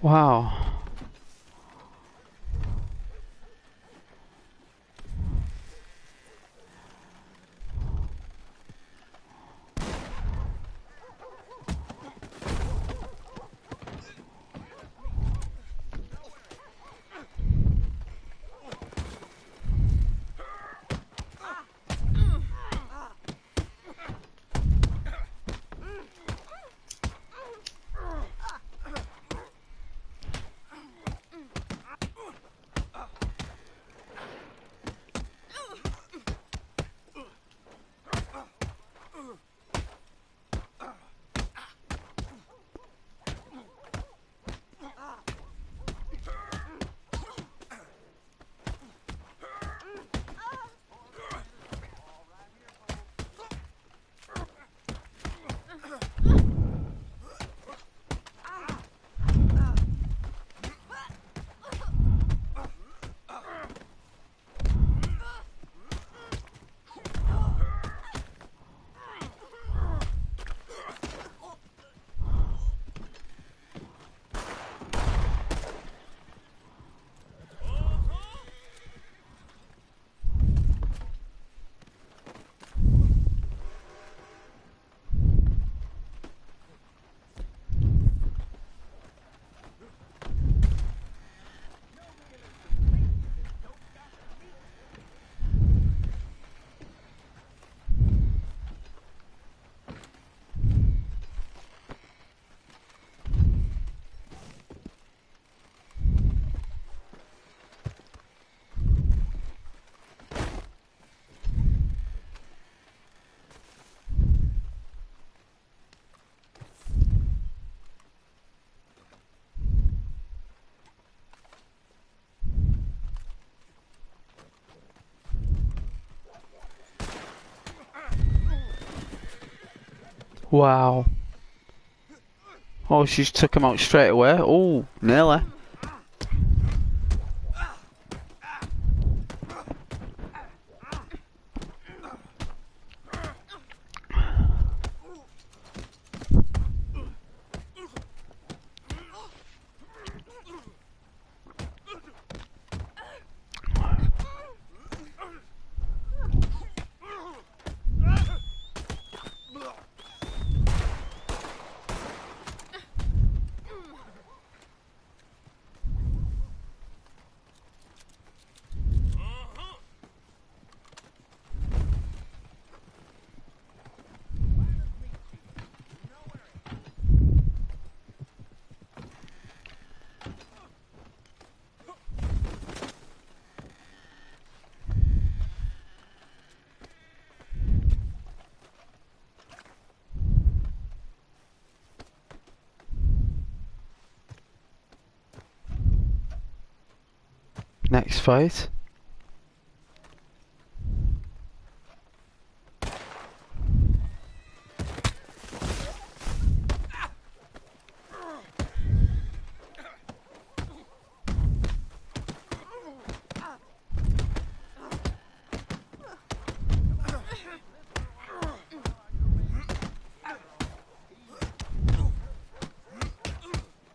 Wow. Wow. Oh, she's took him out straight away. Oh, nearly. Next fight.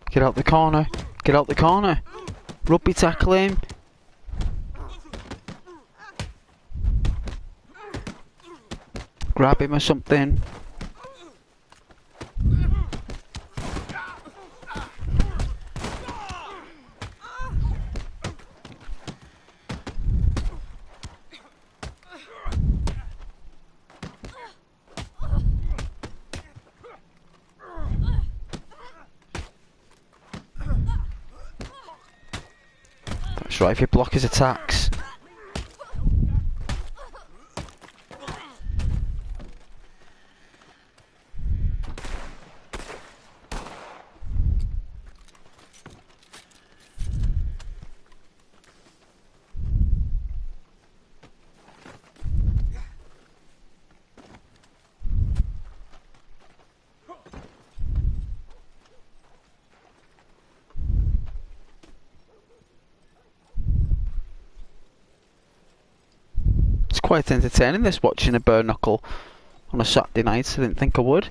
Get out the corner. Get out the corner. Rugby tackle him. Grab him or something. That's right, if you block his attacks. It's quite entertaining this, watching a bare knuckle on a Saturday night. I didn't think I would.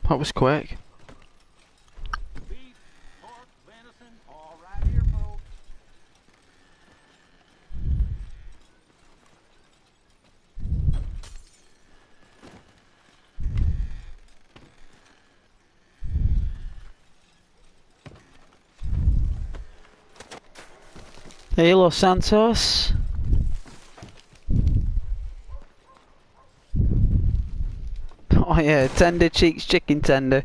That was quick. Beef, pork, venison, all right here, folks. Hey, Los Santos. Oh yeah, tender cheeks chicken tender.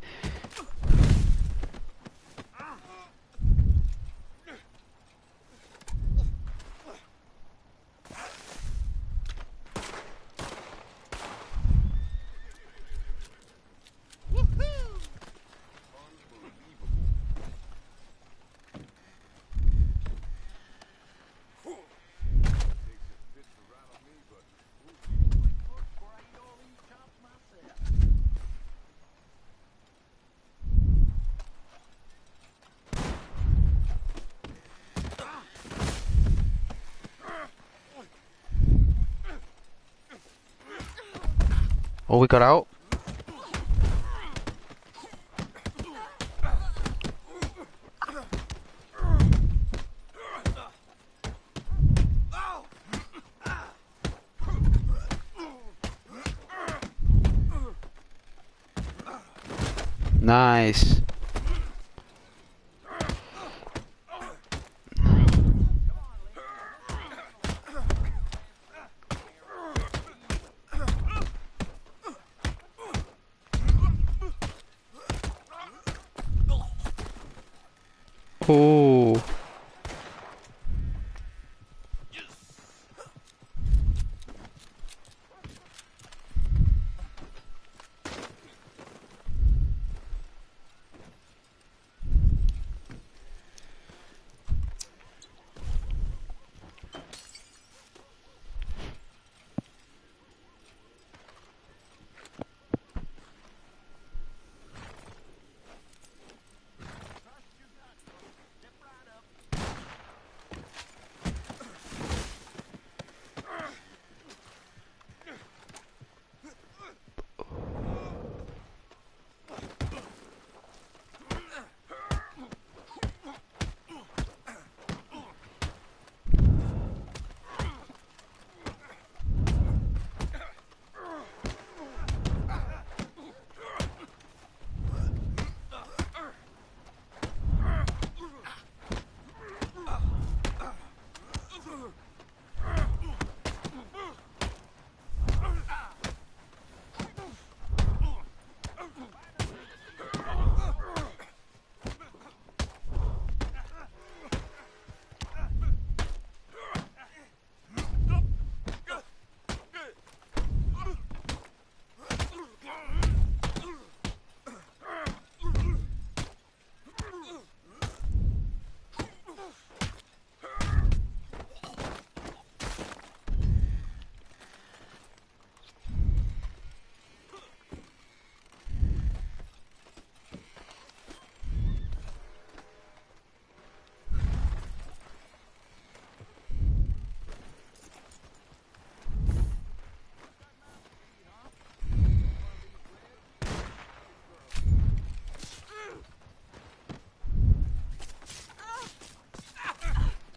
Oh, we got out. Nice. Ooh.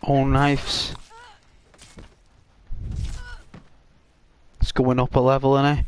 All knives. It's going up a level, innit?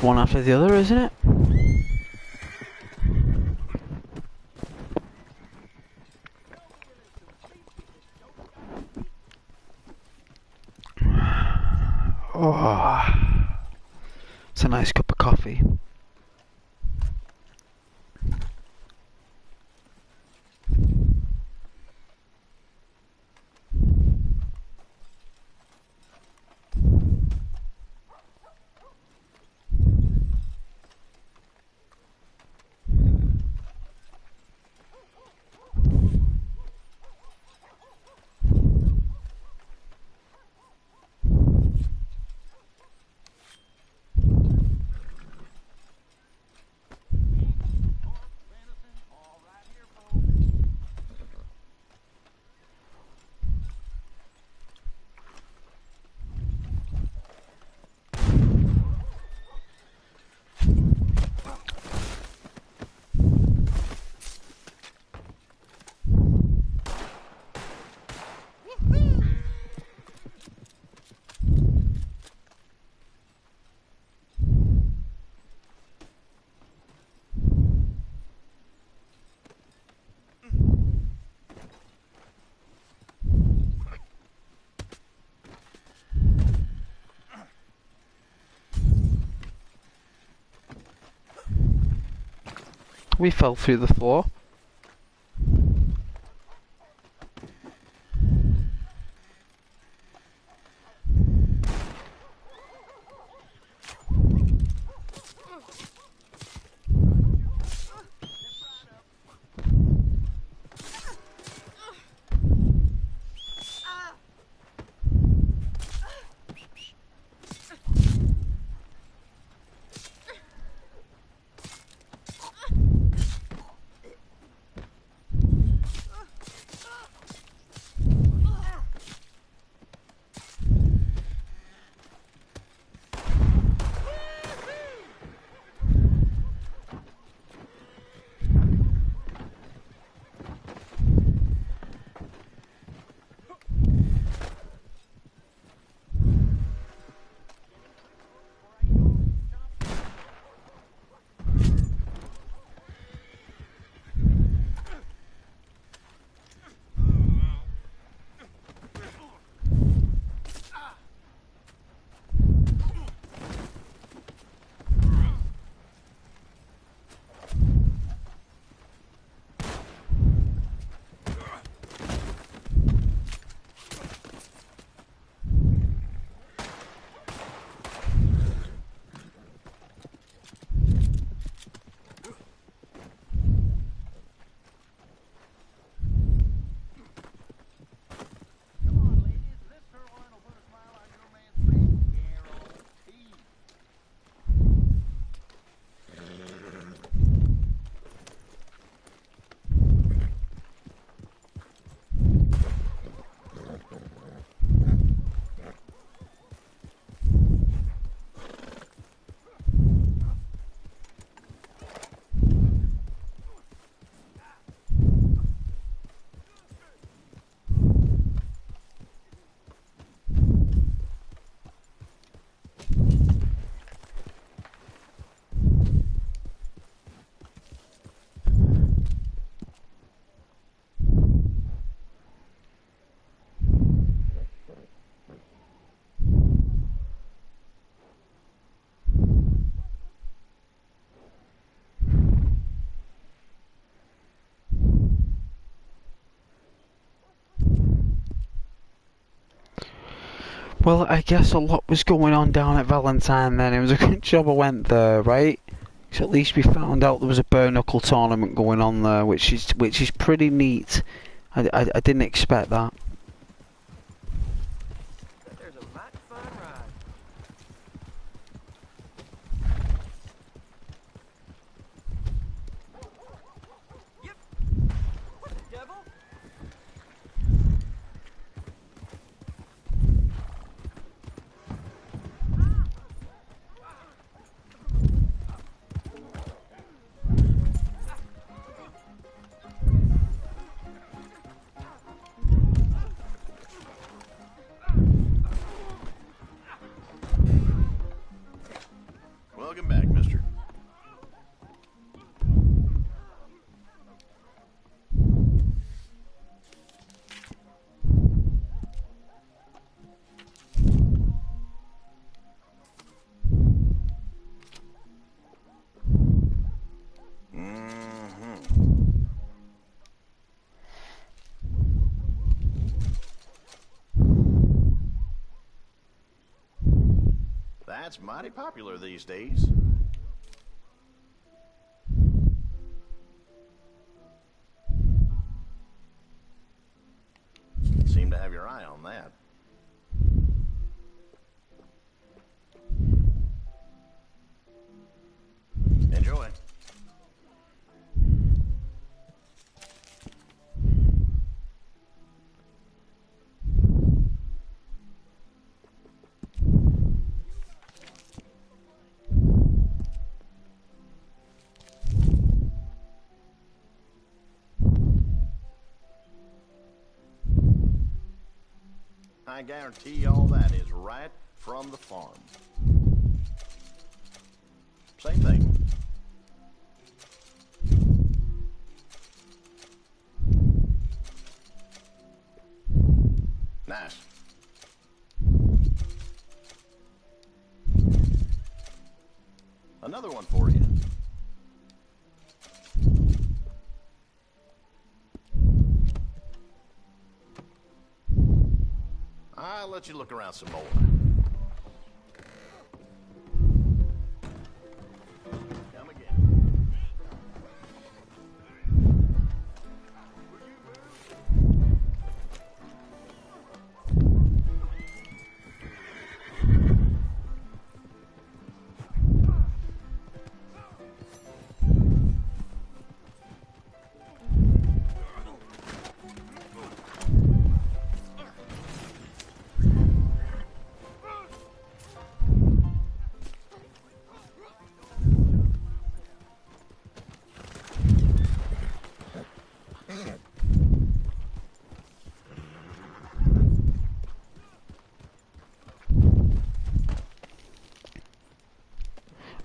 one after the other, isn't it? Oh, it's a nice cup of coffee. We fell through the floor. Well, I guess a lot was going on down at Valentine then. It was a good job I went there, right? 'Cause at least we found out there was a bare knuckle tournament going on there, which is pretty neat. I didn't expect that. There's a mighty fun ride. Yep. What the devil? That's mighty popular these days. Seem to have your eye on that. Enjoy. I guarantee all that is right from the farm. Same thing. Nice. Another one for you. I'll let you look around some more. Come again.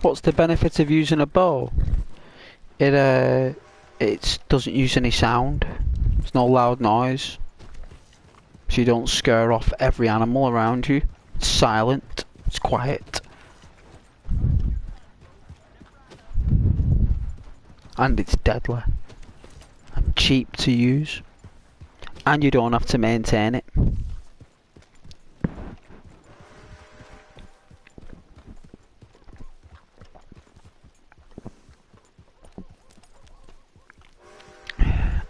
What's the benefit of using a bow? It doesn't use any sound. There's no loud noise, so you don't scare off every animal around you. It's silent. It's quiet. And it's deadly. And cheap to use. And you don't have to maintain it.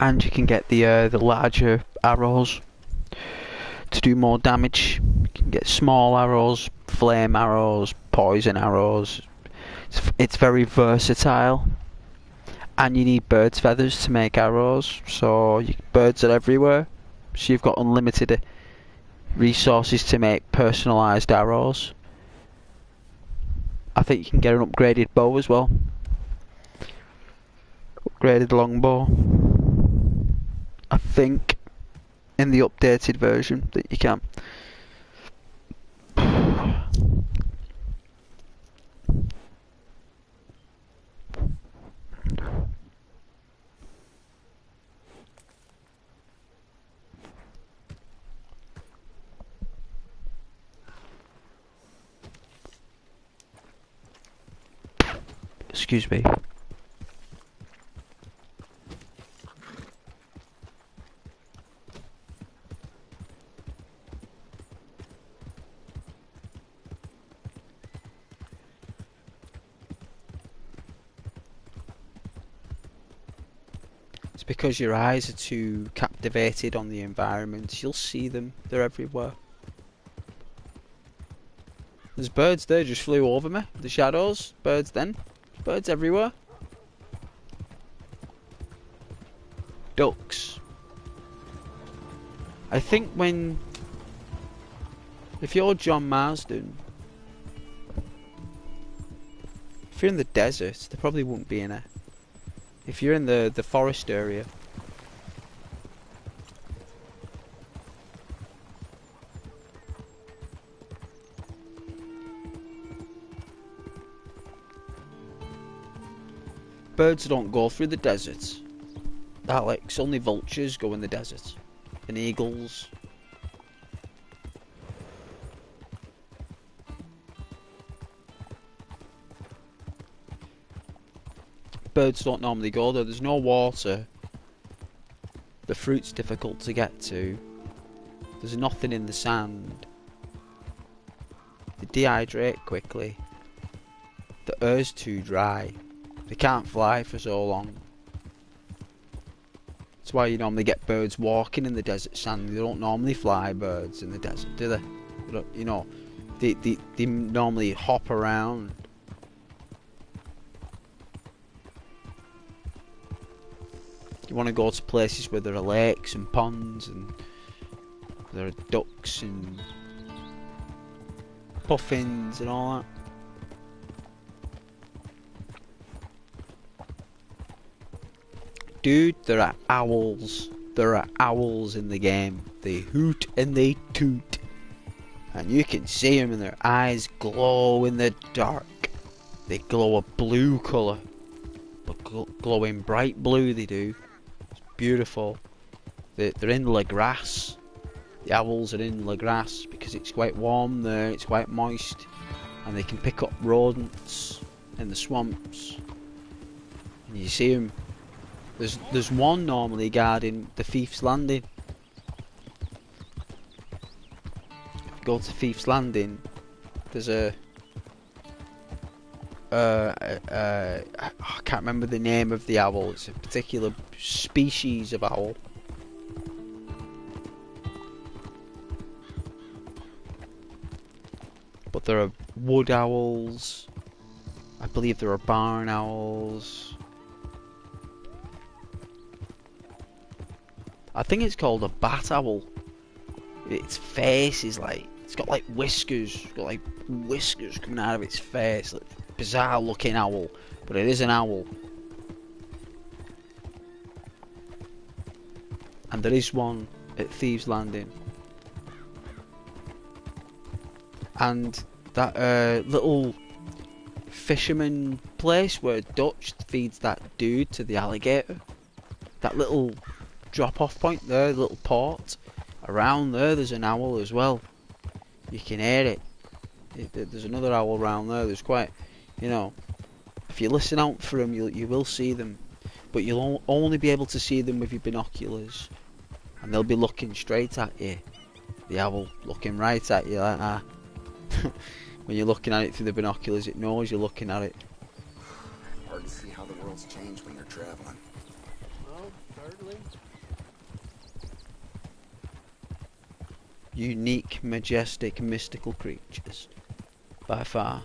And you can get the larger arrows to do more damage. You can get small arrows, flame arrows, poison arrows. It's very versatile. And you need bird's feathers to make arrows, so birds are everywhere. So you've got unlimited resources to make personalised arrows. I think you can get an upgraded bow as well. Upgraded longbow. I think in the updated version that you can. Excuse me. It's because your eyes are too captivated on the environment. You'll see them. They're everywhere. There's birds there, just flew over me. The shadows. Birds then. Birds everywhere. Ducks. I think if you're John Marsden, if you're in the desert, there probably wouldn't be any. If you're in the forest area, birds don't go through the desert. Alex, only vultures go in the desert. And eagles. Birds don't normally go there. There's no water. The fruit's difficult to get to. There's nothing in the sand. dehydrate quickly. The air's too dry. They can't fly for so long. That's why you normally get birds walking in the desert sand. They don't normally fly, birds in the desert, do they? They don't, you know, they normally hop around. You want to go to places where there are lakes and ponds and there are ducks and puffins and all that. Dude, there are owls. There are owls in the game. They hoot and they toot. And you can see them and their eyes glow in the dark. They glow a blue colour. But glowing bright blue they do. It's beautiful. They're in the grass. The owls are in the grass because it's quite warm there. It's quite moist. And they can pick up rodents in the swamps. And you see them. There's one normally guarding the Thief's Landing. If you go to Thief's Landing, there's I can't remember the name of the owl. It's a particular species of owl. But there are wood owls. I believe there are barn owls. I think it's called a bat owl. Its face is like, it's got like whiskers. It's got like whiskers coming out of its face. Like, bizarre looking owl. But it is an owl. And there is one at Thieves Landing. And that little fisherman place where Dutch feeds that dude to the alligator. That little drop-off point there, the little port. Around there's an owl as well. You can hear it. There's another owl around there. There's quite, you know, if you listen out for them, you will see them. But you'll only be able to see them with your binoculars. And they'll be looking straight at you. The owl looking right at you like that. When you're looking at it through the binoculars, it knows you're looking at it. Hard to see how the world's changed when you're traveling. Well, certainly. Unique, majestic, mystical creatures. By far.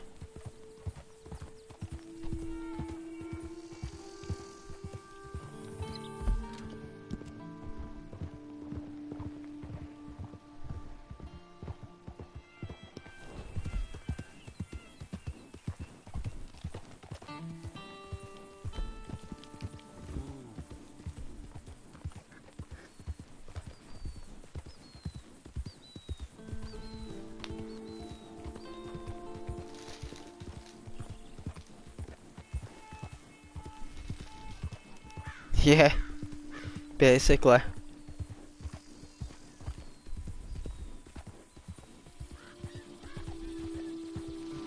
Yeah, basically.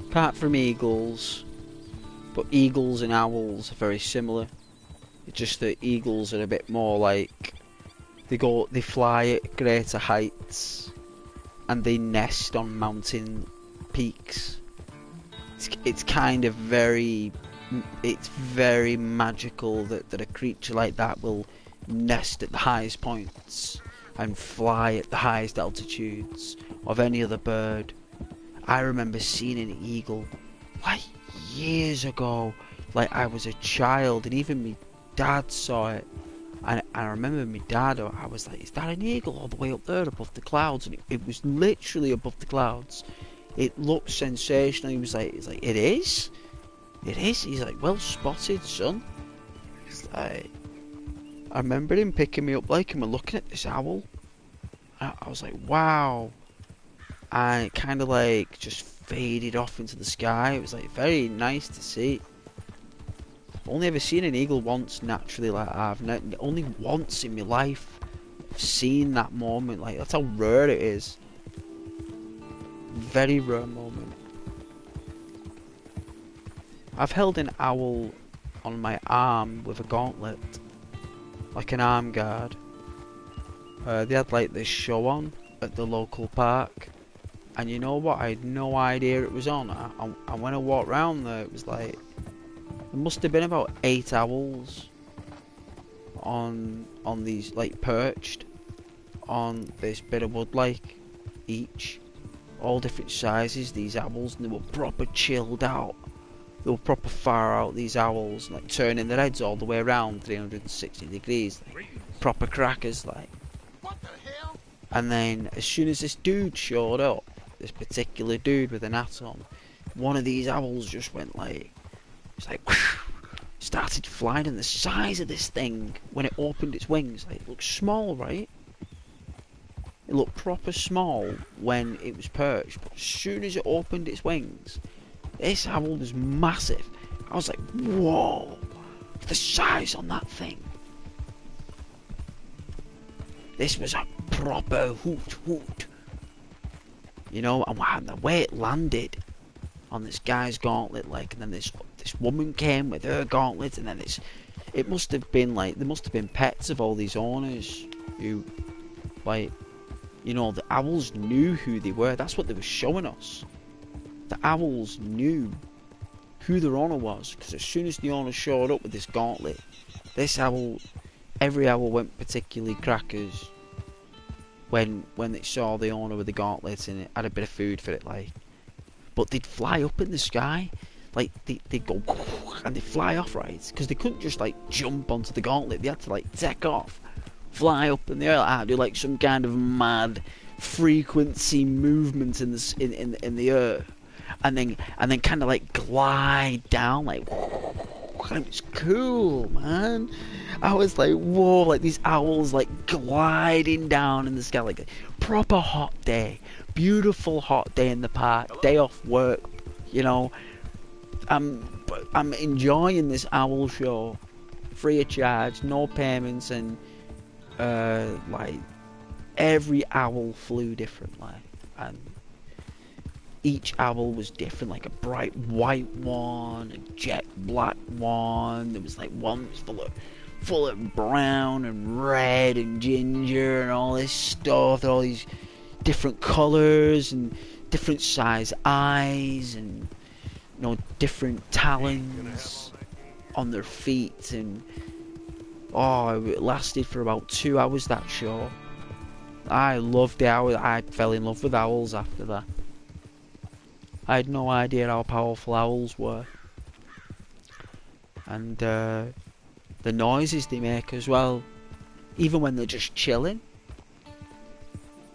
Apart from eagles, but eagles and owls are very similar. It's just that eagles are a bit more like they fly at greater heights and they nest on mountain peaks. It's kind of very. It's very magical that a creature like that will nest at the highest points and fly at the highest altitudes of any other bird. I remember seeing an eagle like years ago, like I was a child, and even my dad saw it. And I remember my dad, I was like, is that an eagle all the way up there above the clouds? And it was literally above the clouds. It looked sensational. He was like, it is? It is. He's like, well spotted, son. Like, I remember him picking me up like, and we're looking at this owl. I was like, wow. And it kind of like just faded off into the sky. It was like very nice to see. I've only ever seen an eagle once naturally like that. Only once in my life I've seen that moment. Like, that's how rare it is. Very rare moment. I've held an owl on my arm with a gauntlet, like an arm guard. They had like this show on at the local park, And you know what? I had no idea it was on. And when I walked round there, it was like there must have been about 8 owls on these, like, perched on this bit of wood, like, each, all different sizes. These owls, and they were proper chilled out. They were proper far out. These owls, like, turning their heads all the way around 360 degrees, like, proper crackers, like. What the hell? And then as soon as this dude showed up, this particular dude with an hat on, one of these owls just went like, it's like, started flying, and the size of this thing when it opened its wings, like, it looked small, right? It looked proper small when it was perched, but as soon as it opened its wings, this owl was massive. I was like, whoa, the size on that thing. This was a proper hoot. You know, and the way it landed on this guy's gauntlet, like, and then this woman came with her gauntlet, and then it must have been like, there must have been pets of all these owners who, like, you know, the owls knew who they were. That's what they were showing us. The owls knew who their owner was, because as soon as the owner showed up with this gauntlet, this owl, every owl went particularly crackers when it saw the owner with the gauntlet and it had a bit of food for it, like. But they'd fly up in the sky, like, they'd go and they'd fly off, right? Because they couldn't just, like, jump onto the gauntlet. They had to, like, take off, fly up in the air, like, do like some kind of mad frequency movement in the air, and then kind of like glide down, like. It was cool, man. I was like, whoa, like these owls like gliding down in the sky, like a proper hot day, beautiful hot day in the park, day off work, you know. I'm enjoying this owl show, free of charge, no payments, and like every owl flew differently, and each owl was different, like a bright white one, a jet black one. There was like one that was full of brown and red and ginger and all this stuff, all these different colours and different size eyes, and, you know, different talons on their feet. And oh, it lasted for about 2 hours, that show. I loved the owls. I fell in love with owls after that. I had no idea how powerful owls were. And the noises they make as well, even when they're just chilling,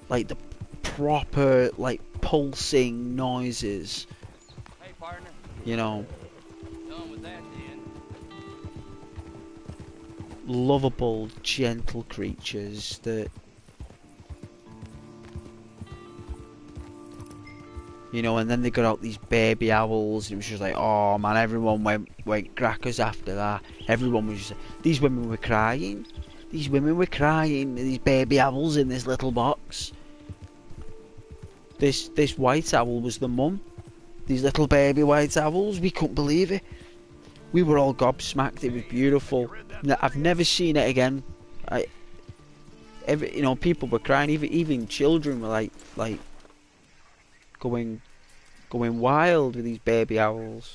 like the proper, like, pulsing noises. Hey, partner. You know, Done with that then. lovable, gentle creatures that, you know. And then they got out these baby owls, and it was just like, oh man, everyone went crackers after that. Everyone was just, these women were crying. These women were crying, these baby owls in this little box. This white owl was the mum. These little baby white owls, we couldn't believe it. We were all gobsmacked. It was beautiful. I've never seen it again. You know, people were crying. Even children were like going wild with these baby owls.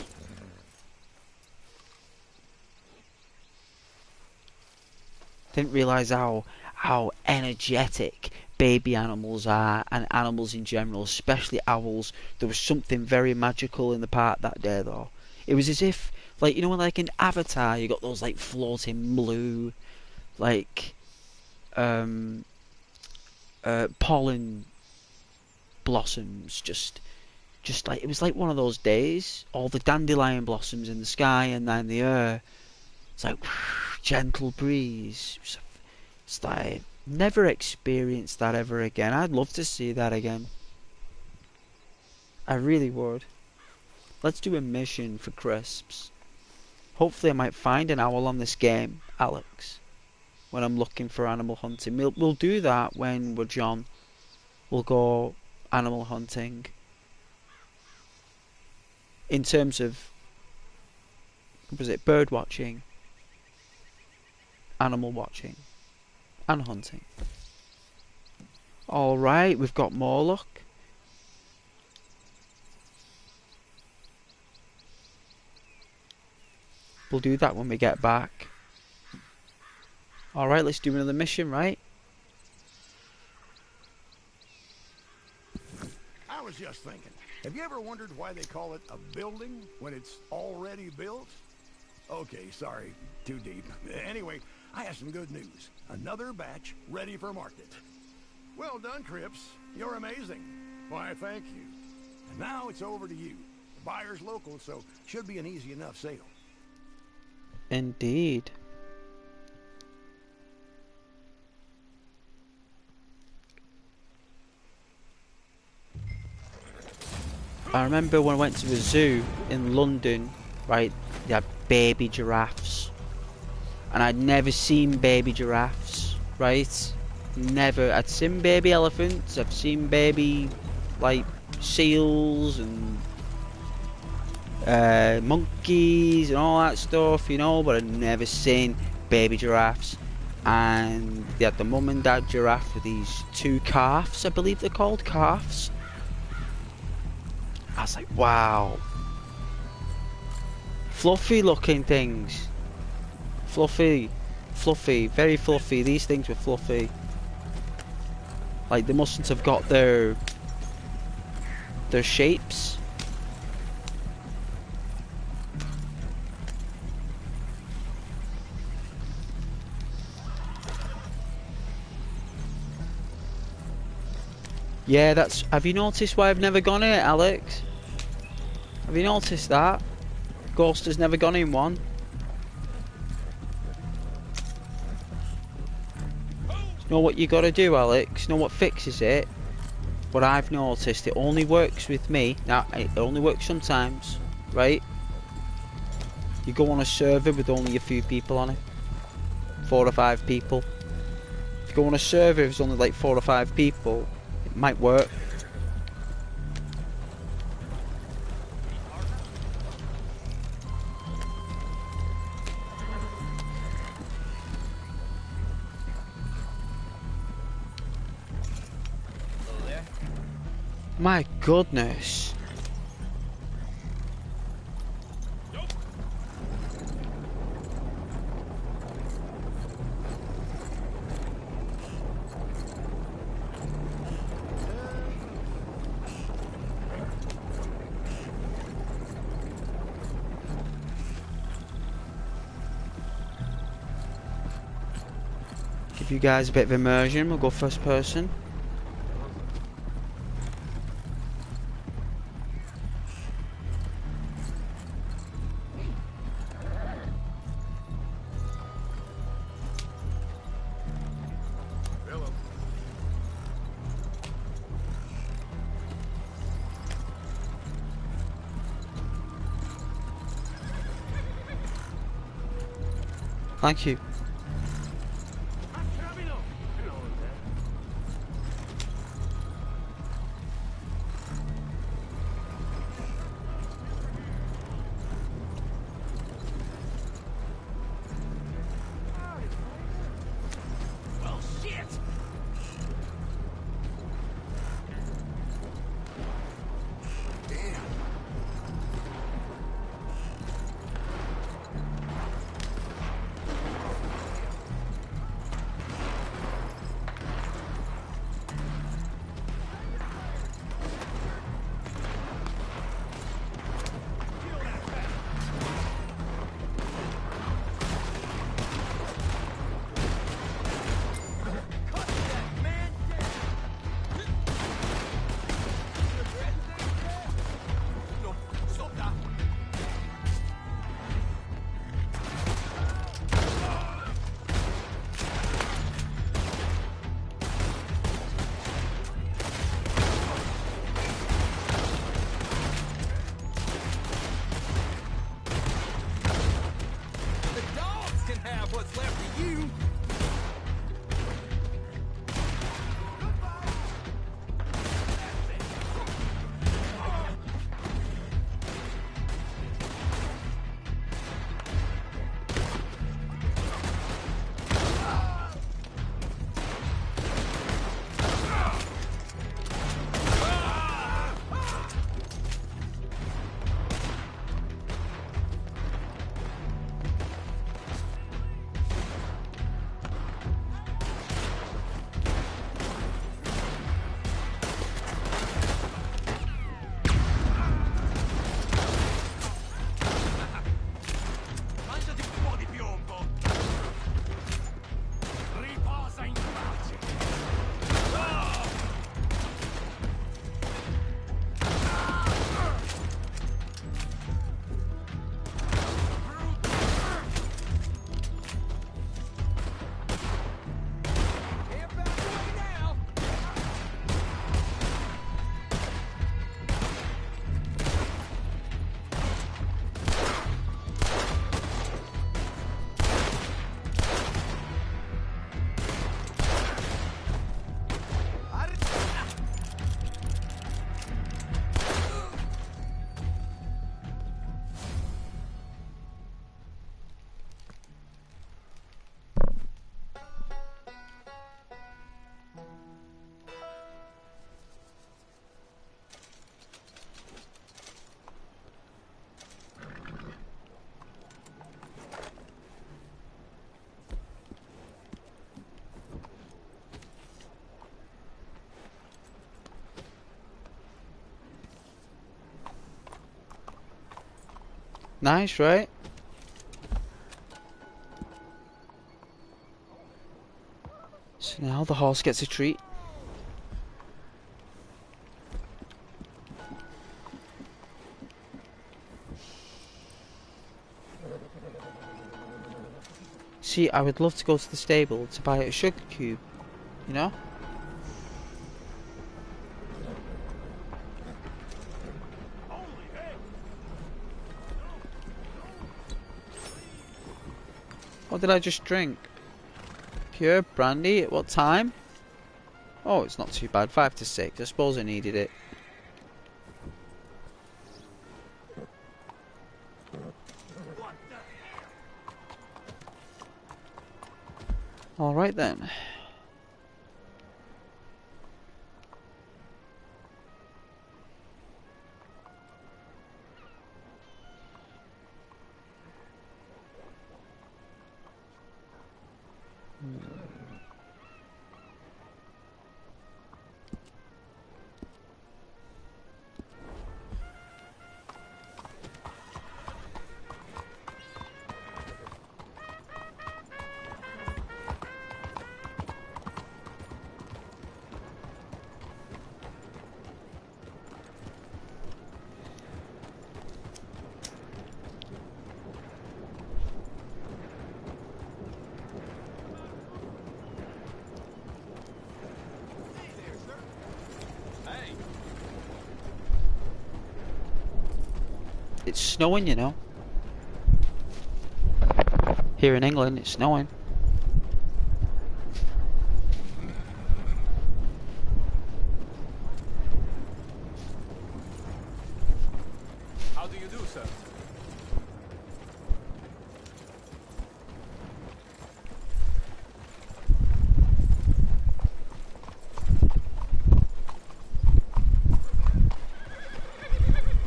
Didn't realise how energetic baby animals are, and animals in general, especially owls. There was something very magical in the park that day, though. It was as if, like, you know, like in Avatar, you got those like floating blue, like pollen blossoms, just like, it was like one of those days. All the dandelion blossoms in the sky and then the air. It's like gentle breeze. It's like, never experienced that ever again. I'd love to see that again. I really would. Let's do a mission for crisps. Hopefully I might find an owl on this game, Alex, when I'm looking for animal hunting. We'll do that when we're John. We'll go animal hunting. In terms of, what was it, bird watching, animal watching, and hunting. Alright, we've got more luck. We'll do that when we get back. Alright, let's do another mission, right? I was just thinking, have you ever wondered why they call it a building when it's already built? Okay, sorry, too deep. Anyway, I have some good news. Another batch ready for market. Well done, Crips. You're amazing. Why, thank you. And now it's over to you. The buyer's local, so should be an easy enough sale. Indeed. I remember when I went to the zoo in London, right, they had baby giraffes. And I'd never seen baby giraffes, right? Never. I'd seen baby elephants, I've seen baby, like, seals and monkeys and all that stuff, you know, but I'd never seen baby giraffes. And they had the mum and dad giraffe with these two calves, I believe they're called, calves. I was like, wow. Fluffy looking things. Fluffy. Fluffy. Very fluffy. These things were fluffy. Like, they mustn't have got their shapes. Yeah, that's... Have you noticed why I've never gone here, Alex? Have you noticed that? Ghost has never gone in one. You know what you gotta do, Alex? You know what fixes it? What I've noticed, it only works with me. Now, it only works sometimes, right? You go on a server with only a few people on it. 4 or 5 people. If you go on a server with only like 4 or 5 people, it might work. My goodness. Give you guys a bit of immersion. We'll go first person. Thank you. Well, shit! Nice, right? So now the horse gets a treat. See, I would love to go to the stable to buy a sugar cube, you know? What did I just drink? Pure brandy? At what time? Oh, it's not too bad. 5 to 6. I suppose I needed it. Alright then. It's snowing, you know. Here in England, it's snowing. How do you do, sir?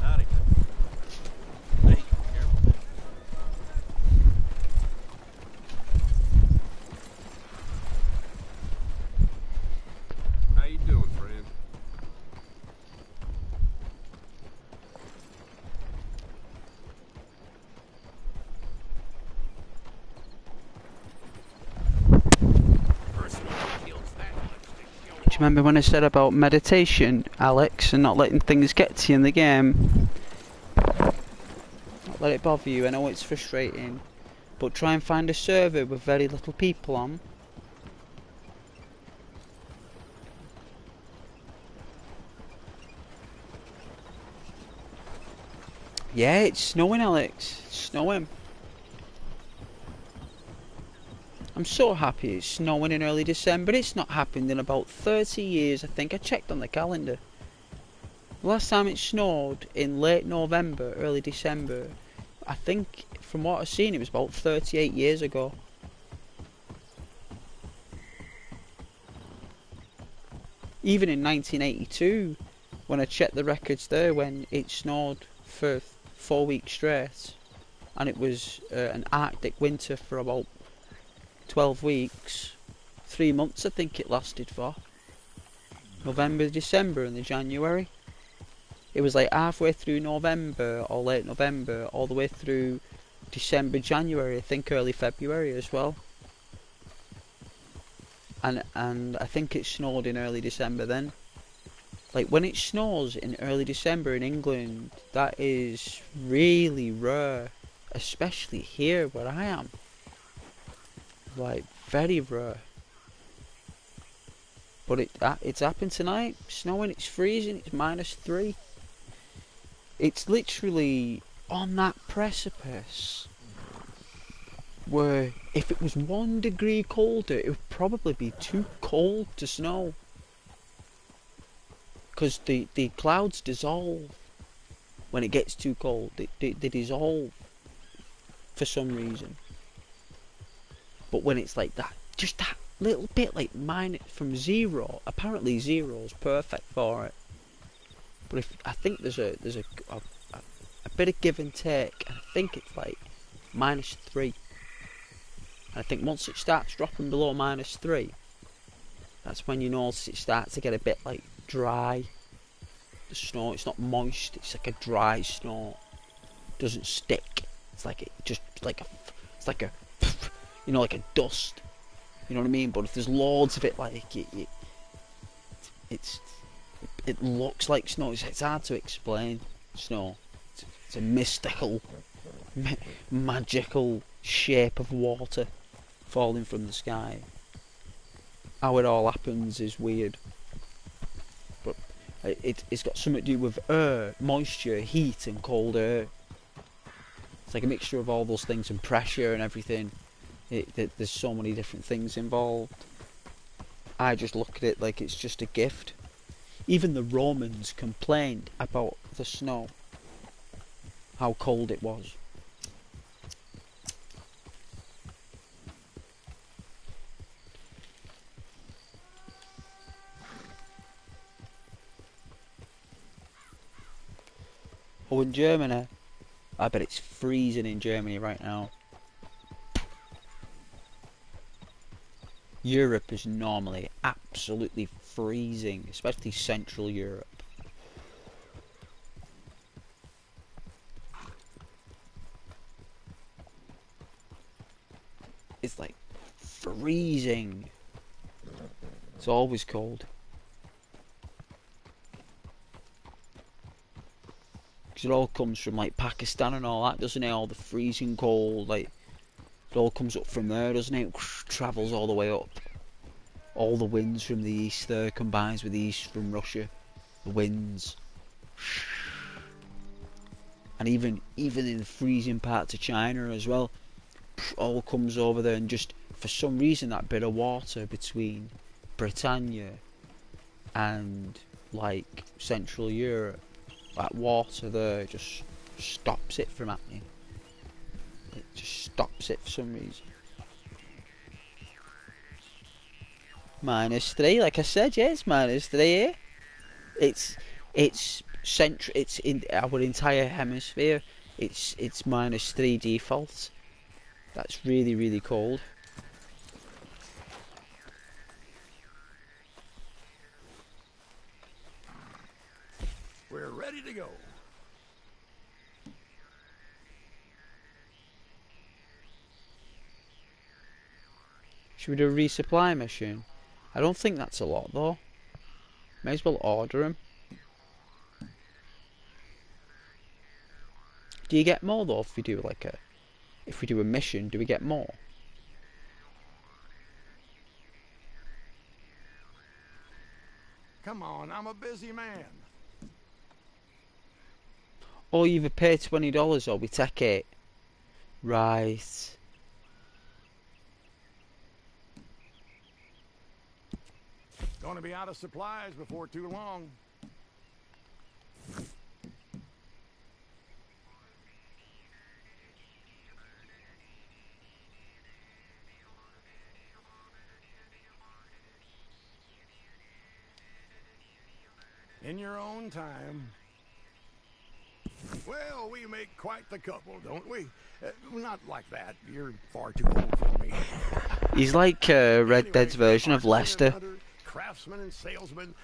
Howdy. Hey, careful. How you doing, friend? Do you remember when I said about meditation, Alex, and not letting things get to you in the game? Not let it bother you. I know it's frustrating, but try and find a server with very little people on. Yeah, it's snowing, Alex. It's snowing. I'm so happy it's snowing in early December. It's not happened in about 30 years, I think. I checked on the calendar. The last time it snowed in late November, early December, I think, from what I've seen, it was about 38 years ago. Even in 1982, when I checked the records there, when it snowed for 4 weeks straight, and it was an Arctic winter for about 12 weeks, 3 months I think it lasted for. November, December and the January. It was like halfway through November or late November all the way through December, January, I think early February as well. And I think it snowed in early December then. Like when it snows in early December in England, that is really rare, especially here where I am. Like very rare. But it's happened tonight. Snowing, it's freezing, it's -3. It's literally on that precipice where if it was 1 degree colder, it would probably be too cold to snow. Because the clouds dissolve when it gets too cold. They dissolve for some reason. But when it's like that, just that little bit, like minus from 0, apparently 0 is perfect for it. But if I think there's a bit of give and take, and I think it's like -3. And I think once it starts dropping below -3, that's when you notice it starts to get a bit like dry. The snow, it's not moist, it's like a dry snow doesn't stick. It's like it's like a you know, like a dust. You know what I mean? But if there's loads of it, like it looks like snow. It's hard to explain. Snow. It's a mystical, magical shape of water falling from the sky. How it all happens is weird, but it's got something to do with air, moisture, heat, and cold air. It's like a mixture of all those things, and pressure and everything. There's so many different things involved. I just look at it like it's just a gift. Even the Romans complained about the snow, how cold it was. Oh, in Germany, I bet it's freezing in Germany right now. Europe is normally absolutely freezing, especially Central Europe. It's like freezing. It's always cold. Because it all comes from like Pakistan and all that, doesn't it? All the freezing cold, like it all comes up from there, doesn't it? Travels all the way up. All the winds from the east there combines with the east from Russia. The winds. And even in the freezing parts of China as well, all comes over there, and just for some reason that bit of water between Britannia and like Central Europe, that water there just stops it from happening. It just stops it for some reason. -3, like I said, yeah, it's -3 here. It's in our entire hemisphere. It's -3 default. That's really, really cold. We're ready to go. Should we do a resupply mission? I don't think that's a lot though. May as well order them. Do you get more though if we do a mission? Do we get more? Come on, I'm a busy man. Or you either pay $20 or we take it. Right. Gonna be out of supplies before too long. In your own time. Well, we make quite the couple, don't we? Not like that. You're far too old for me. He's like Red Dead's version of Lester. Craftsman and salesman.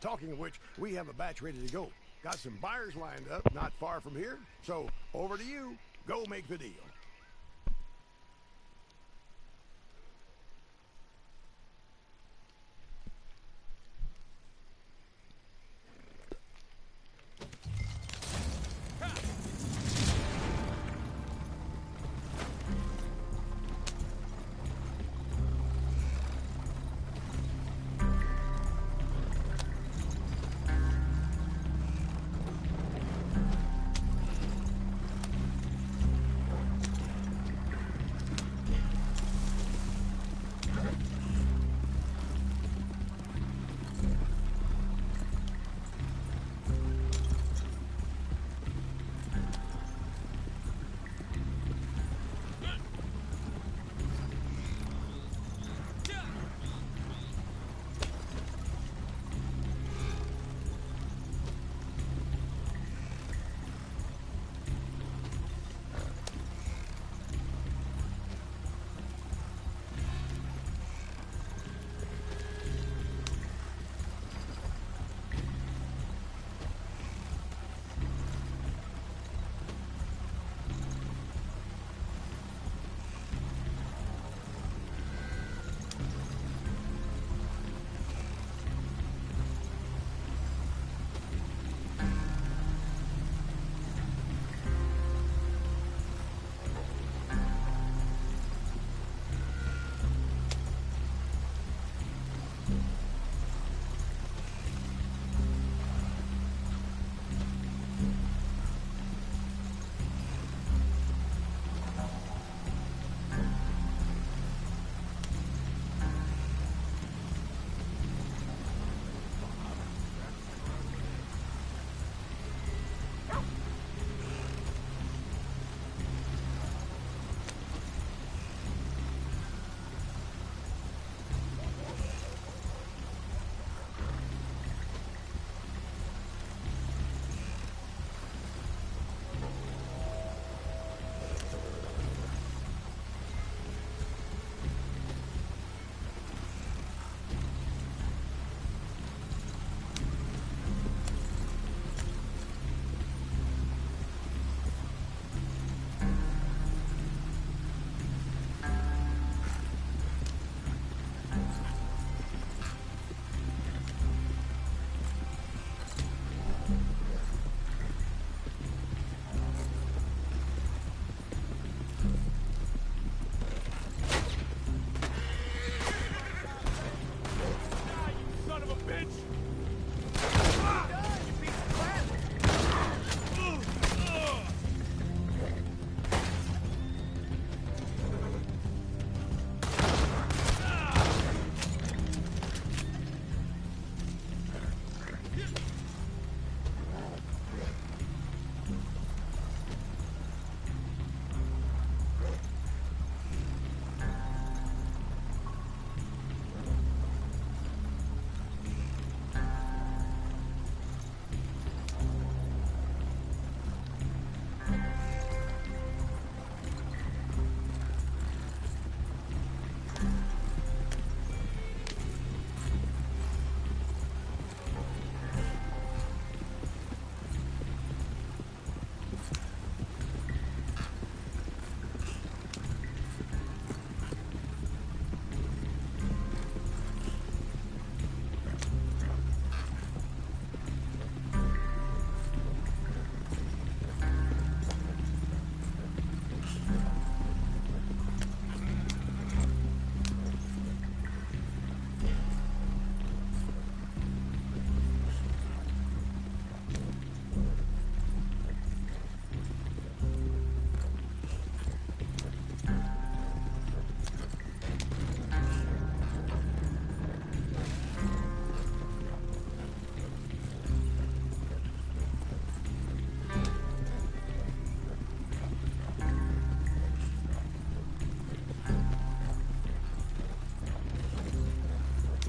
Talking of which, we have a batch ready to go. Got some buyers lined up not far from here. So, over to you. Go make the deal.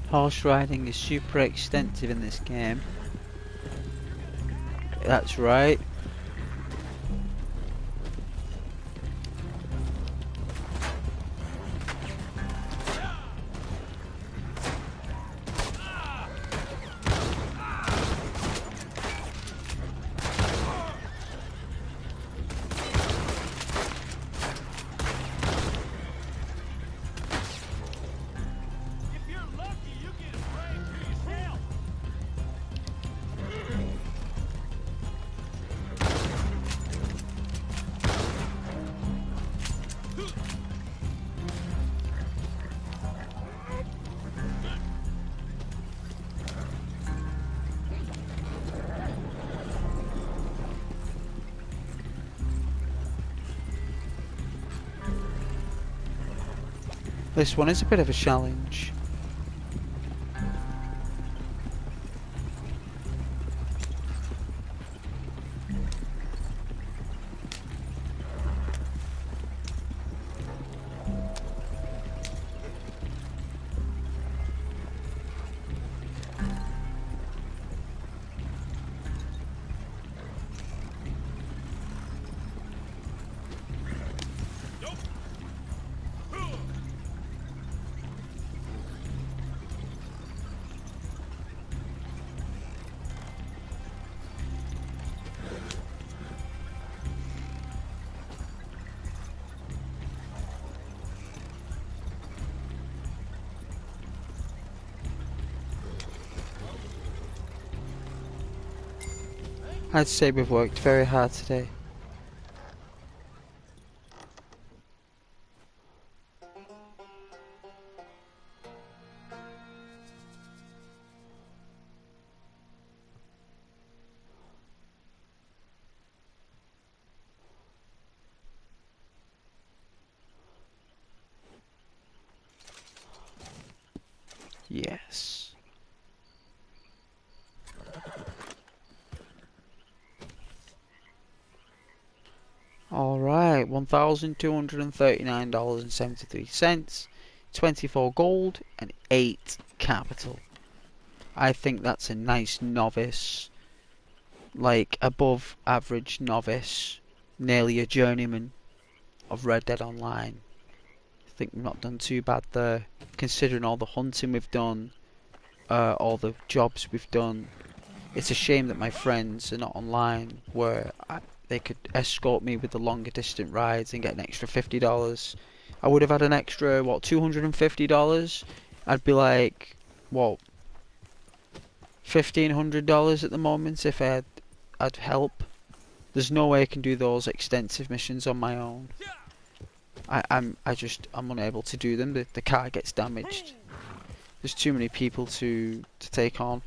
Horse riding is super extensive in this game. That's right. This one is a bit of a challenge. I'd say we've worked very hard today. Yes. Alright, $1,239.73, 24 gold, and 8 capital. I think that's a nice novice, like above average novice, nearly a journeyman of Red Dead Online. I think we've not done too bad there, considering all the hunting we've done, all the jobs we've done. It's a shame that my friends are not online, where they could escort me with the longer distant rides and get an extra $50. I would have had an extra, what, $250? I'd be like, what, $1,500 at the moment if I'd help. There's no way I can do those extensive missions on my own. I'm unable to do them. The car gets damaged. There's too many people to take on.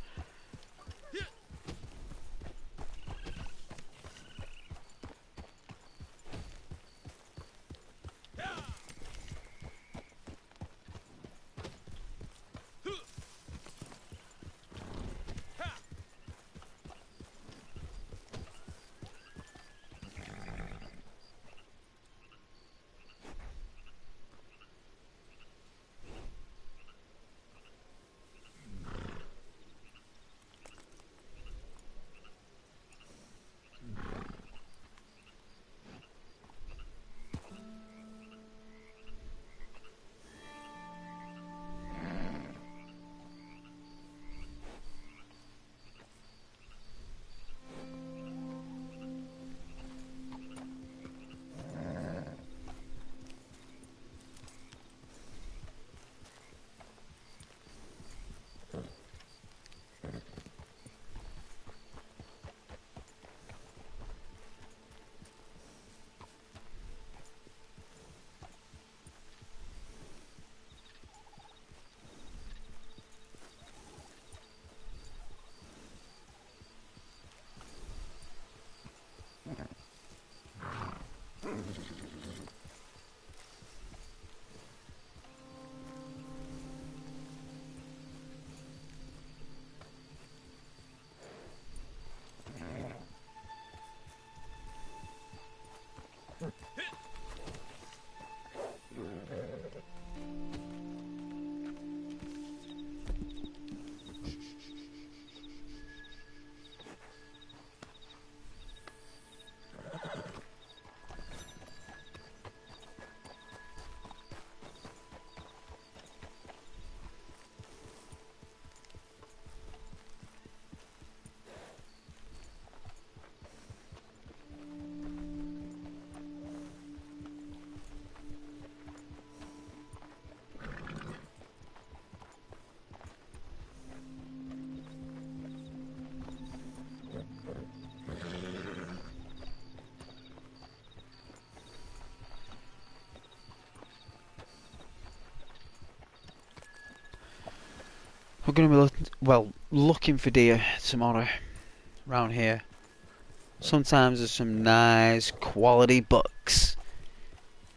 We're going to be looking for deer tomorrow around here. Sometimes there's some nice quality bucks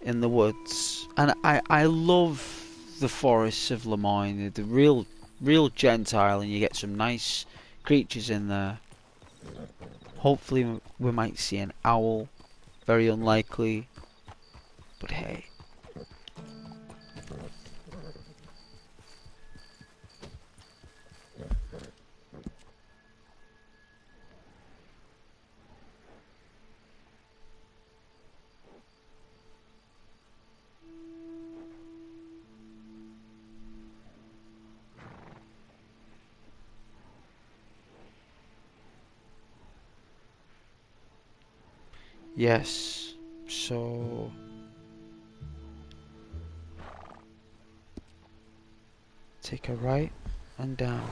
in the woods, and I love the forests of Lemoyne. They're real gentile, and you get some nice creatures in there. Hopefully we might see an owl. Very unlikely, but hey. Yes, so take a right and down.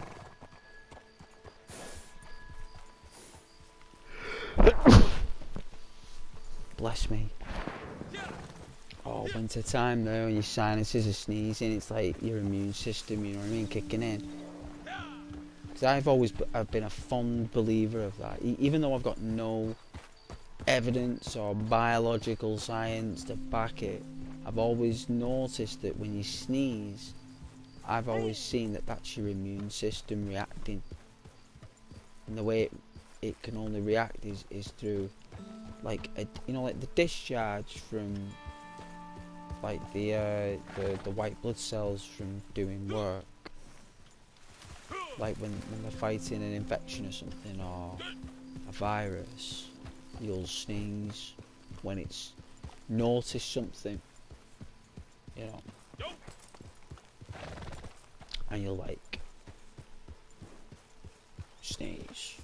Bless me. Oh, winter time though, and your sinuses are sneezing, it's like your immune system, you know what I mean, kicking in. Because I've been a fond believer of that, even though I've got no evidence or biological science to back it. I've always noticed that when you sneeze, I've always seen that that's your immune system reacting, and the way it can only react is through like like the discharge from like the white blood cells from doing work, like when they're fighting an infection or something or a virus. You'll sneeze when it's noticed something, you know, and you'll like sneeze.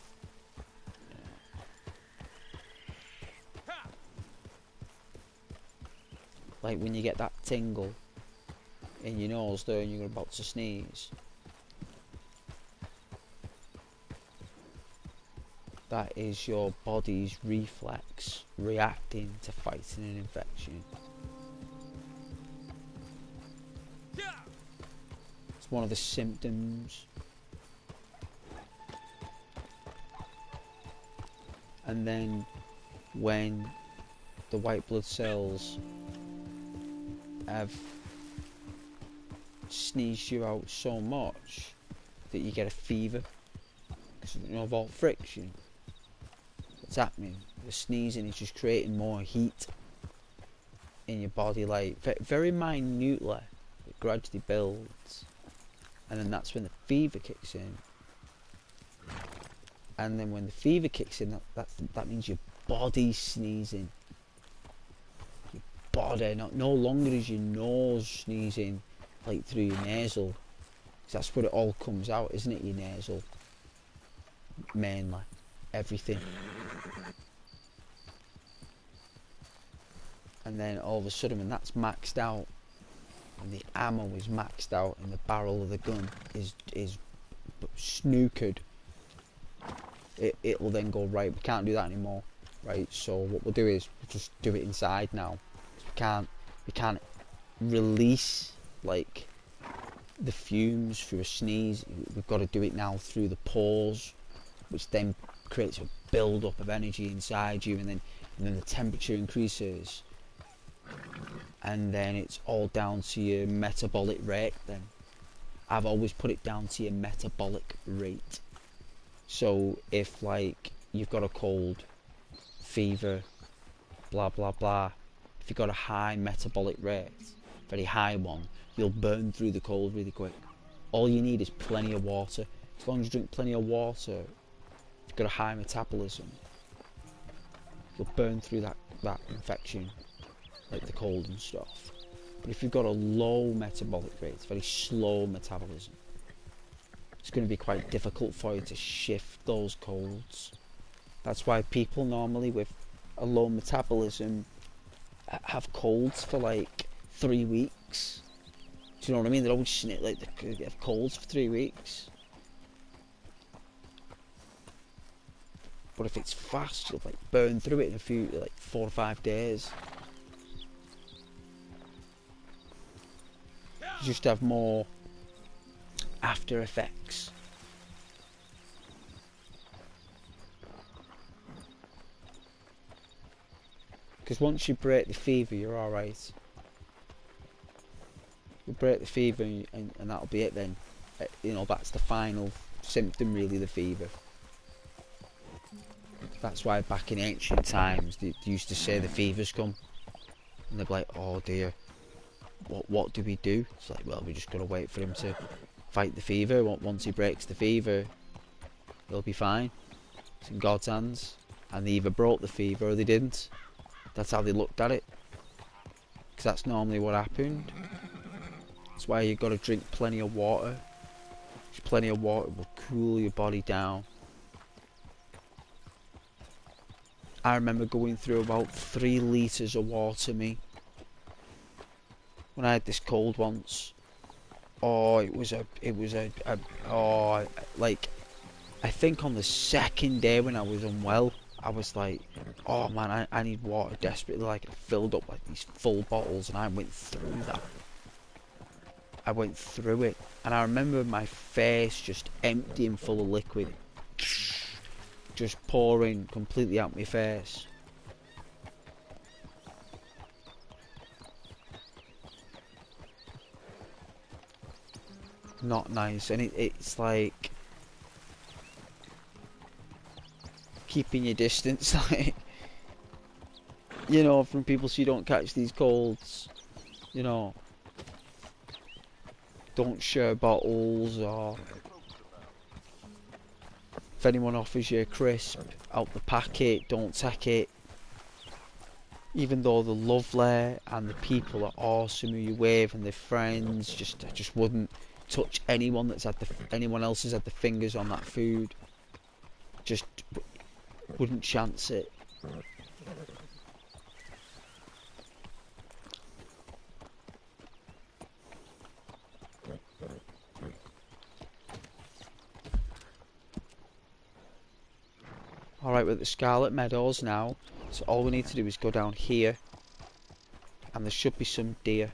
Like when you get that tingle in your nose there and you're about to sneeze. That is your body's reflex reacting to fighting an infection. It's one of the symptoms. And then when the white blood cells have sneezed you out so much that you get a fever, because of all friction. What's happening? The sneezing is just creating more heat in your body, like very minutely. It gradually builds, and then that's when the fever kicks in. And then when the fever kicks in, that means your body's sneezing. Your body, no longer is your nose sneezing like through your nasal, because that's where it all comes out, isn't it? Your nasal, mainly, everything. And then all of a sudden, when that's maxed out, and the ammo is maxed out, and the barrel of the gun is snookered, it will then go, right, we can't do that anymore, right? So what we'll do is we'll just do it inside now. We can't release like the fumes through a sneeze. We've got to do it now through the pores, which then creates a build up of energy inside you, and then the temperature increases, and then it's all down to your metabolic rate. Then I've always put it down to your metabolic rate. So if like you've got a cold, fever, blah blah blah, if you've got a high metabolic rate, very high one, you'll burn through the cold really quick. All you need is plenty of water. As long as you drink plenty of water, if you've got a high metabolism, you'll burn through that infection, like the cold and stuff. But if you've got a low metabolic rate, it's very slow metabolism, it's going to be quite difficult for you to shift those colds. That's why people normally with a low metabolism have colds for like 3 weeks. Do you know what I mean? They're always like they have colds for 3 weeks. But if it's fast, you'll like burn through it in like 4 or 5 days. You just have more after effects. Because once you break the fever, you're alright. You break the fever and that'll be it then. You know, that's the final symptom really, the fever. That's why back in ancient times they used to say the fever's come. And they'd be like, oh dear, what do we do? It's like, well, we just got to wait for him to fight the fever. Once he breaks the fever, he'll be fine. It's in God's hands. And they either broke the fever or they didn't. That's how they looked at it. Because that's normally what happened. That's why you've got to drink plenty of water. Because plenty of water will cool your body down. I remember going through about 3 litres of water, me, when I had this cold once. Oh, like, I think on the second day when I was unwell, I was like, oh man, I need water desperately. Like, I filled up like these full bottles and I went through that. I went through it. And I remember my face just emptying full of liquid. Just pouring completely out my face. Not nice. And it's like keeping your distance, like, you know, from people so you don't catch these colds. You know, don't share bottles, or if anyone offers you a crisp out the packet, don't take it. Even though they're lovely and the people are awesome who you with and they're friends, I just wouldn't touch anyone that's had anyone else has had the fingers on that food. Just wouldn't chance it. Alright, we're at the Scarlet Meadows now, so all we need to do is go down here and there should be some deer.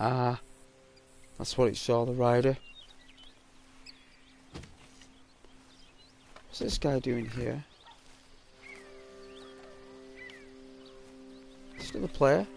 Ah, that's what it saw, the rider. What's this guy doing here? Still a player?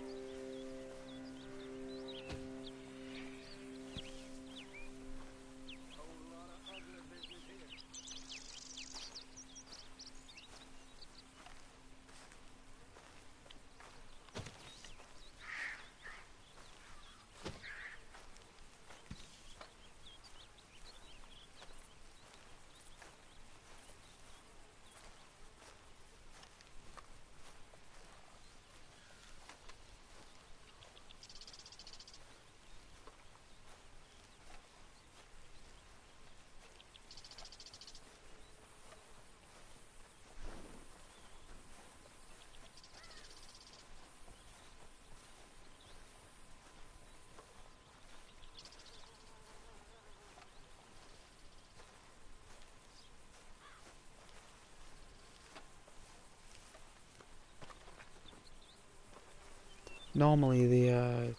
Normally the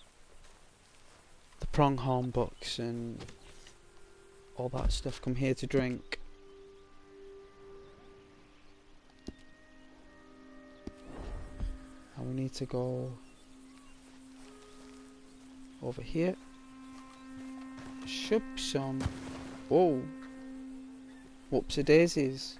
pronghorn bucks and all that stuff come here to drink. And we need to go over here. Should be some. Whoa! Whoopsie daisies.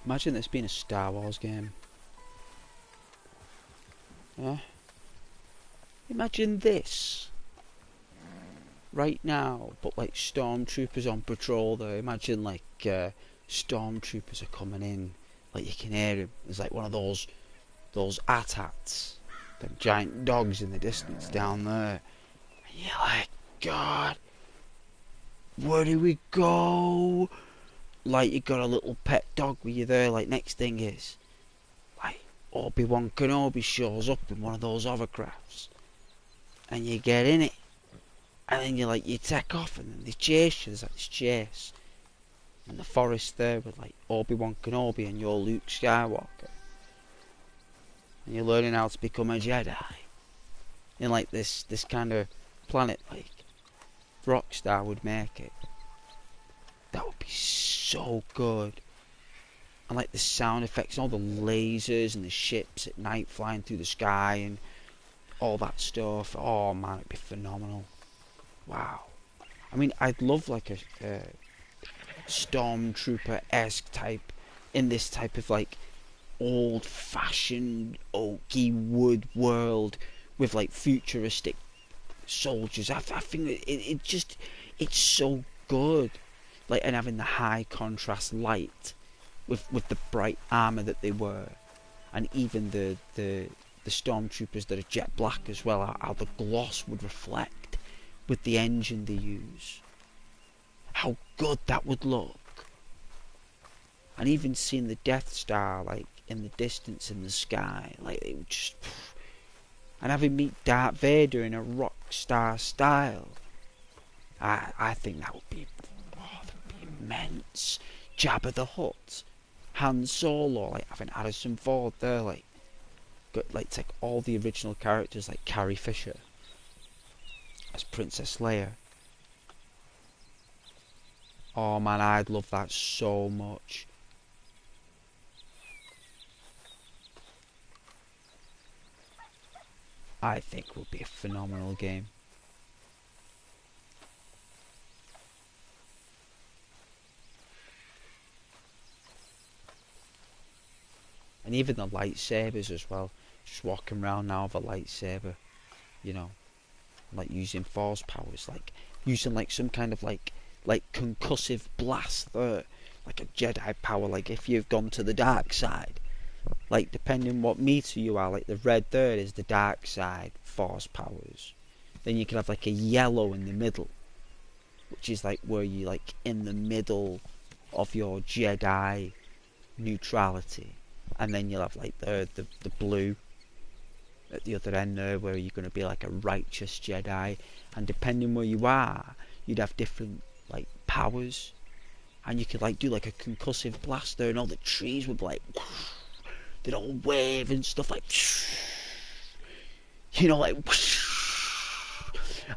Imagine this being a Star Wars game. Yeah. Imagine this right now, but like stormtroopers on patrol there. Imagine like stormtroopers are coming in, like you can hear him. There's like one of those AT-ATs them giant dogs in the distance down there. And you're like, God, where do we go? Like, you got a little pet dog with you there. Like, next thing is, like, Obi-Wan Kenobi shows up in one of those hovercrafts. And you get in it. And then you take off, and then they chase you. There's like this chase in the forest there with like Obi-Wan Kenobi and you're Luke Skywalker. And you're learning how to become a Jedi. In like this kind of planet, like Rockstar would make it. That would be so good. And like the sound effects, all the lasers and the ships at night flying through the sky and all that stuff. Oh man, it'd be phenomenal. Wow. I mean, I'd love like a Stormtrooper-esque type, in this type of like old-fashioned oaky wood world with like futuristic soldiers. I think it's so good. Like, and having the high contrast light with the bright armour that they wear, and even the stormtroopers that are jet black as well, how the gloss would reflect with the engine they use. How good that would look. And even seeing the Death Star like in the distance in the sky, like it would just, and having meet Darth Vader in a Rockstar style, I think that would be, immense. Jabba the Hutt, Han Solo, like having Harrison Ford there, like got like take all the original characters like Carrie Fisher as Princess Leia. Oh man, I'd love that so much. I think it would be a phenomenal game. And even the lightsabers as well. Just walking around now with a lightsaber, you know, like using force powers, like using like some kind of like concussive blast there, like a Jedi power. Like if you've gone to the dark side, like depending what meter you are, like the red there is the dark side force powers. Then you can have like a yellow in the middle, which is like where you like in the middle of your Jedi neutrality. And then you'll have like the blue at the other end there, where you're going to be like a righteous Jedi. And depending where you are, you'd have different like powers. And you could like do like a concussive blast there, and all the trees would like they'd all wave and stuff, like, you know, like,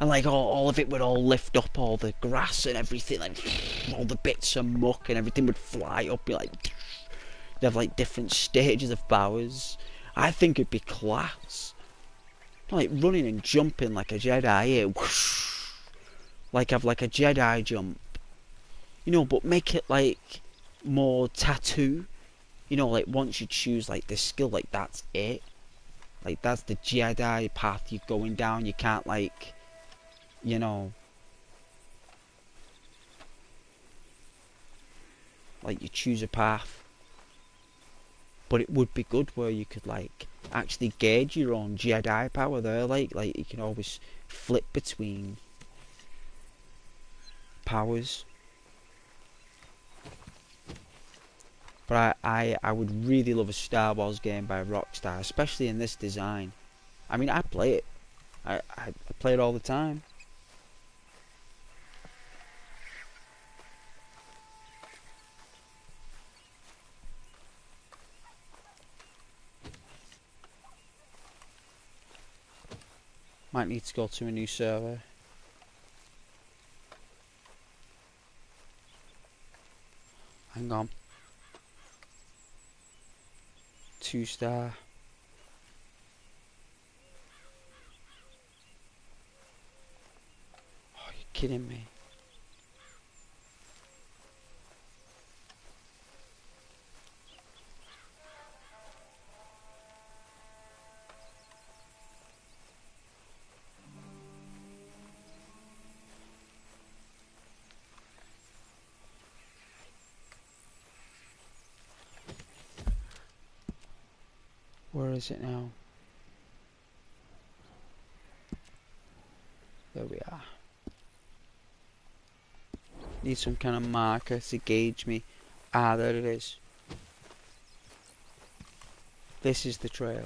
and like all of it would all lift up, all the grass and everything, like all the bits of muck and everything would fly up. Be like, they'd have like different stages of powers. I think it'd be class. Like running and jumping like a Jedi here, like have like a Jedi jump, you know, but make it like more tattoo. You know, like once you choose like this skill, like that's it. Like that's the Jedi path you're going down. You can't like, you know, like you choose a path. But it would be good where you could like actually gauge your own Jedi power there. Like you can always flip between powers. But I would really love a Star Wars game by Rockstar, especially in this design. I mean, I play it. I play it all the time. Might need to go to a new server. Hang on. 2-star. Oh, you're kidding me. Where is it now? There we are. Need some kind of marker to gauge me. Ah, there it is. This is the trail.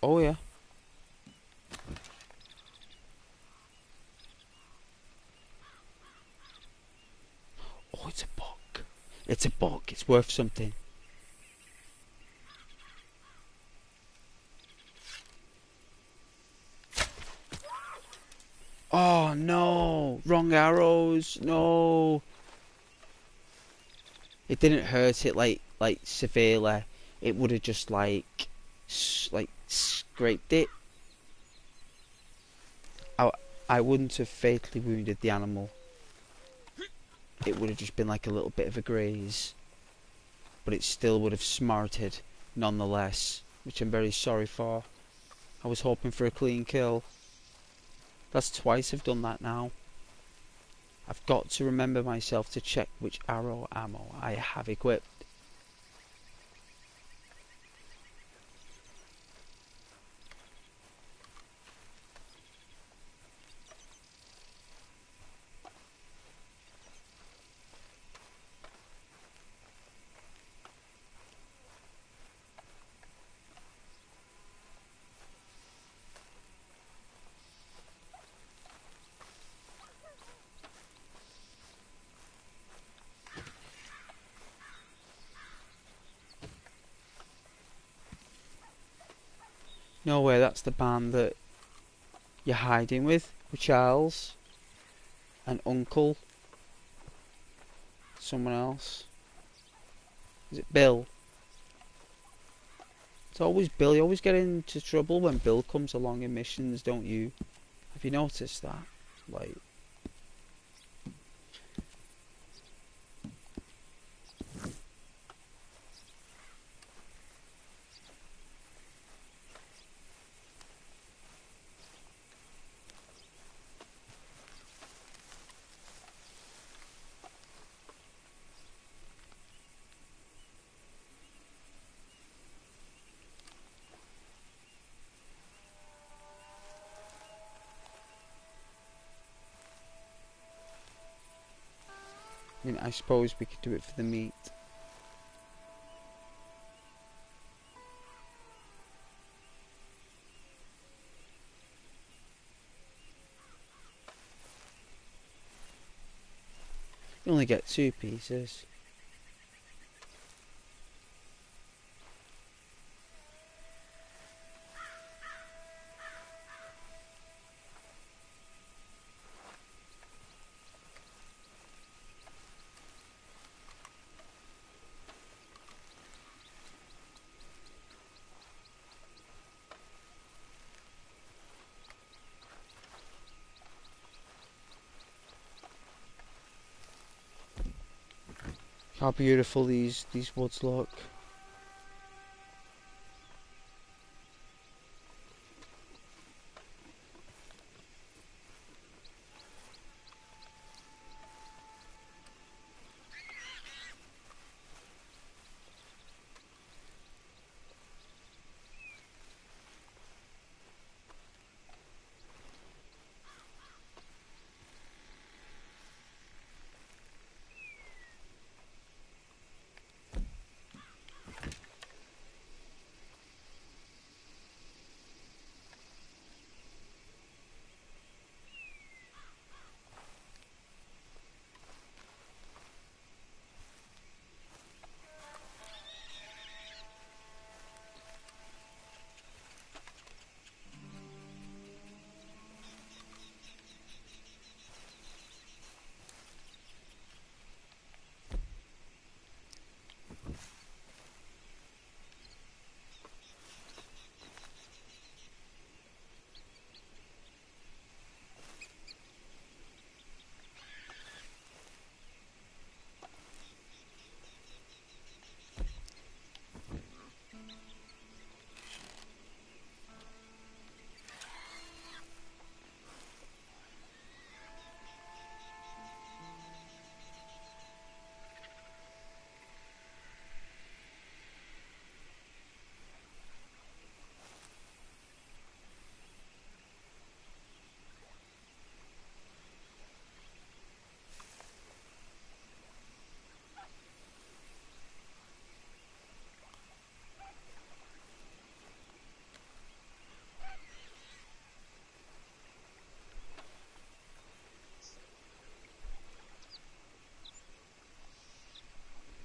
Oh yeah. Oh, it's a book. It's a book. It's worth something. Oh no! Wrong arrows. No. It didn't hurt it like severely. It would have just like scraped it. I wouldn't have fatally wounded the animal. It would have just been like a little bit of a graze, but it still would have smarted nonetheless, which I'm very sorry for. I was hoping for a clean kill. That's twice I've done that now. I've got to remember myself to check which arrow ammo I have equipped. No way, that's the band that you're hiding with Charles and Uncle. Someone else. Is it Bill? It's always Bill. You always get into trouble when Bill comes along in missions, don't you? Have you noticed that? Like, I mean, I suppose we could do it for the meat. You only get 2 pieces. How beautiful these woods look.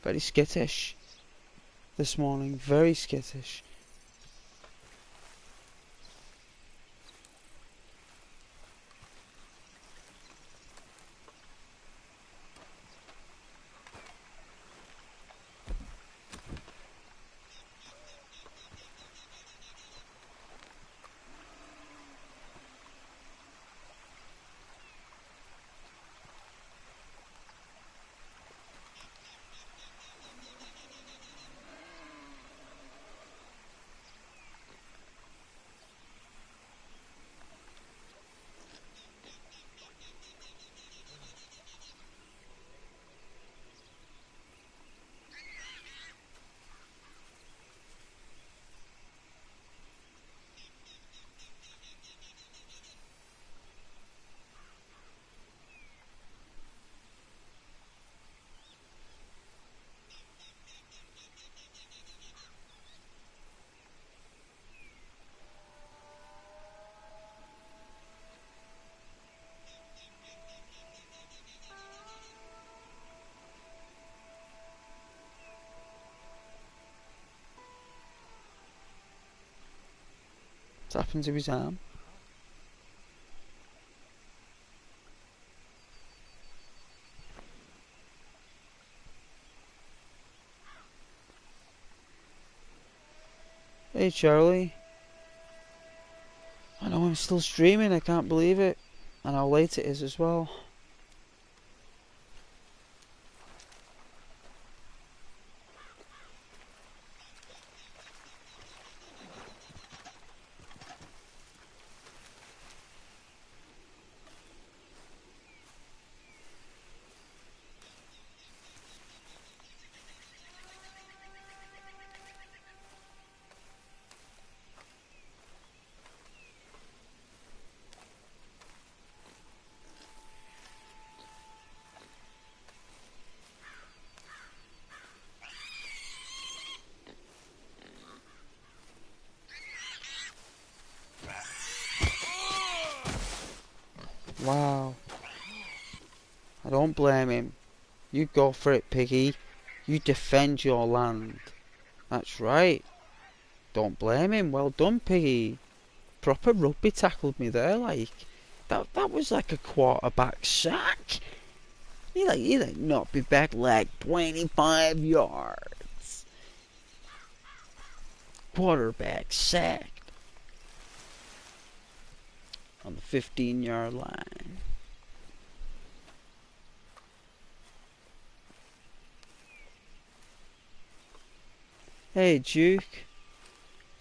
Very skittish this morning. Very skittish. What's happened to his arm? Hey Charlie. I know I'm still streaming, I can't believe it. And how late it is as well. Wow. I don't blame him. You go for it, piggy. You defend your land. That's right. Don't blame him. Well done, piggy. Proper rugby tackled me there, like. That was like a quarterback sack. He like knocked me back like 25 yards. Quarterback sacked. On the 15-yard line. Hey, Duke.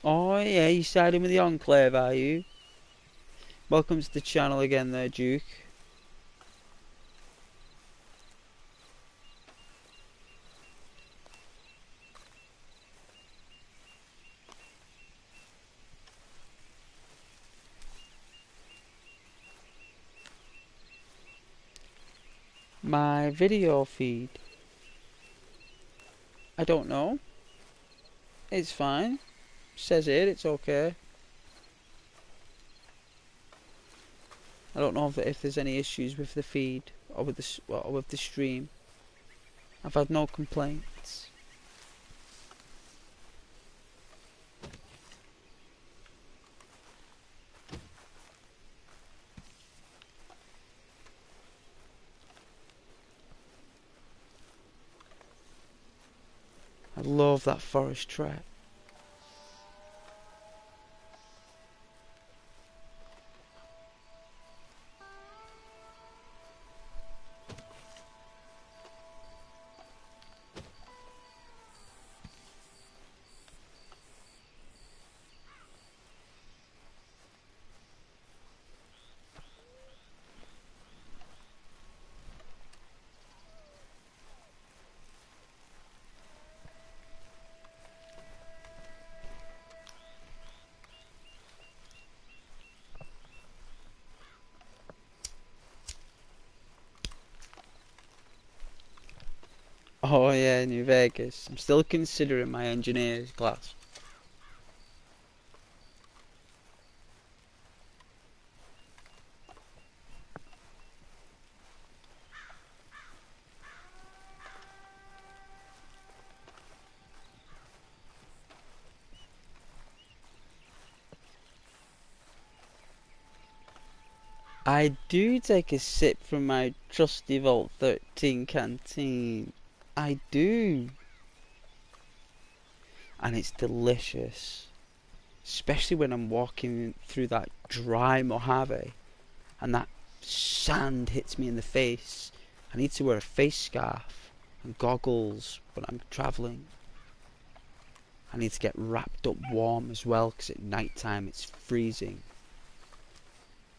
Oh, yeah, you siding with the Enclave, are you? Welcome to the channel again there, Duke. My video feed. I don't know. It's fine. Says it, it's okay. I don't know if there's any issues with the feed or with the stream. I've had no complaints. I love that forest track. Oh yeah, New Vegas. I'm still considering my engineer's class. I do take a sip from my trusty Vault 13 canteen. I do. And it's delicious. Especially when I'm walking through that dry Mojave and that sand hits me in the face. I need to wear a face scarf and goggles when I'm travelling. I need to get wrapped up warm as well because at night time it's freezing.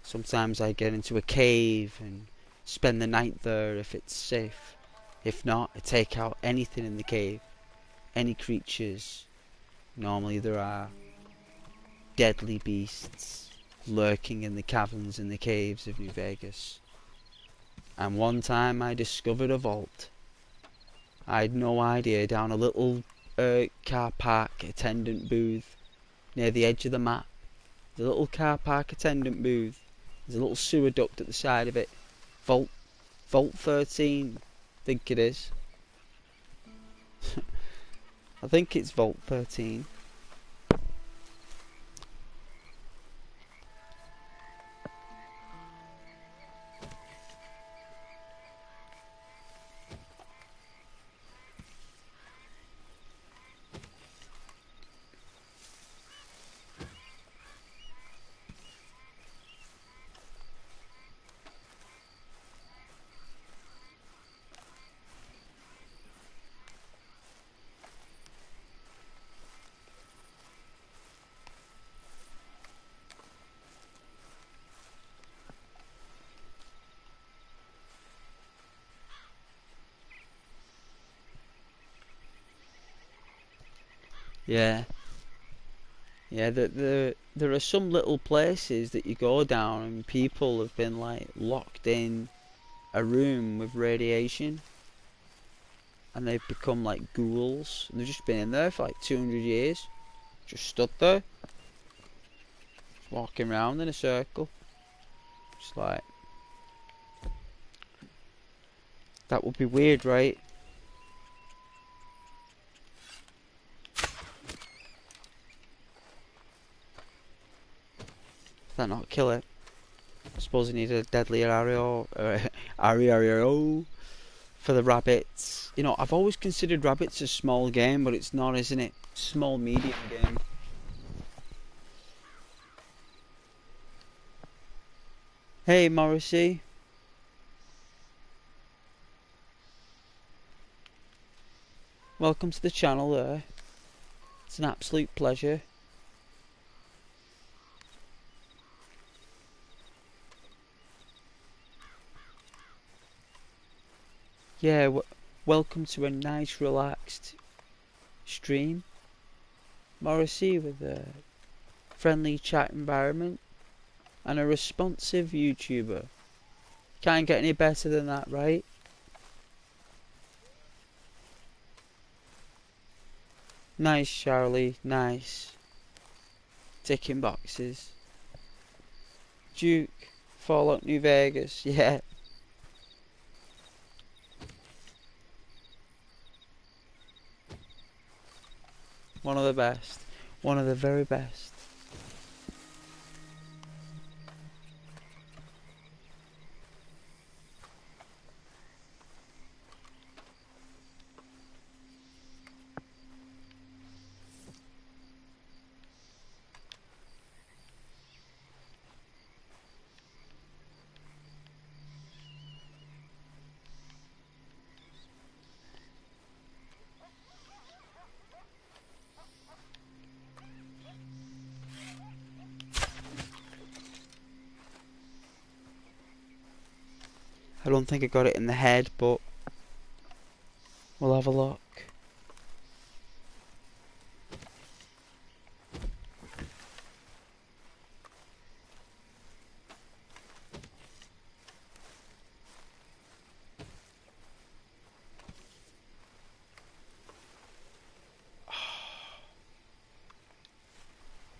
Sometimes I get into a cave and spend the night there if it's safe. If not, I take out anything in the cave, any creatures. Normally there are deadly beasts lurking in the caverns and the caves of New Vegas. And one time I discovered a vault. I had no idea, down a little car park attendant booth near the edge of the map. The little car park attendant booth. There's a little sewer duct at the side of it. Vault 13, I think it is. I think it's Vault 13. Yeah. Yeah, there are some little places that you go down and people have been like locked in a room with radiation and they've become like ghouls and they've just been in there for like 200 years. Just stood there. Just walking around in a circle. Just like, that would be weird, right? Does that not kill it? I suppose you need a deadlier area, area for the rabbits. You know, I've always considered rabbits a small game, but it's not, isn't it? Small, medium game. Hey, Morrissey. Welcome to the channel there. It's an absolute pleasure. Yeah, welcome to a nice, relaxed stream. Morrissey with a friendly chat environment and a responsive YouTuber. Can't get any better than that, right? Nice, Charlie, nice. Ticking boxes. Duke, Fallout New Vegas, yeah. One of the best. One of the very best. I don't think I got it in the head, but we'll have a look.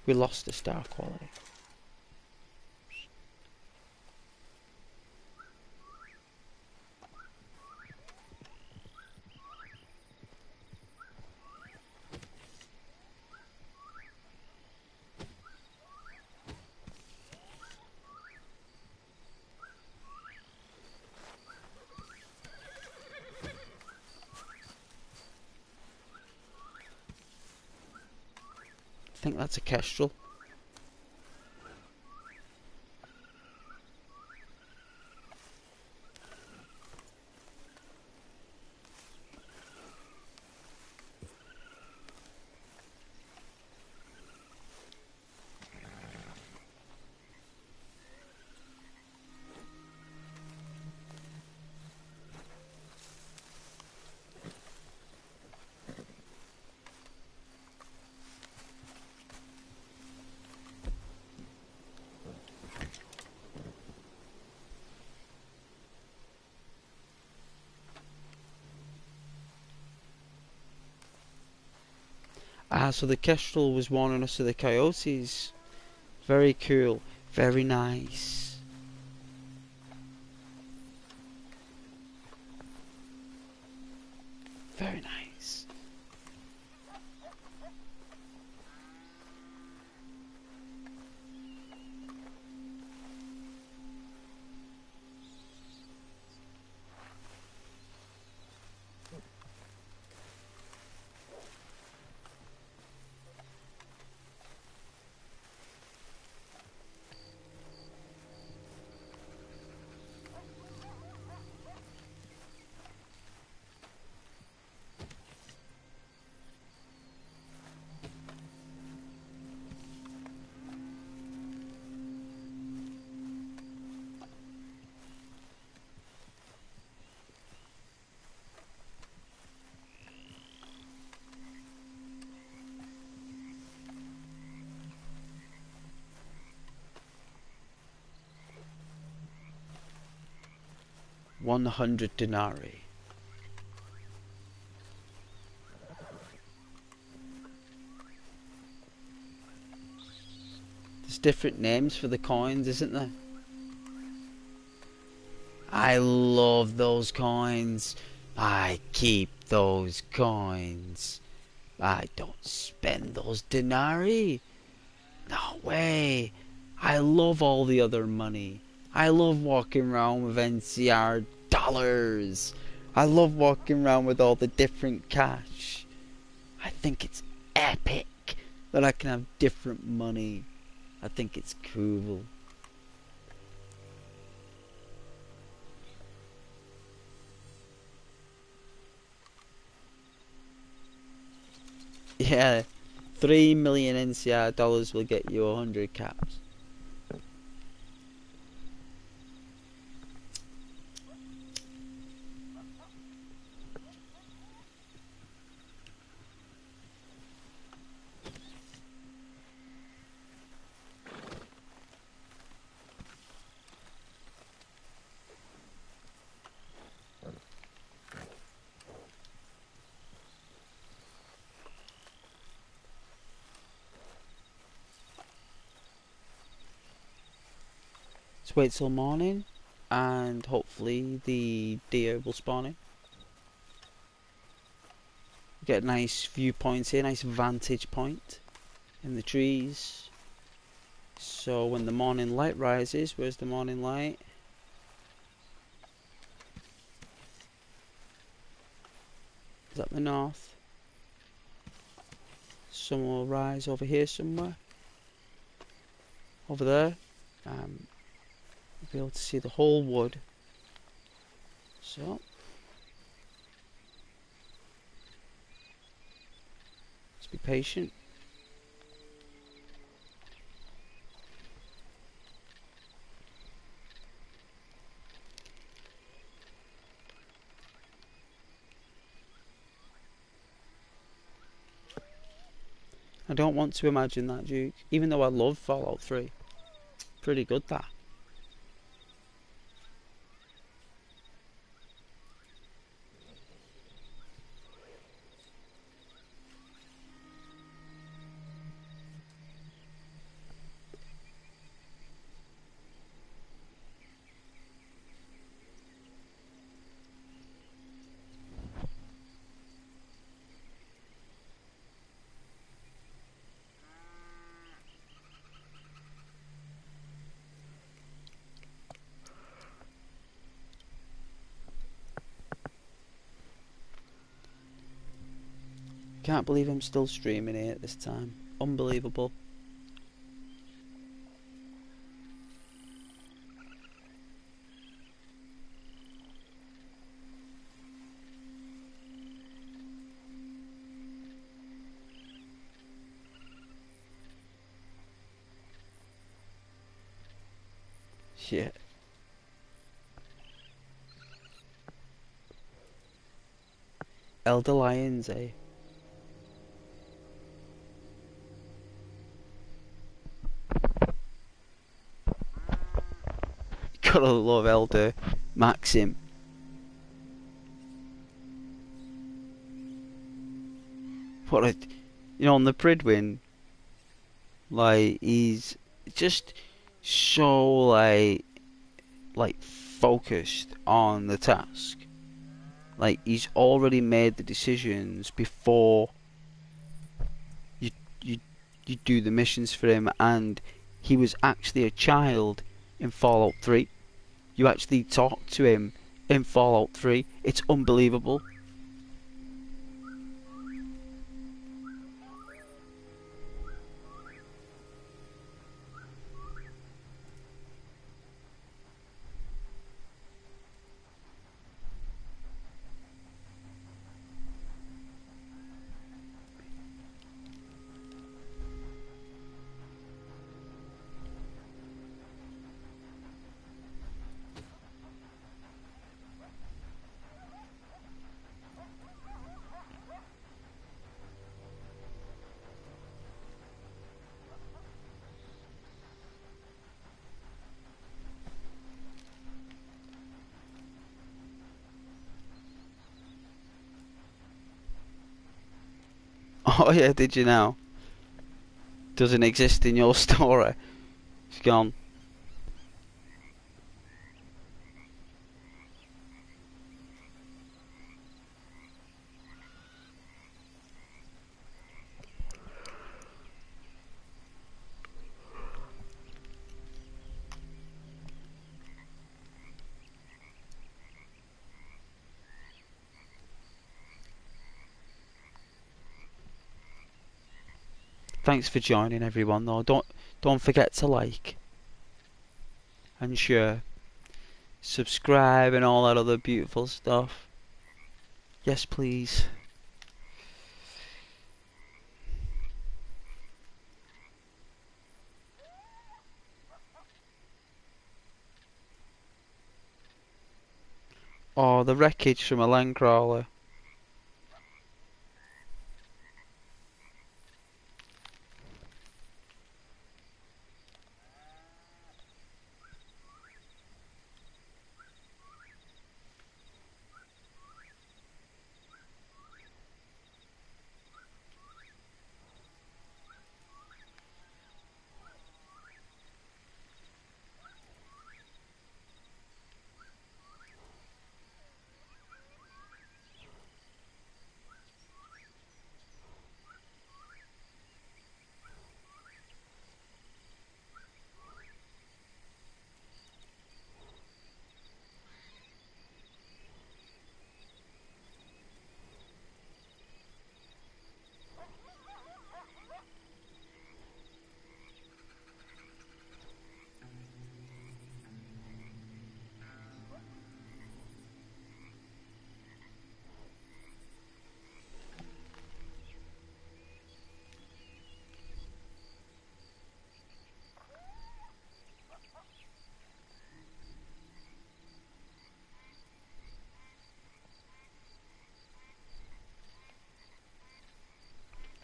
We lost the star quality. think that's a kestrel. Ah, so the kestrel was warning us of the coyotes. Very cool. Very nice. Very nice. $100 denarii. There's different names for the coins, isn't there? I love those coins. I keep those coins. I don't spend those denarii. No way. I love all the other money. I love walking around with NCR dollars. I love walking around with all the different cash. I think it's epic that I can have different money. I think it's cool. Yeah, 3 million NCR dollars will get you 100 caps. Let's wait till morning, and hopefully the deer will spawn in. Get a nice viewpoint here, nice vantage point in the trees. So when the morning light rises, where's the morning light? Is that the north? Sun will rise over here somewhere. Over there. You'll be able to see the whole wood. So let's be patient. I don't want to imagine that, Duke. Even though I love Fallout 3. Pretty good, that. Can't believe I'm still streaming here at this time. Unbelievable. Shit. Elder Lions, eh? Gotta love Elder Maxim. What a, on the Pridwin, like he's just so like focused on the task. Like he's already made the decisions before you you you do the missions for him, and he was actually a child in Fallout 3. You actually talk to him in Fallout 3. It's unbelievable. Oh yeah, did you know? Doesn't exist in your story. It's gone. Thanks for joining, everyone. Though don't forget to like and share, subscribe, and all that other beautiful stuff. Yes, please. Oh, the wreckage from a land crawler.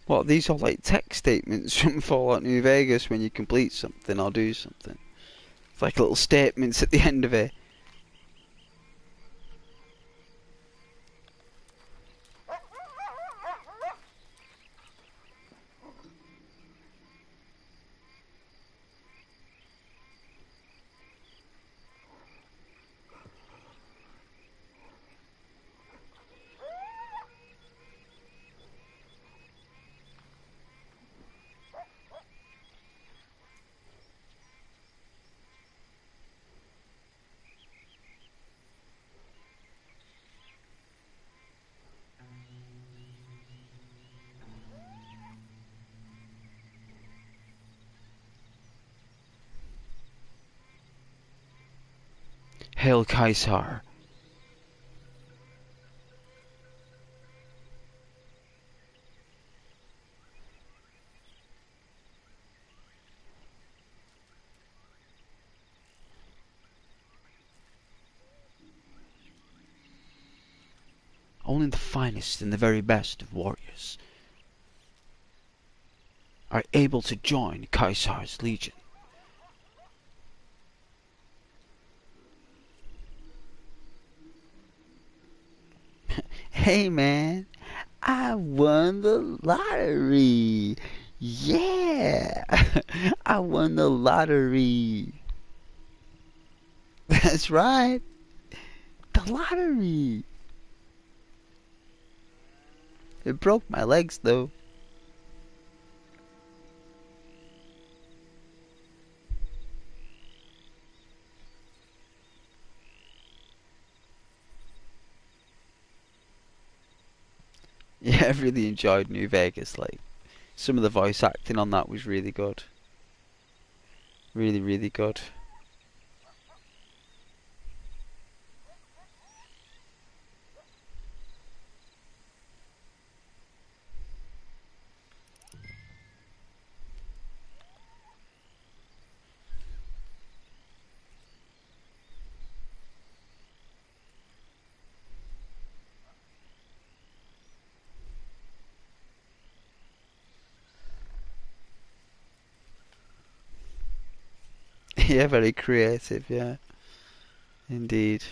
What, these are like text statements from Fallout New Vegas when you complete something or do something. It's like little statements at the end of it. Hail Caesar. Only the finest and the very best of warriors are able to join Caesar's legion. Hey man, I won the lottery! Yeah! I won the lottery! That's right! The lottery! It broke my legs though. Yeah, I really enjoyed New Vegas. Like, some of the voice acting on that was really good. Really, really good. Yeah, very creative, yeah. Indeed.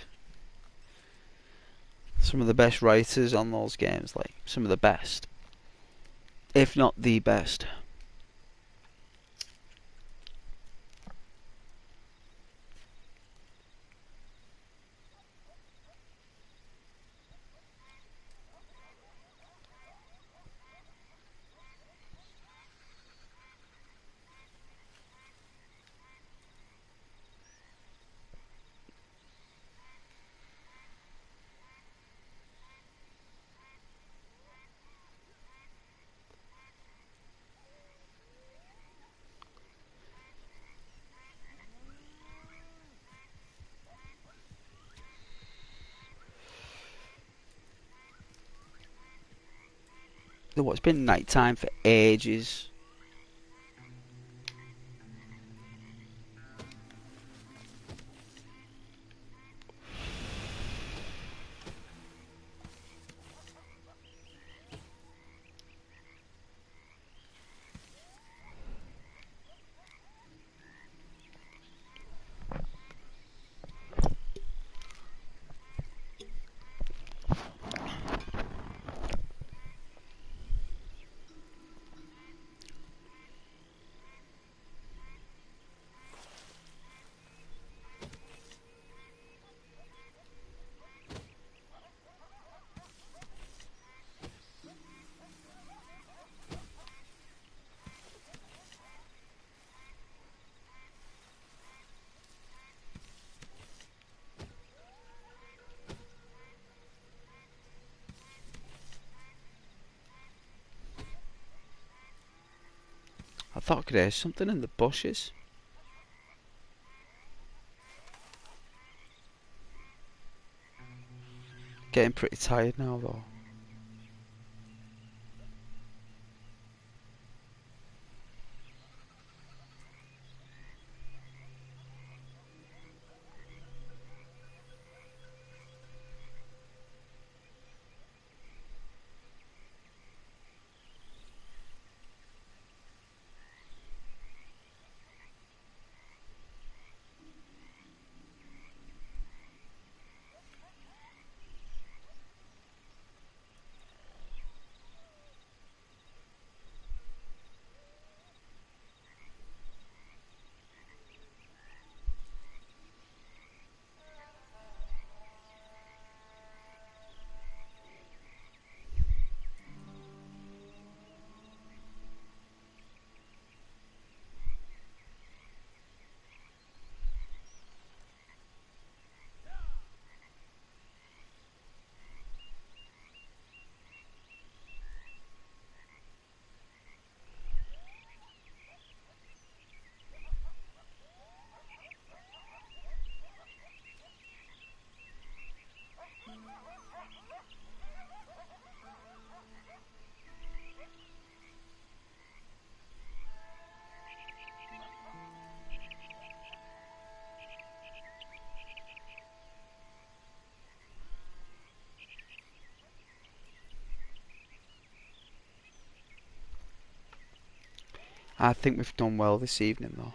Some of the best writers on those games, like, some of the best. If not the best. Though it's been night time for ages. I thought I could hear something in the bushes. Getting pretty tired now though. I think we've done well this evening, though.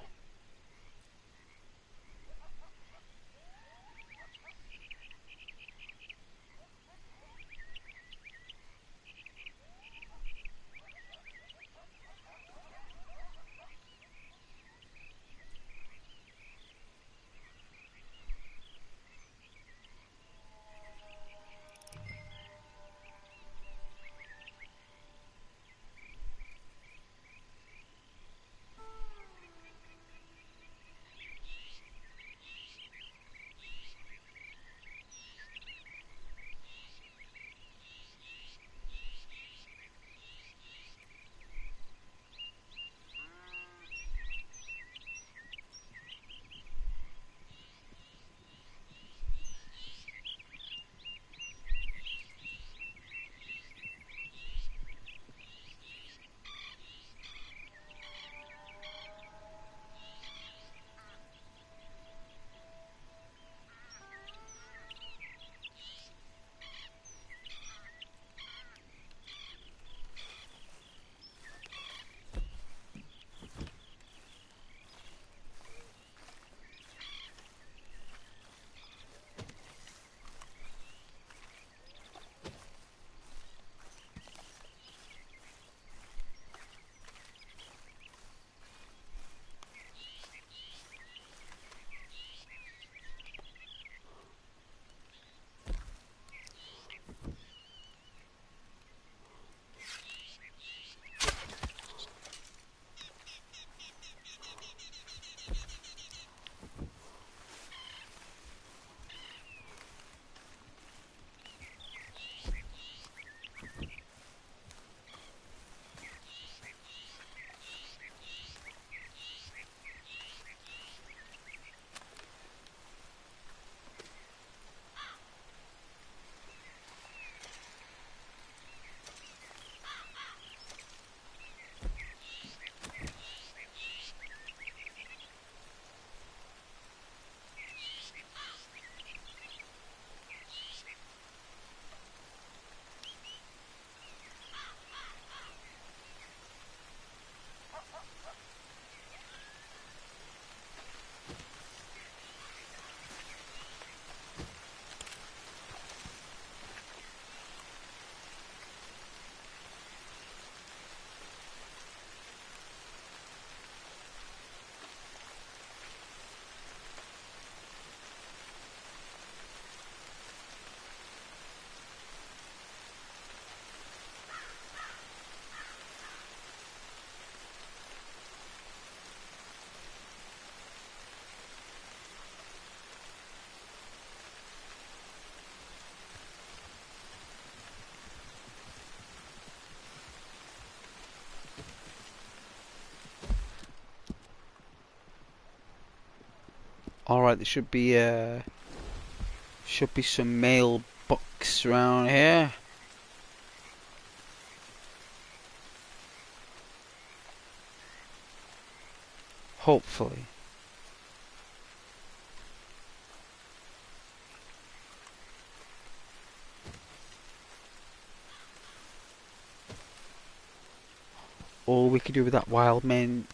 Alright, there should be some mailbox around here. Hopefully. Or we could do with that wild mint.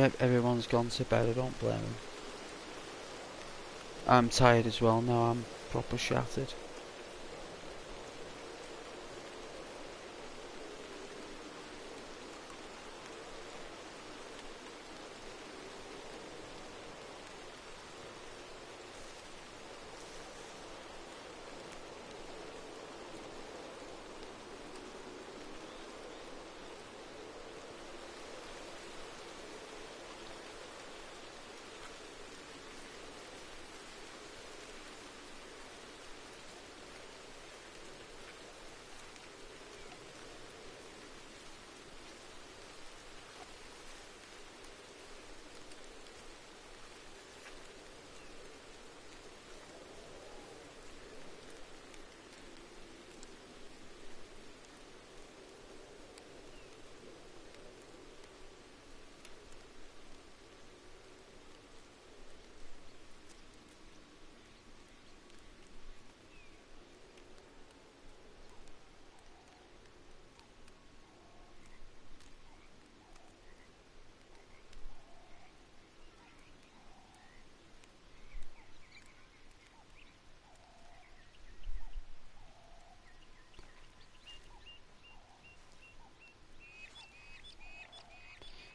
Yep, everyone's gone to bed, I don't blame them. I'm tired as well now, I'm proper shattered.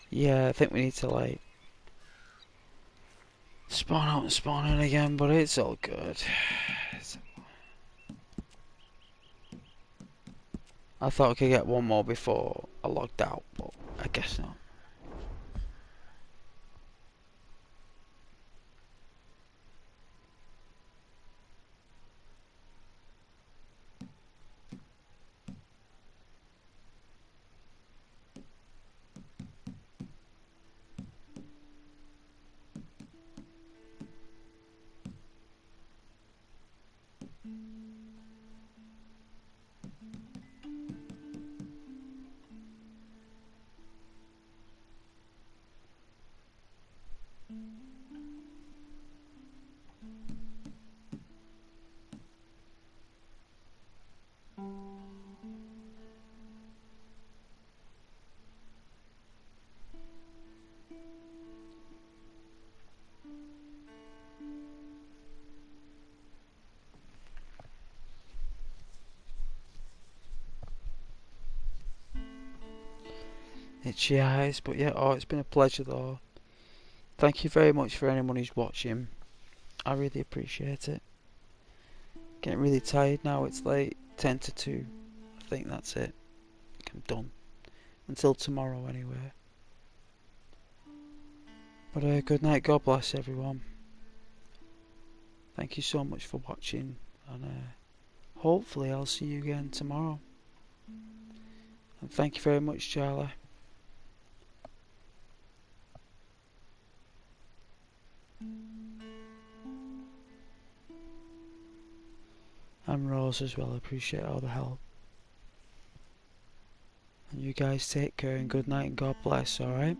Yeah, I think we need to like spawn out and spawn in again, but it's all good. I thought I could get one more before I logged out, but I guess not. Itchy eyes, but yeah, oh, it's been a pleasure though. Thank you very much for anyone who's watching. I really appreciate it. Getting really tired now, it's like 10 to 2. I think that's it. I'm done. Until tomorrow anyway. But good night, God bless everyone. Thank you so much for watching, and hopefully I'll see you again tomorrow. And thank you very much, Charlie. And Rose as well, I appreciate all the help. And you guys take care and good night and God bless, alright?